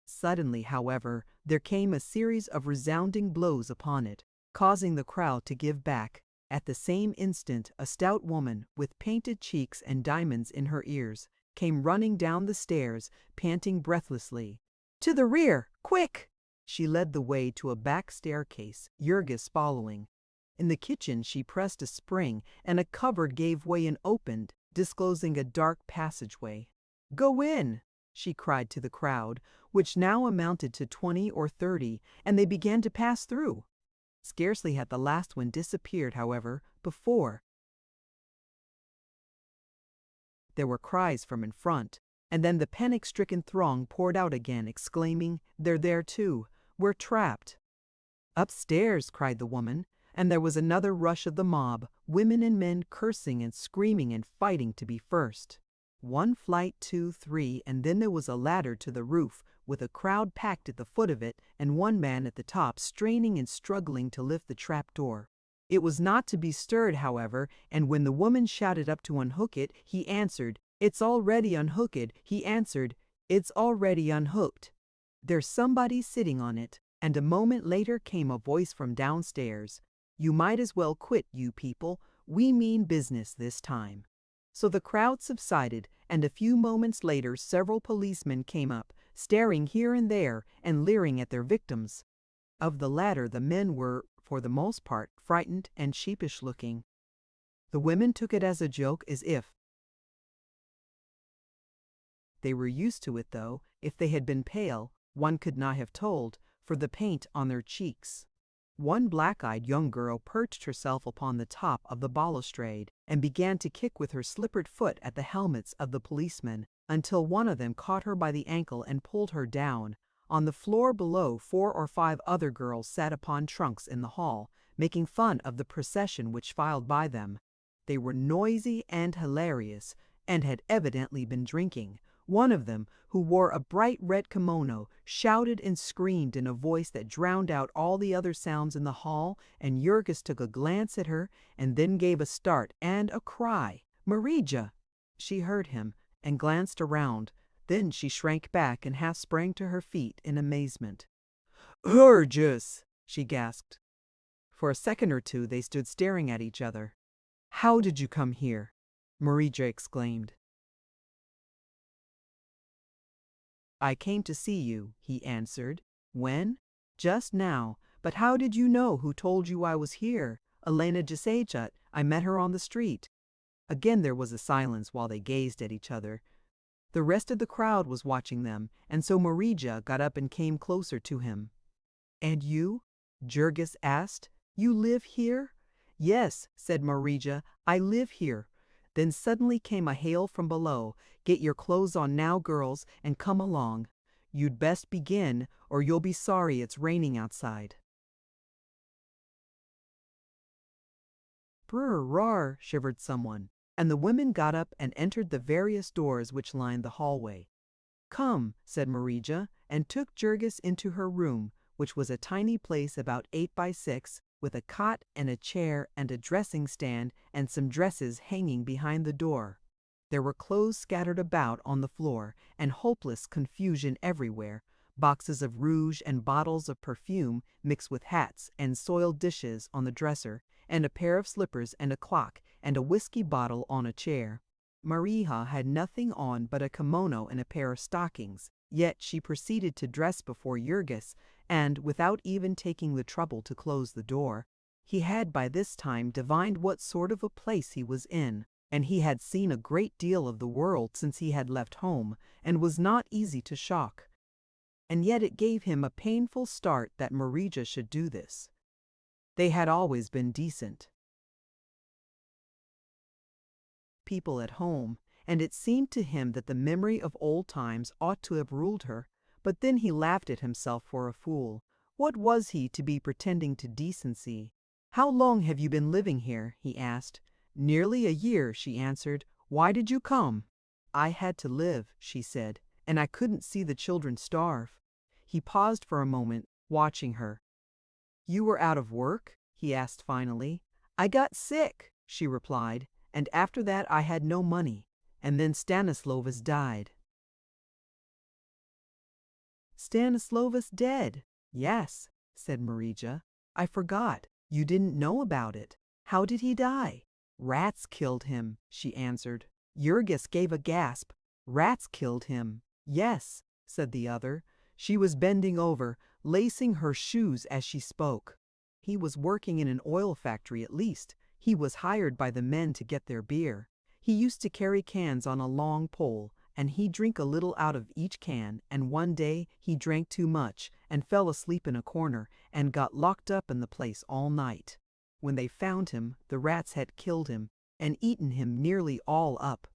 Suddenly, however, there came a series of resounding blows upon it, causing the crowd to give back. At the same instant, a stout woman, with painted cheeks and diamonds in her ears, came running down the stairs, panting breathlessly. "To the rear! Quick!" She led the way to a back staircase, Jurgis following. In the kitchen she pressed a spring, and a cupboard gave way and opened, disclosing a dark passageway. "Go in!" she cried to the crowd, which now amounted to 20 or 30, and they began to pass through. Scarcely had the last one disappeared, however, before there were cries from in front, and then the panic-stricken throng poured out again, exclaiming, "They're there too! We're trapped!" "Upstairs!" cried the woman, and there was another rush of the mob, women and men cursing and screaming and fighting to be first. 1 flight, 2, 3, and then there was a ladder to the roof, with a crowd packed at the foot of it, and one man at the top straining and struggling to lift the trap door. It was not to be stirred, however, and when the woman shouted up to unhook it, he answered, "It's already unhooked." He answered, "It's already unhooked. There's somebody sitting on it." And a moment later came a voice from downstairs, "You might as well quit, you people. We mean business this time." So the crowd subsided, and a few moments later several policemen came up, staring here and there and leering at their victims. Of the latter, the men were, for the most part, frightened and sheepish-looking. The women took it as a joke, as if they were used to it, though, if they had been pale, one could not have told, for the paint on their cheeks. One black-eyed young girl perched herself upon the top of the balustrade and began to kick with her slippered foot at the helmets of the policemen, until one of them caught her by the ankle and pulled her down. On the floor below, 4 or 5 other girls sat upon trunks in the hall, making fun of the procession which filed by them. They were noisy and hilarious, and had evidently been drinking. One of them, who wore a bright red kimono, shouted and screamed in a voice that drowned out all the other sounds in the hall, and Jurgis took a glance at her and then gave a start and a cry, "Marija!" She heard him and glanced around. Then she shrank back and half sprang to her feet in amazement. "Jurgis!" she gasped. For a second or two they stood staring at each other. "How did you come here?" Marija exclaimed. "I came to see you," he answered. "When?" "Just now. But how did you know? Who told you I was here?" "Elena Jasejut. I met her on the street." Again there was a silence while they gazed at each other. The rest of the crowd was watching them, and so Marija got up and came closer to him. "And you?" Jurgis asked. "You live here?" "Yes," said Marija, "I live here." Then suddenly came a hail from below, "Get your clothes on now, girls, and come along. You'd best begin, or you'll be sorry it's raining outside." "Brr, rar," shivered someone, and the women got up and entered the various doors which lined the hallway. "Come," said Marija, and took Jurgis into her room, which was a tiny place about 8 by 6, with a cot and a chair and a dressing stand and some dresses hanging behind the door. There were clothes scattered about on the floor, and hopeless confusion everywhere, boxes of rouge and bottles of perfume mixed with hats and soiled dishes on the dresser, and a pair of slippers and a clock and a whiskey bottle on a chair. Marija had nothing on but a kimono and a pair of stockings, yet she proceeded to dress before Jurgis, and, without even taking the trouble to close the door, he had by this time divined what sort of a place he was in, and he had seen a great deal of the world since he had left home, and was not easy to shock. And yet it gave him a painful start that Marija should do this. They had always been decent people at home, and it seemed to him that the memory of old times ought to have ruled her, but then he laughed at himself for a fool. What was he to be pretending to decency? "How long have you been living here?" he asked. "Nearly a year," she answered. "Why did you come?" "I had to live," she said, "and I couldn't see the children starve." He paused for a moment, watching her. "You were out of work?" he asked finally. "I got sick," she replied, "and after that I had no money, and then Stanislovas died." "Stanislovas dead?" "Yes," said Marija. "I forgot. You didn't know about it. How did he die?" "Rats killed him," she answered. Jurgis gave a gasp. "Rats killed him?" "Yes," said the other. She was bending over, lacing her shoes as she spoke. "He was working in an oil factory at least. He was hired by the men to get their beer. He used to carry cans on a long pole, and he'd drink a little out of each can, and one day he drank too much and fell asleep in a corner and got locked up in the place all night. When they found him, the rats had killed him and eaten him nearly all up."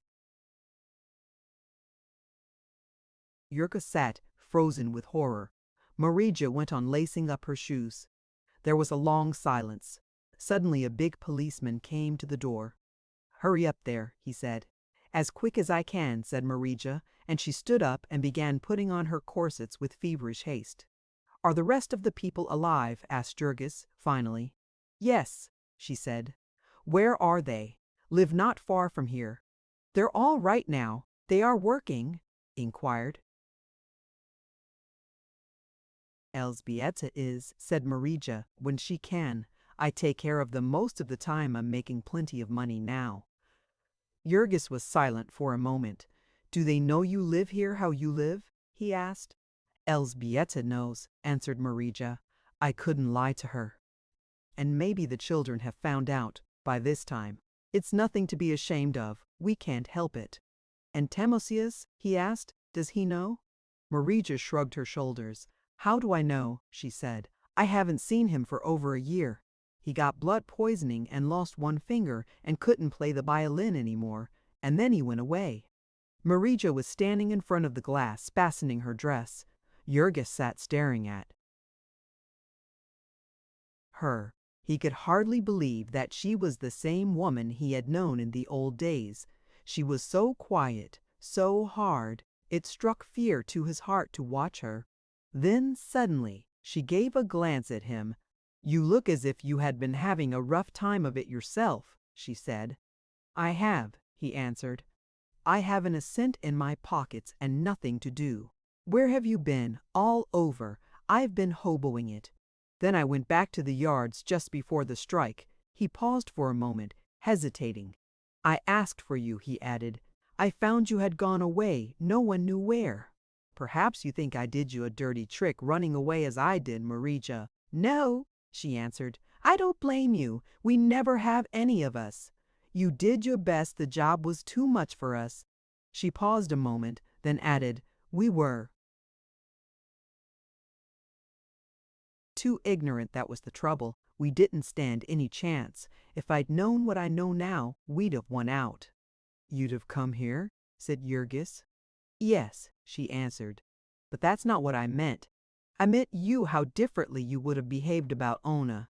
Jurgis sat, frozen with horror. Marija went on lacing up her shoes. There was a long silence. Suddenly a big policeman came to the door. "Hurry up there," he said. "As quick as I can," said Marija, and she stood up and began putting on her corsets with feverish haste. "Are the rest of the people alive?" asked Jurgis, finally. "Yes," she said. Where are they? Live not far from here. They're all right now. They are working? Inquired. Elżbieta is, said Marija, when she can. I take care of them most of the time. I'm making plenty of money now. Jurgis was silent for a moment. Do they know you live here how you live? He asked. Elżbieta knows, answered Marija. I couldn't lie to her. And maybe the children have found out by this time. It's nothing to be ashamed of. We can't help it. And Timosius? He asked. Does he know? Marija shrugged her shoulders. How do I know? She said. I haven't seen him for over a year. He got blood poisoning and lost one finger and couldn't play the violin anymore, and then he went away. Marija was standing in front of the glass, fastening her dress. Jurgis sat staring at her. He could hardly believe that she was the same woman he had known in the old days. She was so quiet, so hard, it struck fear to his heart to watch her. Then, suddenly, she gave a glance at him. You look as if you had been having a rough time of it yourself, she said. I have, he answered. I haven't a cent in my pockets and nothing to do. Where have you been? All over. I've been hoboing it. Then I went back to the yards just before the strike. He paused for a moment, hesitating. I asked for you, he added. I found you had gone away, no one knew where. Perhaps you think I did you a dirty trick running away as I did, Marija. No, she answered. I don't blame you. We never have any of us. You did your best. The job was too much for us. She paused a moment, then added, we were too ignorant, that was the trouble. We didn't stand any chance. If I'd known what I know now, we'd have won out. You'd have come here? Said Jurgis. Yes, she answered. But that's not what I meant. I meant you, how differently you would have behaved about Ona.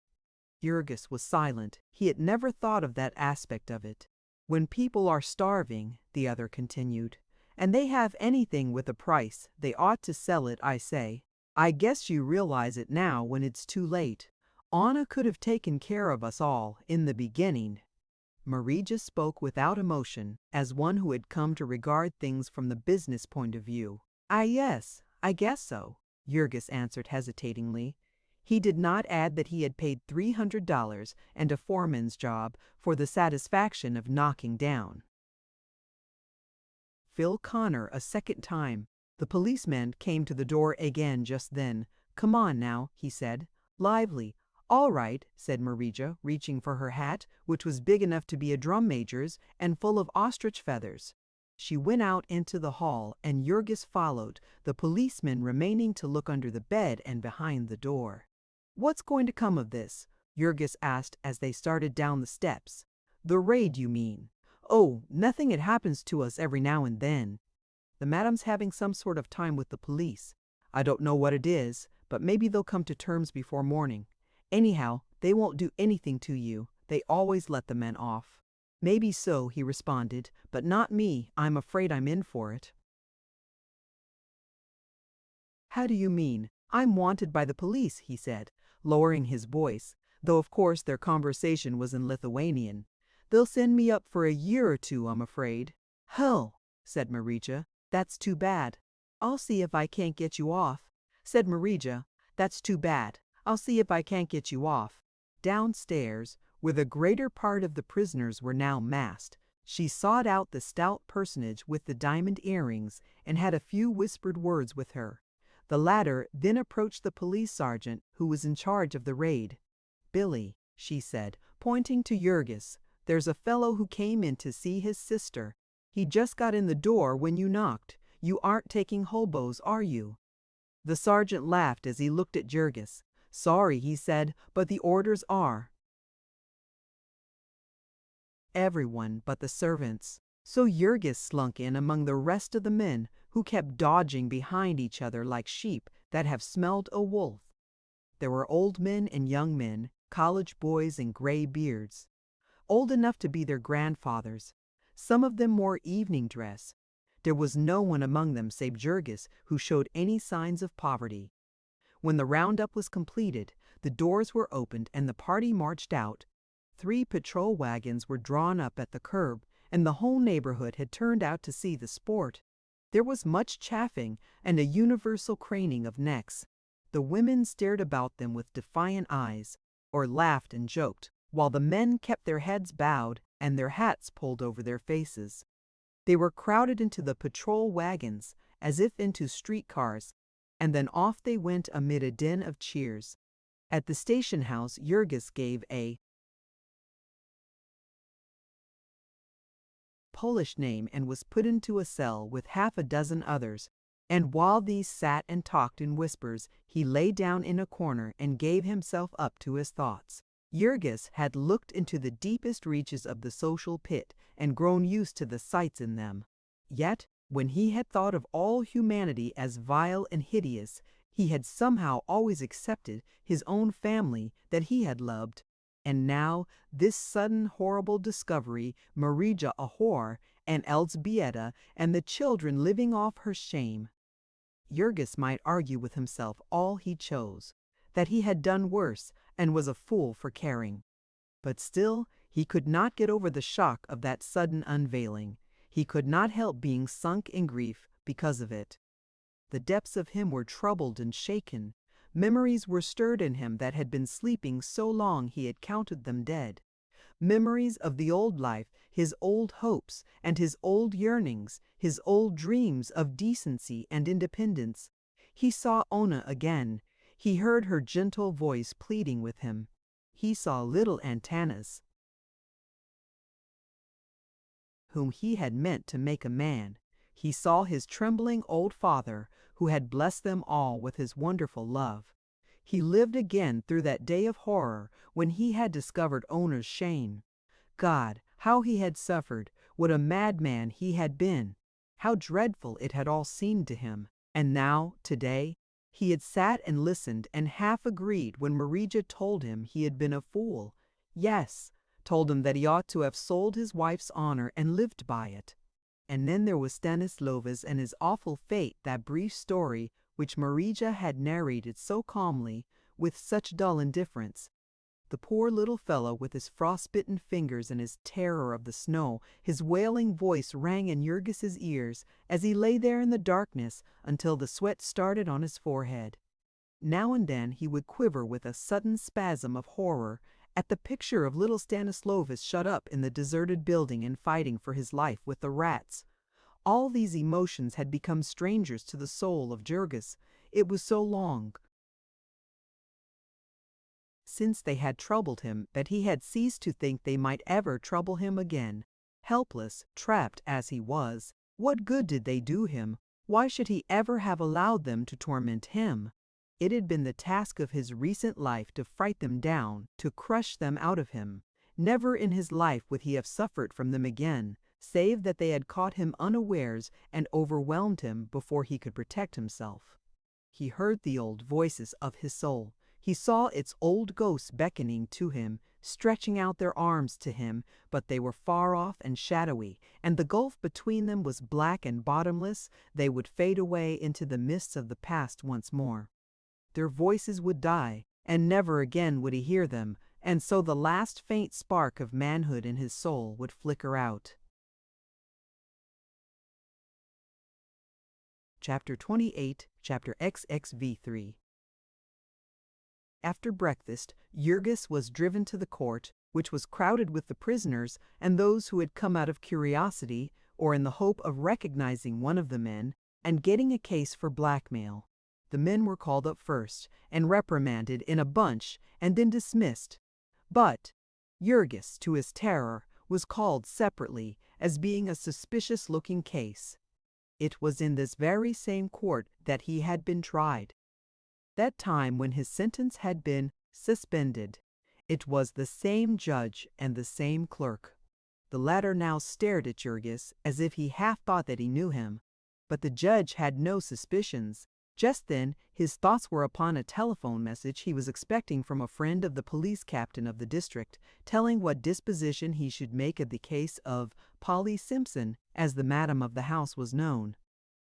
Jurgis was silent. He had never thought of that aspect of it. When people are starving, the other continued, and they have anything with a price, they ought to sell it, I say. I guess you realize it now when it's too late. Anna could have taken care of us all in the beginning. Marija spoke without emotion, as one who had come to regard things from the business point of view. Yes, I guess so, Jurgis answered hesitatingly. He did not add that he had paid $300 and a foreman's job for the satisfaction of knocking down Phil Connor a second time. The policeman came to the door again just then. Come on now, he said. Lively. All right, said Marija, reaching for her hat, which was big enough to be a drum major's and full of ostrich feathers. She went out into the hall, and Jurgis followed, the policeman remaining to look under the bed and behind the door. What's going to come of this? Jurgis asked as they started down the steps. The raid, you mean? Oh, nothing. It happens to us every now and then. The madam's having some sort of time with the police. I don't know what it is, but maybe they'll come to terms before morning. Anyhow, they won't do anything to you. They always let the men off. Maybe so, he responded, but not me. I'm afraid I'm in for it. How do you mean? I'm wanted by the police, he said, lowering his voice, though of course their conversation was in Lithuanian. They'll send me up for a year or two, I'm afraid. Hell, said Marija. That's too bad. I'll see if I can't get you off, said Marija. That's too bad. I'll see if I can't get you off. Downstairs, where the greater part of the prisoners were now massed, she sought out the stout personage with the diamond earrings and had a few whispered words with her. The latter then approached the police sergeant who was in charge of the raid. Billy, she said, pointing to Jurgis, there's a fellow who came in to see his sister. He just got in the door when you knocked. You aren't taking hobos, are you? The sergeant laughed as he looked at Jurgis. Sorry, he said, but the orders are everyone but the servants. So Jurgis slunk in among the rest of the men, who kept dodging behind each other like sheep that have smelled a wolf. There were old men and young men, college boys and gray beards, old enough to be their grandfathers. Some of them wore evening dress. There was no one among them save Jurgis who showed any signs of poverty. When the roundup was completed, the doors were opened and the party marched out 3 patrol wagons were drawn up at the curb, and the whole neighborhood had turned out to see the sport. There was much chaffing and a universal craning of necks. The women stared about them with defiant eyes, or laughed and joked, while the men kept their heads bowed and their hats pulled over their faces. They were crowded into the patrol wagons, as if into streetcars, and then off they went amid a din of cheers. At the station house, Jurgis gave a Polish name and was put into a cell with half a dozen others, and while these sat and talked in whispers, he lay down in a corner and gave himself up to his thoughts. Jurgis had looked into the deepest reaches of the social pit and grown used to the sights in them. Yet, when he had thought of all humanity as vile and hideous, he had somehow always accepted his own family that he had loved. And now, this sudden horrible discovery, Marija a whore, and Elzbieta and the children living off her shame. Jurgis might argue with himself all he chose, that he had done worse and was a fool for caring. But still, he could not get over the shock of that sudden unveiling. He could not help being sunk in grief because of it. The depths of him were troubled and shaken. Memories were stirred in him that had been sleeping so long he had counted them dead. Memories of the old life, his old hopes and his old yearnings, his old dreams of decency and independence. He saw Ona again. He heard her gentle voice pleading with him. He saw little Antanas, whom he had meant to make a man. He saw his trembling old father, who had blessed them all with his wonderful love. He lived again through that day of horror when he had discovered Ona's shame. God, how he had suffered, what a madman he had been, how dreadful it had all seemed to him. And now, today, he had sat and listened and half agreed when Marija told him he had been a fool. Yes, told him that he ought to have sold his wife's honor and lived by it. And then there was Stanislovas and his awful fate, that brief story which Marija had narrated so calmly, with such dull indifference. The poor little fellow with his frostbitten fingers and his terror of the snow, his wailing voice rang in Jurgis's ears as he lay there in the darkness until the sweat started on his forehead. Now and then he would quiver with a sudden spasm of horror at the picture of little Stanislovas shut up in the deserted building and fighting for his life with the rats. All these emotions had become strangers to the soul of Jurgis. It was so long since they had troubled him that he had ceased to think they might ever trouble him again. Helpless, trapped as he was, what good did they do him? Why should he ever have allowed them to torment him? It had been the task of his recent life to fright them down, to crush them out of him. Never in his life would he have suffered from them again, save that they had caught him unawares and overwhelmed him before he could protect himself. He heard the old voices of his soul. He saw its old ghosts beckoning to him, stretching out their arms to him, but they were far off and shadowy, and the gulf between them was black and bottomless. They would fade away into the mists of the past once more. Their voices would die, and never again would he hear them, and so the last faint spark of manhood in his soul would flicker out. Chapter 28, Chapter XXV3. After breakfast, Jurgis was driven to the court, which was crowded with the prisoners and those who had come out of curiosity or in the hope of recognizing one of the men and getting a case for blackmail. The men were called up first and reprimanded in a bunch and then dismissed. But Jurgis, to his terror, was called separately as being a suspicious-looking case. It was in this very same court that he had been tried. That time when his sentence had been suspended. It was the same judge and the same clerk. The latter now stared at Jurgis as if he half thought that he knew him, but the judge had no suspicions. Just then his thoughts were upon a telephone message he was expecting from a friend of the police captain of the district, telling what disposition he should make of the case of Polly Simpson, as the madam of the house was known.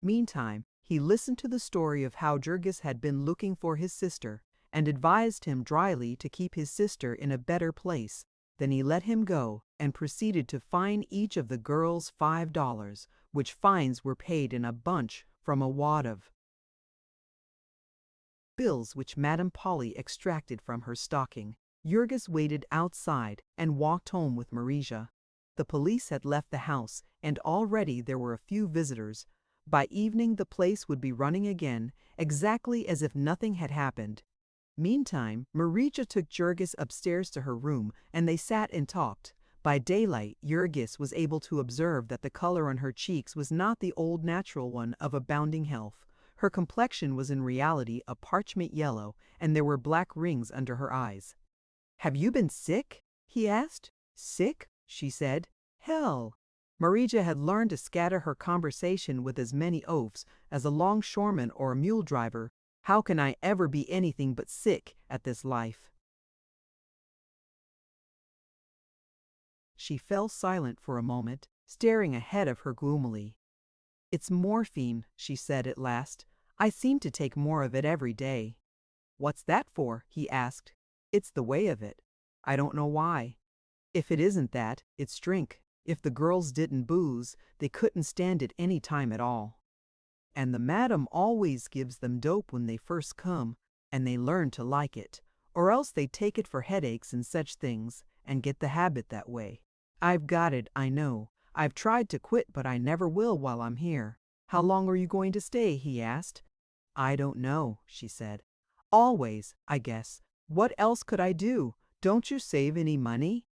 Meantime, he listened to the story of how Jurgis had been looking for his sister, and advised him dryly to keep his sister in a better place, Then he let him go and proceeded to fine each of the girls $5, which fines were paid in a bunch from a wad of bills which Madame Polly extracted from her stocking. Jurgis waited outside and walked home with Marija. The police had left the house, and already there were a few visitors. By evening the place would be running again, exactly as if nothing had happened. Meantime, Marija took Jurgis upstairs to her room, and they sat and talked. By daylight, Jurgis was able to observe that the color on her cheeks was not the old natural one of abounding health. Her complexion was in reality a parchment yellow, and there were black rings under her eyes. "Have you been sick?" he asked. "Sick?" she said. "Hell!" Marija had learned to scatter her conversation with as many oaths as a longshoreman or a mule driver. "How can I ever be anything but sick at this life?" She fell silent for a moment, staring ahead of her gloomily. "It's morphine," she said at last. "I seem to take more of it every day." "What's that for?" he asked. "It's the way of it. I don't know why. If it isn't that, it's drink. If the girls didn't booze, they couldn't stand it any time at all. And the madam always gives them dope when they first come, and they learn to like it, or else they take it for headaches and such things, and get the habit that way. I've got it, I know. I've tried to quit, but I never will while I'm here." "How long are you going to stay?" he asked. "I don't know," she said. "Always, I guess. What else could I do? Don't you save any money?"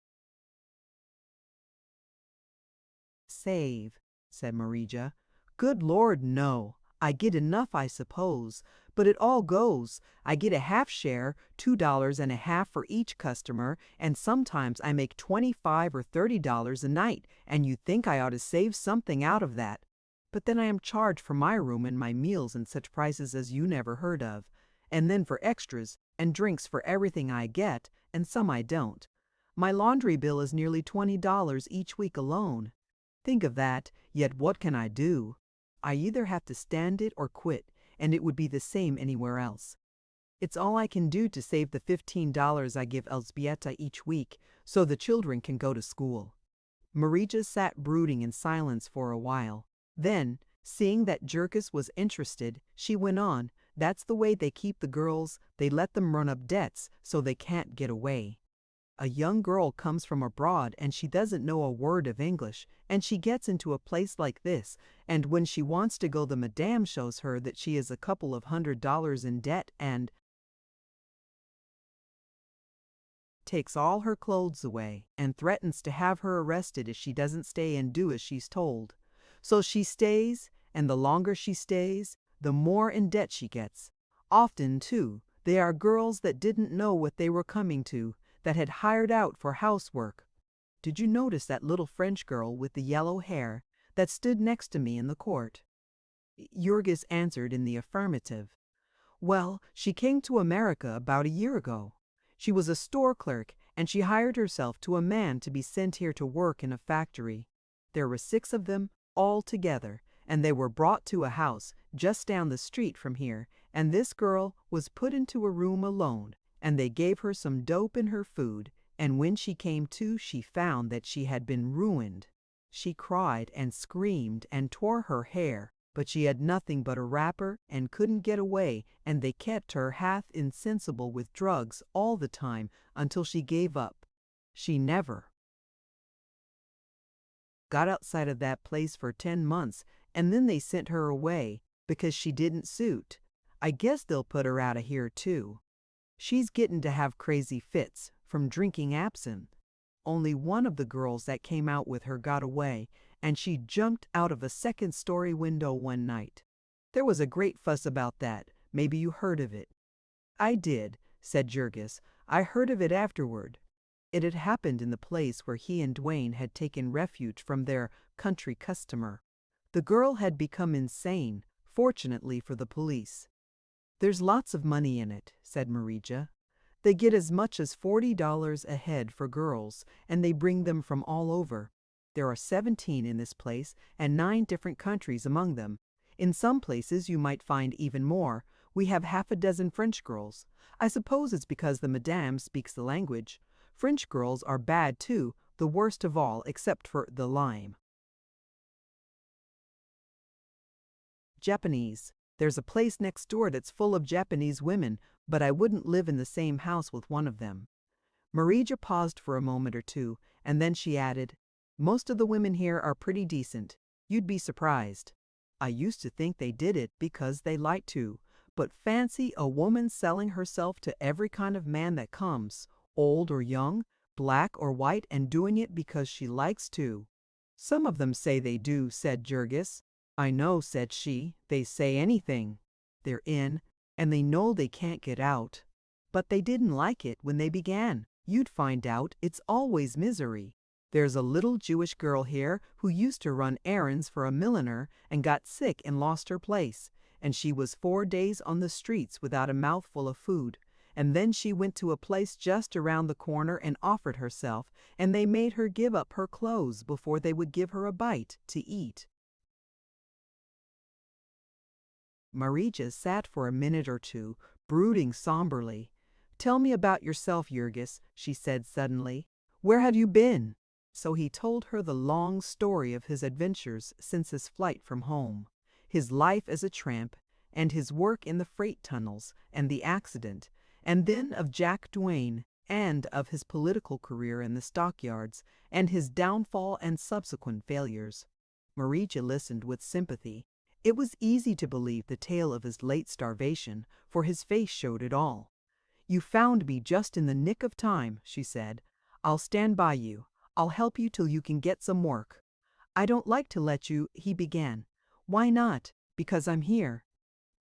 "Save," said Marija. "Good Lord, no. I get enough, I suppose, but it all goes. I get a half share, $2.50 for each customer, and sometimes I make $25 or $30 a night, and you'd think I ought to save something out of that. But then I am charged for my room and my meals and such prices as you never heard of, and then for extras and drinks for everything I get, and some I don't. My laundry bill is nearly $20 each week alone. Think of that, yet what can I do? I either have to stand it or quit, and it would be the same anywhere else. It's all I can do to save the $15 I give Elzbieta each week, so the children can go to school." Marija sat brooding in silence for a while. Then, seeing that Jurgis was interested, she went on, "That's the way they keep the girls. They let them run up debts so they can't get away. A young girl comes from abroad and she doesn't know a word of English, and she gets into a place like this, and when she wants to go the madame shows her that she is a couple of $100 in debt and takes all her clothes away and threatens to have her arrested if she doesn't stay and do as she's told. So she stays, and the longer she stays, the more in debt she gets. Often, too, they are girls that didn't know what they were coming to, that had hired out for housework. Did you notice that little French girl with the yellow hair that stood next to me in the court?" Jurgis answered in the affirmative. "Well, she came to America about a year ago. She was a store clerk, and she hired herself to a man to be sent here to work in a factory. There were 6 of them, all together, and they were brought to a house just down the street from here, and this girl was put into a room alone, and they gave her some dope in her food, and when she came to, she found that she had been ruined. She cried and screamed and tore her hair, but she had nothing but a wrapper and couldn't get away, and they kept her half insensible with drugs all the time until she gave up. She never got outside of that place for 10 months, and then they sent her away because she didn't suit. I guess they'll put her out of here too. She's getting to have crazy fits from drinking absinthe. Only one of the girls that came out with her got away, and she jumped out of a 2nd-story window one night. There was a great fuss about that. Maybe you heard of it." "I did," said Jurgis. "I heard of it afterward." It had happened in the place where he and Duane had taken refuge from their country customer. The girl had become insane, fortunately for the police. "There's lots of money in it," said Marija. "They get as much as $40 a head for girls, and they bring them from all over. There are 17 in this place, and 9 different countries among them. In some places you might find even more. We have half a dozen French girls. I suppose it's because the madame speaks the language. French girls are bad too, the worst of all except for the lime. Japanese. There's a place next door that's full of Japanese women, but I wouldn't live in the same house with one of them. Marija paused for a moment or two, and then she added, most of the women here are pretty decent. You'd be surprised. I used to think they did it because they like to, but fancy a woman selling herself to every kind of man that comes, old or young, black or white, and doing it because she likes to. Some of them say they do, said Jurgis. I know, said she, they say anything. They're in, and they know they can't get out. But they didn't like it when they began. You'd find out it's always misery. There's a little Jewish girl here who used to run errands for a milliner and got sick and lost her place, and she was 4 days on the streets without a mouthful of food. And then she went to a place just around the corner and offered herself, and they made her give up her clothes before they would give her a bite to eat. Marija sat for a minute or two, brooding somberly. Tell me about yourself, Jurgis, she said suddenly. Where have you been? So he told her the long story of his adventures since his flight from home, his life as a tramp, and his work in the freight tunnels, and the accident, and then of Jack Duane, and of his political career in the stockyards, and his downfall and subsequent failures. Marija listened with sympathy. It was easy to believe the tale of his late starvation, for his face showed it all. You found me just in the nick of time, she said. I'll stand by you. I'll help you till you can get some work. I don't like to let you, he began. Why not? Because I'm here.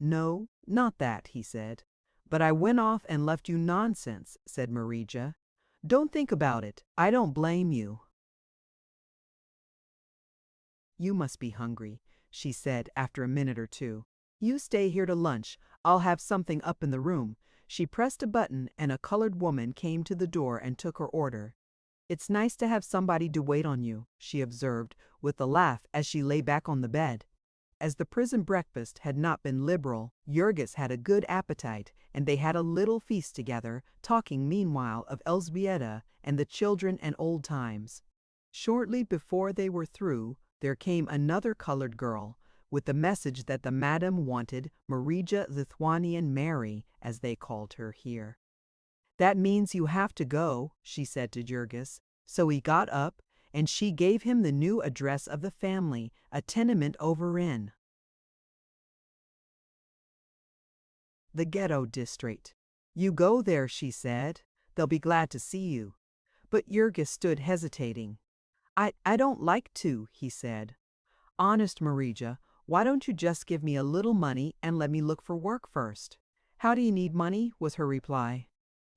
No, not that, he said. But I went off and left you nonsense, said Marija. Don't think about it. I don't blame you. You must be hungry, she said after a minute or two. You stay here to lunch. I'll have something up in the room. She pressed a button and a colored woman came to the door and took her order. It's nice to have somebody to wait on you, she observed with a laugh as she lay back on the bed. As the prison breakfast had not been liberal, Jurgis had a good appetite, and they had a little feast together, talking meanwhile of Elzbieta and the children and old times. Shortly before they were through, there came another colored girl, with the message that the madam wanted Marija Lithuanian Mary, as they called her here. That means you have to go, she said to Jurgis. So he got up, and she gave him the new address of the family, a tenement over in the ghetto district. You go there, she said. They'll be glad to see you. But Jurgis stood hesitating. I don't like to, he said. Honest, Marija, why don't you just give me a little money and let me look for work first? How do you need money? Was her reply.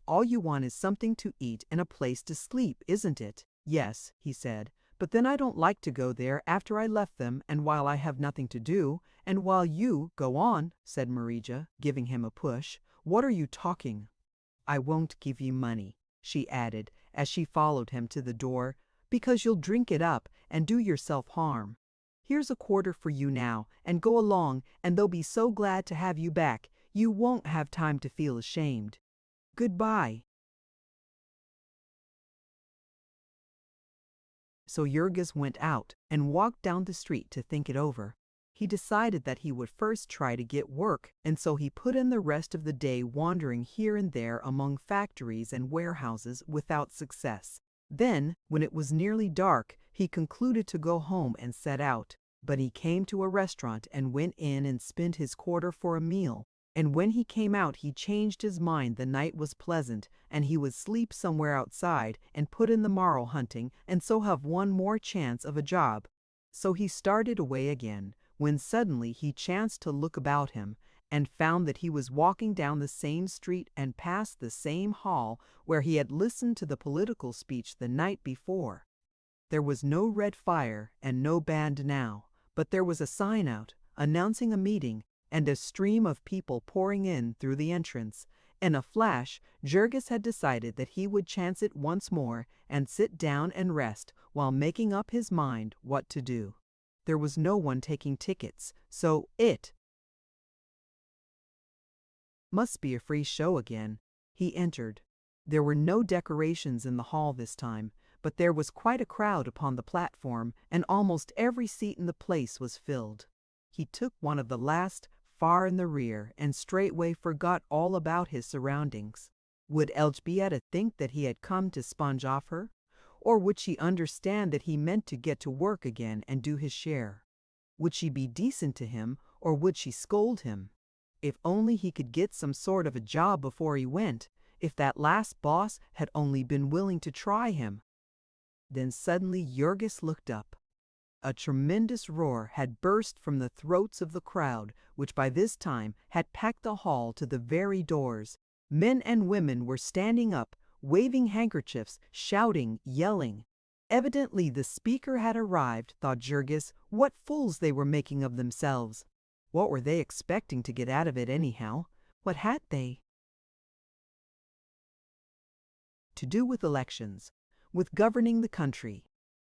All you want is something to eat and a place to sleep, isn't it? Yes, he said, but then I don't like to go there after I left them and while I have nothing to do, and while you go on, said Marija, giving him a push. What are you talking? I won't give you money, she added as she followed him to the door, because you'll drink it up and do yourself harm. Here's a quarter for you now, and go along, and they'll be so glad to have you back, you won't have time to feel ashamed. Goodbye. So Jurgis went out and walked down the street to think it over. He decided that he would first try to get work, and so he put in the rest of the day wandering here and there among factories and warehouses without success. Then, when it was nearly dark, he concluded to go home and set out. But he came to a restaurant and went in and spent his quarter for a meal. And when he came out, he changed his mind. The night was pleasant, and he would sleep somewhere outside and put in the morrow hunting and so have one more chance of a job. So he started away again, when suddenly he chanced to look about him and found that he was walking down the same street and past the same hall where he had listened to the political speech the night before. There was no red fire and no band now, but there was a sign out announcing a meeting and a stream of people pouring in through the entrance. In a flash, Jurgis had decided that he would chance it once more and sit down and rest while making up his mind what to do. There was no one taking tickets, so it must be a free show again. He entered. There were no decorations in the hall this time, but there was quite a crowd upon the platform, and almost every seat in the place was filled. He took one of the last, far in the rear, and straightway forgot all about his surroundings. Would Elżbieta think that he had come to sponge off her? Or would she understand that he meant to get to work again and do his share? Would she be decent to him, or would she scold him? If only he could get some sort of a job before he went, if that last boss had only been willing to try him. Then suddenly Jurgis looked up. A tremendous roar had burst from the throats of the crowd, which by this time had packed the hall to the very doors. Men and women were standing up, waving handkerchiefs, shouting, yelling. Evidently the speaker had arrived, thought Jurgis. What fools they were making of themselves. What were they expecting to get out of it anyhow? What had they to do with elections, with governing the country?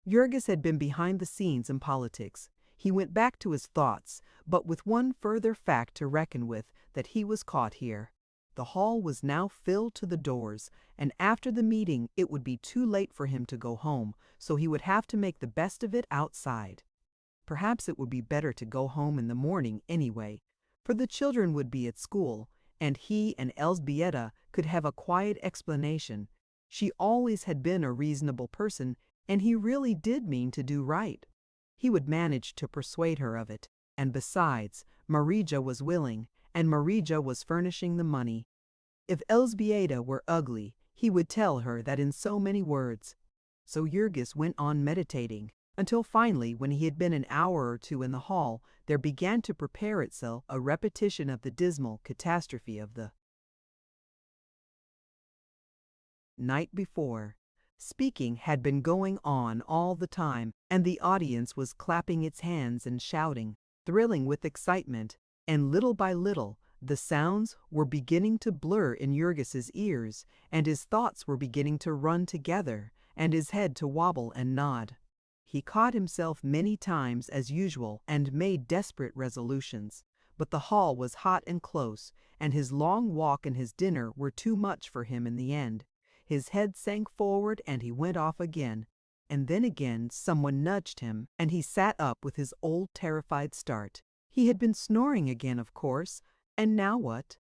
Jurgis had been behind the scenes in politics. He went back to his thoughts, but with one further fact to reckon with, that he was caught here. The hall was now filled to the doors, and after the meeting it would be too late for him to go home, so he would have to make the best of it outside. Perhaps it would be better to go home in the morning anyway, for the children would be at school, and he and Elżbieta could have a quiet explanation. She always had been a reasonable person, and he really did mean to do right. He would manage to persuade her of it, and besides, Marija was willing, and Marija was furnishing the money. If Elżbieta were ugly, he would tell her that in so many words. So Jurgis went on meditating, until finally, when he had been an hour or two in the hall, there began to prepare itself a repetition of the dismal catastrophe of the night before. Speaking had been going on all the time, and the audience was clapping its hands and shouting, thrilling with excitement, and little by little the sounds were beginning to blur in Jurgis's ears, and his thoughts were beginning to run together, and his head to wobble and nod. He caught himself many times as usual and made desperate resolutions, but the hall was hot and close, and his long walk and his dinner were too much for him in the end. His head sank forward and he went off again, and then again someone nudged him, and he sat up with his old terrified start. He had been snoring again, of course, and now what?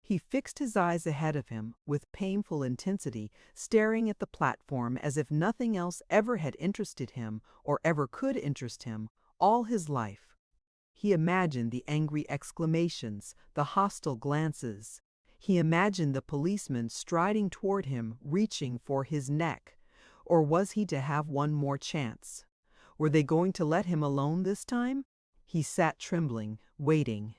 He fixed his eyes ahead of him with painful intensity, staring at the platform as if nothing else ever had interested him or ever could interest him all his life. He imagined the angry exclamations, the hostile glances. He imagined the policeman striding toward him, reaching for his neck. Or was he to have one more chance? Were they going to let him alone this time? He sat trembling, waiting.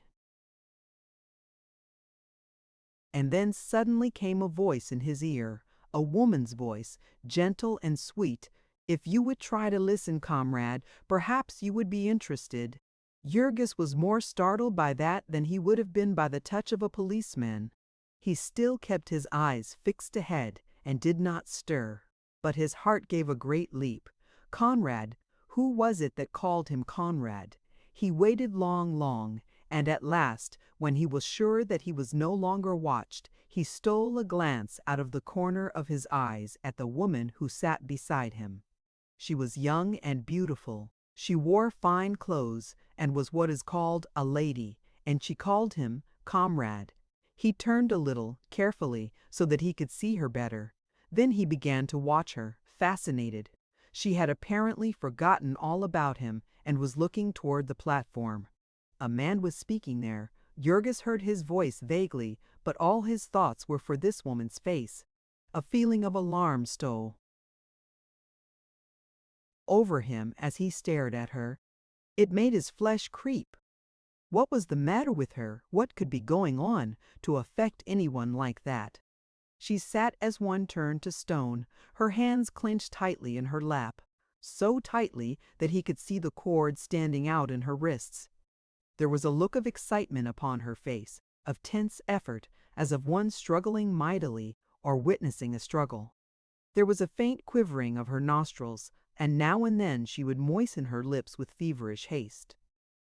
And then suddenly came a voice in his ear, a woman's voice, gentle and sweet. "If you would try to listen, comrade, perhaps you would be interested." Jurgis was more startled by that than he would have been by the touch of a policeman. He still kept his eyes fixed ahead and did not stir, but his heart gave a great leap. Conrad, who was it that called him Conrad? He waited long, and at last, when he was sure that he was no longer watched, he stole a glance out of the corner of his eyes at the woman who sat beside him. She was young and beautiful. She wore fine clothes and was what is called a lady, and she called him comrade. He turned a little, carefully, so that he could see her better. Then he began to watch her, fascinated. She had apparently forgotten all about him and was looking toward the platform. A man was speaking there. Jurgis heard his voice vaguely, but all his thoughts were for this woman's face. A feeling of alarm stole over him as he stared at her. It made his flesh creep. What was the matter with her? What could be going on to affect anyone like that? She sat as one turned to stone, her hands clenched tightly in her lap, so tightly that he could see the cord standing out in her wrists. There was a look of excitement upon her face, of tense effort, as of one struggling mightily or witnessing a struggle. There was a faint quivering of her nostrils, and now and then she would moisten her lips with feverish haste.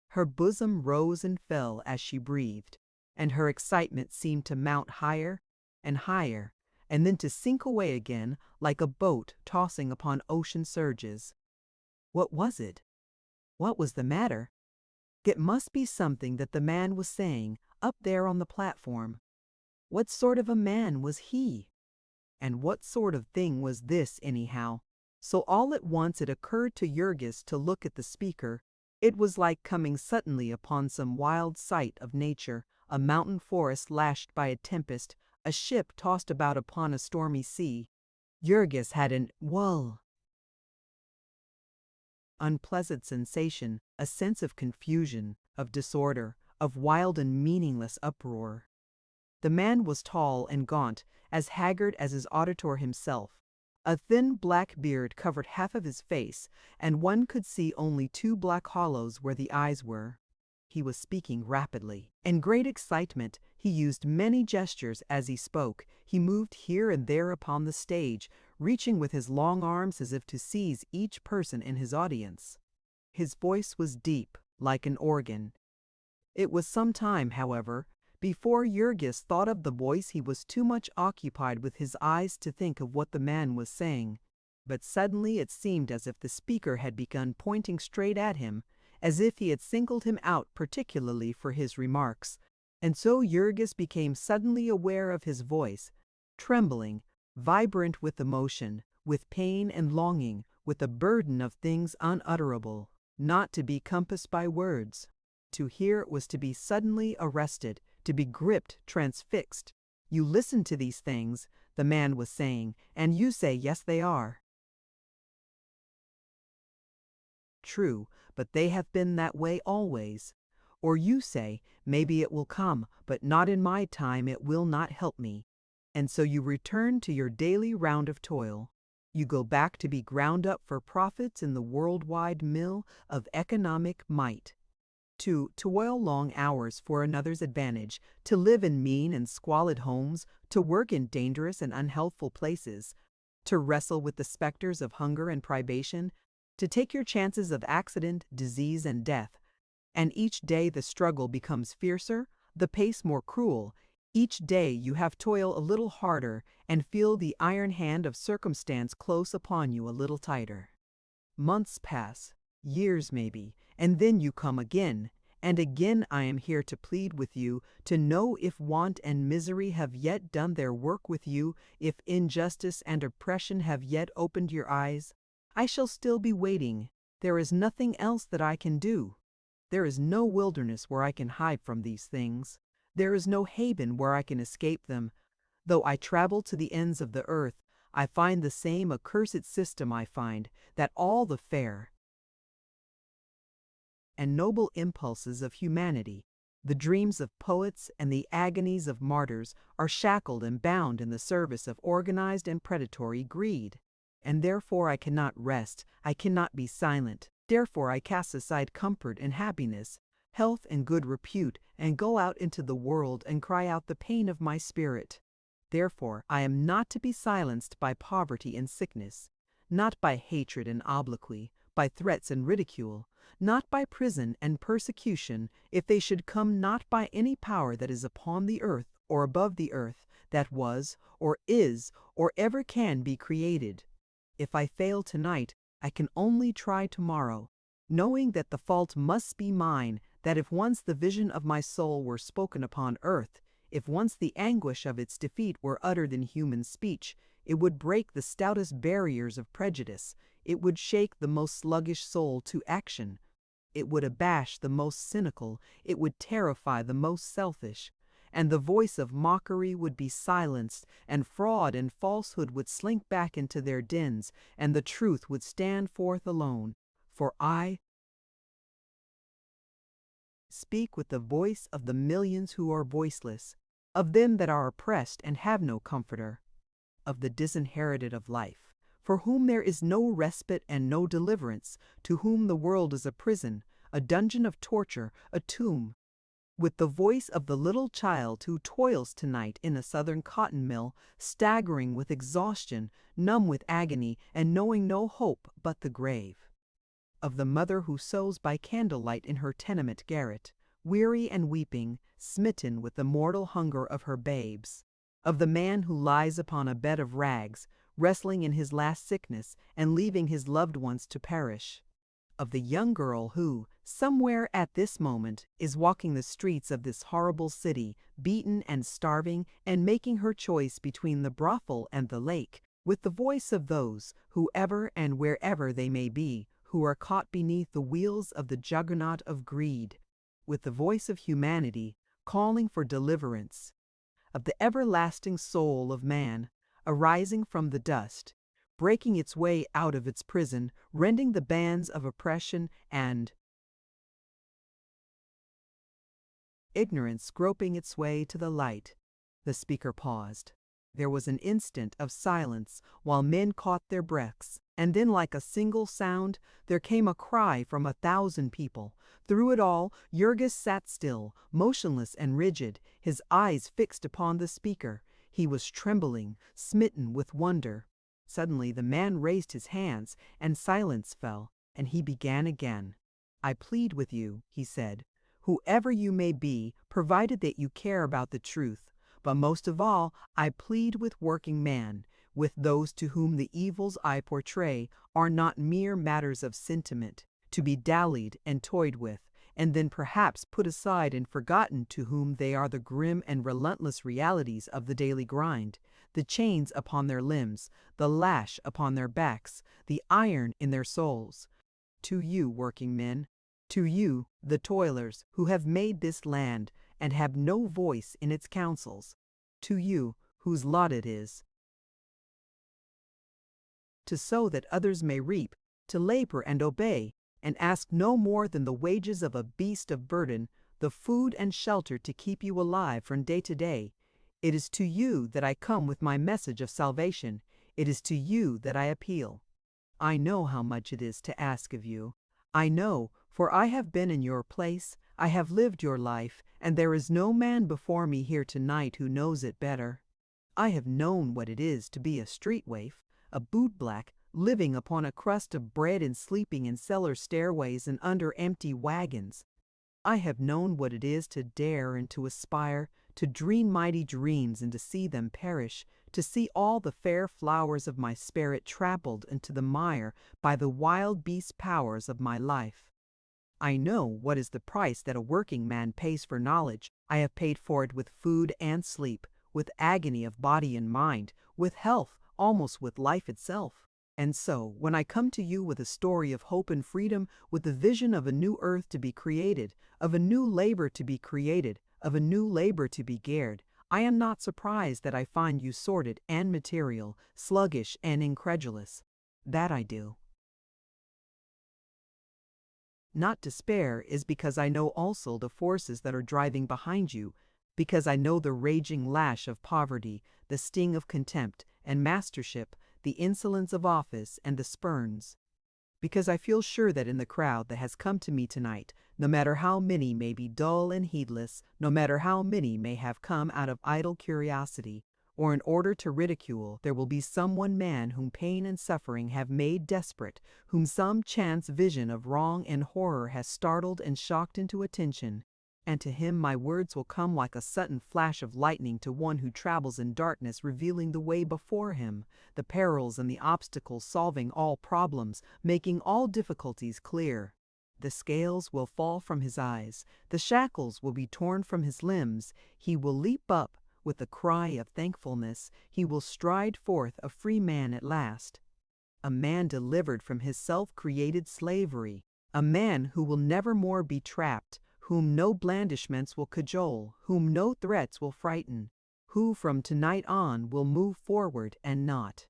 Her bosom rose and fell as she breathed, and her excitement seemed to mount higher and higher, and then to sink away again like a boat tossing upon ocean surges. What was it? What was the matter? It must be something that the man was saying up there on the platform. What sort of a man was he? And what sort of thing was this, anyhow? So all at once it occurred to Jurgis to look at the speaker. It was like coming suddenly upon some wild sight of nature, a mountain forest lashed by a tempest, a ship tossed about upon a stormy sea. Jurgis had an unpleasant sensation, a sense of confusion, of disorder, of wild and meaningless uproar. The man was tall and gaunt, as haggard as his auditor himself. A thin black beard covered half of his face, and one could see only two black hollows where the eyes were. He was speaking rapidly. In great excitement, he used many gestures as he spoke. He moved here and there upon the stage, reaching with his long arms as if to seize each person in his audience. His voice was deep, like an organ. It was some time, however, before Jurgis thought of the voice. He was too much occupied with his eyes to think of what the man was saying. But suddenly it seemed as if the speaker had begun pointing straight at him, as if he had singled him out particularly for his remarks. And so Jurgis became suddenly aware of his voice, trembling, vibrant with emotion, with pain and longing, with a burden of things unutterable, not to be compassed by words. To hear it was to be suddenly arrested, to be gripped, transfixed. You listen to these things, the man was saying, and you say, yes, they are true, but they have been that way always. Or you say, maybe it will come, but not in my time, it will not help me. And so you return to your daily round of toil. You go back to be ground up for profits in the worldwide mill of economic might. To toil long hours for another's advantage, to live in mean and squalid homes, to work in dangerous and unhealthful places, to wrestle with the specters of hunger and privation, to take your chances of accident, disease, and death. And each day the struggle becomes fiercer, the pace more cruel. Each day you have toil a little harder and feel the iron hand of circumstance close upon you a little tighter. Months pass, years maybe, and then you come again. And again I am here to plead with you, to know if want and misery have yet done their work with you, if injustice and oppression have yet opened your eyes. I shall still be waiting. There is nothing else that I can do. There is no wilderness where I can hide from these things. There is no haven where I can escape them. Though I travel to the ends of the earth, I find the same accursed system. I find that all the fair and noble impulses of humanity, the dreams of poets and the agonies of martyrs, are shackled and bound in the service of organized and predatory greed. And therefore I cannot rest, I cannot be silent. Therefore I cast aside comfort and happiness, health and good repute, and go out into the world and cry out the pain of my spirit. Therefore I am not to be silenced by poverty and sickness, not by hatred and obloquy, by threats and ridicule, not by prison and persecution, if they should come, not by any power that is upon the earth or above the earth, that was, or is, or ever can be created. If I fail tonight, I can only try tomorrow, knowing that the fault must be mine, that if once the vision of my soul were spoken upon earth, if once the anguish of its defeat were uttered in human speech, it would break the stoutest barriers of prejudice, it would shake the most sluggish soul to action, it would abash the most cynical, it would terrify the most selfish, and the voice of mockery would be silenced, and fraud and falsehood would slink back into their dens, and the truth would stand forth alone. For I speak with the voice of the millions who are voiceless, of them that are oppressed and have no comforter, of the disinherited of life, for whom there is no respite and no deliverance, to whom the world is a prison, a dungeon of torture, a tomb. With the voice of the little child who toils tonight in a southern cotton mill, staggering with exhaustion, numb with agony, and knowing no hope but the grave. Of the mother who sews by candlelight in her tenement garret, weary and weeping, smitten with the mortal hunger of her babes. of the man who lies upon a bed of rags, wrestling in his last sickness and leaving his loved ones to perish, of the young girl who, somewhere at this moment, is walking the streets of this horrible city, beaten and starving, and making her choice between the brothel and the lake, with the voice of those, whoever and wherever they may be, who are caught beneath the wheels of the juggernaut of greed, with the voice of humanity, calling for deliverance, of the everlasting soul of man, arising from the dust, breaking its way out of its prison, rending the bands of oppression and ignorance, groping its way to the light. The speaker paused. There was an instant of silence while men caught their breaths, and then, like a single sound, there came a cry from 1,000 people. Through it all, Jurgis sat still, motionless and rigid, his eyes fixed upon the speaker. He was trembling, smitten with wonder. Suddenly the man raised his hands, and silence fell, and he began again. "I plead with you," he said, "whoever you may be, provided that you care about the truth. But most of all, I plead with working man, with those to whom the evils I portray are not mere matters of sentiment, to be dallied and toyed with, and then perhaps put aside and forgotten, to whom they are the grim and relentless realities of the daily grind, the chains upon their limbs, the lash upon their backs, the iron in their souls. To you, working men, to you, the toilers, who have made this land and have no voice in its councils, to you, whose lot it is to sow that others may reap, to labor and obey, and ask no more than the wages of a beast of burden, the food and shelter to keep you alive from day to day. It is to you that I come with my message of salvation. It is to you that I appeal. I know how much it is to ask of you. I know, for I have been in your place, I have lived your life, and there is no man before me here tonight who knows it better. I have known what it is to be a street waif, a bootblack, living upon a crust of bread and sleeping in cellar stairways and under empty wagons. I have known what it is to dare and to aspire, to dream mighty dreams and to see them perish, to see all the fair flowers of my spirit trampled into the mire by the wild beast powers of my life. I know what is the price that a working man pays for knowledge. I have paid for it with food and sleep, with agony of body and mind, with health, almost with life itself. And so, when I come to you with a story of hope and freedom, with the vision of a new earth to be created, of a new labor to be created, of a new labor to be geared, I am not surprised that I find you sordid and material, sluggish and incredulous. That I do. Not despair is because I know also the forces that are driving behind you, because I know the raging lash of poverty, the sting of contempt and mastership, the insolence of office and the spurns. Because I feel sure that in the crowd that has come to me tonight, no matter how many may be dull and heedless, no matter how many may have come out of idle curiosity, or in order to ridicule, there will be some one man whom pain and suffering have made desperate, whom some chance vision of wrong and horror has startled and shocked into attention. And to him my words will come like a sudden flash of lightning to one who travels in darkness, revealing the way before him, the perils and the obstacles, solving all problems, making all difficulties clear. The scales will fall from his eyes, the shackles will be torn from his limbs, he will leap up with a cry of thankfulness, he will stride forth a free man at last, a man delivered from his self-created slavery, a man who will never more be trapped, whom no blandishments will cajole, whom no threats will frighten, who from tonight on will move forward and not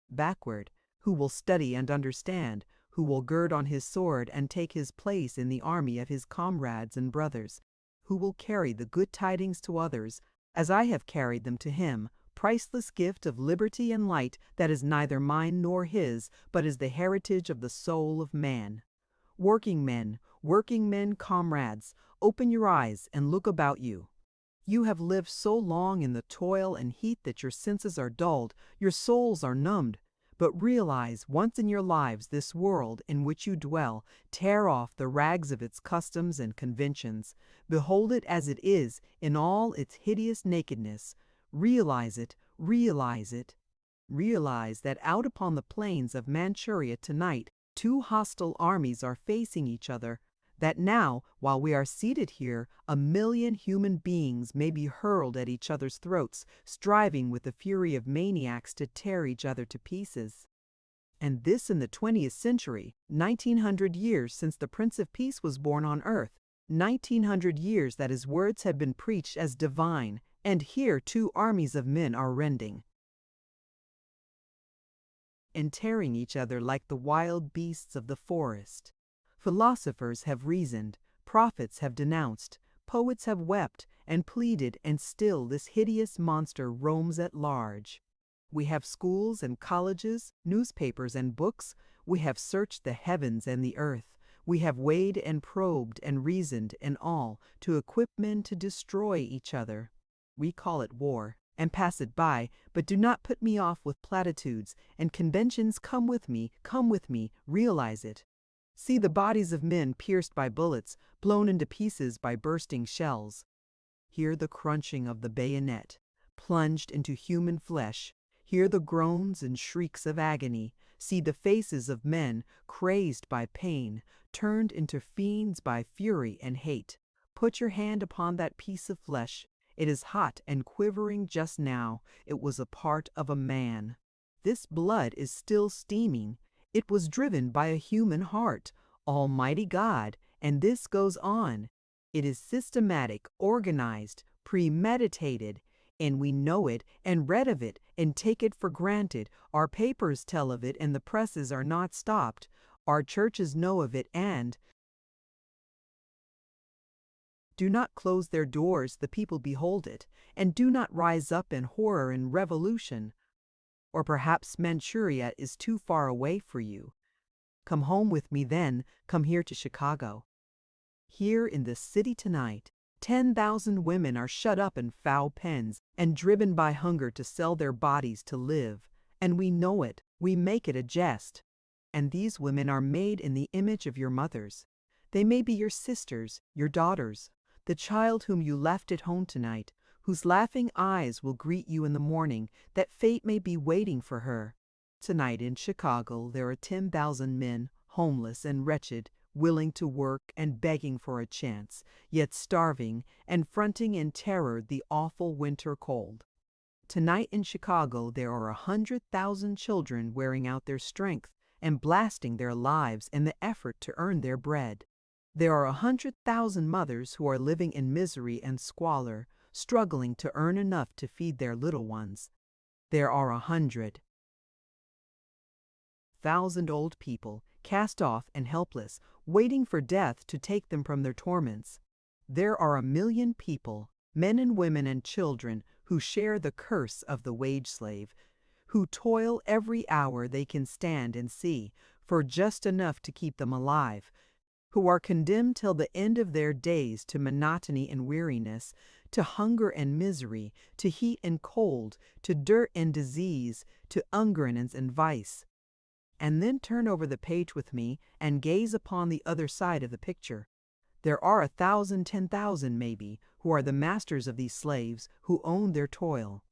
backward, who will study and understand, who will gird on his sword and take his place in the army of his comrades and brothers, who will carry the good tidings to others, as I have carried them to him, priceless gift of liberty and light that is neither mine nor his, but is the heritage of the soul of man. Working men, comrades, open your eyes and look about you. You have lived so long in the toil and heat that your senses are dulled, your souls are numbed, But realize once in your lives this world in which you dwell, tear off the rags of its customs and conventions, behold it as it is in all its hideous nakedness, realize it, realize it. Realize that out upon the plains of Manchuria tonight, two hostile armies are facing each other, that now, while we are seated here, 1,000,000 human beings may be hurled at each other's throats, striving with the fury of maniacs to tear each other to pieces. And this in the 20th century, 1900 years since the Prince of Peace was born on earth, 1900 years that his words have been preached as divine, and here two armies of men are rending and tearing each other like the wild beasts of the forest. Philosophers have reasoned, prophets have denounced, poets have wept and pleaded, and still this hideous monster roams at large. We have schools and colleges, newspapers and books. We have searched the heavens and the earth. We have weighed and probed and reasoned and all to equip men to destroy each other. We call it war and pass it by, but do not put me off with platitudes and conventions. Come with me, realize it. See the bodies of men pierced by bullets, blown into pieces by bursting shells. Hear the crunching of the bayonet, plunged into human flesh. Hear the groans and shrieks of agony. See the faces of men, crazed by pain, turned into fiends by fury and hate. Put your hand upon that piece of flesh. It is hot and quivering just now. It was a part of a man. This blood is still steaming. It was driven by a human heart, Almighty God, and this goes on. It is systematic, organized, premeditated, and we know it and read of it and take it for granted. Our papers tell of it and the presses are not stopped. Our churches know of it and do not close their doors. The people behold it, and do not rise up in horror and revolution. Or perhaps Manchuria is too far away for you. Come home with me then, come here to Chicago. Here in this city tonight, 10,000 women are shut up in foul pens and driven by hunger to sell their bodies to live. And we know it, we make it a jest. And these women are made in the image of your mothers. They may be your sisters, your daughters, the child whom you left at home tonight, whose laughing eyes will greet you in the morning, that fate may be waiting for her. Tonight in Chicago there are 10,000 men, homeless and wretched, willing to work and begging for a chance, yet starving and fronting in terror the awful winter cold. Tonight in Chicago there are 100,000 children wearing out their strength and blasting their lives in the effort to earn their bread. There are 100,000 mothers who are living in misery and squalor, struggling to earn enough to feed their little ones. There are 100,000 old people, cast off and helpless, waiting for death to take them from their torments. There are 1,000,000 people, men and women and children, who share the curse of the wage slave, who toil every hour they can stand and see, for just enough to keep them alive, who are condemned till the end of their days to monotony and weariness, to hunger and misery, to heat and cold, to dirt and disease, to ungrinance and vice. And then turn over the page with me and gaze upon the other side of the picture. There are 1,000, 10,000 maybe, who are the masters of these slaves, who own their toil.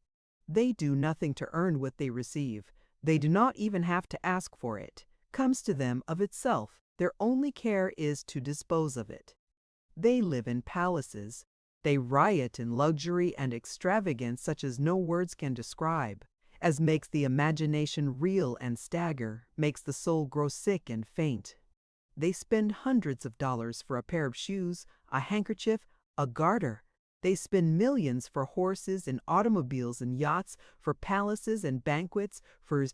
They do nothing to earn what they receive. They do not even have to ask for it. Comes to them of itself. Their only care is to dispose of it. They live in palaces. They riot in luxury and extravagance such as no words can describe, as makes the imagination reel and stagger, makes the soul grow sick and faint. They spend hundreds of dollars for a pair of shoes, a handkerchief, a garter. They spend millions for horses and automobiles and yachts, for palaces and banquets, for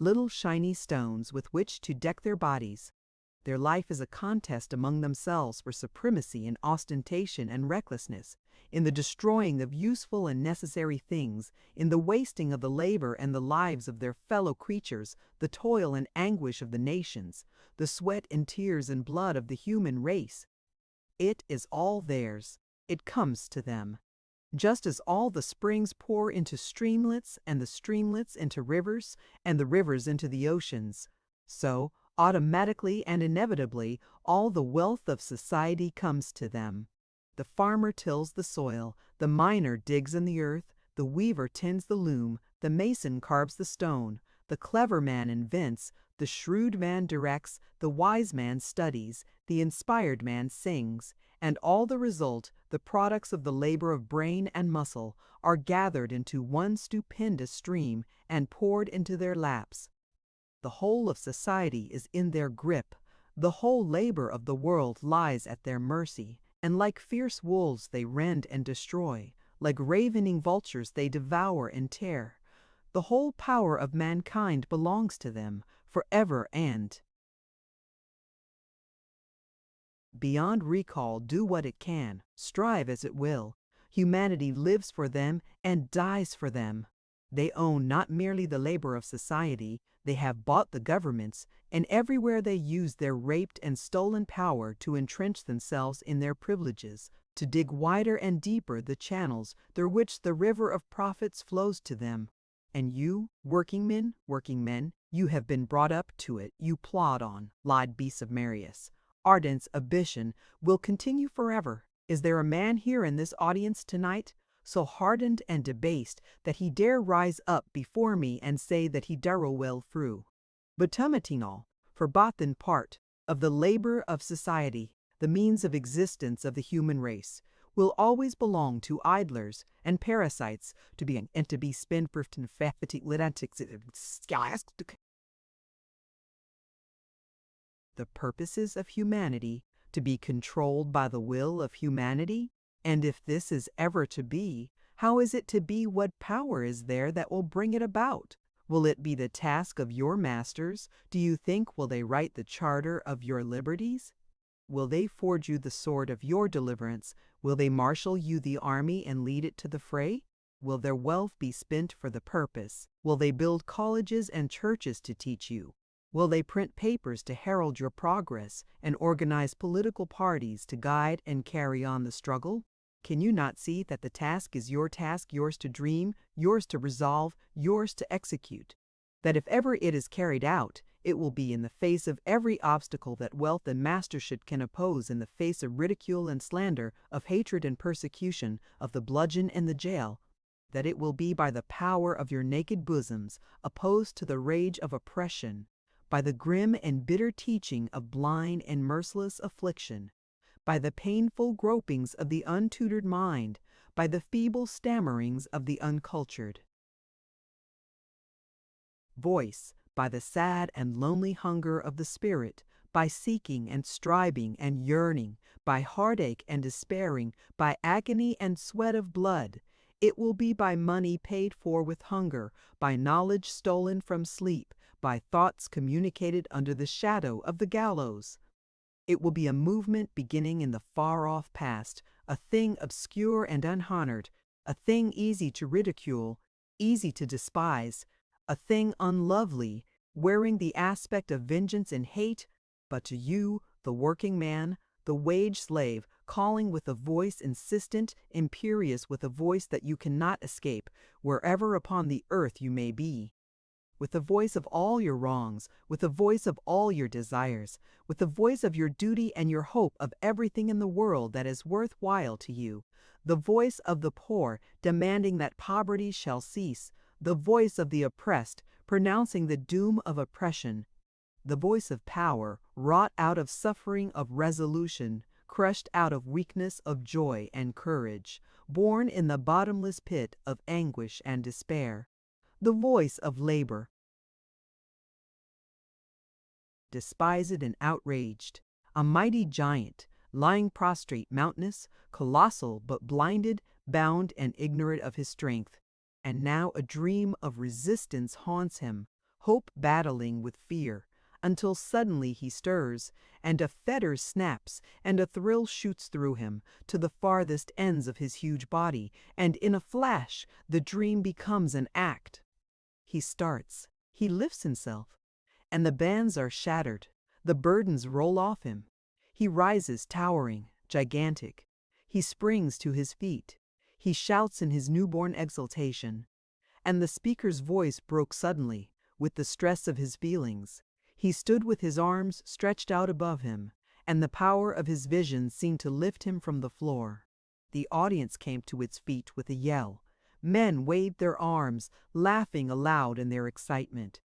little shiny stones with which to deck their bodies. Their life is a contest among themselves for supremacy in ostentation and recklessness, in the destroying of useful and necessary things, in the wasting of the labor and the lives of their fellow creatures, the toil and anguish of the nations, the sweat and tears and blood of the human race. It is all theirs. It comes to them. Just as all the springs pour into streamlets, and the streamlets into rivers, and the rivers into the oceans, so, automatically and inevitably, all the wealth of society comes to them. The farmer tills the soil, the miner digs in the earth, the weaver tends the loom, the mason carves the stone, the clever man invents, the shrewd man directs, the wise man studies, the inspired man sings, and all the result, the products of the labor of brain and muscle, are gathered into one stupendous stream and poured into their laps. The whole of society is in their grip. The whole labor of the world lies at their mercy, and like fierce wolves they rend and destroy, like ravening vultures they devour and tear. The whole power of mankind belongs to them, forever and beyond recall. Do what it can, strive as it will, humanity lives for them and dies for them. They own not merely the labor of society, they have bought the governments, and everywhere they use their raped and stolen power to entrench themselves in their privileges, to dig wider and deeper the channels through which the river of profits flows to them. And you, working men, you have been brought up to it, you plod on, lied beasts of Marius. Ardent's ambition will continue forever. Is there a man here in this audience tonight so hardened and debased that he dare rise up before me and say that he darrow well through? But Tumatinol, for Bothan part of the labor of society, the means of existence of the human race, will always belong to idlers and parasites, to be spendthrift and fatigue the purposes of humanity to be controlled by the will of humanity? And if this is ever to be, how is it to be? What power is there that will bring it about? Will it be the task of your masters? Do you think will they write the charter of your liberties? Will they forge you the sword of your deliverance? Will they marshal you the army and lead it to the fray? Will their wealth be spent for the purpose? Will they build colleges and churches to teach you? Will they print papers to herald your progress and organize political parties to guide and carry on the struggle? Can you not see that the task is your task, yours to dream, yours to resolve, yours to execute? That if ever it is carried out, it will be in the face of every obstacle that wealth and mastership can oppose, in the face of ridicule and slander, of hatred and persecution, of the bludgeon and the jail, that it will be by the power of your naked bosoms, opposed to the rage of oppression, by the grim and bitter teaching of blind and merciless affliction, by the painful gropings of the untutored mind, by the feeble stammerings of the uncultured voice, by the sad and lonely hunger of the spirit, by seeking and striving and yearning, by heartache and despairing, by agony and sweat of blood. It will be by money paid for with hunger, by knowledge stolen from sleep, by thoughts communicated under the shadow of the gallows. It will be a movement beginning in the far-off past, a thing obscure and unhonored, a thing easy to ridicule, easy to despise, a thing unlovely, wearing the aspect of vengeance and hate, but to you, the working man, the wage slave, calling with a voice insistent, imperious, with a voice that you cannot escape, wherever upon the earth you may be. With the voice of all your wrongs, with the voice of all your desires, with the voice of your duty and your hope of everything in the world that is worth while to you, the voice of the poor demanding that poverty shall cease, the voice of the oppressed pronouncing the doom of oppression, the voice of power wrought out of suffering, of resolution, crushed out of weakness, of joy and courage, born in the bottomless pit of anguish and despair, the voice of labor, despised and outraged, a mighty giant, lying prostrate, mountainous, colossal, but blinded, bound, and ignorant of his strength. And now a dream of resistance haunts him, hope battling with fear, until suddenly he stirs, and a fetter snaps, and a thrill shoots through him to the farthest ends of his huge body, and in a flash the dream becomes an act. He starts, he lifts himself, and the bands are shattered, the burdens roll off him. He rises towering, gigantic. He springs to his feet. He shouts in his newborn exultation. And the speaker's voice broke suddenly, with the stress of his feelings. He stood with his arms stretched out above him, and the power of his vision seemed to lift him from the floor. The audience came to its feet with a yell. Men waved their arms, laughing aloud in their excitement.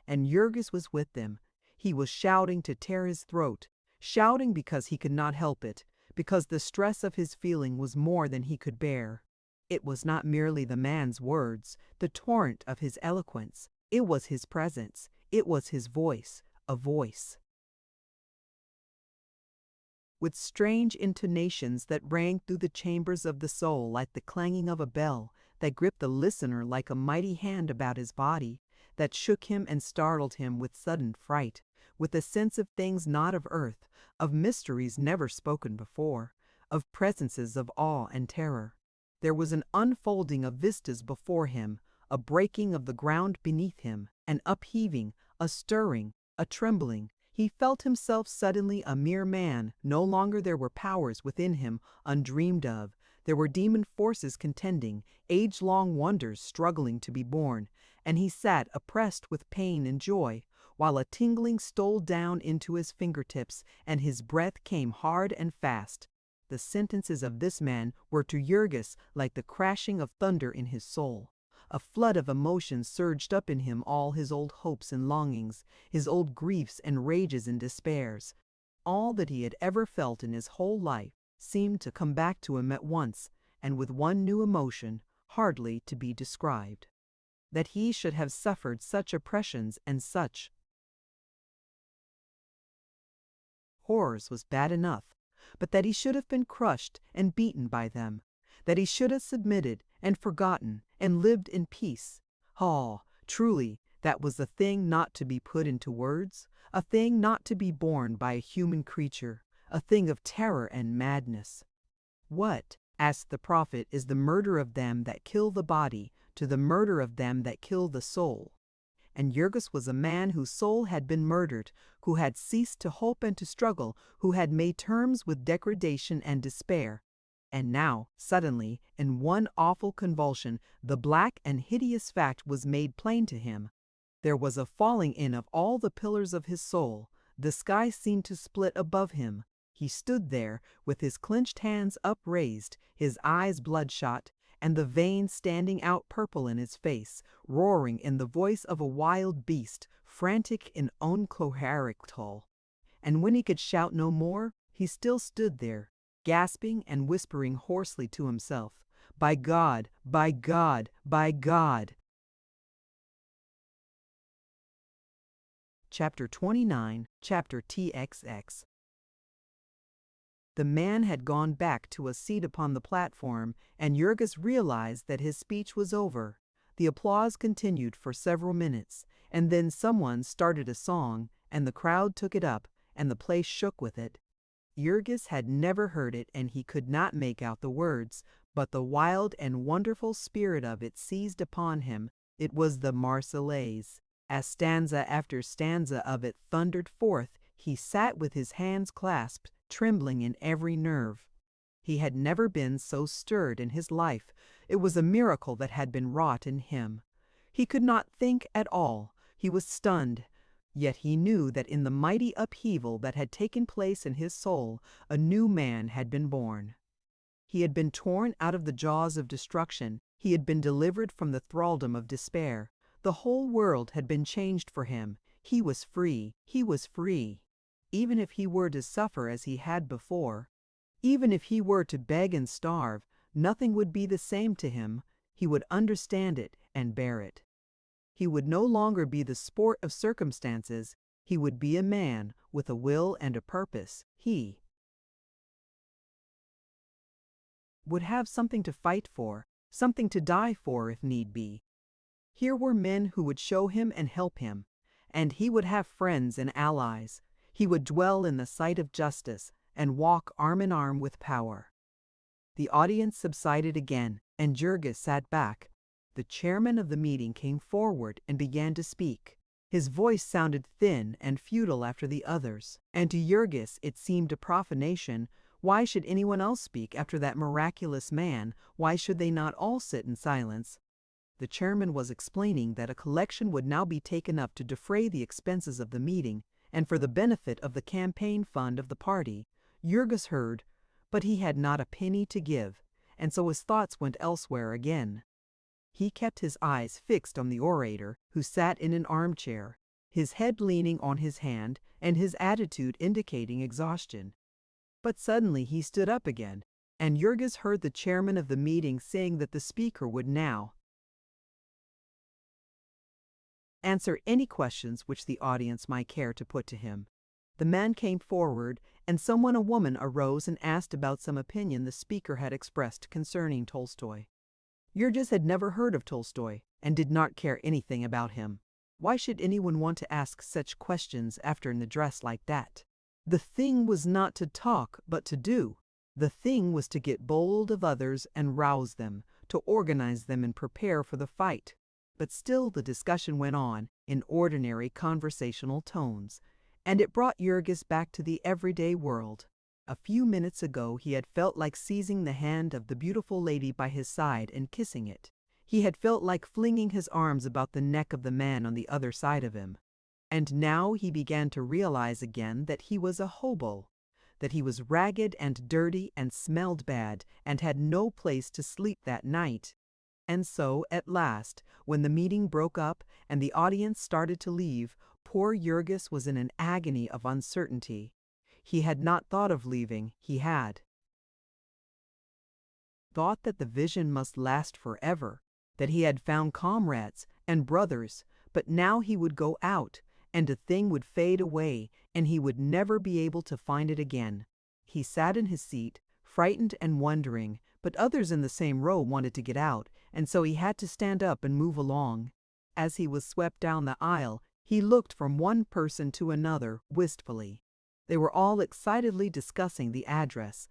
And Jurgis was with them. He was shouting to tear his throat, shouting because he could not help it, because the stress of his feeling was more than he could bear. It was not merely the man's words, the torrent of his eloquence. It was his presence. It was his voice, a voice with strange intonations that rang through the chambers of the soul like the clanging of a bell, that gripped the listener like a mighty hand about his body, that shook him and startled him with sudden fright, with a sense of things not of earth, of mysteries never spoken before, of presences of awe and terror. There was an unfolding of vistas before him, a breaking of the ground beneath him, an upheaving, a stirring, a trembling. He felt himself suddenly a mere man. No longer there were powers within him undreamed of. There were demon forces contending, age-long wonders struggling to be born, and he sat oppressed with pain and joy, while a tingling stole down into his fingertips and his breath came hard and fast. The sentences of this man were to Jurgis like the crashing of thunder in his soul. A flood of emotion surged up in him, all his old hopes and longings, his old griefs and rages and despairs. All that he had ever felt in his whole life seemed to come back to him at once, and with one new emotion, hardly to be described. That he should have suffered such oppressions and such horrors was bad enough, but that he should have been crushed and beaten by them, that he should have submitted and forgotten and lived in peace. Ah, truly, that was a thing not to be put into words, a thing not to be borne by a human creature, a thing of terror and madness. What, asked the prophet, is the murder of them that kill the body to the murder of them that kill the soul? And Jurgis was a man whose soul had been murdered, who had ceased to hope and to struggle, who had made terms with degradation and despair. And now, suddenly, in one awful convulsion, the black and hideous fact was made plain to him. There was a falling in of all the pillars of his soul. The sky seemed to split above him. He stood there, with his clenched hands upraised, his eyes bloodshot, and the veins standing out purple in his face, roaring in the voice of a wild beast, frantic in uncloharictal. And when he could shout no more, he still stood there, gasping and whispering hoarsely to himself, "By God, by God, by God!" Chapter 29, Chapter TXX. The man had gone back to a seat upon the platform, and Jurgis realized that his speech was over. The applause continued for several minutes, and then someone started a song, and the crowd took it up, and the place shook with it. Jurgis had never heard it, and he could not make out the words, but the wild and wonderful spirit of it seized upon him. It was the Marseillaise. As stanza after stanza of it thundered forth, he sat with his hands clasped, trembling in every nerve. He had never been so stirred in his life. It was a miracle that had been wrought in him. He could not think at all. He was stunned. Yet he knew that in the mighty upheaval that had taken place in his soul, a new man had been born. He had been torn out of the jaws of destruction. He had been delivered from the thraldom of despair. The whole world had been changed for him. He was free. He was free. Even if he were to suffer as he had before, even if he were to beg and starve, nothing would be the same to him. He would understand it and bear it. He would no longer be the sport of circumstances. He would be a man with a will and a purpose. He would have something to fight for, something to die for if need be. Here were men who would show him and help him, and he would have friends and allies. He would dwell in the sight of justice and walk arm in arm with power. The audience subsided again, and Jurgis sat back. The chairman of the meeting came forward and began to speak. His voice sounded thin and futile after the others, and to Jurgis it seemed a profanation Why should anyone else speak after that miraculous man? Why should they not all sit in silence? The chairman was explaining that a collection would now be taken up to defray the expenses of the meeting and for the benefit of the campaign fund of the party. Jurgis heard, but he had not a penny to give, and so his thoughts went elsewhere again. He kept his eyes fixed on the orator, who sat in an armchair, his head leaning on his hand and his attitude indicating exhaustion. But suddenly he stood up again, and Jurgis heard the chairman of the meeting saying that the speaker would now answer any questions which the audience might care to put to him. The man came forward, and a woman arose and asked about some opinion the speaker had expressed concerning Tolstoy. Jurgis had never heard of Tolstoy and did not care anything about him. Why should anyone want to ask such questions after an address like that? The thing was not to talk, but to do. The thing was to get bold of others and rouse them, to organize them and prepare for the fight. But still the discussion went on in ordinary conversational tones, and it brought Jurgis back to the everyday world. A few minutes ago he had felt like seizing the hand of the beautiful lady by his side and kissing it. He had felt like flinging his arms about the neck of the man on the other side of him. And now he began to realize again that he was a hobo, that he was ragged and dirty and smelled bad and had no place to sleep that night. And so, at last, when the meeting broke up and the audience started to leave, poor Jurgis was in an agony of uncertainty. He had not thought of leaving, he had thought that the vision must last forever, that he had found comrades and brothers, but now he would go out, and the thing would fade away, and he would never be able to find it again. He sat in his seat, frightened and wondering, but others in the same row wanted to get out, and so he had to stand up and move along. As he was swept down the aisle, he looked from one person to another wistfully. They were all excitedly discussing the address,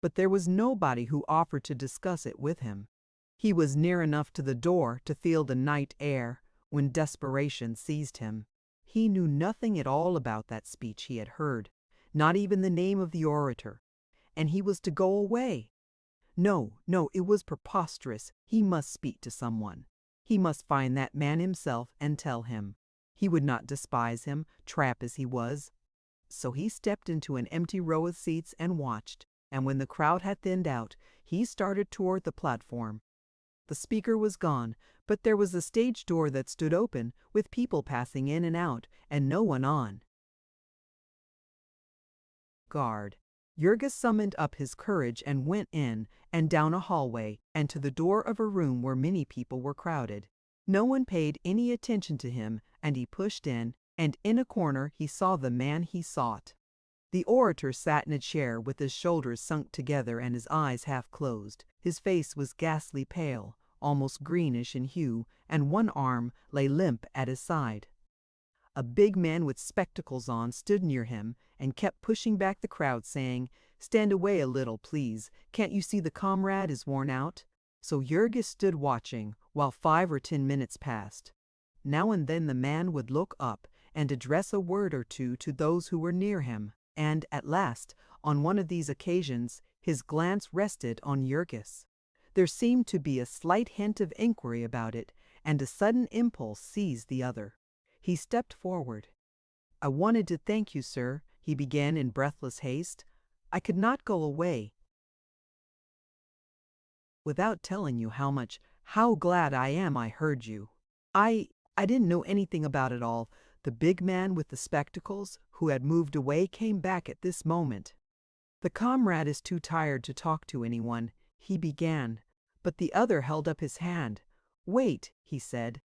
but there was nobody who offered to discuss it with him. He was near enough to the door to feel the night air when desperation seized him. He knew nothing at all about that speech he had heard, not even the name of the orator, and he was to go away. No, it was preposterous. He must speak to someone. He must find that man himself and tell him. He would not despise him, trap as he was. So he stepped into an empty row of seats and watched, and when the crowd had thinned out, he started toward the platform. The speaker was gone, but there was a stage door that stood open, with people passing in and out, and no one on guard. Jurgis summoned up his courage and went in and down a hallway and to the door of a room where many people were crowded. No one paid any attention to him, and he pushed in, and in a corner he saw the man he sought. The orator sat in a chair with his shoulders sunk together and his eyes half closed. His face was ghastly pale, almost greenish in hue, and one arm lay limp at his side. A big man with spectacles on stood near him and kept pushing back the crowd, saying, "Stand away a little, please. Can't you see the comrade is worn out?" So Jurgis stood watching while 5 or 10 minutes passed. Now and then the man would look up and address a word or two to those who were near him, and at last, on one of these occasions, his glance rested on Jurgis. There seemed to be a slight hint of inquiry about it, and a sudden impulse seized the other. He stepped forward. "I wanted to thank you, sir," he began in breathless haste. "I could not go away without telling you how glad I am I heard you. I didn't know anything about it all." The big man with the spectacles, who had moved away, came back at this moment. "The comrade is too tired to talk to anyone," he began, but the other held up his hand. "Wait," he said.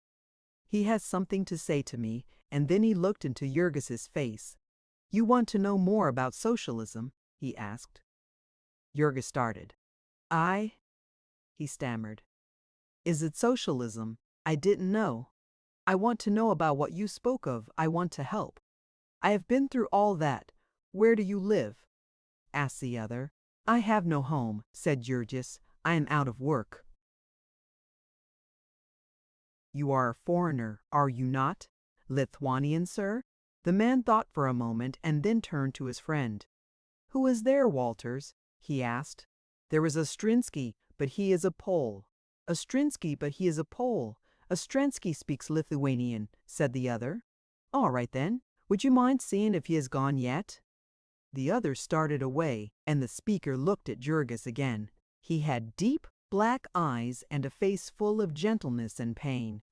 "He has something to say to me," and then he looked into Jurgis's face. "You want to know more about socialism?" he asked. Jurgis started. He stammered. "Is it socialism? I didn't know. I want to know about what you spoke of. I want to help. I have been through all that. Where do you live?" asked the other. "I have no home," said Jurgis. "I am out of work." "You are a foreigner, are you not? Lithuanian, sir?" The man thought for a moment and then turned to his friend. "Who is there, Walters?" he asked. "There is Ostrensky, but he is a Pole." "Ostrensky, but he is a Pole. Ostrensky speaks Lithuanian," said the other. "All right then. Would you mind seeing if he has gone yet?" The other started away, and the speaker looked at Jurgis again. He had deep, black eyes and a face full of gentleness and pain.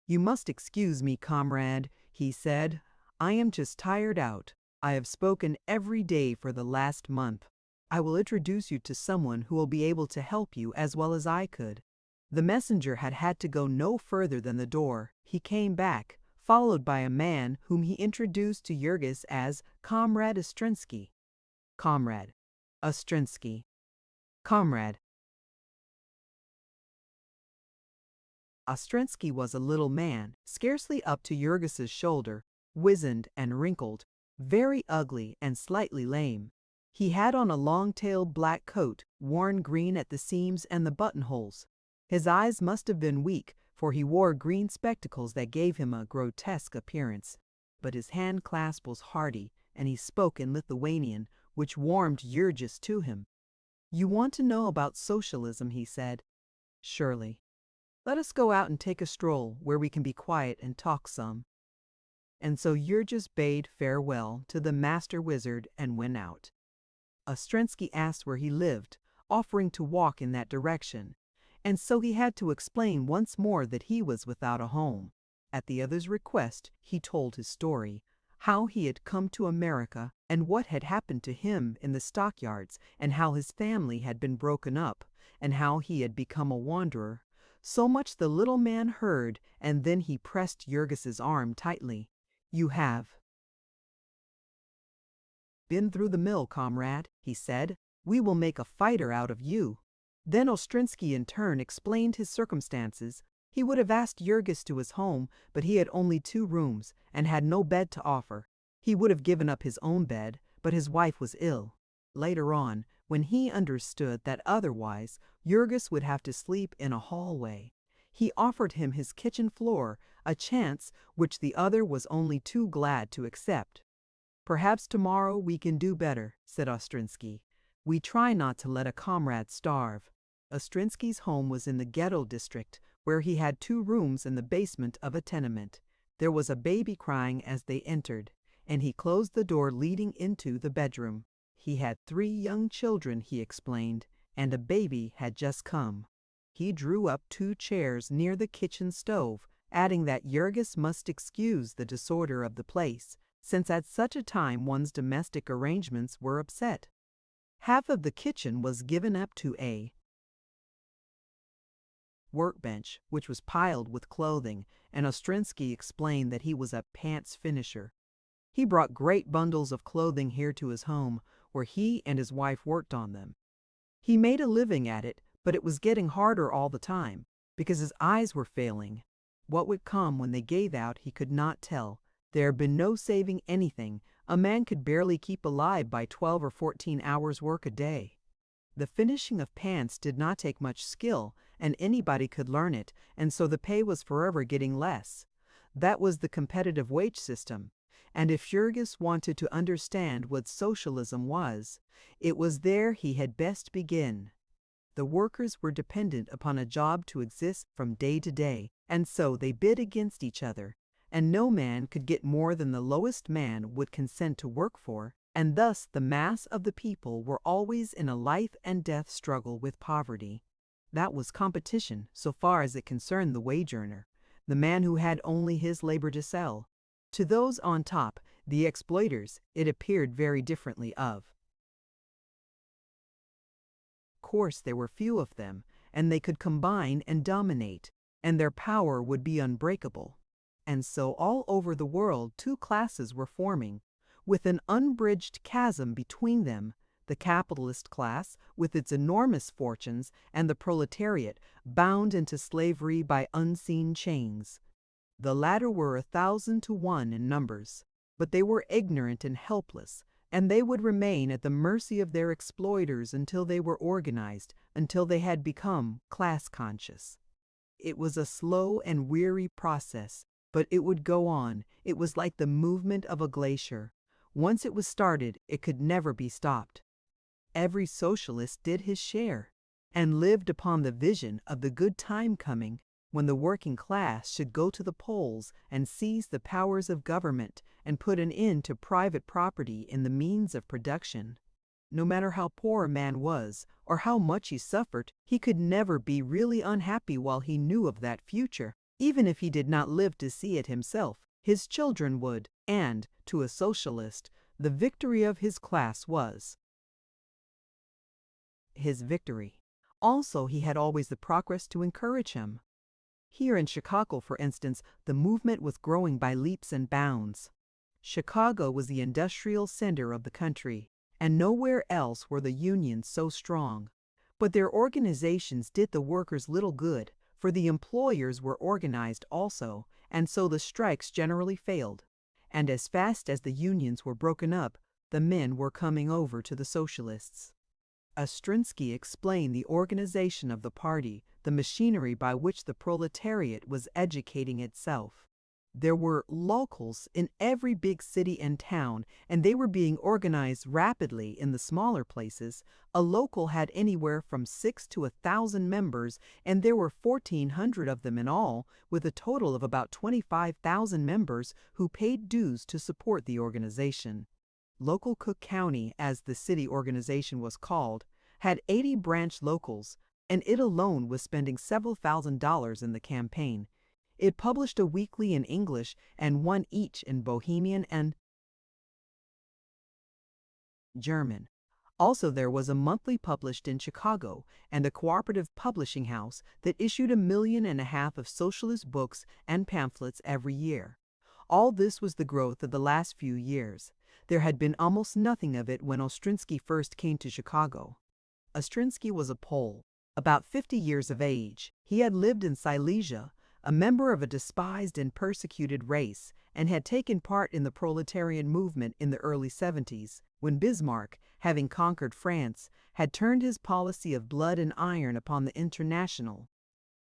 "You must excuse me, comrade," he said. "I am just tired out. I have spoken every day for the last month. I will introduce you to someone who will be able to help you as well as I could." The messenger had to go no further than the door. He came back, followed by a man whom he introduced to Jurgis as Comrade Ostrensky. Comrade. Ostrensky. Comrade. Ostrensky was a little man, scarcely up to Jurgis's shoulder, wizened and wrinkled, very ugly and slightly lame. He had on a long-tailed black coat, worn green at the seams and the buttonholes. His eyes must have been weak, for he wore green spectacles that gave him a grotesque appearance. But his hand clasp was hearty, and he spoke in Lithuanian, which warmed Jurgis to him. "You want to know about socialism," he said. "Surely. Let us go out and take a stroll where we can be quiet and talk some." And so Jurgis bade farewell to the master wizard and went out. Ostrensky asked where he lived, offering to walk in that direction, and so he had to explain once more that he was without a home. At the other's request, he told his story, how he had come to America and what had happened to him in the stockyards, and how his family had been broken up, and how he had become a wanderer. So much the little man heard, and then he pressed Jurgis's arm tightly. "You have been through the mill, comrade," he said. "We will make a fighter out of you." Then Ostrensky in turn explained his circumstances. He would have asked Jurgis to his home, but he had only 2 rooms and had no bed to offer. He would have given up his own bed, but his wife was ill. Later on, when he understood that otherwise Jurgis would have to sleep in a hallway, he offered him his kitchen floor, a chance which the other was only too glad to accept. "Perhaps tomorrow we can do better," said Ostrensky. "We try not to let a comrade starve." Ostrensky's home was in the ghetto district, where he had 2 rooms in the basement of a tenement. There was a baby crying as they entered, and he closed the door leading into the bedroom. He had 3 young children, he explained, and a baby had just come. He drew up 2 chairs near the kitchen stove, adding that Jurgis must excuse the disorder of the place, since at such a time one's domestic arrangements were upset. Half of the kitchen was given up to a workbench, which was piled with clothing, and Ostrensky explained that he was a pants finisher. He brought great bundles of clothing here to his home, where he and his wife worked on them. He made a living at it, but it was getting harder all the time, because his eyes were failing. What would come when they gave out he could not tell. There had been no saving anything. A man could barely keep alive by 12 or 14 hours work a day. The finishing of pants did not take much skill, and anybody could learn it, and so the pay was forever getting less. That was the competitive wage system. And if Jurgis wanted to understand what socialism was, it was there he had best begin. The workers were dependent upon a job to exist from day to day, and so they bid against each other, and no man could get more than the lowest man would consent to work for, and thus the mass of the people were always in a life and death struggle with poverty. That was competition so far as it concerned the wage earner, the man who had only his labor to sell. To those on top, the exploiters, it appeared very differently of course there were few of them, and they could combine and dominate, and their power would be unbreakable. And so all over the world 2 classes were forming, with an unbridged chasm between them, the capitalist class with its enormous fortunes and the proletariat bound into slavery by unseen chains. The latter were 1,000 to 1 in numbers, but they were ignorant and helpless, and they would remain at the mercy of their exploiters until they were organized, until they had become class conscious. It was a slow and weary process, but it would go on. It was like the movement of a glacier. Once it was started, it could never be stopped. Every socialist did his share and lived upon the vision of the good time coming when the working class should go to the polls and seize the powers of government and put an end to private property in the means of production. No matter how poor a man was or how much he suffered, he could never be really unhappy while he knew of that future. Even if he did not live to see it himself, his children would, and, to a socialist, the victory of his class was his victory. Also, he had always the progress to encourage him. Here in Chicago, for instance, the movement was growing by leaps and bounds. Chicago was the industrial center of the country, and nowhere else were the unions so strong. But their organizations did the workers little good, for the employers were organized also, and so the strikes generally failed. And as fast as the unions were broken up, the men were coming over to the socialists. Ostrinsky explained the organization of the party, the machinery by which the proletariat was educating itself. There were locals in every big city and town, and they were being organized rapidly in the smaller places. A local had anywhere from 6 to 1,000 members, and there were 1,400 of them in all, with a total of about 25,000 members who paid dues to support the organization. Local Cook County, as the city organization was called, had 80 branch locals, and it alone was spending several $1,000s in the campaign. It published a weekly in English and one each in Bohemian and German. Also, there was a monthly published in Chicago and a cooperative publishing house that issued 1.5 million of socialist books and pamphlets every year. All this was the growth of the last few years. There had been almost nothing of it when Ostrinsky first came to Chicago. Ostrinsky was a Pole, about 50 years of age. He had lived in Silesia, a member of a despised and persecuted race, and had taken part in the proletarian movement in the early 70s, when Bismarck, having conquered France, had turned his policy of blood and iron upon the International.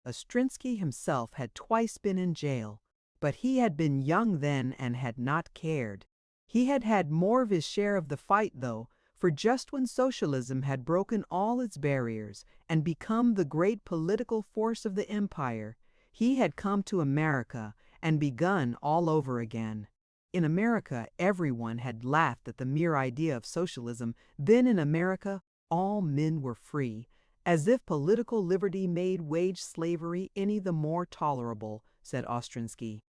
Ostrinsky himself had twice been in jail, but he had been young then and had not cared. He had had more of his share of the fight, though, for just when socialism had broken all its barriers and become the great political force of the empire, he had come to America and begun all over again. In America, everyone had laughed at the mere idea of socialism. Then in America, all men were free, as if political liberty made wage slavery any the more tolerable, said Ostrinsky.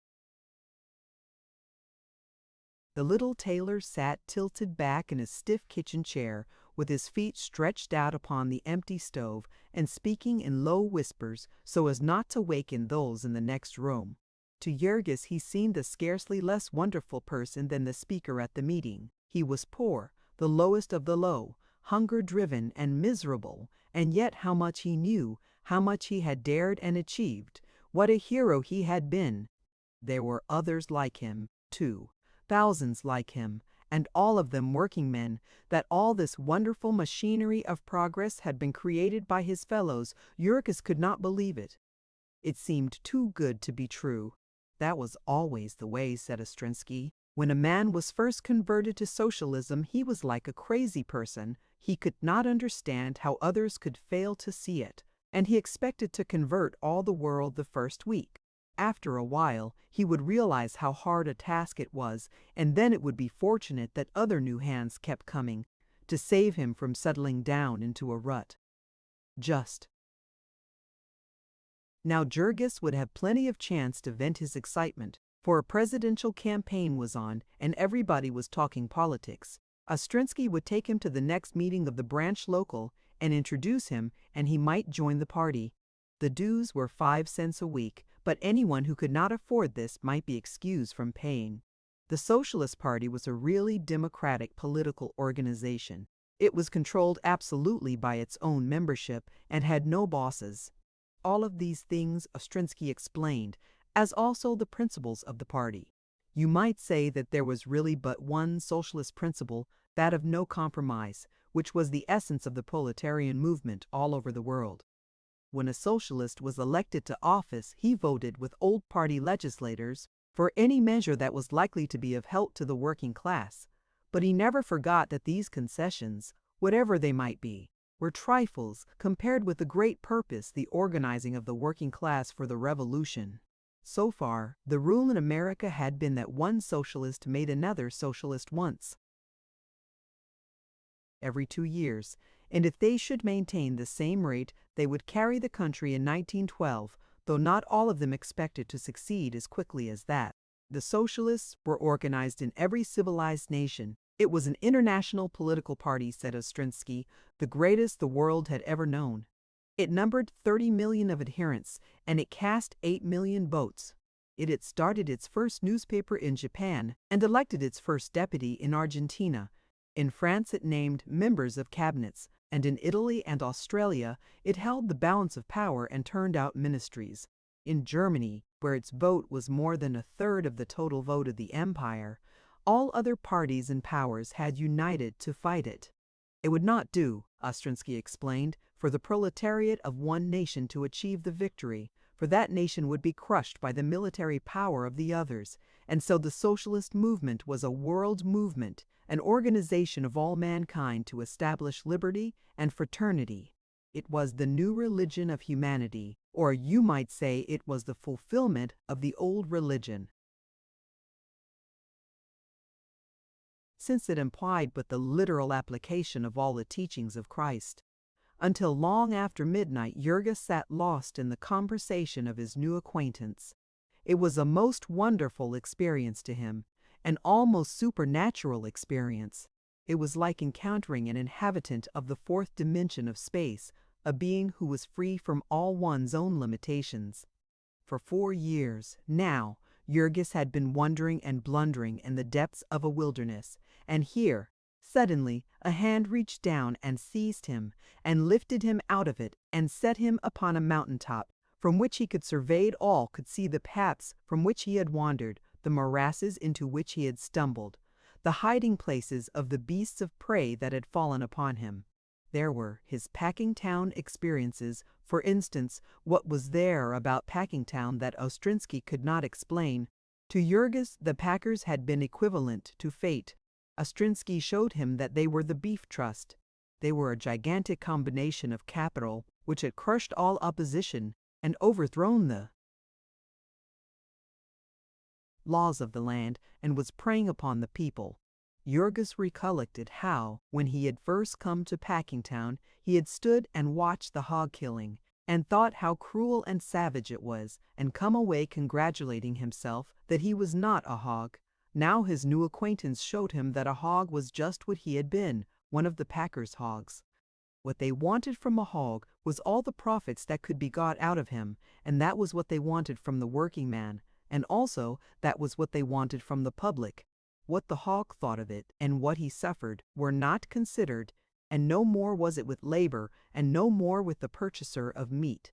The little tailor sat tilted back in his stiff kitchen chair, with his feet stretched out upon the empty stove, and speaking in low whispers so as not to waken those in the next room. To Jurgis he seemed a scarcely less wonderful person than the speaker at the meeting. He was poor, the lowest of the low, hunger-driven and miserable, and yet how much he knew, how much he had dared and achieved, what a hero he had been. There were others like him, too. Thousands like him, and all of them working men, that all this wonderful machinery of progress had been created by his fellows. Jurgis could not believe it. It seemed too good to be true. That was always the way, said Ostrinsky. When a man was first converted to socialism, he was like a crazy person. He could not understand how others could fail to see it, and he expected to convert all the world the first week. After a while, he would realize how hard a task it was, and then it would be fortunate that other new hands kept coming to save him from settling down into a rut. Just. Now Jurgis would have plenty of chance to vent his excitement, for a presidential campaign was on and everybody was talking politics. Ostrinsky would take him to the next meeting of the branch local and introduce him, and he might join the party. The dues were 5 cents a week, but anyone who could not afford this might be excused from paying. The Socialist Party was a really democratic political organization. It was controlled absolutely by its own membership and had no bosses. All of these things Ostrinsky explained, as also the principles of the party. You might say that there was really but one socialist principle, that of no compromise, which was the essence of the proletarian movement all over the world. When a socialist was elected to office, he voted with old party legislators for any measure that was likely to be of help to the working class. But he never forgot that these concessions, whatever they might be, were trifles compared with the great purpose, the organizing of the working class for the revolution. So far, the rule in America had been that one socialist made another socialist once every 2 years, and if they should maintain the same rate, they would carry the country in 1912, though not all of them expected to succeed as quickly as that. The socialists were organized in every civilized nation. It was an international political party, said Ostrensky, the greatest the world had ever known. It numbered 30 million of adherents, and it cast 8 million votes. It had started its first newspaper in Japan and elected its first deputy in Argentina. In France it named members of cabinets, and in Italy and Australia it held the balance of power and turned out ministries. In Germany, where its vote was more than a third of the total vote of the empire, all other parties and powers had united to fight it. It would not do, Ostrensky explained, for the proletariat of one nation to achieve the victory, for that nation would be crushed by the military power of the others, and so the socialist movement was a world movement, an organization of all mankind to establish liberty and fraternity. It was the new religion of humanity, or you might say it was the fulfillment of the old religion, since it implied but the literal application of all the teachings of Christ. Until long after midnight, Jurgis sat lost in the conversation of his new acquaintance. It was a most wonderful experience to him, an almost supernatural experience. It was like encountering an inhabitant of the fourth dimension of space, a being who was free from all one's own limitations. For 4 years, now, Jurgis had been wandering and blundering in the depths of a wilderness, and here, suddenly, a hand reached down and seized him, and lifted him out of it, and set him upon a mountain-top, from which he could survey all, could see the paths from which he had wandered, the morasses into which he had stumbled, the hiding-places of the beasts of prey that had fallen upon him. There were his Packingtown experiences, for instance. What was there about Packingtown that Ostrensky could not explain? To Jurgis, the Packers had been equivalent to fate. Ostrensky showed him that they were the Beef Trust. They were a gigantic combination of capital which had crushed all opposition and overthrown the laws of the land and was preying upon the people. Jurgis recollected how, when he had first come to Packingtown, he had stood and watched the hog killing, and thought how cruel and savage it was, and come away congratulating himself that he was not a hog. Now his new acquaintance showed him that a hog was just what he had been, one of the Packers' hogs. What they wanted from a hog was all the profits that could be got out of him, and that was what they wanted from the working man, and also that was what they wanted from the public. What the hog thought of it and what he suffered were not considered, and no more was it with labor, and no more with the purchaser of meat.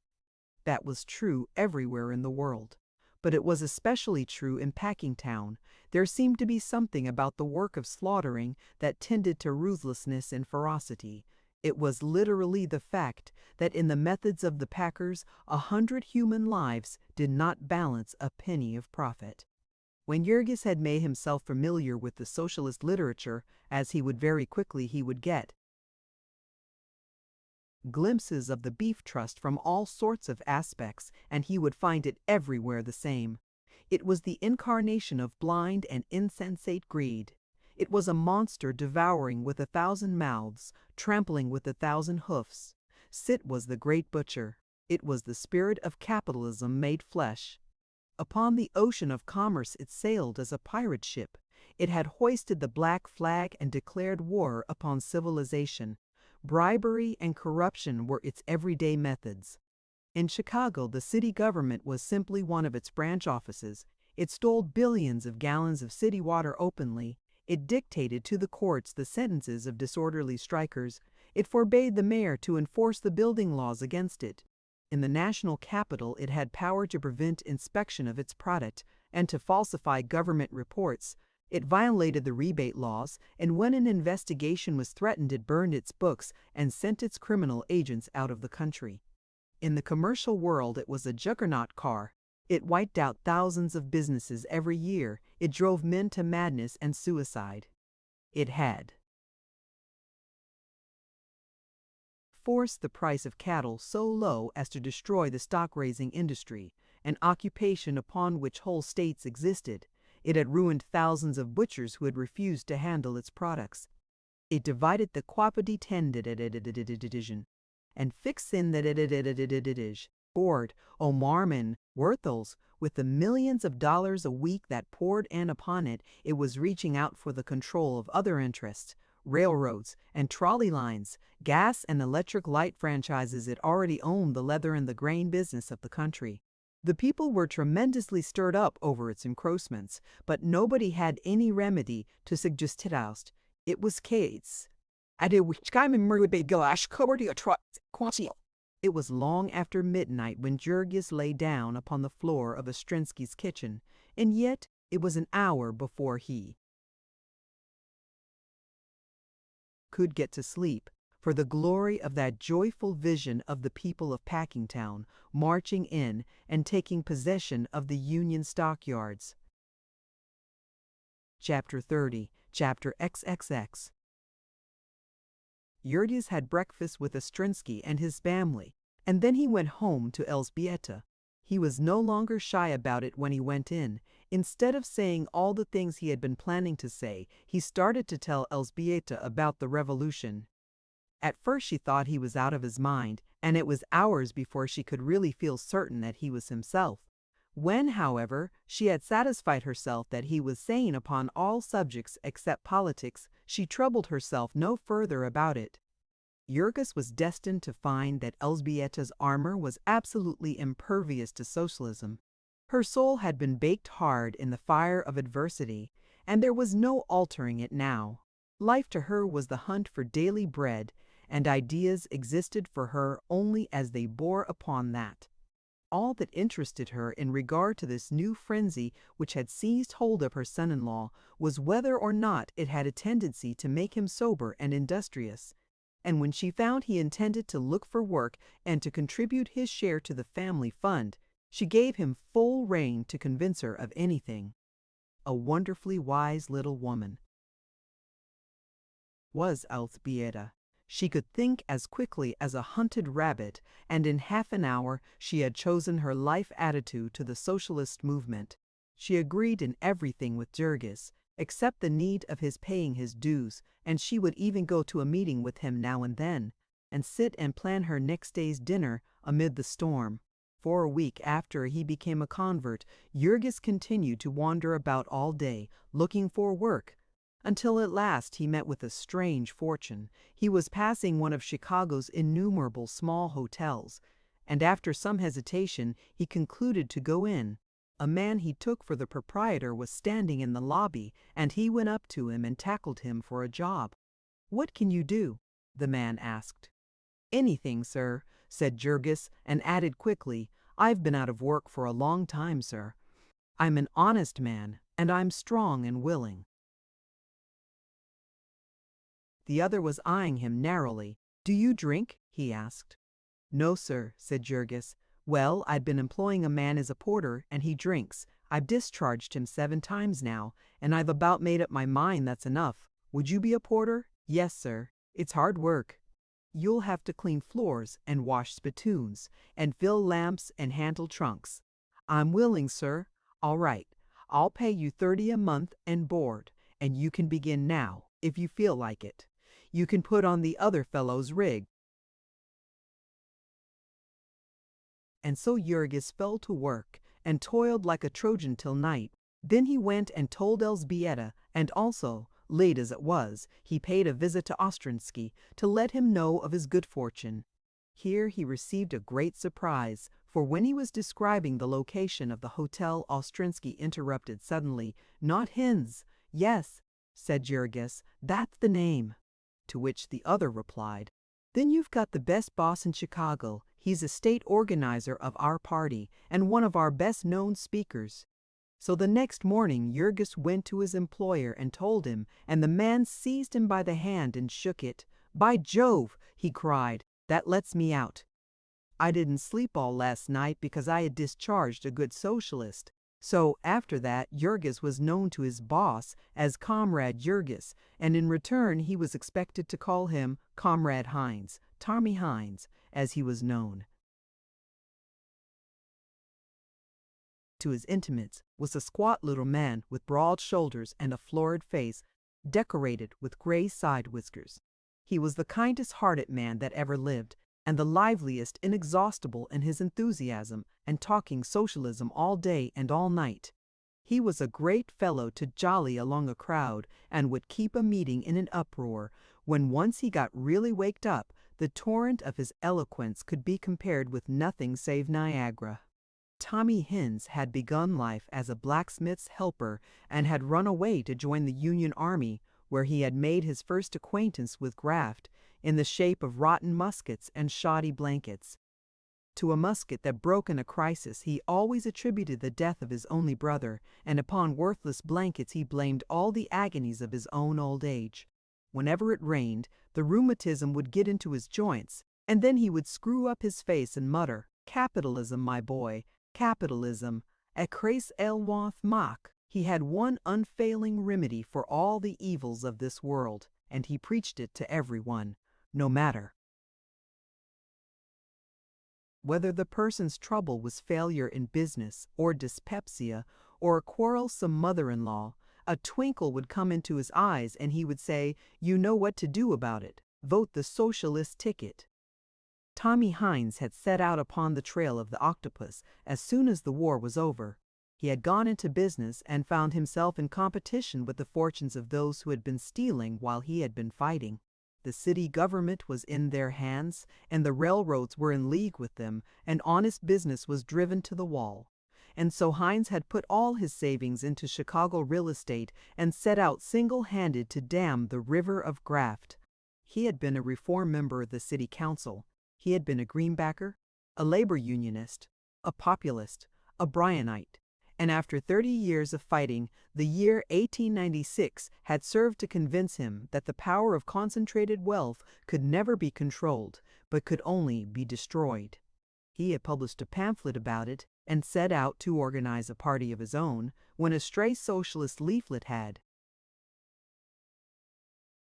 That was true everywhere in the world, but it was especially true in Packingtown. There seemed to be something about the work of slaughtering that tended to ruthlessness and ferocity. It was literally the fact that in the methods of the Packers 100 human lives did not balance a penny of profit. When Jurgis had made himself familiar with the socialist literature, as he would very quickly, he would get glimpses of the Beef Trust from all sorts of aspects, and he would find it everywhere the same. It was the incarnation of blind and insensate greed. It was a monster devouring with 1,000 mouths, trampling with 1,000 hoofs. Sit was the great butcher. It was the spirit of capitalism made flesh. Upon the ocean of commerce it sailed as a pirate ship. It had hoisted the black flag and declared war upon civilization. Bribery and corruption were its everyday methods. In Chicago, the city government was simply one of its branch offices. It stole billions of gallons of city water openly. It dictated to the courts the sentences of disorderly strikers. It forbade the mayor to enforce the building laws against it. In the national capital, it had power to prevent inspection of its product and to falsify government reports. It violated the rebate laws, and when an investigation was threatened, it burned its books and sent its criminal agents out of the country. In the commercial world, it was a juggernaut car. It wiped out thousands of businesses every year. It drove men to madness and suicide. It had forced the price of cattle so low as to destroy the stock-raising industry, an occupation upon which whole states existed. It had ruined thousands of butchers who had refused to handle its products. It divided the quapity division and fixed in the board Omarman Worthels with the millions of dollars a week that poured in upon it. It was reaching out for the control of other interests, railroads and trolley lines, gas and electric light franchises. It already owned the leather and the grain business of the country. The people were tremendously stirred up over its encroachments, but nobody had any remedy to suggest it oust. It was Kate's. It was long after midnight when Jurgis lay down upon the floor of Ostrinsky's kitchen, and yet it was an hour before he could get to sleep, for the glory of that joyful vision of the people of Packingtown marching in and taking possession of the Union stockyards. Chapter 30, Chapter XXX. Jurgis had breakfast with Ostrinsky and his family, and then he went home to Elżbieta. He was no longer shy about it when he went in. Instead of saying all the things he had been planning to say, he started to tell Elżbieta about the revolution. At first she thought he was out of his mind, and it was hours before she could really feel certain that he was himself. When, however, she had satisfied herself that he was sane upon all subjects except politics, she troubled herself no further about it. Jurgis was destined to find that Elżbieta's armor was absolutely impervious to socialism. Her soul had been baked hard in the fire of adversity, and there was no altering it now. Life to her was the hunt for daily bread, and ideas existed for her only as they bore upon that. All that interested her in regard to this new frenzy which had seized hold of her son-in-law was whether or not it had a tendency to make him sober and industrious. And when she found he intended to look for work and to contribute his share to the family fund, she gave him full rein to convince her of anything. A wonderfully wise little woman was Elżbieta. She could think as quickly as a hunted rabbit, and in half an hour she had chosen her life attitude to the socialist movement. She agreed in everything with Jurgis, except the need of his paying his dues, and she would even go to a meeting with him now and then, and sit and plan her next day's dinner amid the storm. For a week after he became a convert, Jurgis continued to wander about all day, looking for work, until at last he met with a strange fortune. He was passing one of Chicago's innumerable small hotels, and after some hesitation he concluded to go in. A man he took for the proprietor was standing in the lobby, and he went up to him and tackled him for a job. "What can you do?" the man asked. "Anything, sir," said Jurgis, and added quickly, "I've been out of work for a long time, sir. I'm an honest man, and I'm strong and willing." The other was eyeing him narrowly. "Do you drink?" he asked. "No, sir," said Jurgis. "Well, I'd been employing a man as a porter, and he drinks. I've discharged him 7 times now, and I've about made up my mind that's enough. Would you be a porter?" "Yes, sir. It's hard work. You'll have to clean floors and wash spittoons and fill lamps and handle trunks." "I'm willing, sir." "All right. I'll pay you 30 a month and board, and you can begin now, if you feel like it. You can put on the other fellow's rig." And so Jurgis fell to work and toiled like a Trojan till night. Then he went and told Elżbieta, and also, late as it was, he paid a visit to Ostrinsky to let him know of his good fortune. Here he received a great surprise, for when he was describing the location of the hotel, Ostrinsky interrupted suddenly. "Not his." "Yes," said Jurgis, "that's the name." To which the other replied, "Then you've got the best boss in Chicago. He's a state organizer of our party and one of our best known speakers." So the next morning Jurgis went to his employer and told him, and the man seized him by the hand and shook it. "By Jove," he cried, "that lets me out. I didn't sleep all last night because I had discharged a good socialist. So after that, Jurgis was known to his boss as Comrade Jurgis, and in return he was expected to call him Comrade Hines, Tommy Hines, as he was known. To his intimates was a squat little man with broad shoulders and a florid face, decorated with gray side whiskers. He was the kindest-hearted man that ever lived, and the liveliest, inexhaustible in his enthusiasm and talking socialism all day and all night. He was a great fellow to jolly along a crowd and would keep a meeting in an uproar. When once he got really waked up, the torrent of his eloquence could be compared with nothing save Niagara. Tommy Hines had begun life as a blacksmith's helper and had run away to join the Union Army, where he had made his first acquaintance with graft in the shape of rotten muskets and shoddy blankets. To a musket that broke in a crisis he always attributed the death of his only brother, and upon worthless blankets he blamed all the agonies of his own old age. Whenever it rained, the rheumatism would get into his joints, and then he would screw up his face and mutter, "Capitalism, my boy, capitalism, écrase elwath mach." He had one unfailing remedy for all the evils of this world, and he preached it to everyone, no matter whether the person's trouble was failure in business or dyspepsia or a quarrelsome mother-in-law. A twinkle would come into his eyes and he would say, "You know what to do about it. Vote the socialist ticket." Tommy Hines had set out upon the trail of the octopus as soon as the war was over. He had gone into business and found himself in competition with the fortunes of those who had been stealing while he had been fighting. The city government was in their hands, and the railroads were in league with them, and honest business was driven to the wall. And so Hines had put all his savings into Chicago real estate and set out single-handed to dam the river of graft. He had been a reform member of the city council. He had been a greenbacker, a labor unionist, a populist, a Bryanite. And after 30 years of fighting, the year 1896 had served to convince him that the power of concentrated wealth could never be controlled, but could only be destroyed. He had published a pamphlet about it and set out to organize a party of his own when a stray socialist leaflet had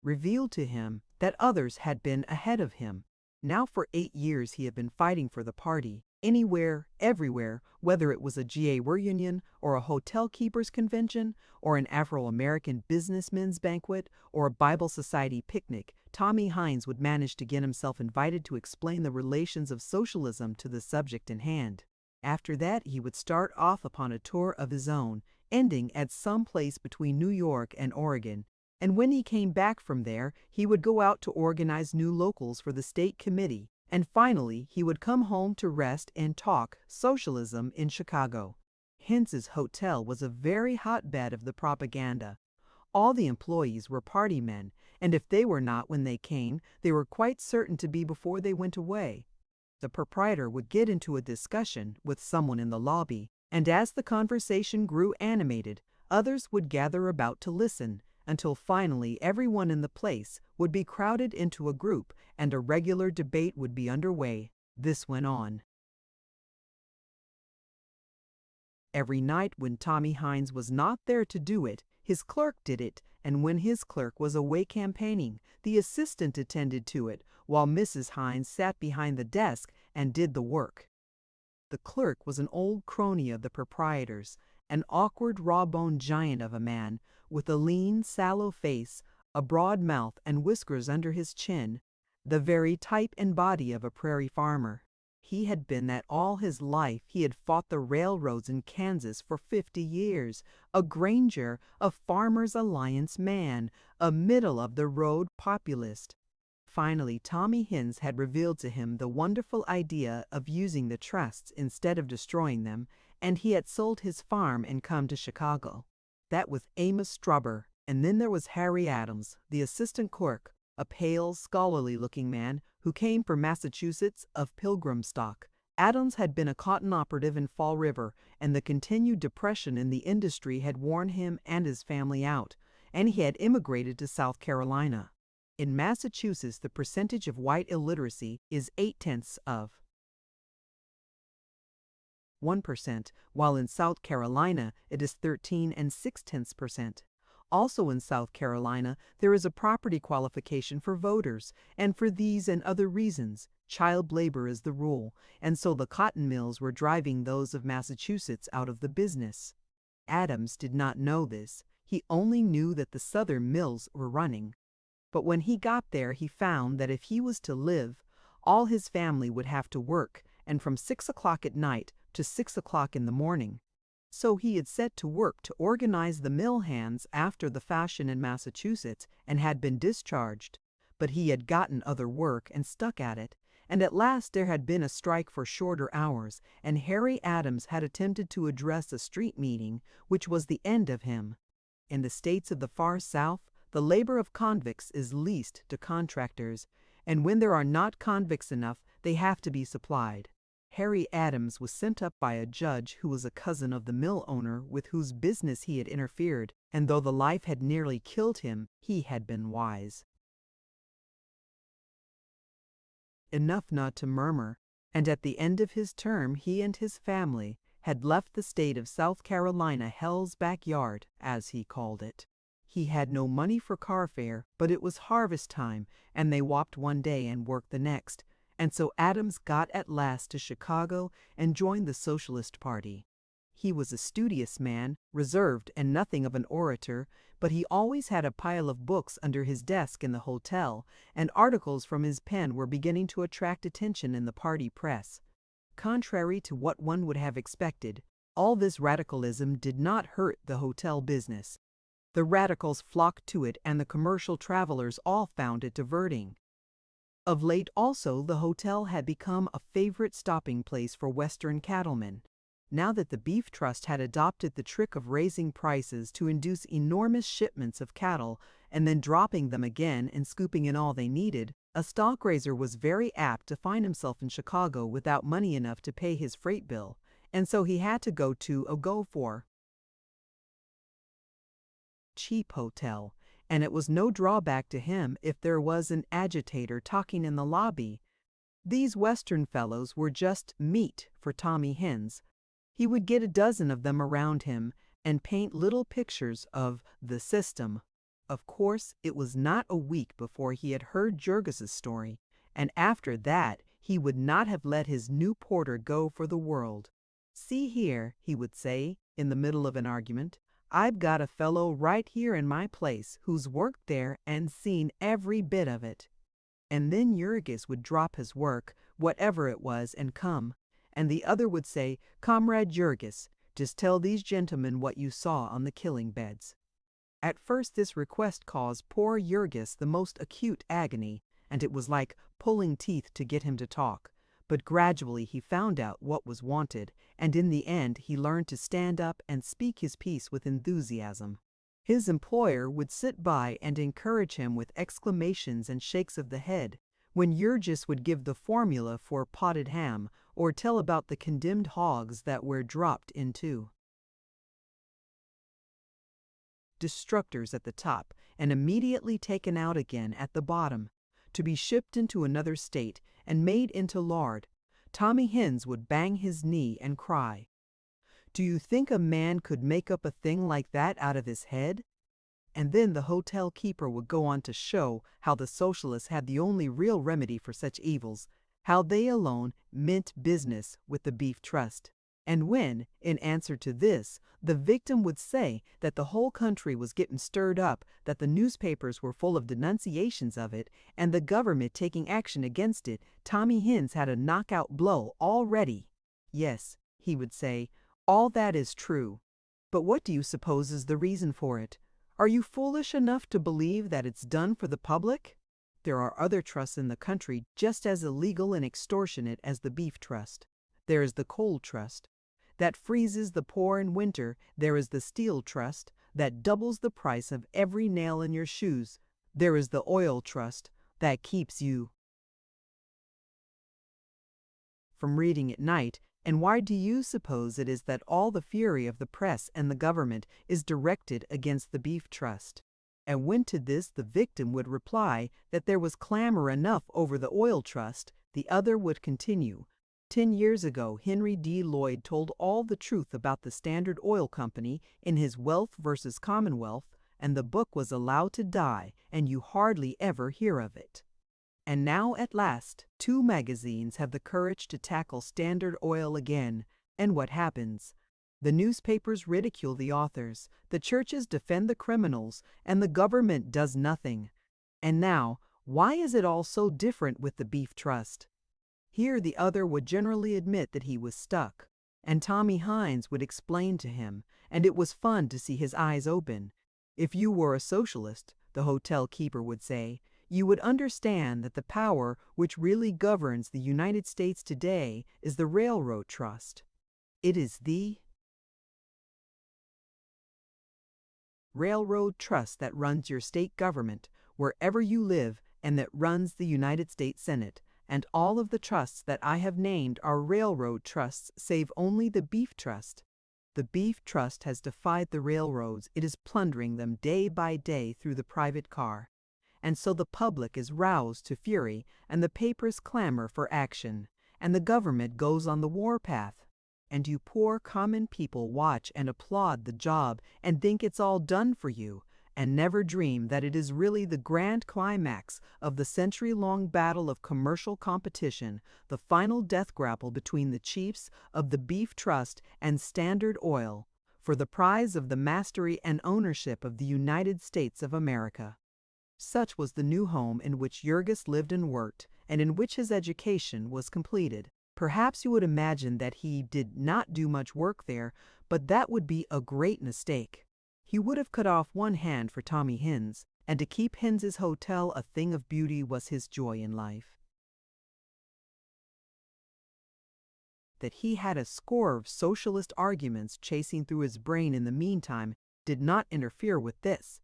revealed to him that others had been ahead of him. Now for 8 years he had been fighting for the party, anywhere, everywhere, whether it was a GA reunion or a hotel keepers convention or an Afro-American businessmen's banquet or a Bible Society picnic. Tommy Hines would manage to get himself invited to explain the relations of socialism to the subject in hand. After that he would start off upon a tour of his own, ending at some place between New York and Oregon. And when he came back from there, he would go out to organize new locals for the state committee, and finally he would come home to rest and talk socialism in Chicago. Hines's hotel was a very hotbed of the propaganda. All the employees were party men, and if they were not when they came, they were quite certain to be before they went away. The proprietor would get into a discussion with someone in the lobby, and as the conversation grew animated, others would gather about to listen, until finally everyone in the place would be crowded into a group and a regular debate would be underway. This went on every night. When Tommy Hines was not there to do it, his clerk did it, and when his clerk was away campaigning, the assistant attended to it, while Mrs. Hines sat behind the desk and did the work. The clerk was an old crony of the proprietor's, an awkward raw-boned giant of a man, with a lean, sallow face, a broad mouth, and whiskers under his chin, the very type and body of a prairie farmer. He had been that all his life. He had fought the railroads in Kansas for 50 years, a Granger, a Farmers' Alliance man, a middle-of-the-road populist. Finally, Tommy Hines had revealed to him the wonderful idea of using the trusts instead of destroying them, and he had sold his farm and come to Chicago. That was Amos Strubber, and then there was Harry Adams, the assistant clerk, a pale, scholarly-looking man who came from Massachusetts of Pilgrim stock. Adams had been a cotton operative in Fall River, and the continued depression in the industry had worn him and his family out, and he had immigrated to South Carolina. In Massachusetts, the percentage of white illiteracy is 0.8%. 1%, while in South Carolina it is 13.6%. Also in South Carolina, there is a property qualification for voters, and for these and other reasons, child labor is the rule, and so the cotton mills were driving those of Massachusetts out of the business. Adams did not know this. He only knew that the Southern mills were running. But when he got there, he found that if he was to live, all his family would have to work, and from 6 o'clock at night to 6 o'clock in the morning. So he had set to work to organize the mill hands after the fashion in Massachusetts and had been discharged. But he had gotten other work and stuck at it, and at last there had been a strike for shorter hours, and Harry Adams had attempted to address a street meeting, which was the end of him. In the states of the far South, the labor of convicts is leased to contractors, and when there are not convicts enough, they have to be supplied. Harry Adams was sent up by a judge who was a cousin of the mill owner with whose business he had interfered, and though the life had nearly killed him, he had been wise enough not to murmur, and at the end of his term he and his family had left the state of South Carolina Hell's backyard, as he called it. He had no money for car fare, but it was harvest time, and they walked one day and worked the next, and so Adams got at last to Chicago and joined the Socialist Party. He was a studious man, reserved and nothing of an orator, but he always had a pile of books under his desk in the hotel, and articles from his pen were beginning to attract attention in the party press. Contrary to what one would have expected, all this radicalism did not hurt the hotel business. The radicals flocked to it, and the commercial travelers all found it diverting. Of late also, the hotel had become a favorite stopping place for Western cattlemen. Now that the Beef Trust had adopted the trick of raising prices to induce enormous shipments of cattle and then dropping them again and scooping in all they needed, a stock raiser was very apt to find himself in Chicago without money enough to pay his freight bill, and so he had to go to a go-for cheap hotel, and it was no drawback to him if there was an agitator talking in the lobby. These Western fellows were just meat for Tommy Hens. He would get a dozen of them around him and paint little pictures of the system. Of course, it was not a week before he had heard Jurgis's story, and after that he would not have let his new porter go for the world. "See here," he would say, in the middle of an argument, "I've got a fellow right here in my place who's worked there and seen every bit of it." And then Jurgis would drop his work, whatever it was, and come, and the other would say, "Comrade Jurgis, just tell these gentlemen what you saw on the killing beds." At first this request caused poor Jurgis the most acute agony, and it was like pulling teeth to get him to talk. But gradually he found out what was wanted, and in the end he learned to stand up and speak his piece with enthusiasm. His employer would sit by and encourage him with exclamations and shakes of the head, when Jurgis would give the formula for potted ham, or tell about the condemned hogs that were dropped into destructors at the top and immediately taken out again at the bottom, to be shipped into another state and made into lard. Tommy Hens would bang his knee and cry, "Do you think a man could make up a thing like that out of his head?" And then the hotel keeper would go on to show how the socialists had the only real remedy for such evils, how they alone meant business with the Beef Trust. And when, in answer to this, the victim would say that the whole country was getting stirred up, that the newspapers were full of denunciations of it, and the government taking action against it, Tommy Hens had a knockout blow all ready. "Yes," he would say, "all that is true. But what do you suppose is the reason for it? Are you foolish enough to believe that it's done for the public? There are other trusts in the country just as illegal and extortionate as the Beef Trust. There is the Coal Trust that freezes the poor in winter. There is the Steel Trust that doubles the price of every nail in your shoes. There is the Oil Trust that keeps you from reading at night. And why do you suppose it is that all the fury of the press and the government is directed against the Beef Trust?" And when to this the victim would reply that there was clamor enough over the Oil Trust, the other would continue, 10 years ago, Henry D. Lloyd told all the truth about the Standard Oil Company in his Wealth versus Commonwealth, and the book was allowed to die, and you hardly ever hear of it. And now, at last, 2 magazines have the courage to tackle Standard Oil again, and what happens? The newspapers ridicule the authors, the churches defend the criminals, and the government does nothing. And now, why is it all so different with the Beef Trust? Here the other would generally admit that he was stuck, and Tommy Hines would explain to him, and it was fun to see his eyes open. If you were a socialist, the hotel keeper would say, you would understand that the power which really governs the United States today is the Railroad Trust. It is the Railroad Trust that runs your state government, wherever you live, and that runs the United States Senate. And all of the trusts that I have named are railroad trusts, save only the Beef Trust. The Beef Trust has defied the railroads. It is plundering them day by day through the private car. And so the public is roused to fury, and the papers clamor for action, and the government goes on the warpath. And you poor common people watch and applaud the job and think it's all done for you, and never dream that it is really the grand climax of the century-long battle of commercial competition, the final death grapple between the chiefs of the Beef Trust and Standard Oil, for the prize of the mastery and ownership of the United States of America. Such was the new home in which Jurgis lived and worked, and in which his education was completed. Perhaps you would imagine that he did not do much work there, but that would be a great mistake. He would have cut off one hand for Tommy Hines, and to keep Hines's hotel a thing of beauty was his joy in life. That he had a score of socialist arguments chasing through his brain in the meantime did not interfere with this.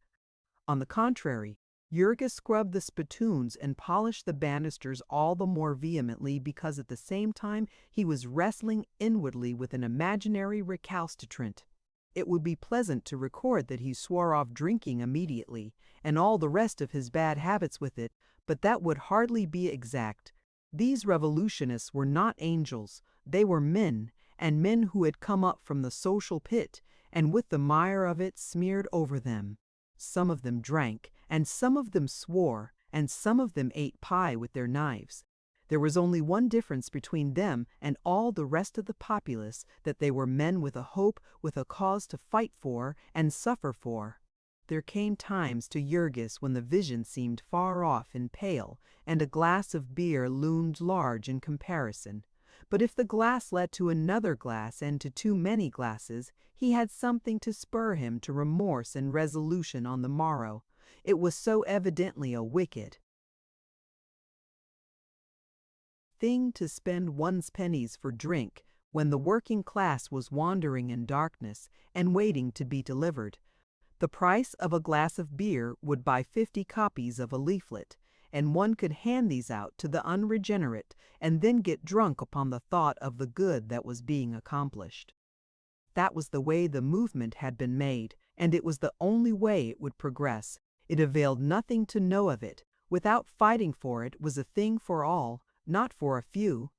On the contrary, Jurgis scrubbed the spittoons and polished the banisters all the more vehemently because at the same time he was wrestling inwardly with an imaginary recalcitrant. It would be pleasant to record that he swore off drinking immediately, and all the rest of his bad habits with it, but that would hardly be exact. These revolutionists were not angels, they were men, and men who had come up from the social pit, and with the mire of it smeared over them. Some of them drank, and some of them swore, and some of them ate pie with their knives. There was only one difference between them and all the rest of the populace, that they were men with a hope, with a cause to fight for and suffer for. There came times to Jurgis when the vision seemed far off and pale, and a glass of beer loomed large in comparison. But if the glass led to another glass and to too many glasses, he had something to spur him to remorse and resolution on the morrow. It was so evidently a wicked thing to spend one's pennies for drink when the working class was wandering in darkness and waiting to be delivered. The price of a glass of beer would buy 50 copies of a leaflet, and one could hand these out to the unregenerate and then get drunk upon the thought of the good that was being accomplished. That was the way the movement had been made, and it was the only way it would progress. It availed nothing to know of it. Without fighting for it was a thing for all, not for a few.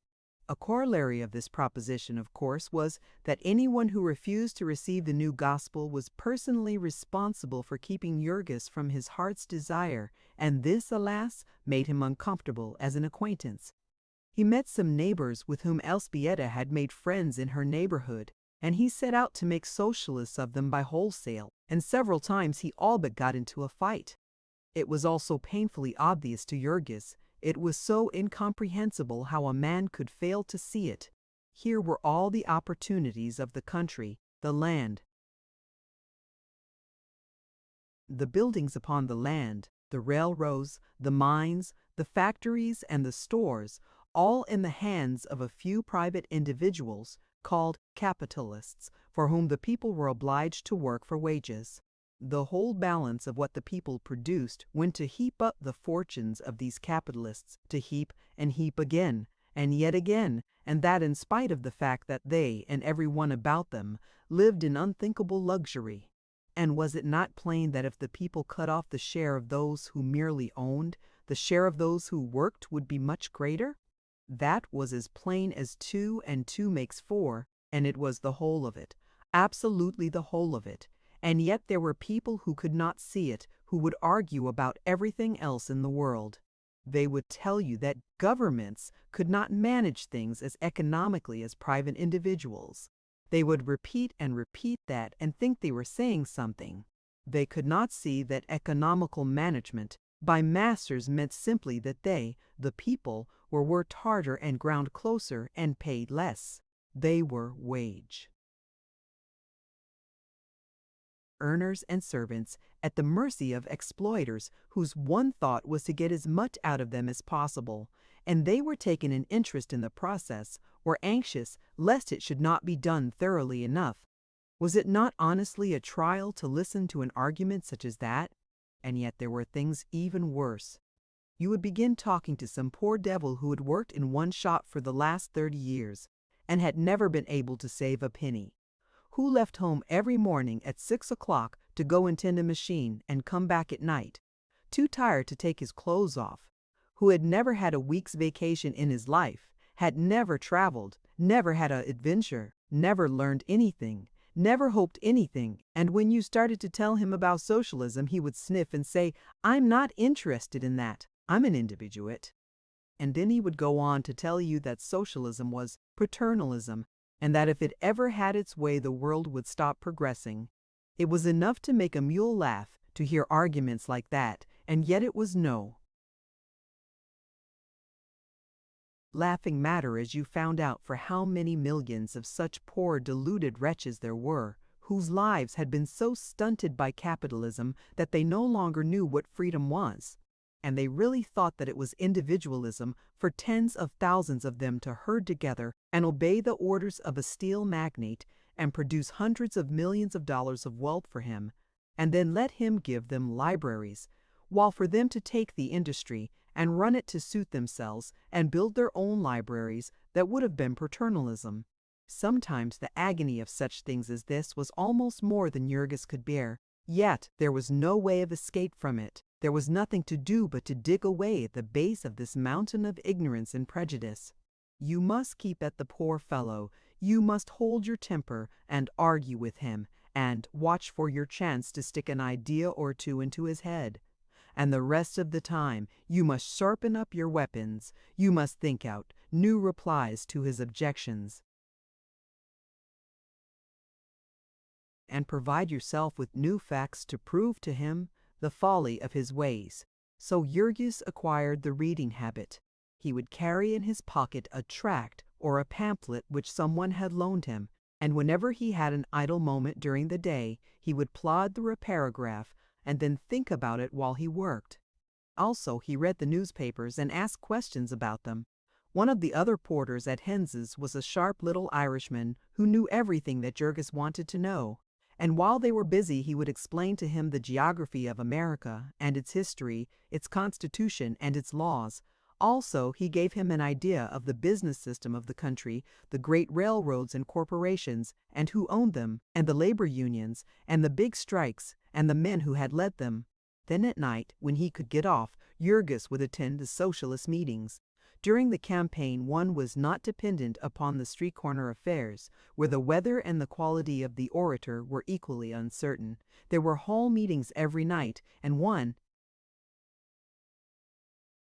A corollary of this proposition, of course, was that anyone who refused to receive the new gospel was personally responsible for keeping Jurgis from his heart's desire, and this, alas, made him uncomfortable as an acquaintance. He met some neighbors with whom Elspieta had made friends in her neighborhood, and he set out to make socialists of them by wholesale, and several times he all but got into a fight. It was also painfully obvious to Jurgis. It was so incomprehensible how a man could fail to see it. Here were all the opportunities of the country, the land, the buildings upon the land, the railroads, the mines, the factories, and the stores, all in the hands of a few private individuals, called capitalists, for whom the people were obliged to work for wages. The whole balance of what the people produced went to heap up the fortunes of these capitalists, to heap and heap again, and yet again, and that in spite of the fact that they, and every one about them, lived in unthinkable luxury. And was it not plain that if the people cut off the share of those who merely owned, the share of those who worked would be much greater? That was as plain as 2 and 2 makes 4, and it was the whole of it, absolutely the whole of it. And yet there were people who could not see it, who would argue about everything else in the world. They would tell you that governments could not manage things as economically as private individuals. They would repeat and repeat that and think they were saying something. They could not see that economical management by masters meant simply that they, the people, were worked harder and ground closer and paid less. They were wage earners and servants at the mercy of exploiters whose one thought was to get as much out of them as possible, and they were taking an interest in the process, were anxious lest it should not be done thoroughly enough. Was it not honestly a trial to listen to an argument such as that? And yet there were things even worse. You would begin talking to some poor devil who had worked in one shop for the last 30 years and had never been able to save a penny, who left home every morning at 6 o'clock to go and tend a machine and come back at night, too tired to take his clothes off, who had never had a week's vacation in his life, had never traveled, never had an adventure, never learned anything, never hoped anything, and when you started to tell him about socialism, he would sniff and say, "I'm not interested in that. I'm an individuate." And then he would go on to tell you that socialism was paternalism, and that if it ever had its way, the world would stop progressing. It was enough to make a mule laugh to hear arguments like that, and yet it was no laughing matter as you found out for how many millions of such poor, deluded wretches there were, whose lives had been so stunted by capitalism that they no longer knew what freedom was. And they really thought that it was individualism for tens of thousands of them to herd together and obey the orders of a steel magnate and produce hundreds of millions of dollars of wealth for him, and then let him give them libraries, while for them to take the industry and run it to suit themselves and build their own libraries, that would have been paternalism. Sometimes the agony of such things as this was almost more than Jurgis could bear, yet there was no way of escape from it. There was nothing to do but to dig away at the base of this mountain of ignorance and prejudice. You must keep at the poor fellow, you must hold your temper and argue with him, and watch for your chance to stick an idea or two into his head. And the rest of the time you must sharpen up your weapons, you must think out new replies to his objections, and provide yourself with new facts to prove to him the folly of his ways. So Jurgis acquired the reading habit. He would carry in his pocket a tract or a pamphlet which someone had loaned him, and whenever he had an idle moment during the day, he would plod through a paragraph and then think about it while he worked. Also, he read the newspapers and asked questions about them. One of the other porters at Hens's was a sharp little Irishman who knew everything that Jurgis wanted to know. And while they were busy, he would explain to him the geography of America and its history, its constitution and its laws. Also, he gave him an idea of the business system of the country, the great railroads and corporations, and who owned them, and the labor unions, and the big strikes, and the men who had led them. Then at night, when he could get off, Jurgis would attend the socialist meetings. During the campaign, one was not dependent upon the street corner affairs, where the weather and the quality of the orator were equally uncertain. There were hall meetings every night, and one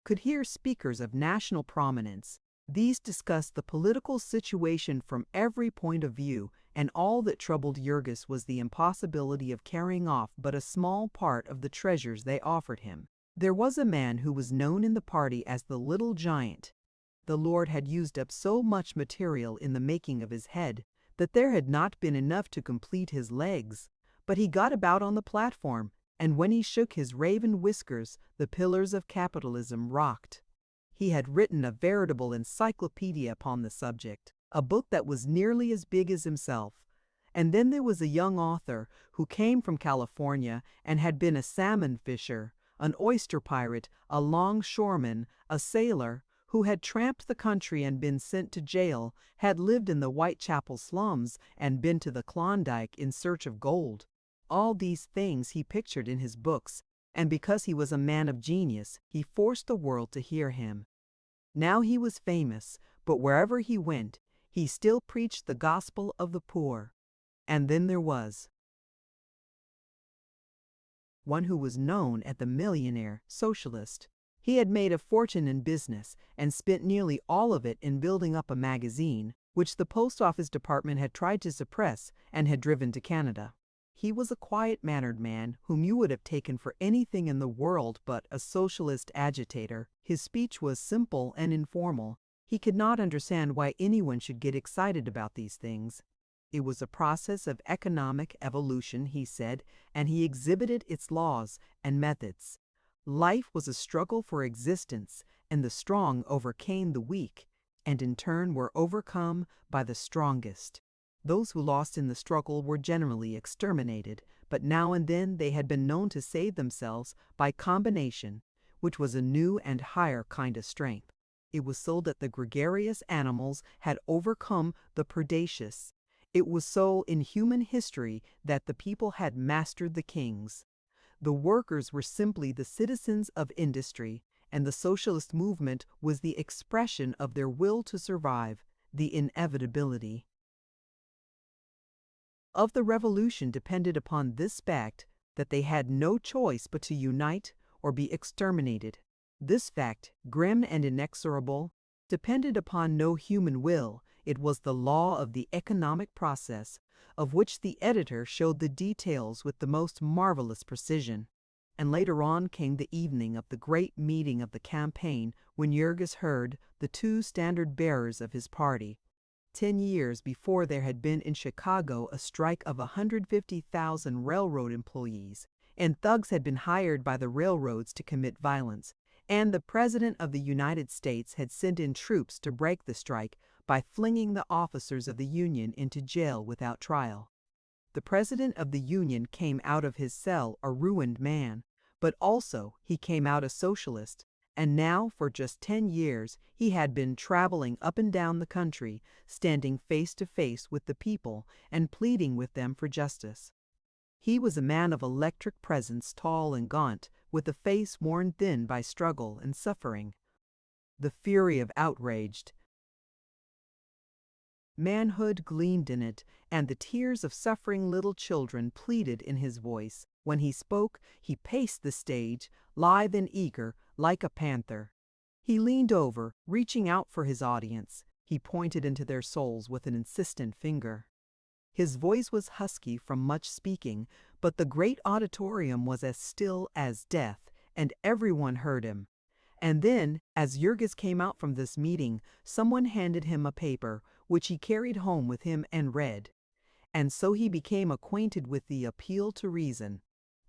could hear speakers of national prominence. These discussed the political situation from every point of view, and all that troubled Jurgis was the impossibility of carrying off but a small part of the treasures they offered him. There was a man who was known in the party as the Little Giant. The Lord had used up so much material in the making of his head that there had not been enough to complete his legs, but he got about on the platform, and when he shook his raven whiskers, the pillars of capitalism rocked. He had written a veritable encyclopedia upon the subject, a book that was nearly as big as himself. And then there was a young author who came from California and had been a salmon fisher, an oyster pirate, a longshoreman, a sailor, who had tramped the country and been sent to jail, had lived in the Whitechapel slums and been to the Klondike in search of gold. All these things he pictured in his books, and because he was a man of genius, he forced the world to hear him. Now he was famous, but wherever he went, he still preached the gospel of the poor. And then there was one who was known as the millionaire socialist. He had made a fortune in business and spent nearly all of it in building up a magazine, which the post office department had tried to suppress and had driven to Canada. He was a quiet-mannered man whom you would have taken for anything in the world but a socialist agitator. His speech was simple and informal. He could not understand why anyone should get excited about these things. It was a process of economic evolution, he said, and he exhibited its laws and methods. Life was a struggle for existence, and the strong overcame the weak, and in turn were overcome by the strongest. Those who lost in the struggle were generally exterminated, but now and then they had been known to save themselves by combination, which was a new and higher kind of strength. It was so that the gregarious animals had overcome the predaceous. It was so in human history that the people had mastered the kings. The workers were simply the citizens of industry, and the socialist movement was the expression of their will to survive, the inevitability of the revolution depended upon this fact that they had no choice but to unite or be exterminated. This fact, grim and inexorable, depended upon no human will. It was the law of the economic process, of which the editor showed the details with the most marvelous precision. And later on came the evening of the great meeting of the campaign when Jurgis heard the two standard-bearers of his party. 10 years before there had been in Chicago a strike of 150,000 railroad employees, and thugs had been hired by the railroads to commit violence, and the President of the United States had sent in troops to break the strike by flinging the officers of the Union into jail without trial. The President of the Union came out of his cell a ruined man, but also he came out a socialist, and now for just 10 years he had been traveling up and down the country, standing face to face with the people and pleading with them for justice. He was a man of electric presence, tall and gaunt, with a face worn thin by struggle and suffering. The fury of outraged manhood gleamed in it, and the tears of suffering little children pleaded in his voice. When he spoke, he paced the stage, lithe and eager, like a panther. He leaned over, reaching out for his audience. He pointed into their souls with an insistent finger. His voice was husky from much speaking, but the great auditorium was as still as death, and everyone heard him. And then, as Jurgis came out from this meeting, someone handed him a paper, which he carried home with him and read. And so he became acquainted with the appeal to reason.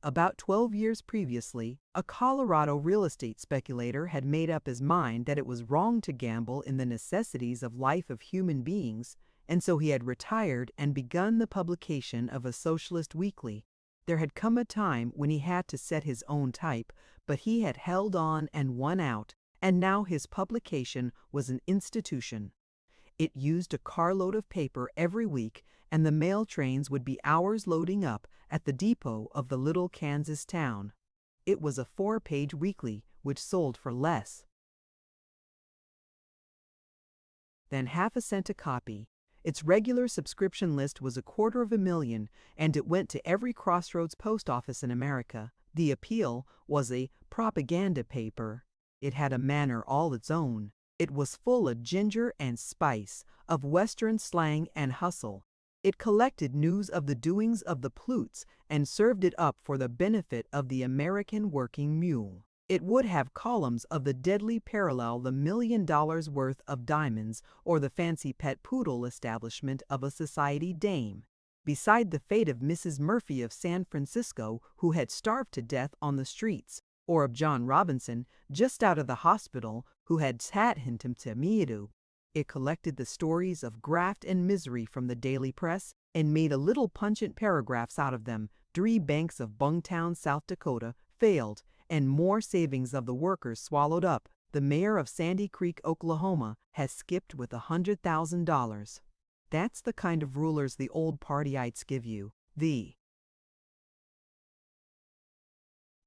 About 12 years previously, a Colorado real estate speculator had made up his mind that it was wrong to gamble in the necessities of life of human beings, and so he had retired and begun the publication of a socialist weekly. There had come a time when he had to set his own type, but he had held on and won out, and now his publication was an institution. It used a carload of paper every week, and the mail trains would be hours loading up at the depot of the little Kansas town. It was a 4-page weekly, which sold for less than half a cent a copy. Its regular subscription list was $250,000, and it went to every crossroads post office in America. The Appeal was a propaganda paper. It had a manner all its own. It was full of ginger and spice, of Western slang and hustle. It collected news of the doings of the plutes and served it up for the benefit of the American working mule. It would have columns of the deadly parallel, the $1 million worth of diamonds, or the fancy pet poodle establishment of a society dame. Beside the fate of Mrs. Murphy of San Francisco, who had starved to death on the streets, or of John Robinson, just out of the hospital, who had sat hintum to miedu. It collected the stories of graft and misery from the daily press and made a little pungent paragraphs out of them. 3 banks of Bungtown, South Dakota, failed, and more savings of the workers swallowed up. The mayor of Sandy Creek, Oklahoma, has skipped with $100,000. That's the kind of rulers the old partyites give you. The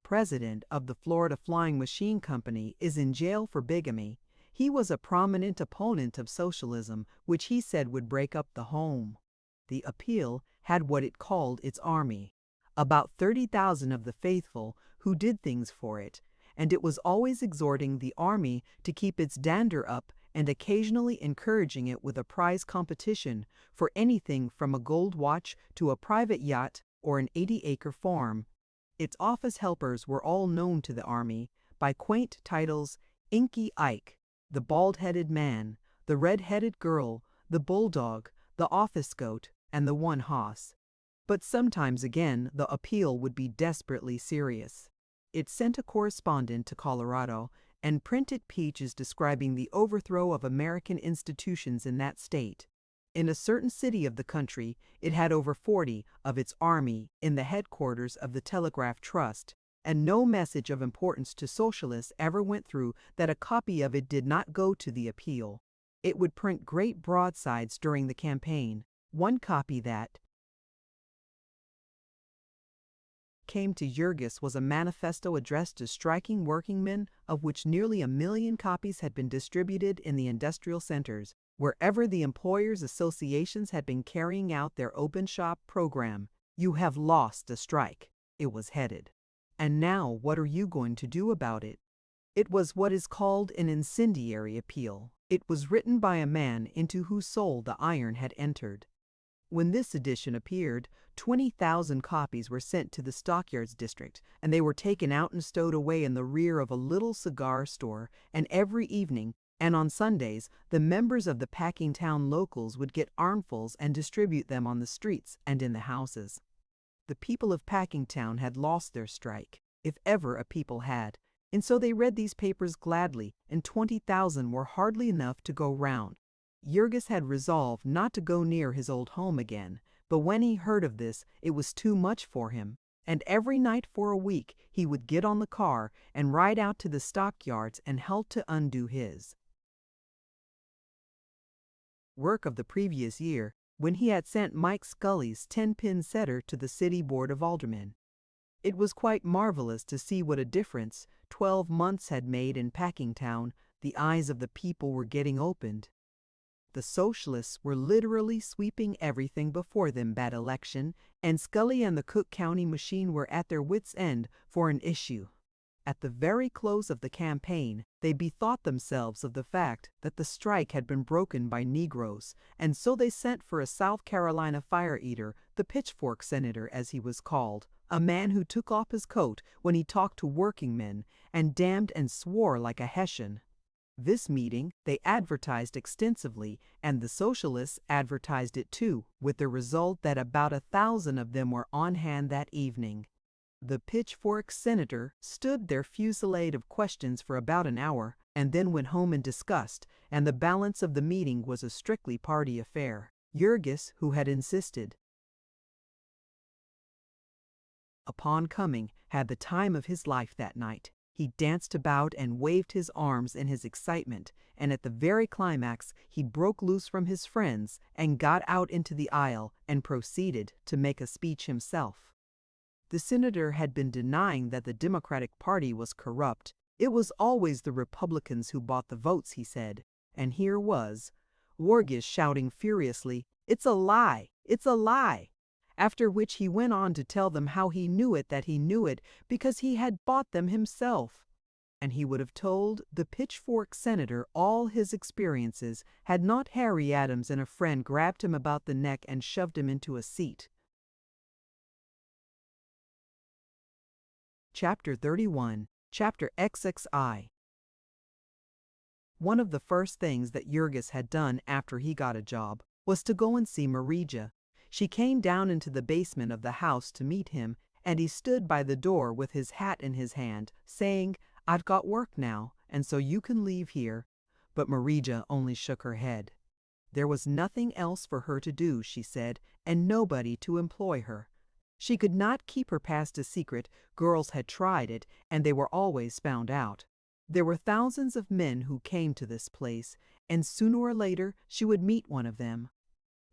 president of the Florida Flying Machine Company is in jail for bigamy. He was a prominent opponent of socialism, which he said would break up the home. The appeal had what it called its army, about 30,000 of the faithful who did things for it, and it was always exhorting the army to keep its dander up and occasionally encouraging it with a prize competition for anything from a gold watch to a private yacht or an 80-acre farm. Its office helpers were all known to the army by quaint titles: Inky Ike, the bald-headed man, the red-headed girl, the bulldog, the office goat, and the one hoss. But sometimes again the appeal would be desperately serious. It sent a correspondent to Colorado and printed pages describing the overthrow of American institutions in that state. In a certain city of the country, it had over 40 of its army in the headquarters of the Telegraph Trust, and no message of importance to socialists ever went through that a copy of it did not go to the appeal. It would print great broadsides during the campaign. One copy that came to Jurgis was a manifesto addressed to striking workingmen, of which nearly 1 million copies had been distributed in the industrial centers, wherever the employers' associations had been carrying out their open shop program. "You have lost a strike," it was headed. "And now what are you going to do about it?" It was what is called an incendiary appeal. It was written by a man into whose soul the iron had entered. When this edition appeared, 20,000 copies were sent to the Stockyards district, and they were taken out and stowed away in the rear of a little cigar store, and every evening, and on Sundays, the members of the packing town locals would get armfuls and distribute them on the streets and in the houses. The people of Packingtown had lost their strike, if ever a people had, and so they read these papers gladly, and 20,000 were hardly enough to go round. Jurgis had resolved not to go near his old home again, but when he heard of this, it was too much for him, and every night for a week he would get on the car and ride out to the stockyards and help to undo his work of the previous year, when he had sent Mike Scully's 10-pin setter to the City Board of Aldermen. It was quite marvelous to see what a difference 12 months had made in Packingtown. The eyes of the people were getting opened. The socialists were literally sweeping everything before them that election, and Scully and the Cook County machine were at their wits' end for an issue. At the very close of the campaign, they bethought themselves of the fact that the strike had been broken by Negroes, and so they sent for a South Carolina fire-eater, the pitchfork senator as he was called, a man who took off his coat when he talked to working men and damned and swore like a Hessian. This meeting they advertised extensively, and the socialists advertised it too, with the result that about 1,000 of them were on hand that evening. The pitchfork senator stood their fusillade of questions for about an hour, and then went home in disgust, and the balance of the meeting was a strictly party affair. Jurgis, who had insisted upon coming, had the time of his life that night. He danced about and waved his arms in his excitement, and at the very climax he broke loose from his friends and got out into the aisle and proceeded to make a speech himself. The senator had been denying that the Democratic Party was corrupt. It was always the Republicans who bought the votes, he said, and here was Jurgis shouting furiously, "It's a lie! It's a lie!" After which he went on to tell them how he knew it, that he knew it because he had bought them himself. And he would have told the pitchfork senator all his experiences had not Harry Adams and a friend grabbed him about the neck and shoved him into a seat. Chapter 31, Chapter XXI. One of the first things that Jurgis had done after he got a job was to go and see Marija. She came down into the basement of the house to meet him, and he stood by the door with his hat in his hand, saying, "I've got work now, and so you can leave here." But Marija only shook her head. There was nothing else for her to do, she said, and nobody to employ her. She could not keep her past a secret. Girls had tried it, and they were always found out. There were thousands of men who came to this place, and sooner or later she would meet one of them.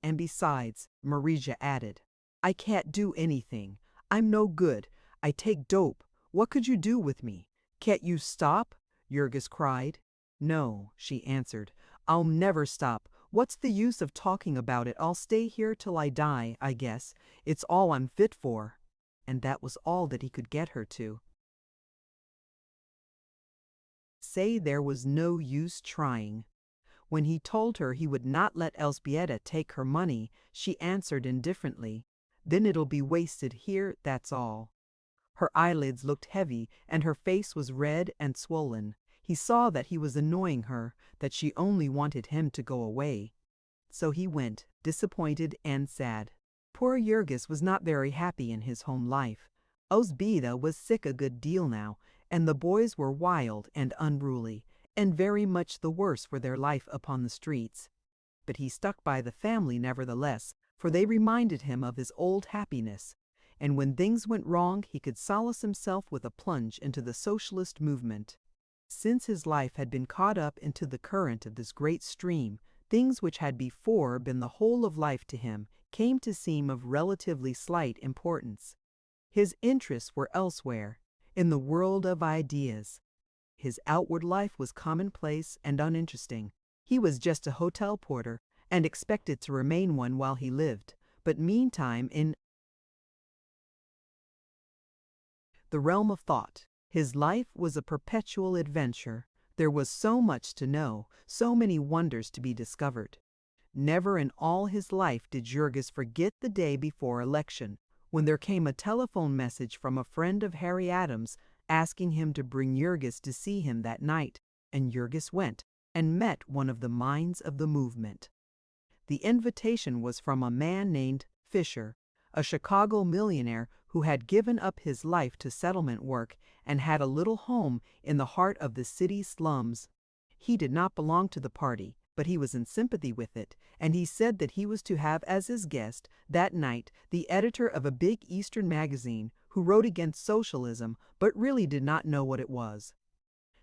And besides, Marija added, "I can't do anything. I'm no good. I take dope. What could you do with me?" "Can't you stop?" Jurgis cried. "No," she answered. "I'll never stop. What's the use of talking about it? I'll stay here till I die, I guess. It's all I'm fit for." And that was all that he could get her to. Say there was no use trying. When he told her he would not let Elzbieta take her money, she answered indifferently, "Then it'll be wasted here, that's all." Her eyelids looked heavy, and her face was red and swollen. He saw that he was annoying her, that she only wanted him to go away. So he went, disappointed and sad. Poor Jurgis was not very happy in his home life. Elzbieta was sick a good deal now, and the boys were wild and unruly, and very much the worse for their life upon the streets. But he stuck by the family nevertheless, for they reminded him of his old happiness, and when things went wrong he could solace himself with a plunge into the socialist movement. Since his life had been caught up into the current of this great stream, things which had before been the whole of life to him came to seem of relatively slight importance. His interests were elsewhere, in the world of ideas. His outward life was commonplace and uninteresting. He was just a hotel porter, and expected to remain one while he lived, but meantime in the realm of thought, his life was a perpetual adventure. There was so much to know, so many wonders to be discovered. Never in all his life did Jurgis forget the day before election, when there came a telephone message from a friend of Harry Adams asking him to bring Jurgis to see him that night, and Jurgis went and met one of the minds of the movement. The invitation was from a man named Fisher, a Chicago millionaire who had given up his life to settlement work and had a little home in the heart of the city slums. He did not belong to the party, but he was in sympathy with it, and he said that he was to have as his guest that night the editor of a big Eastern magazine who wrote against socialism but really did not know what it was.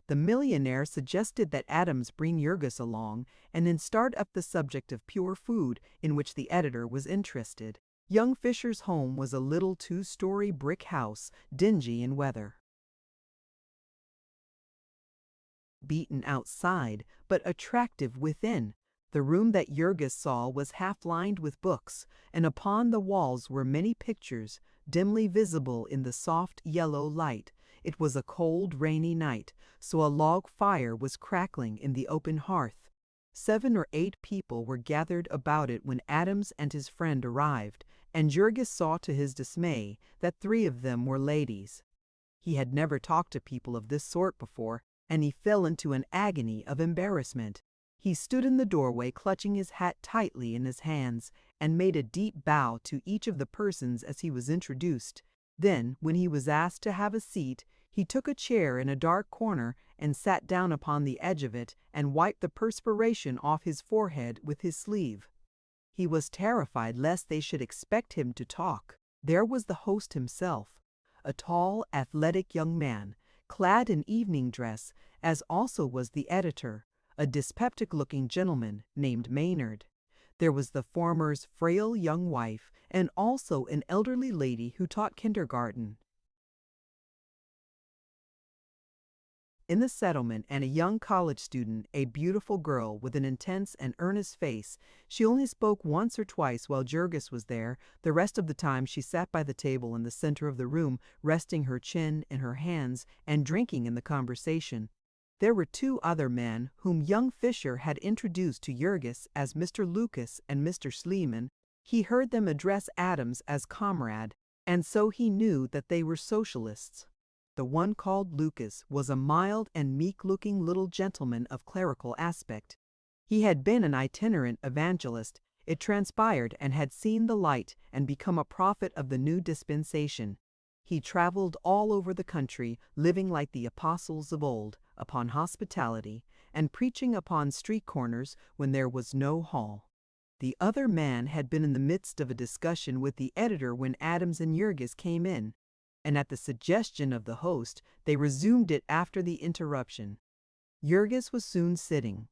The millionaire suggested that Adams bring Jurgis along and then start up the subject of pure food, in which the editor was interested. Young Fisher's home was a little two-story brick house, dingy in weather. Beaten outside, but attractive within. The room that Jurgis saw was half lined with books, and upon the walls were many pictures, dimly visible in the soft yellow light. It was a cold, rainy night, so a log fire was crackling in the open hearth. 7 or 8 people were gathered about it when Adams and his friend arrived, and Jurgis saw to his dismay that 3 of them were ladies. He had never talked to people of this sort before, and he fell into an agony of embarrassment. He stood in the doorway clutching his hat tightly in his hands and made a deep bow to each of the persons as he was introduced. Then, when he was asked to have a seat, he took a chair in a dark corner and sat down upon the edge of it and wiped the perspiration off his forehead with his sleeve. He was terrified lest they should expect him to talk. There was the host himself, a tall, athletic young man, clad in evening dress, as also was the editor, a dyspeptic-looking gentleman named Maynard. There was the former's frail young wife, and also an elderly lady who taught kindergarten in the settlement, and a young college student, a beautiful girl with an intense and earnest face. She only spoke once or twice while Jurgis was there. The rest of the time she sat by the table in the center of the room, resting her chin in her hands and drinking in the conversation. There were 2 other men whom young Fisher had introduced to Jurgis as Mr. Lucas and Mr. Schliemann. He heard them address Adams as comrade, and so he knew that they were socialists. The one called Lucas was a mild and meek-looking little gentleman of clerical aspect. He had been an itinerant evangelist, it transpired, and had seen the light and become a prophet of the new dispensation. He traveled all over the country, living like the apostles of old, upon hospitality, and preaching upon street corners when there was no hall. The other man had been in the midst of a discussion with the editor when Adams and Jurgis came in, and at the suggestion of the host, they resumed it after the interruption. Jurgis was soon sitting,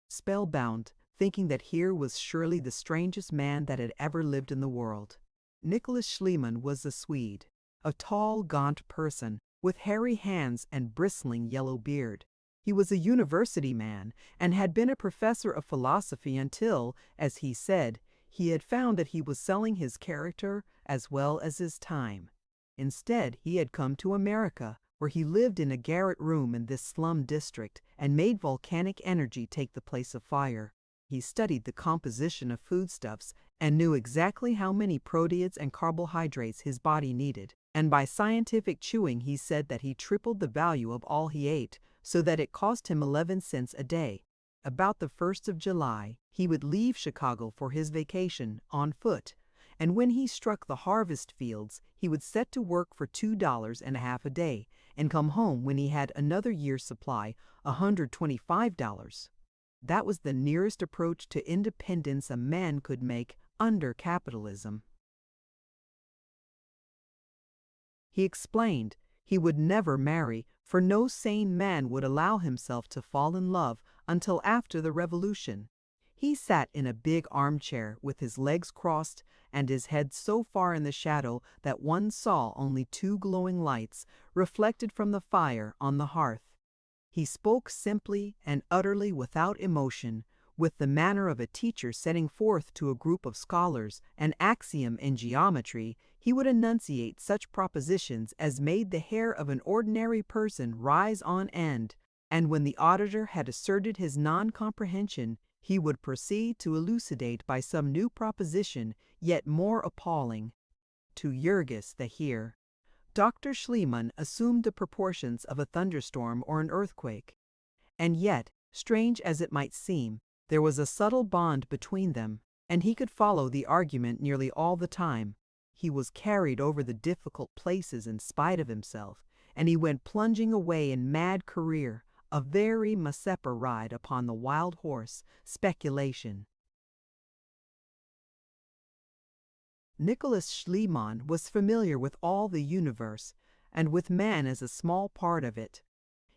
spellbound, thinking that here was surely the strangest man that had ever lived in the world. Nicholas Schliemann was a Swede, a tall, gaunt person, with hairy hands and bristling yellow beard. He was a university man and had been a professor of philosophy until, as he said, he had found that he was selling his character as well as his time. Instead, he had come to America, where he lived in a garret room in this slum district and made volcanic energy take the place of fire. He studied the composition of foodstuffs and knew exactly how many proteids and carbohydrates his body needed. And by scientific chewing, he said that he tripled the value of all he ate, so that it cost him 11 cents a day. About the 1st of July, he would leave Chicago for his vacation on foot, and when he struck the harvest fields, he would set to work for $2.50 a day and come home when he had another year's supply, $125. That was the nearest approach to independence a man could make under capitalism. He explained he would never marry, for no sane man would allow himself to fall in love until after the revolution. He sat in a big armchair with his legs crossed and his head so far in the shadow that one saw only 2 glowing lights reflected from the fire on the hearth. He spoke simply and utterly without emotion, with the manner of a teacher setting forth to a group of scholars an axiom in geometry. He would enunciate such propositions as made the hair of an ordinary person rise on end, and when the auditor had asserted his non-comprehension, he would proceed to elucidate by some new proposition yet more appalling. To Jurgis, the hearer, Dr. Schliemann assumed the proportions of a thunderstorm or an earthquake. And yet, strange as it might seem, there was a subtle bond between them, and he could follow the argument nearly all the time. He was carried over the difficult places in spite of himself, and he went plunging away in mad career, a very Mazeppa ride upon the wild horse, speculation. Nicholas Schliemann was familiar with all the universe, and with man as a small part of it.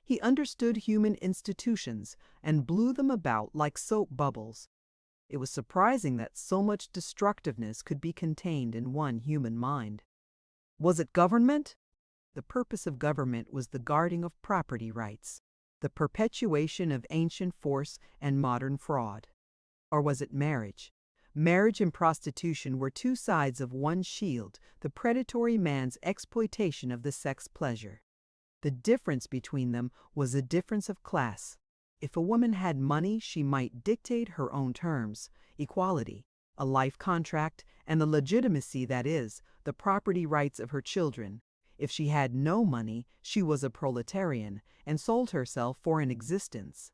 He understood human institutions and blew them about like soap bubbles. It was surprising that so much destructiveness could be contained in one human mind. Was it government? The purpose of government was the guarding of property rights, the perpetuation of ancient force and modern fraud. Or was it marriage? Marriage and prostitution were 2 sides of one shield, the predatory man's exploitation of the sex pleasure. The difference between them was a difference of class. If a woman had money, she might dictate her own terms, equality, a life contract, and the legitimacy, that is, the property rights of her children. If she had no money, she was a proletarian and sold herself for an existence.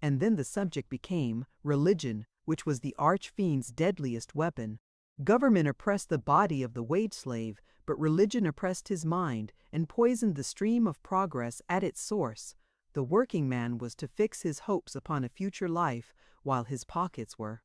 And then the subject became religion, which was the arch-fiend's deadliest weapon. Government oppressed the body of the wage slave, but religion oppressed his mind and poisoned the stream of progress at its source. The working man was to fix his hopes upon a future life while his pockets were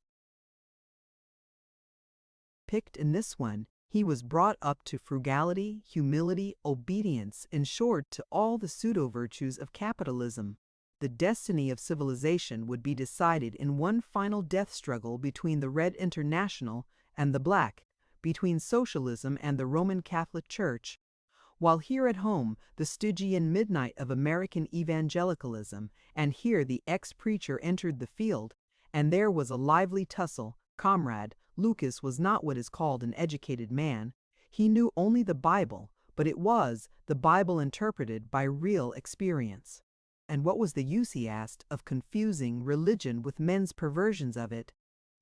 picked in this one. He was brought up to frugality, humility, obedience, in short, to all the pseudo-virtues of capitalism. The destiny of civilization would be decided in one final death struggle between the Red International and the Black, between socialism and the Roman Catholic Church. While here at home, the Stygian midnight of American evangelicalism, and here the ex-preacher entered the field, and there was a lively tussle. Comrade Lucas was not what is called an educated man. He knew only the Bible, but it was the Bible interpreted by real experience. And what was the use, he asked, of confusing religion with men's perversions of it?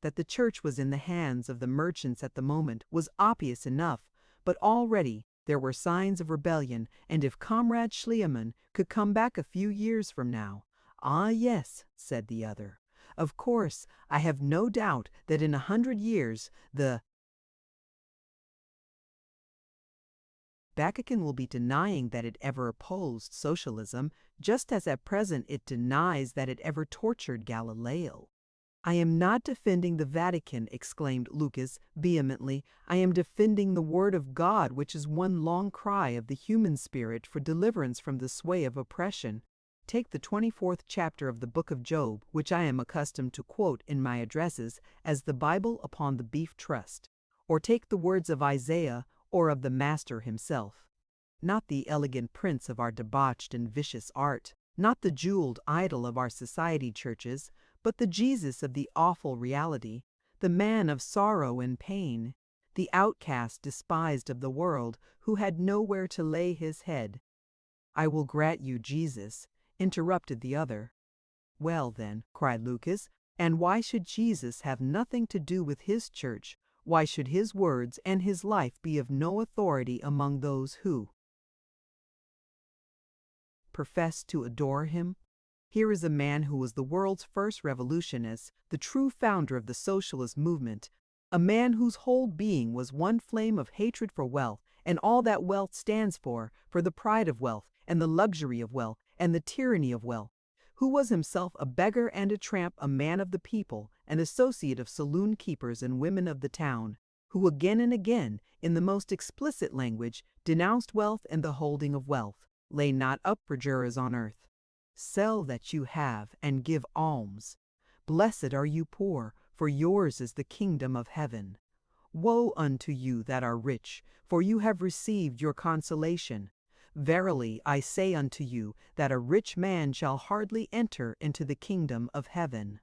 That the church was in the hands of the merchants at the moment was obvious enough, but already there were signs of rebellion, and if Comrade Schliemann could come back a few years from now— "Ah, yes," said the other, "of course, I have no doubt that in 100 years the Vatican will be denying that it ever opposed socialism, just as at present it denies that it ever tortured Galileo." "I am not defending the Vatican," exclaimed Lucas vehemently. "I am defending the Word of God, which is one long cry of the human spirit for deliverance from the sway of oppression. Take the 24th chapter of the book of Job, which I am accustomed to quote in my addresses as the Bible upon the beef trust, or take the words of Isaiah or of the Master himself. not the elegant prince of our debauched and vicious art, not the jeweled idol of our society churches, but the Jesus of the awful reality, the man of sorrow and pain, the outcast despised of the world, who had nowhere to lay his head. "I will grant you Jesus," interrupted the other. "Well, then," cried Lucas, "and why should Jesus have nothing to do with his church? Why should his words and his life be of no authority among those who profess to adore him? Here is a man who was the world's first revolutionist, the true founder of the socialist movement, a man whose whole being was one flame of hatred for wealth and all that wealth stands for the pride of wealth and the luxury of wealth and the tyranny of wealth, who was himself a beggar and a tramp, a man of the people, an associate of saloon keepers and women of the town, who again and again, in the most explicit language, denounced wealth and the holding of wealth. Lay not up treasures on earth. Sell that you have and give alms. Blessed are you poor, for yours is the kingdom of heaven. Woe unto you that are rich, for you have received your consolation. Verily I say unto you that a rich man shall hardly enter into the kingdom of heaven."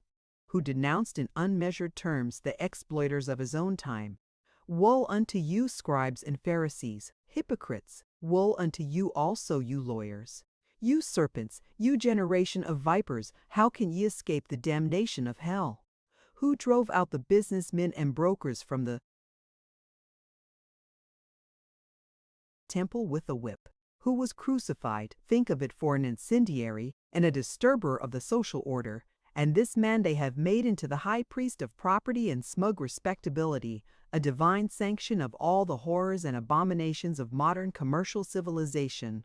Who denounced in unmeasured terms the exploiters of his own time. Woe unto you, scribes and Pharisees, hypocrites! Woe unto you also, you lawyers! You serpents, you generation of vipers, how can ye escape the damnation of hell? Who drove out the businessmen and brokers from the temple with a whip? Who was crucified, think of it, for an incendiary and a disturber of the social order, and this man they have made into the high priest of property and smug respectability, a divine sanction of all the horrors and abominations of modern commercial civilization.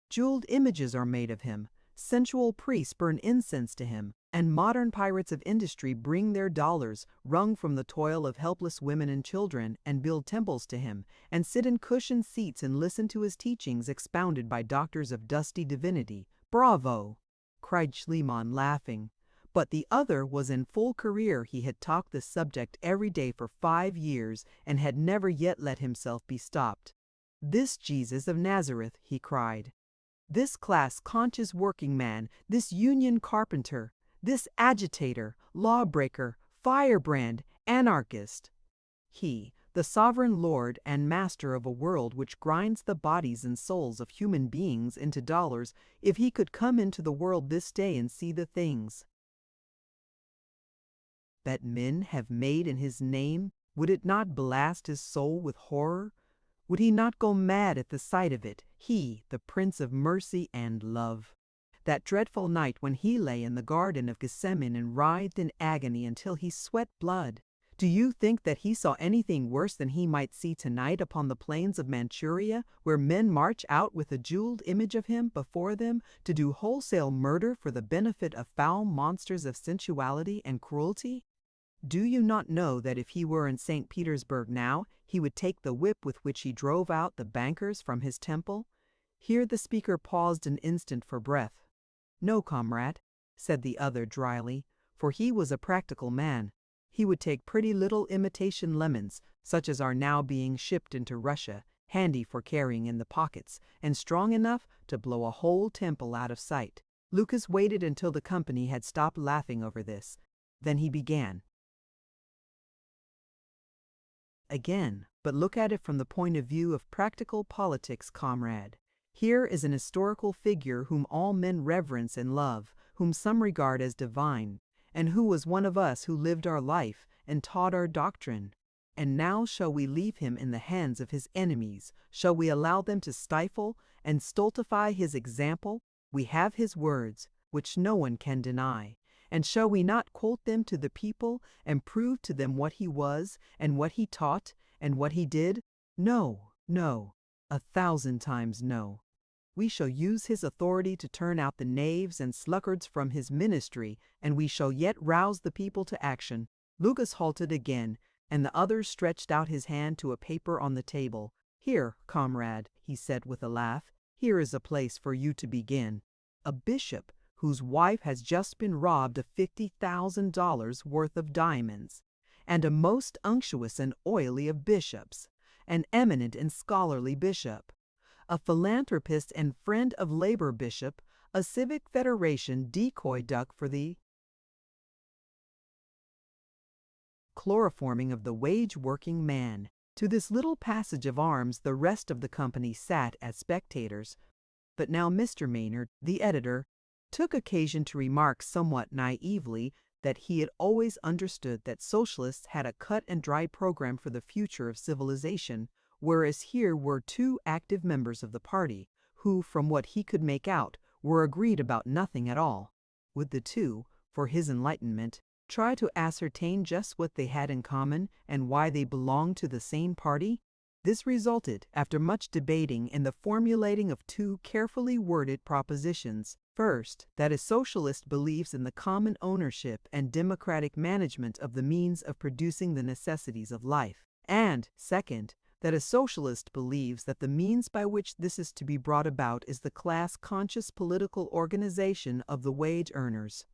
Jeweled images are made of him, sensual priests burn incense to him, and modern pirates of industry bring their dollars, wrung from the toil of helpless women and children, and build temples to him, and sit in cushioned seats and listen to his teachings expounded by doctors of dusty divinity. "Bravo!" cried Schliemann, laughing. But the other was in full career. He had talked the subject every day for 5 years, and had never yet let himself be stopped. "This Jesus of Nazareth," he cried, "this class-conscious working man, this union carpenter, this agitator, lawbreaker, firebrand, anarchist, he, the sovereign lord and master of a world which grinds the bodies and souls of human beings into dollars, if he could come into the world this day and see the things that men have made in his name, would it not blast his soul with horror? Would he not go mad at the sight of it, he, the Prince of Mercy and Love? That dreadful night when he lay in the Garden of Gethsemane and writhed in agony until he sweat blood, do you think that he saw anything worse than he might see tonight upon the plains of Manchuria, where men march out with a jeweled image of him before them to do wholesale murder for the benefit of foul monsters of sensuality and cruelty? Do you not know that if he were in St. Petersburg now, he would take the whip with which he drove out the bankers from his temple?" Here the speaker paused an instant for breath. "No, comrade," said the other dryly, for he was a practical man. He would take pretty little imitation lemons, such as are now being shipped into Russia, handy for carrying in the pockets, and strong enough to blow a whole temple out of sight. Lucas waited until the company had stopped laughing over this. Then he began again, but look at it from the point of view of practical politics, comrade. Here is an historical figure whom all men reverence and love, whom some regard as divine, and who was one of us who lived our life and taught our doctrine. And now shall we leave him in the hands of his enemies? Shall we allow them to stifle and stultify his example? We have his words, which no one can deny. And shall we not quote them to the people and prove to them what he was and what he taught and what he did? No, no, 1,000 times no. We shall use his authority to turn out the knaves and sluggards from his ministry, and we shall yet rouse the people to action." Lucas halted again, and the other stretched out his hand to a paper on the table. "Here, comrade," he said with a laugh, "here is a place for you to begin. A bishop whose wife has just been robbed of $50,000 worth of diamonds, and a most unctuous and oily of bishops, an eminent and scholarly bishop, a philanthropist and friend of labor bishop, a civic federation decoy duck for the chloroforming of the wage-working man. To this little passage of arms the rest of the company sat as spectators, but now Mr. Maynard, the editor, took occasion to remark somewhat naively that he had always understood that socialists had a cut-and-dry program for the future of civilization, whereas here were two active members of the party, who, from what he could make out, were agreed about nothing at all. Would the two, for his enlightenment, try to ascertain just what they had in common and why they belonged to the same party? This resulted, after much debating, in the formulating of two carefully worded propositions. First, that a socialist believes in the common ownership and democratic management of the means of producing the necessities of life. And, second, that a socialist believes that the means by which this is to be brought about is the class-conscious political organization of the wage earners.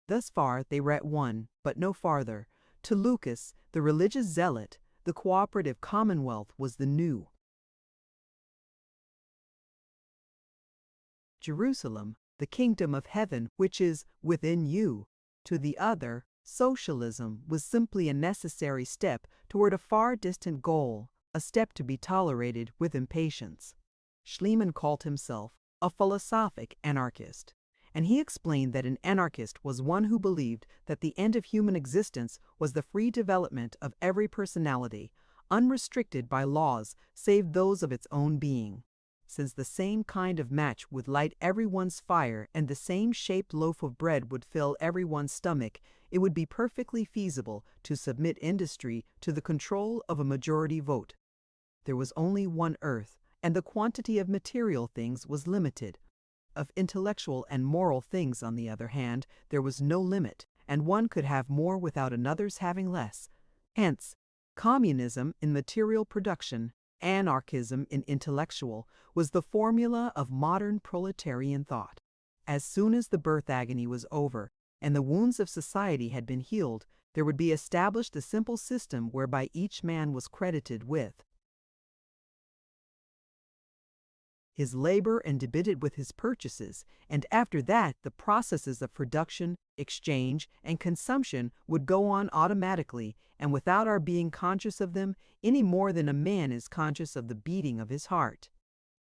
Thus far they were at one, but no farther. To Lucas, the religious zealot, the cooperative commonwealth was the new Jerusalem, the kingdom of heaven which is within you. To the other, socialism was simply a necessary step toward a far distant goal, a step to be tolerated with impatience. Schliemann called himself a philosophic anarchist, and he explained that an anarchist was one who believed that the end of human existence was the free development of every personality, unrestricted by laws save those of its own being. Since the same kind of match would light everyone's fire and the same shaped loaf of bread would fill everyone's stomach, it would be perfectly feasible to submit industry to the control of a majority vote. There was only one earth, and the quantity of material things was limited. Of intellectual and moral things, on the other hand, there was no limit, and one could have more without another's having less. Hence, communism in material production, anarchism in intellectual, was the formula of modern proletarian thought. As soon as the birth agony was over, and the wounds of society had been healed, there would be established a simple system whereby each man was credited with his labor and debited with his purchases, and after that the processes of production, exchange, and consumption would go on automatically and without our being conscious of them any more than a man is conscious of the beating of his heart.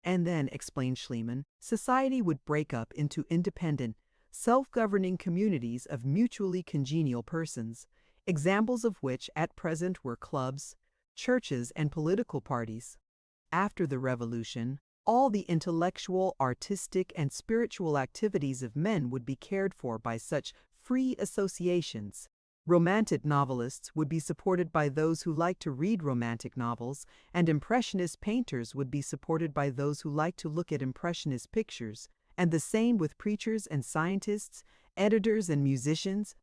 And then, explained Schliemann, society would break up into independent, self-governing communities of mutually congenial persons, examples of which at present were clubs, churches, and political parties. After the Revolution, all the intellectual, artistic, and spiritual activities of men would be cared for by such free associations. Romantic novelists would be supported by those who liked to read romantic novels, and impressionist painters would be supported by those who liked to look at impressionist pictures, and the same with preachers and scientists, editors and musicians.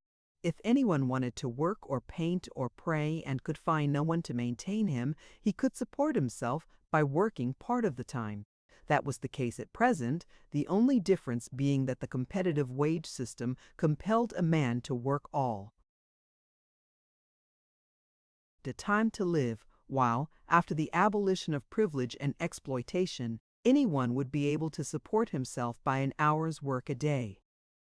If anyone wanted to work or paint or pray and could find no one to maintain him, he could support himself by working part of the time. That was the case at present, the only difference being that the competitive wage system compelled a man to work all the time to live, while, after the abolition of privilege and exploitation, anyone would be able to support himself by an hour's work a day.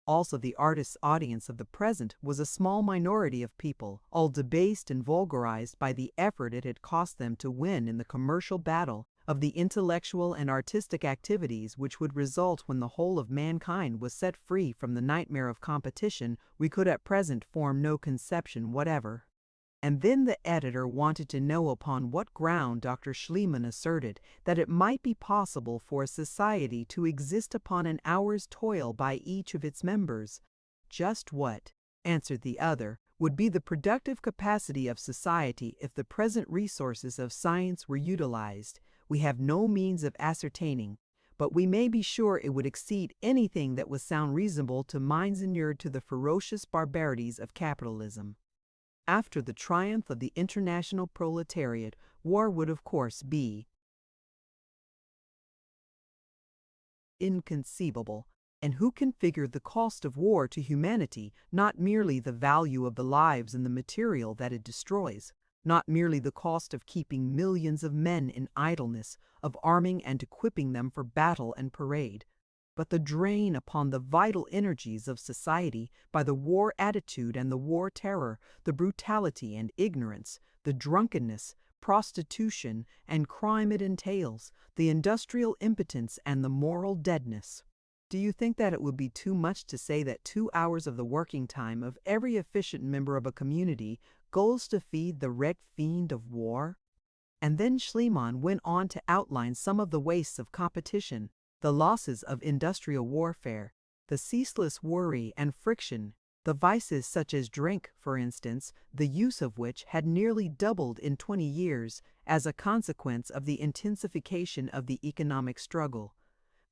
Also, the artist's audience of the present was a small minority of people, all debased and vulgarized by the effort it had cost them to win in the commercial battle of the intellectual and artistic activities which would result when the whole of mankind was set free from the nightmare of competition. We could at present form no conception whatever. And then the editor wanted to know upon what ground Dr. Schliemann asserted that it might be possible for a society to exist upon an hour's toil by each of its members. Just what, answered the other, would be the productive capacity of society if the present resources of science were utilized, we have no means of ascertaining, but we may be sure it would exceed anything that would sound reasonable to minds inured to the ferocious barbarities of capitalism. After the triumph of the international proletariat, war would of course be inconceivable. And who can figure the cost of war to humanity, not merely the value of the lives and the material that it destroys, not merely the cost of keeping millions of men in idleness, of arming and equipping them for battle and parade, but the drain upon the vital energies of society by the war attitude and the war terror, the brutality and ignorance, the drunkenness, prostitution, and crime it entails, the industrial impotence and the moral deadness. Do you think that it would be too much to say that 2 hours of the working time of every efficient member of a community goes to feed the red fiend of war? And then Schliemann went on to outline some of the wastes of competition, the losses of industrial warfare, the ceaseless worry and friction, the vices such as drink, for instance, the use of which had nearly doubled in 20 years as a consequence of the intensification of the economic struggle,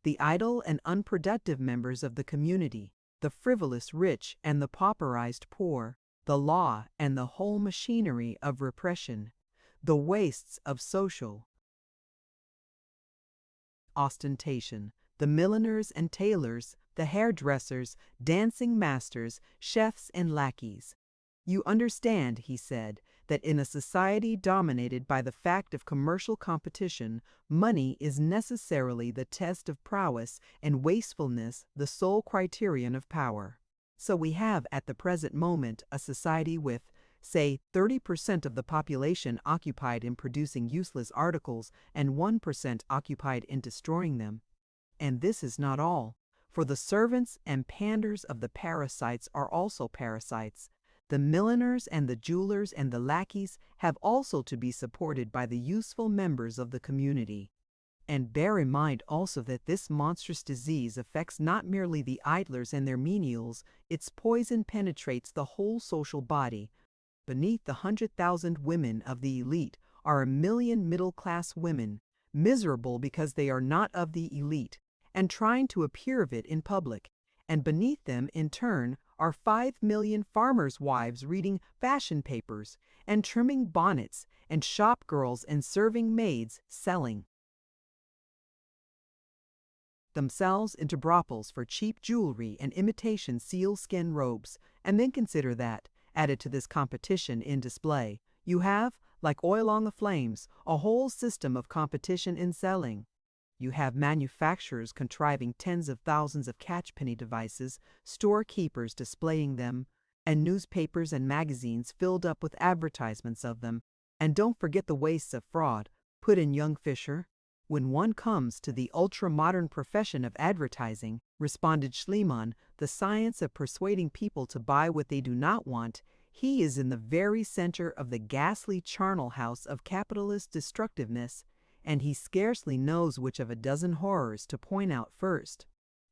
the idle and unproductive members of the community, the frivolous rich and the pauperized poor, the law and the whole machinery of repression, the wastes of social ostentation, the milliners and tailors, the hairdressers, dancing masters, chefs, and lackeys. You understand, he said, that in a society dominated by the fact of commercial competition, money is necessarily the test of prowess and wastefulness the sole criterion of power. So we have at the present moment a society with, say, 30% of the population occupied in producing useless articles and 1% occupied in destroying them. And this is not all, for the servants and panders of the parasites are also parasites. The milliners and the jewelers and the lackeys have also to be supported by the useful members of the community. And bear in mind also that this monstrous disease affects not merely the idlers and their menials, its poison penetrates the whole social body. Beneath the 100,000 women of the elite are 1,000,000 middle-class women, miserable because they are not of the elite, and trying to appear of it in public. And beneath them, in turn, are 5,000,000 farmers' wives reading fashion papers, and trimming bonnets, and shop girls and serving maids selling themselves into brothels for cheap jewelry and imitation sealskin robes. And then consider that, added to this competition in display, you have, like oil on the flames, a whole system of competition in selling. You have manufacturers contriving tens of thousands of catchpenny devices, storekeepers displaying them, and newspapers and magazines filled up with advertisements of them. And don't forget the wastes of fraud, put in young Fisher. When one comes to the ultra-modern profession of advertising, responded Schliemann, the science of persuading people to buy what they do not want, he is in the very center of the ghastly charnel house of capitalist destructiveness, and he scarcely knows which of a dozen horrors to point out first.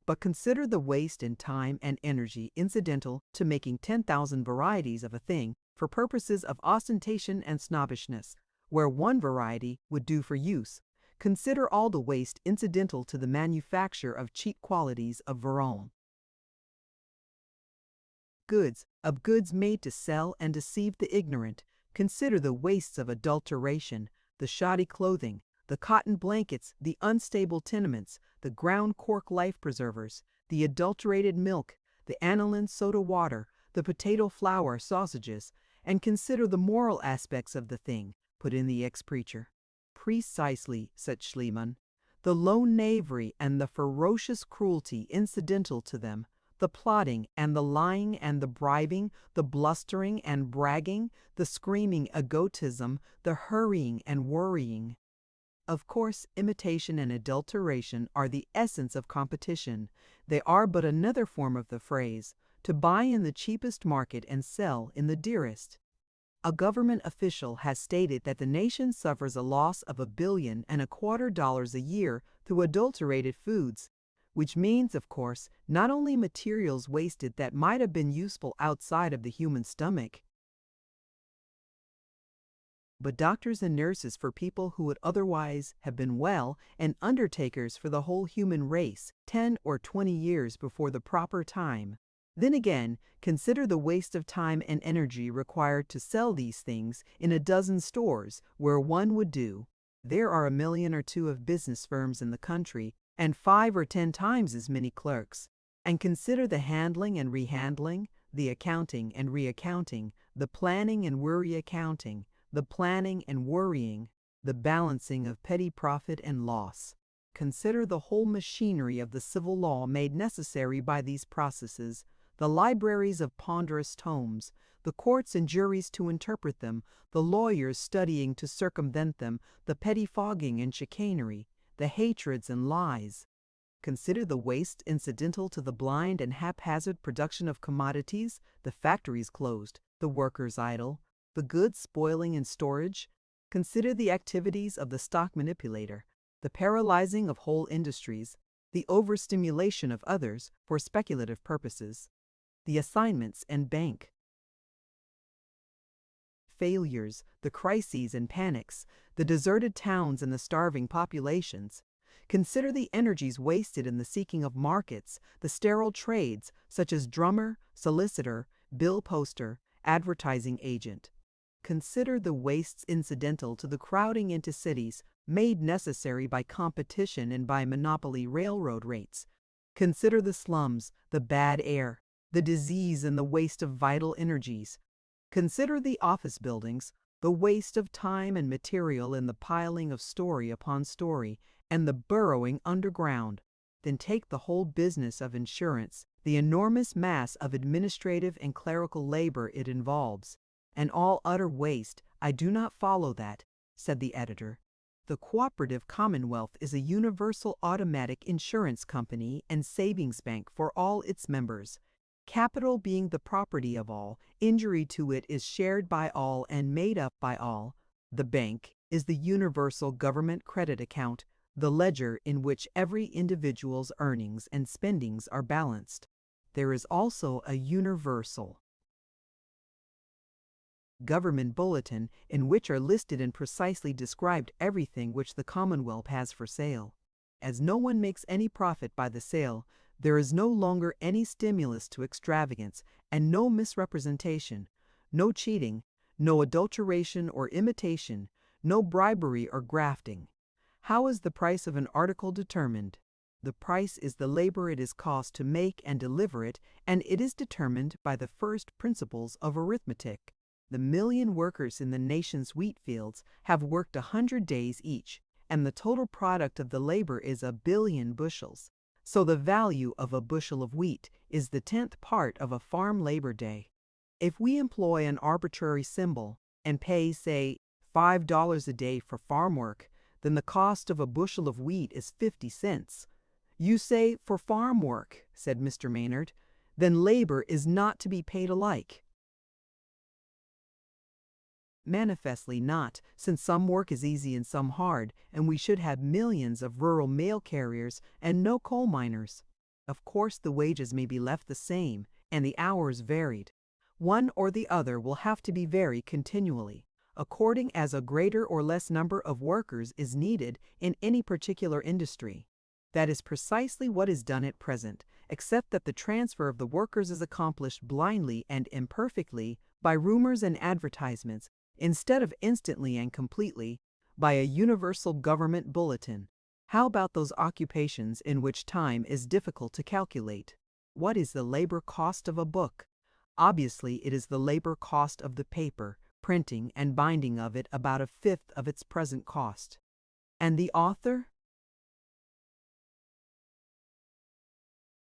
But consider the waste in time and energy incidental to making 10,000 varieties of a thing for purposes of ostentation and snobbishness, where one variety would do for use. Consider all the waste incidental to the manufacture of cheap qualities of Verone. Goods made to sell and deceive the ignorant. Consider the wastes of adulteration, the shoddy clothing, the cotton blankets, the unstable tenements, the ground cork life preservers, the adulterated milk, the aniline soda water, the potato flour sausages, and consider the moral aspects of the thing, put in the ex-preacher. Precisely, said Schliemann, the low knavery and the ferocious cruelty incidental to them, the plotting and the lying and the bribing, the blustering and bragging, the screaming egotism, the hurrying and worrying. Of course, imitation and adulteration are the essence of competition. They are but another form of the phrase, to buy in the cheapest market and sell in the dearest. A government official has stated that the nation suffers a loss of $1.25 billion a year through adulterated foods, which means, of course, not only materials wasted that might have been useful outside of the human stomach, but doctors and nurses for people who would otherwise have been well, and undertakers for the whole human race 10 or 20 years before the proper time. Then again, consider the waste of time and energy required to sell these things in a dozen stores where one would do. There are 1 million or 2 of business firms in the country, and 5 or 10 times as many clerks. And consider the handling and rehandling, the accounting and reaccounting, the planning and re-accounting, the planning and worrying, the balancing of petty profit and loss. Consider the whole machinery of the civil law made necessary by these processes, the libraries of ponderous tomes, the courts and juries to interpret them, the lawyers studying to circumvent them, the pettifogging and chicanery, the hatreds and lies. Consider the waste incidental to the blind and haphazard production of commodities, the factories closed, the workers idle, the goods spoiling in storage. Consider the activities of the stock manipulator, the paralyzing of whole industries, the overstimulation of others for speculative purposes, the assignments and bank failures, the crises and panics, the deserted towns and the starving populations. Consider the energies wasted in the seeking of markets, the sterile trades such as drummer, solicitor, bill poster, advertising agent. Consider the wastes incidental to the crowding into cities made necessary by competition and by monopoly railroad rates. Consider the slums, the bad air, the disease and the waste of vital energies. Consider the office buildings, the waste of time and material in the piling of story upon story, and the burrowing underground. Then take the whole business of insurance, the enormous mass of administrative and clerical labor it involves, and all utter waste. I do not follow that, said the editor. The cooperative commonwealth is a universal automatic insurance company and savings bank for all its members. Capital being the property of all, injury to it is shared by all and made up by all. The bank is the universal government credit account, the ledger in which every individual's earnings and spendings are balanced. There is also a universal government bulletin in which are listed and precisely described everything which the Commonwealth has for sale. As no one makes any profit by the sale, there is no longer any stimulus to extravagance, and no misrepresentation, no cheating, no adulteration or imitation, no bribery or grafting. How is the price of an article determined? The price is the labor it is cost to make and deliver it, and it is determined by the first principles of arithmetic. The 1,000,000 workers in the nation's wheat fields have worked 100 days each, and the total product of the labor is 1,000,000,000 bushels. So the value of a bushel of wheat is the 10th part of a farm labor day. If we employ an arbitrary symbol and pay, say, $5 a day for farm work, then the cost of a bushel of wheat is 50 cents. You say, for farm work, said Mr. Maynard, then labor is not to be paid alike. Manifestly not, since some work is easy and some hard, and we should have millions of rural mail carriers and no coal miners. Of course the wages may be left the same, and the hours varied. One or the other will have to be varied continually, according as a greater or less number of workers is needed in any particular industry. That is precisely what is done at present, except that the transfer of the workers is accomplished blindly and imperfectly by rumors and advertisements, instead of instantly and completely by a universal government bulletin. How about those occupations in which time is difficult to calculate? What is the labor cost of a book? Obviously, it is the labor cost of the paper, printing and binding of it about 1/5 of its present cost. And the author?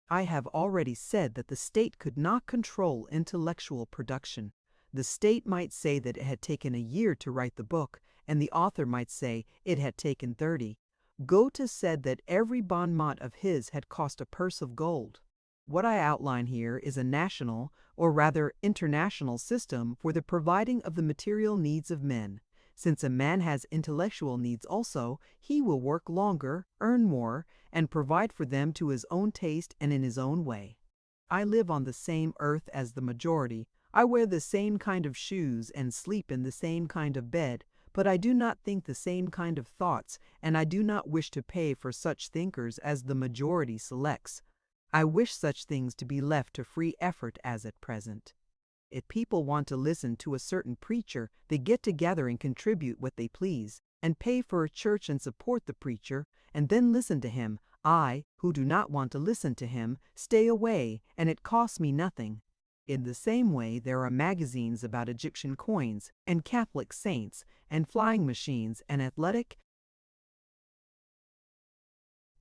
I have already said that the state could not control intellectual production. The state might say that it had taken a year to write the book, and the author might say it had taken 30. Goethe said that every bon mot of his had cost a purse of gold. What I outline here is a national, or rather international, system for the providing of the material needs of men. Since a man has intellectual needs also, he will work longer, earn more, and provide for them to his own taste and in his own way. I live on the same earth as the majority. I wear the same kind of shoes and sleep in the same kind of bed, but I do not think the same kind of thoughts, and I do not wish to pay for such thinkers as the majority selects. I wish such things to be left to free effort as at present. If people want to listen to a certain preacher, they get together and contribute what they please, and pay for a church and support the preacher, and then listen to him. I, who do not want to listen to him, stay away, and it costs me nothing. In the same way, there are magazines about Egyptian coins and Catholic saints and flying machines and athletic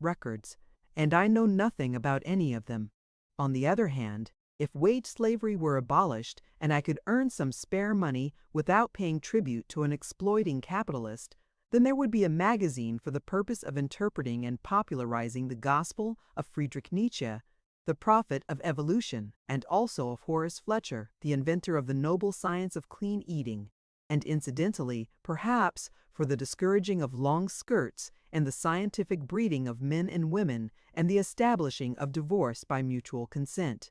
records, and I know nothing about any of them. On the other hand, if wage slavery were abolished and I could earn some spare money without paying tribute to an exploiting capitalist, then there would be a magazine for the purpose of interpreting and popularizing the gospel of Friedrich Nietzsche, the prophet of evolution, and also of Horace Fletcher, the inventor of the noble science of clean eating, and incidentally, perhaps, for the discouraging of long skirts and the scientific breeding of men and women and the establishing of divorce by mutual consent.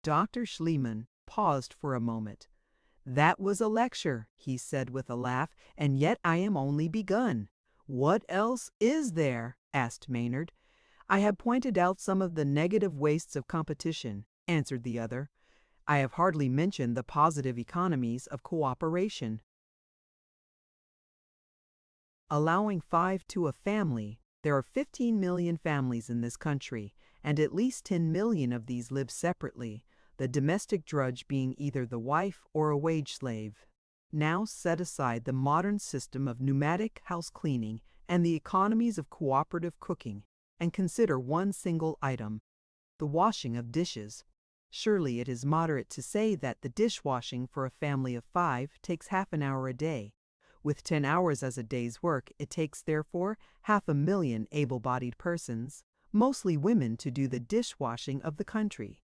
Dr. Schliemann paused for a moment. "That was a lecture," he said with a laugh, "and yet I am only begun." "What else is there?" asked Maynard. "I have pointed out some of the negative wastes of competition," answered the other. "I have hardly mentioned the positive economies of cooperation. Allowing 5 to a family, there are 15 million families in this country, and at least 10 million of these live separately, the domestic drudge being either the wife or a wage slave. Now set aside the modern system of pneumatic house cleaning and the economies of cooperative cooking, and consider one single item, the washing of dishes. Surely it is moderate to say that the dishwashing for a family of 5 takes half an hour a day. With 10 hours as a day's work, it takes, therefore, 500,000 able-bodied persons, mostly women, to do the dishwashing of the country.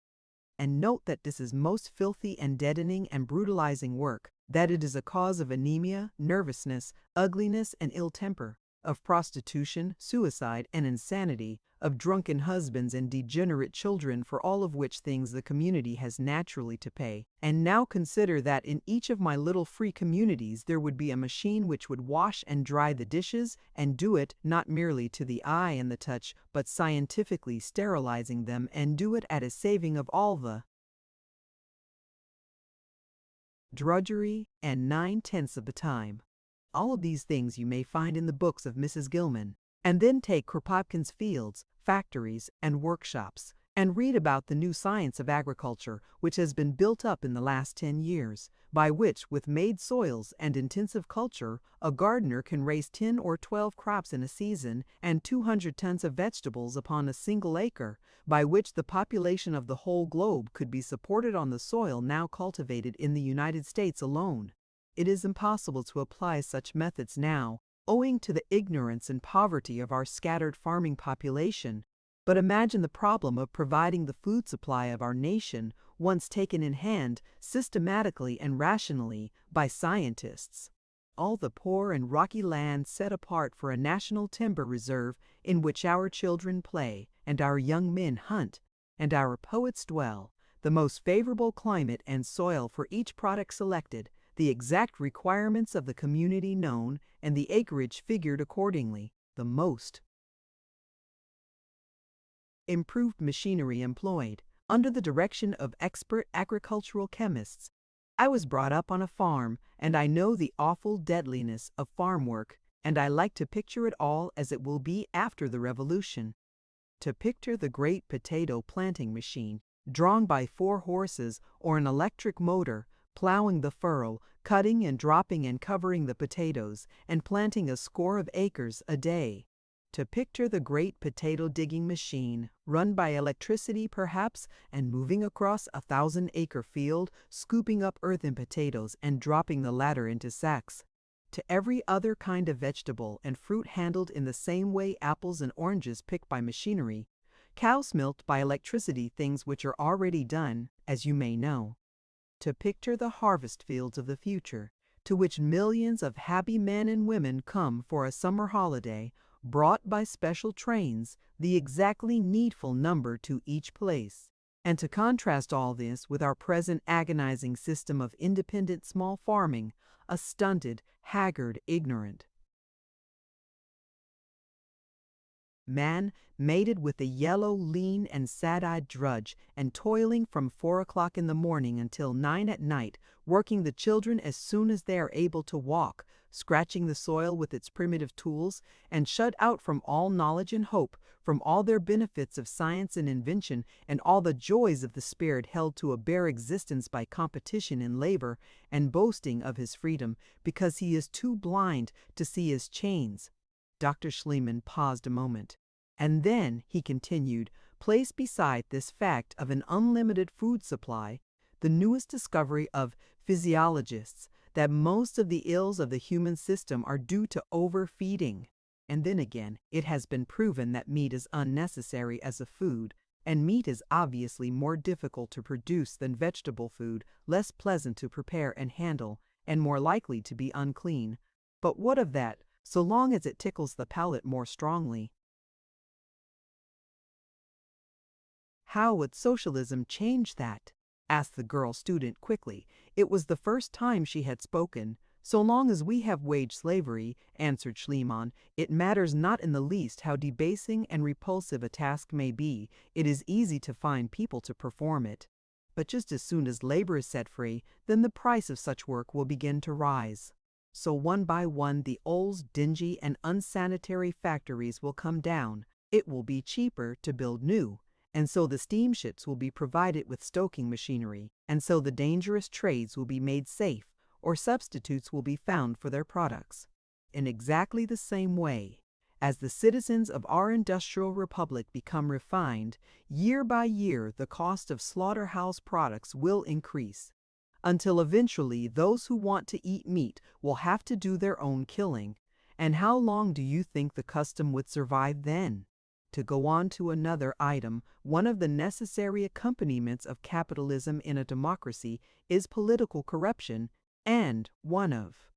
And note that this is most filthy and deadening and brutalizing work, that it is a cause of anemia, nervousness, ugliness, and ill temper, of prostitution, suicide, and insanity, of drunken husbands and degenerate children, for all of which things the community has naturally to pay. And now consider that in each of my little free communities there would be a machine which would wash and dry the dishes, and do it not merely to the eye and the touch, but scientifically sterilizing them, and do it at a saving of all the drudgery and 9/10 of the time. All of these things you may find in the books of Mrs. Gilman. And then take Kropotkin's fields, factories, and workshops, and read about the new science of agriculture which has been built up in the last 10 years, by which, with made soils and intensive culture, a gardener can raise 10 or 12 crops in a season and 200 tons of vegetables upon a single acre, by which the population of the whole globe could be supported on the soil now cultivated in the United States alone. It is impossible to apply such methods now, owing to the ignorance and poverty of our scattered farming population. But imagine the problem of providing the food supply of our nation, once taken in hand systematically and rationally by scientists. All the poor and rocky land set apart for a national timber reserve in which our children play, and our young men hunt, and our poets dwell, the most favorable climate and soil for each product selected, the exact requirements of the community known, and the acreage figured accordingly, the most improved machinery employed, under the direction of expert agricultural chemists. I was brought up on a farm, and I know the awful deadliness of farm work, and I like to picture it all as it will be after the Revolution. To picture the great potato planting machine, drawn by 4 horses or an electric motor, plowing the furrow, cutting and dropping and covering the potatoes, and planting a score of acres a day. To picture the great potato digging machine, run by electricity perhaps, and moving across a 1,000-acre field, scooping up earth and potatoes and dropping the latter into sacks. To every other kind of vegetable and fruit handled in the same way apples and oranges picked by machinery, cows milked by electricity, things which are already done, as you may know. To picture the harvest fields of the future, to which millions of happy men and women come for a summer holiday, brought by special trains, the exactly needful number to each place. And to contrast all this with our present agonizing system of independent small farming, a stunted, haggard, ignorant Man, mated with the yellow, lean, and sad-eyed drudge, and toiling from 4 o'clock in the morning until 9 at night, working the children as soon as they are able to walk, scratching the soil with its primitive tools, and shut out from all knowledge and hope, from all their benefits of science and invention, and all the joys of the spirit held to a bare existence by competition in labor, and boasting of his freedom, because he is too blind to see his chains. Dr. Schliemann paused a moment. And then, he continued, place beside this fact of an unlimited food supply, the newest discovery of physiologists, that most of the ills of the human system are due to overfeeding. And then again, it has been proven that meat is unnecessary as a food, and meat is obviously more difficult to produce than vegetable food, less pleasant to prepare and handle, and more likely to be unclean. But what of that, so long as it tickles the palate more strongly? How would socialism change that? Asked the girl student quickly. It was the first time she had spoken. So long as we have wage slavery, answered Schliemann, it matters not in the least how debasing and repulsive a task may be. It is easy to find people to perform it. But just as soon as labor is set free, then the price of such work will begin to rise. So one by one the old, dingy, and unsanitary factories will come down. It will be cheaper to build new. And so the steamships will be provided with stoking machinery. And so the dangerous trades will be made safe, or substitutes will be found for their products. In exactly the same way, as the citizens of our industrial republic become refined, year by year the cost of slaughterhouse products will increase, until eventually those who want to eat meat will have to do their own killing. And how long do you think the custom would survive then? To go on to another item, one of the necessary accompaniments of capitalism in a democracy is political corruption, and one of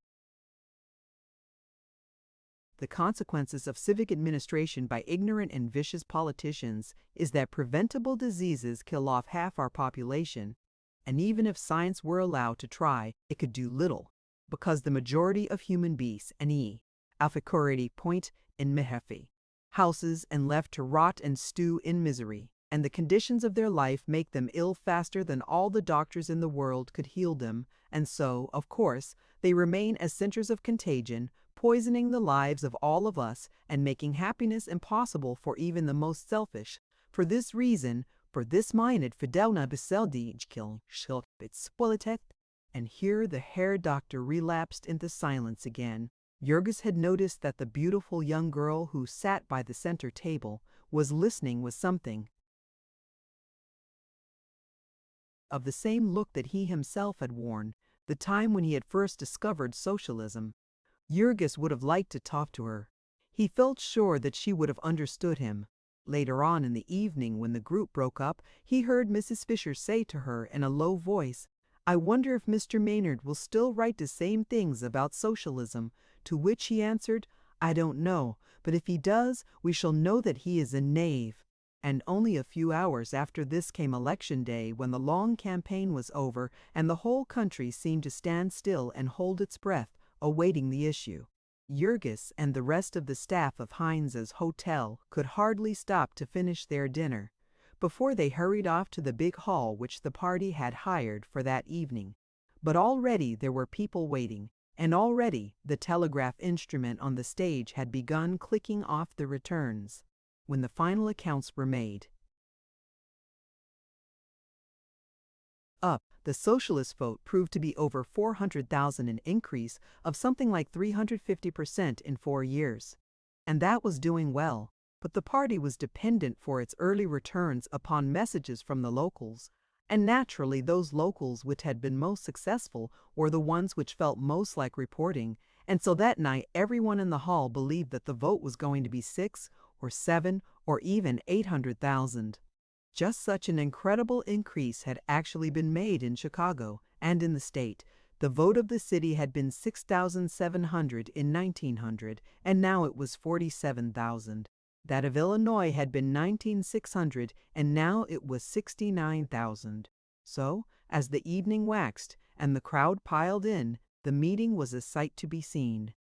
the consequences of civic administration by ignorant and vicious politicians is that preventable diseases kill off half our population, and even if science were allowed to try, it could do little, because the majority of human beings afficority point in mehefi, houses and left to rot and stew in misery, and the conditions of their life make them ill faster than all the doctors in the world could heal them, and so, of course, they remain as centers of contagion, poisoning the lives of all of us and making happiness impossible for even the most selfish. For this reason, for this minded fidelna beseldijkil shilpitspolitek. And here the Herr Doctor relapsed into silence again. Jurgis had noticed that the beautiful young girl who sat by the center table was listening with something of the same look that he himself had worn the time when he had first discovered socialism. Jurgis would have liked to talk to her. He felt sure that she would have understood him. Later on in the evening, when the group broke up, he heard Mrs. Fisher say to her in a low voice, "I wonder if Mr. Maynard will still write the same things about socialism," to which he answered, "I don't know, but if he does, we shall know that he is a knave." And only a few hours after this came Election Day, when the long campaign was over and the whole country seemed to stand still and hold its breath, awaiting the issue. Jurgis and the rest of the staff of Heinz's hotel could hardly stop to finish their dinner before they hurried off to the big hall which the party had hired for that evening. But already there were people waiting, and already the telegraph instrument on the stage had begun clicking off the returns. When the final accounts were made up, the socialist vote proved to be over 400,000, an increase of something like 350% in 4 years. And that was doing well, but the party was dependent for its early returns upon messages from the locals, and naturally those locals which had been most successful were the ones which felt most like reporting, and so that night everyone in the hall believed that the vote was going to be 6 or 7 or even 800,000. Just such an incredible increase had actually been made in Chicago and in the state. The vote of the city had been 6,700 in 1900, and now it was 47,000. That of Illinois had been 19,600, and now it was 69,000. So, as the evening waxed and the crowd piled in, the meeting was a sight to be seen.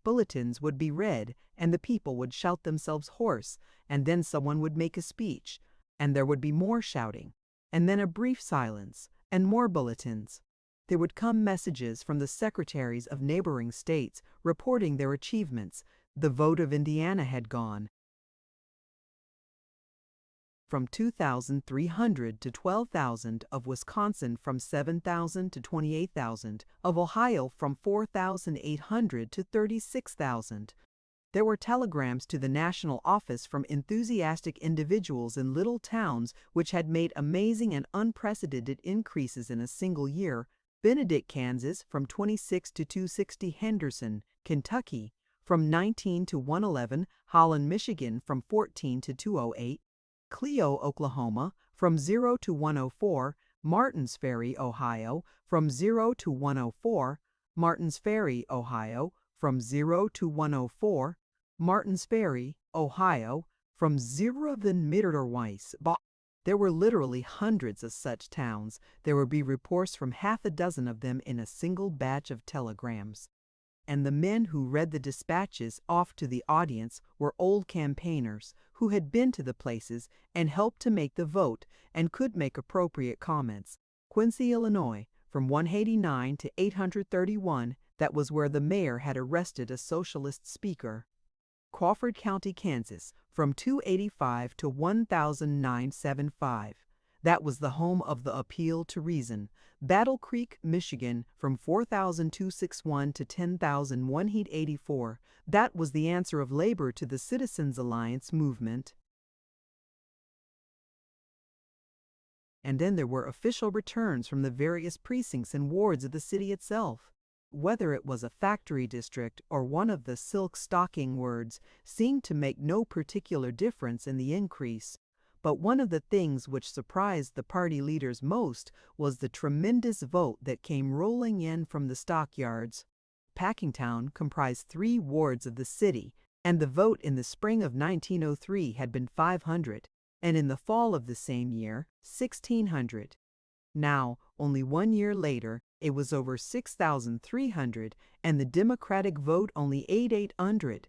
bulletins would be read, and the people would shout themselves hoarse, and then someone would make a speech, and there would be more shouting, and then a brief silence, and more bulletins. There would come messages from the secretaries of neighboring states reporting their achievements. The vote of Indiana had gone from 2,300 to 12,000, of Wisconsin from 7,000 to 28,000, of Ohio from 4,800 to 36,000. There were telegrams to the national office from enthusiastic individuals in little towns which had made amazing and unprecedented increases in a single year. Benedict, Kansas from 26 to 260, Henderson, Kentucky from 19 to 111, Holland, Michigan from 14 to 208, Clio, Oklahoma from 0 to 104, Martins Ferry, Ohio from 0 to 104, Martins Ferry, Ohio from 0 to 104, Martins Ferry, Ohio from 0 then Mitterweiss. There were literally hundreds of such towns. There would be reports from half a dozen of them in a single batch of telegrams. And the men who read the dispatches off to the audience were old campaigners who had been to the places and helped to make the vote and could make appropriate comments. Quincy, Illinois, from 189 to 831, that was where the mayor had arrested a socialist speaker. Crawford County, Kansas, from 285 to 1975. That was the home of the appeal to reason. Battle Creek, Michigan, from 4,261 to 10,184. That was the answer of labor to the Citizens Alliance movement. And then there were official returns from the various precincts and wards of the city itself. Whether it was a factory district or one of the silk stocking wards seemed to make no particular difference in the increase. But one of the things which surprised the party leaders most was the tremendous vote that came rolling in from the stockyards. Packingtown comprised 3 wards of the city, and the vote in the spring of 1903 had been 500, and in the fall of the same year, 1,600. Now, only 1 year later, it was over 6,300, and the Democratic vote only 8,800.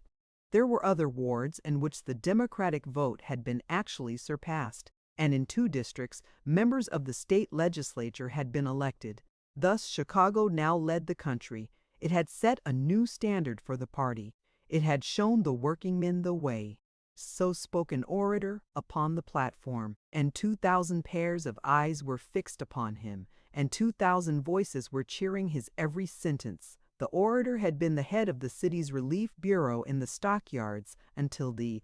There were other wards in which the Democratic vote had been actually surpassed, and in 2 districts, members of the state legislature had been elected. Thus, Chicago now led the country. It had set a new standard for the party. It had shown the working men the way. So spoke an orator upon the platform, and 2,000 pairs of eyes were fixed upon him, and 2,000 voices were cheering his every sentence. The orator had been the head of the city's relief bureau in the stockyards until the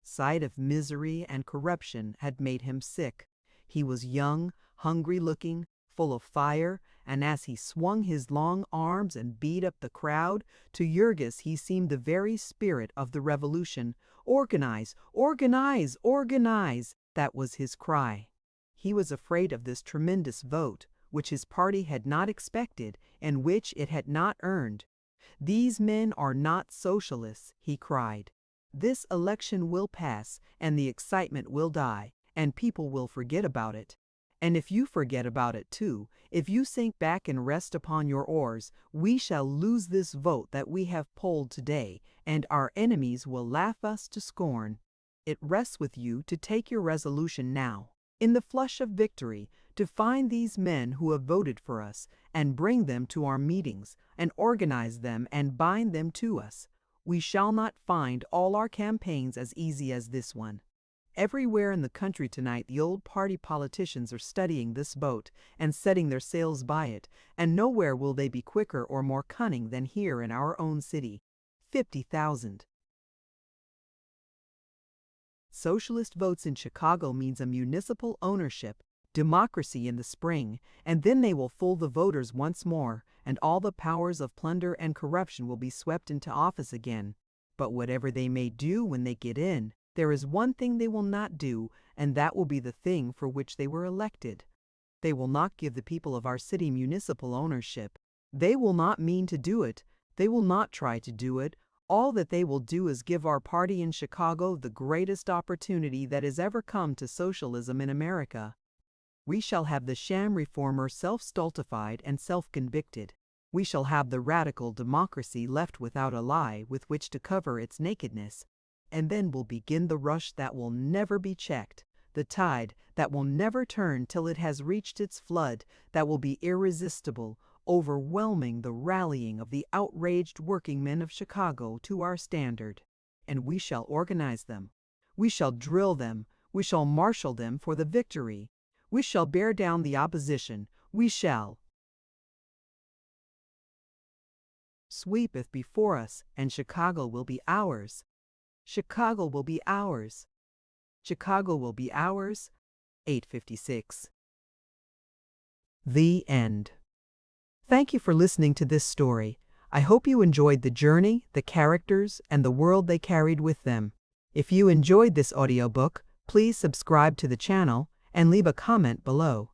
sight of misery and corruption had made him sick. He was young, hungry-looking, full of fire, and as he swung his long arms and beat up the crowd, to Jurgis he seemed the very spirit of the revolution. "Organize! Organize! Organize!" That was his cry. He was afraid of this tremendous vote, which his party had not expected and which it had not earned. "These men are not socialists," he cried. "This election will pass, and the excitement will die, and people will forget about it. And if you forget about it too, if you sink back and rest upon your oars, we shall lose this vote that we have polled today, and our enemies will laugh us to scorn. It rests with you to take your resolution now, in the flush of victory, to find these men who have voted for us, and bring them to our meetings, and organize them and bind them to us. We shall not find all our campaigns as easy as this one." Everywhere in the country tonight the old party politicians are studying this boat and setting their sails by it, and nowhere will they be quicker or more cunning than here in our own city. 50,000. Socialist votes in Chicago means a municipal ownership, democracy in the spring, and then they will fool the voters once more, and all the powers of plunder and corruption will be swept into office again. But whatever they may do when they get in, there is one thing they will not do, and that will be the thing for which they were elected. They will not give the people of our city municipal ownership. They will not mean to do it. They will not try to do it. All that they will do is give our party in Chicago the greatest opportunity that has ever come to socialism in America. We shall have the sham reformer self-stultified and self-convicted. We shall have the radical democracy left without a lie with which to cover its nakedness. And then will begin the rush that will never be checked, the tide that will never turn till it has reached its flood, that will be irresistible, overwhelming the rallying of the outraged workingmen of Chicago to our standard. And we shall organize them. We shall drill them. We shall marshal them for the victory. We shall bear down the opposition. We shall. Sweepeth before us, and Chicago will be ours. Chicago will be ours. Chicago will be ours. 856. The end. Thank you for listening to this story. I hope you enjoyed the journey, the characters, and the world they carried with them. If you enjoyed this audiobook, please subscribe to the channel and leave a comment below.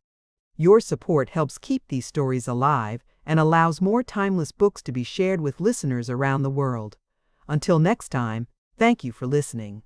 Your support helps keep these stories alive and allows more timeless books to be shared with listeners around the world. Until next time, thank you for listening.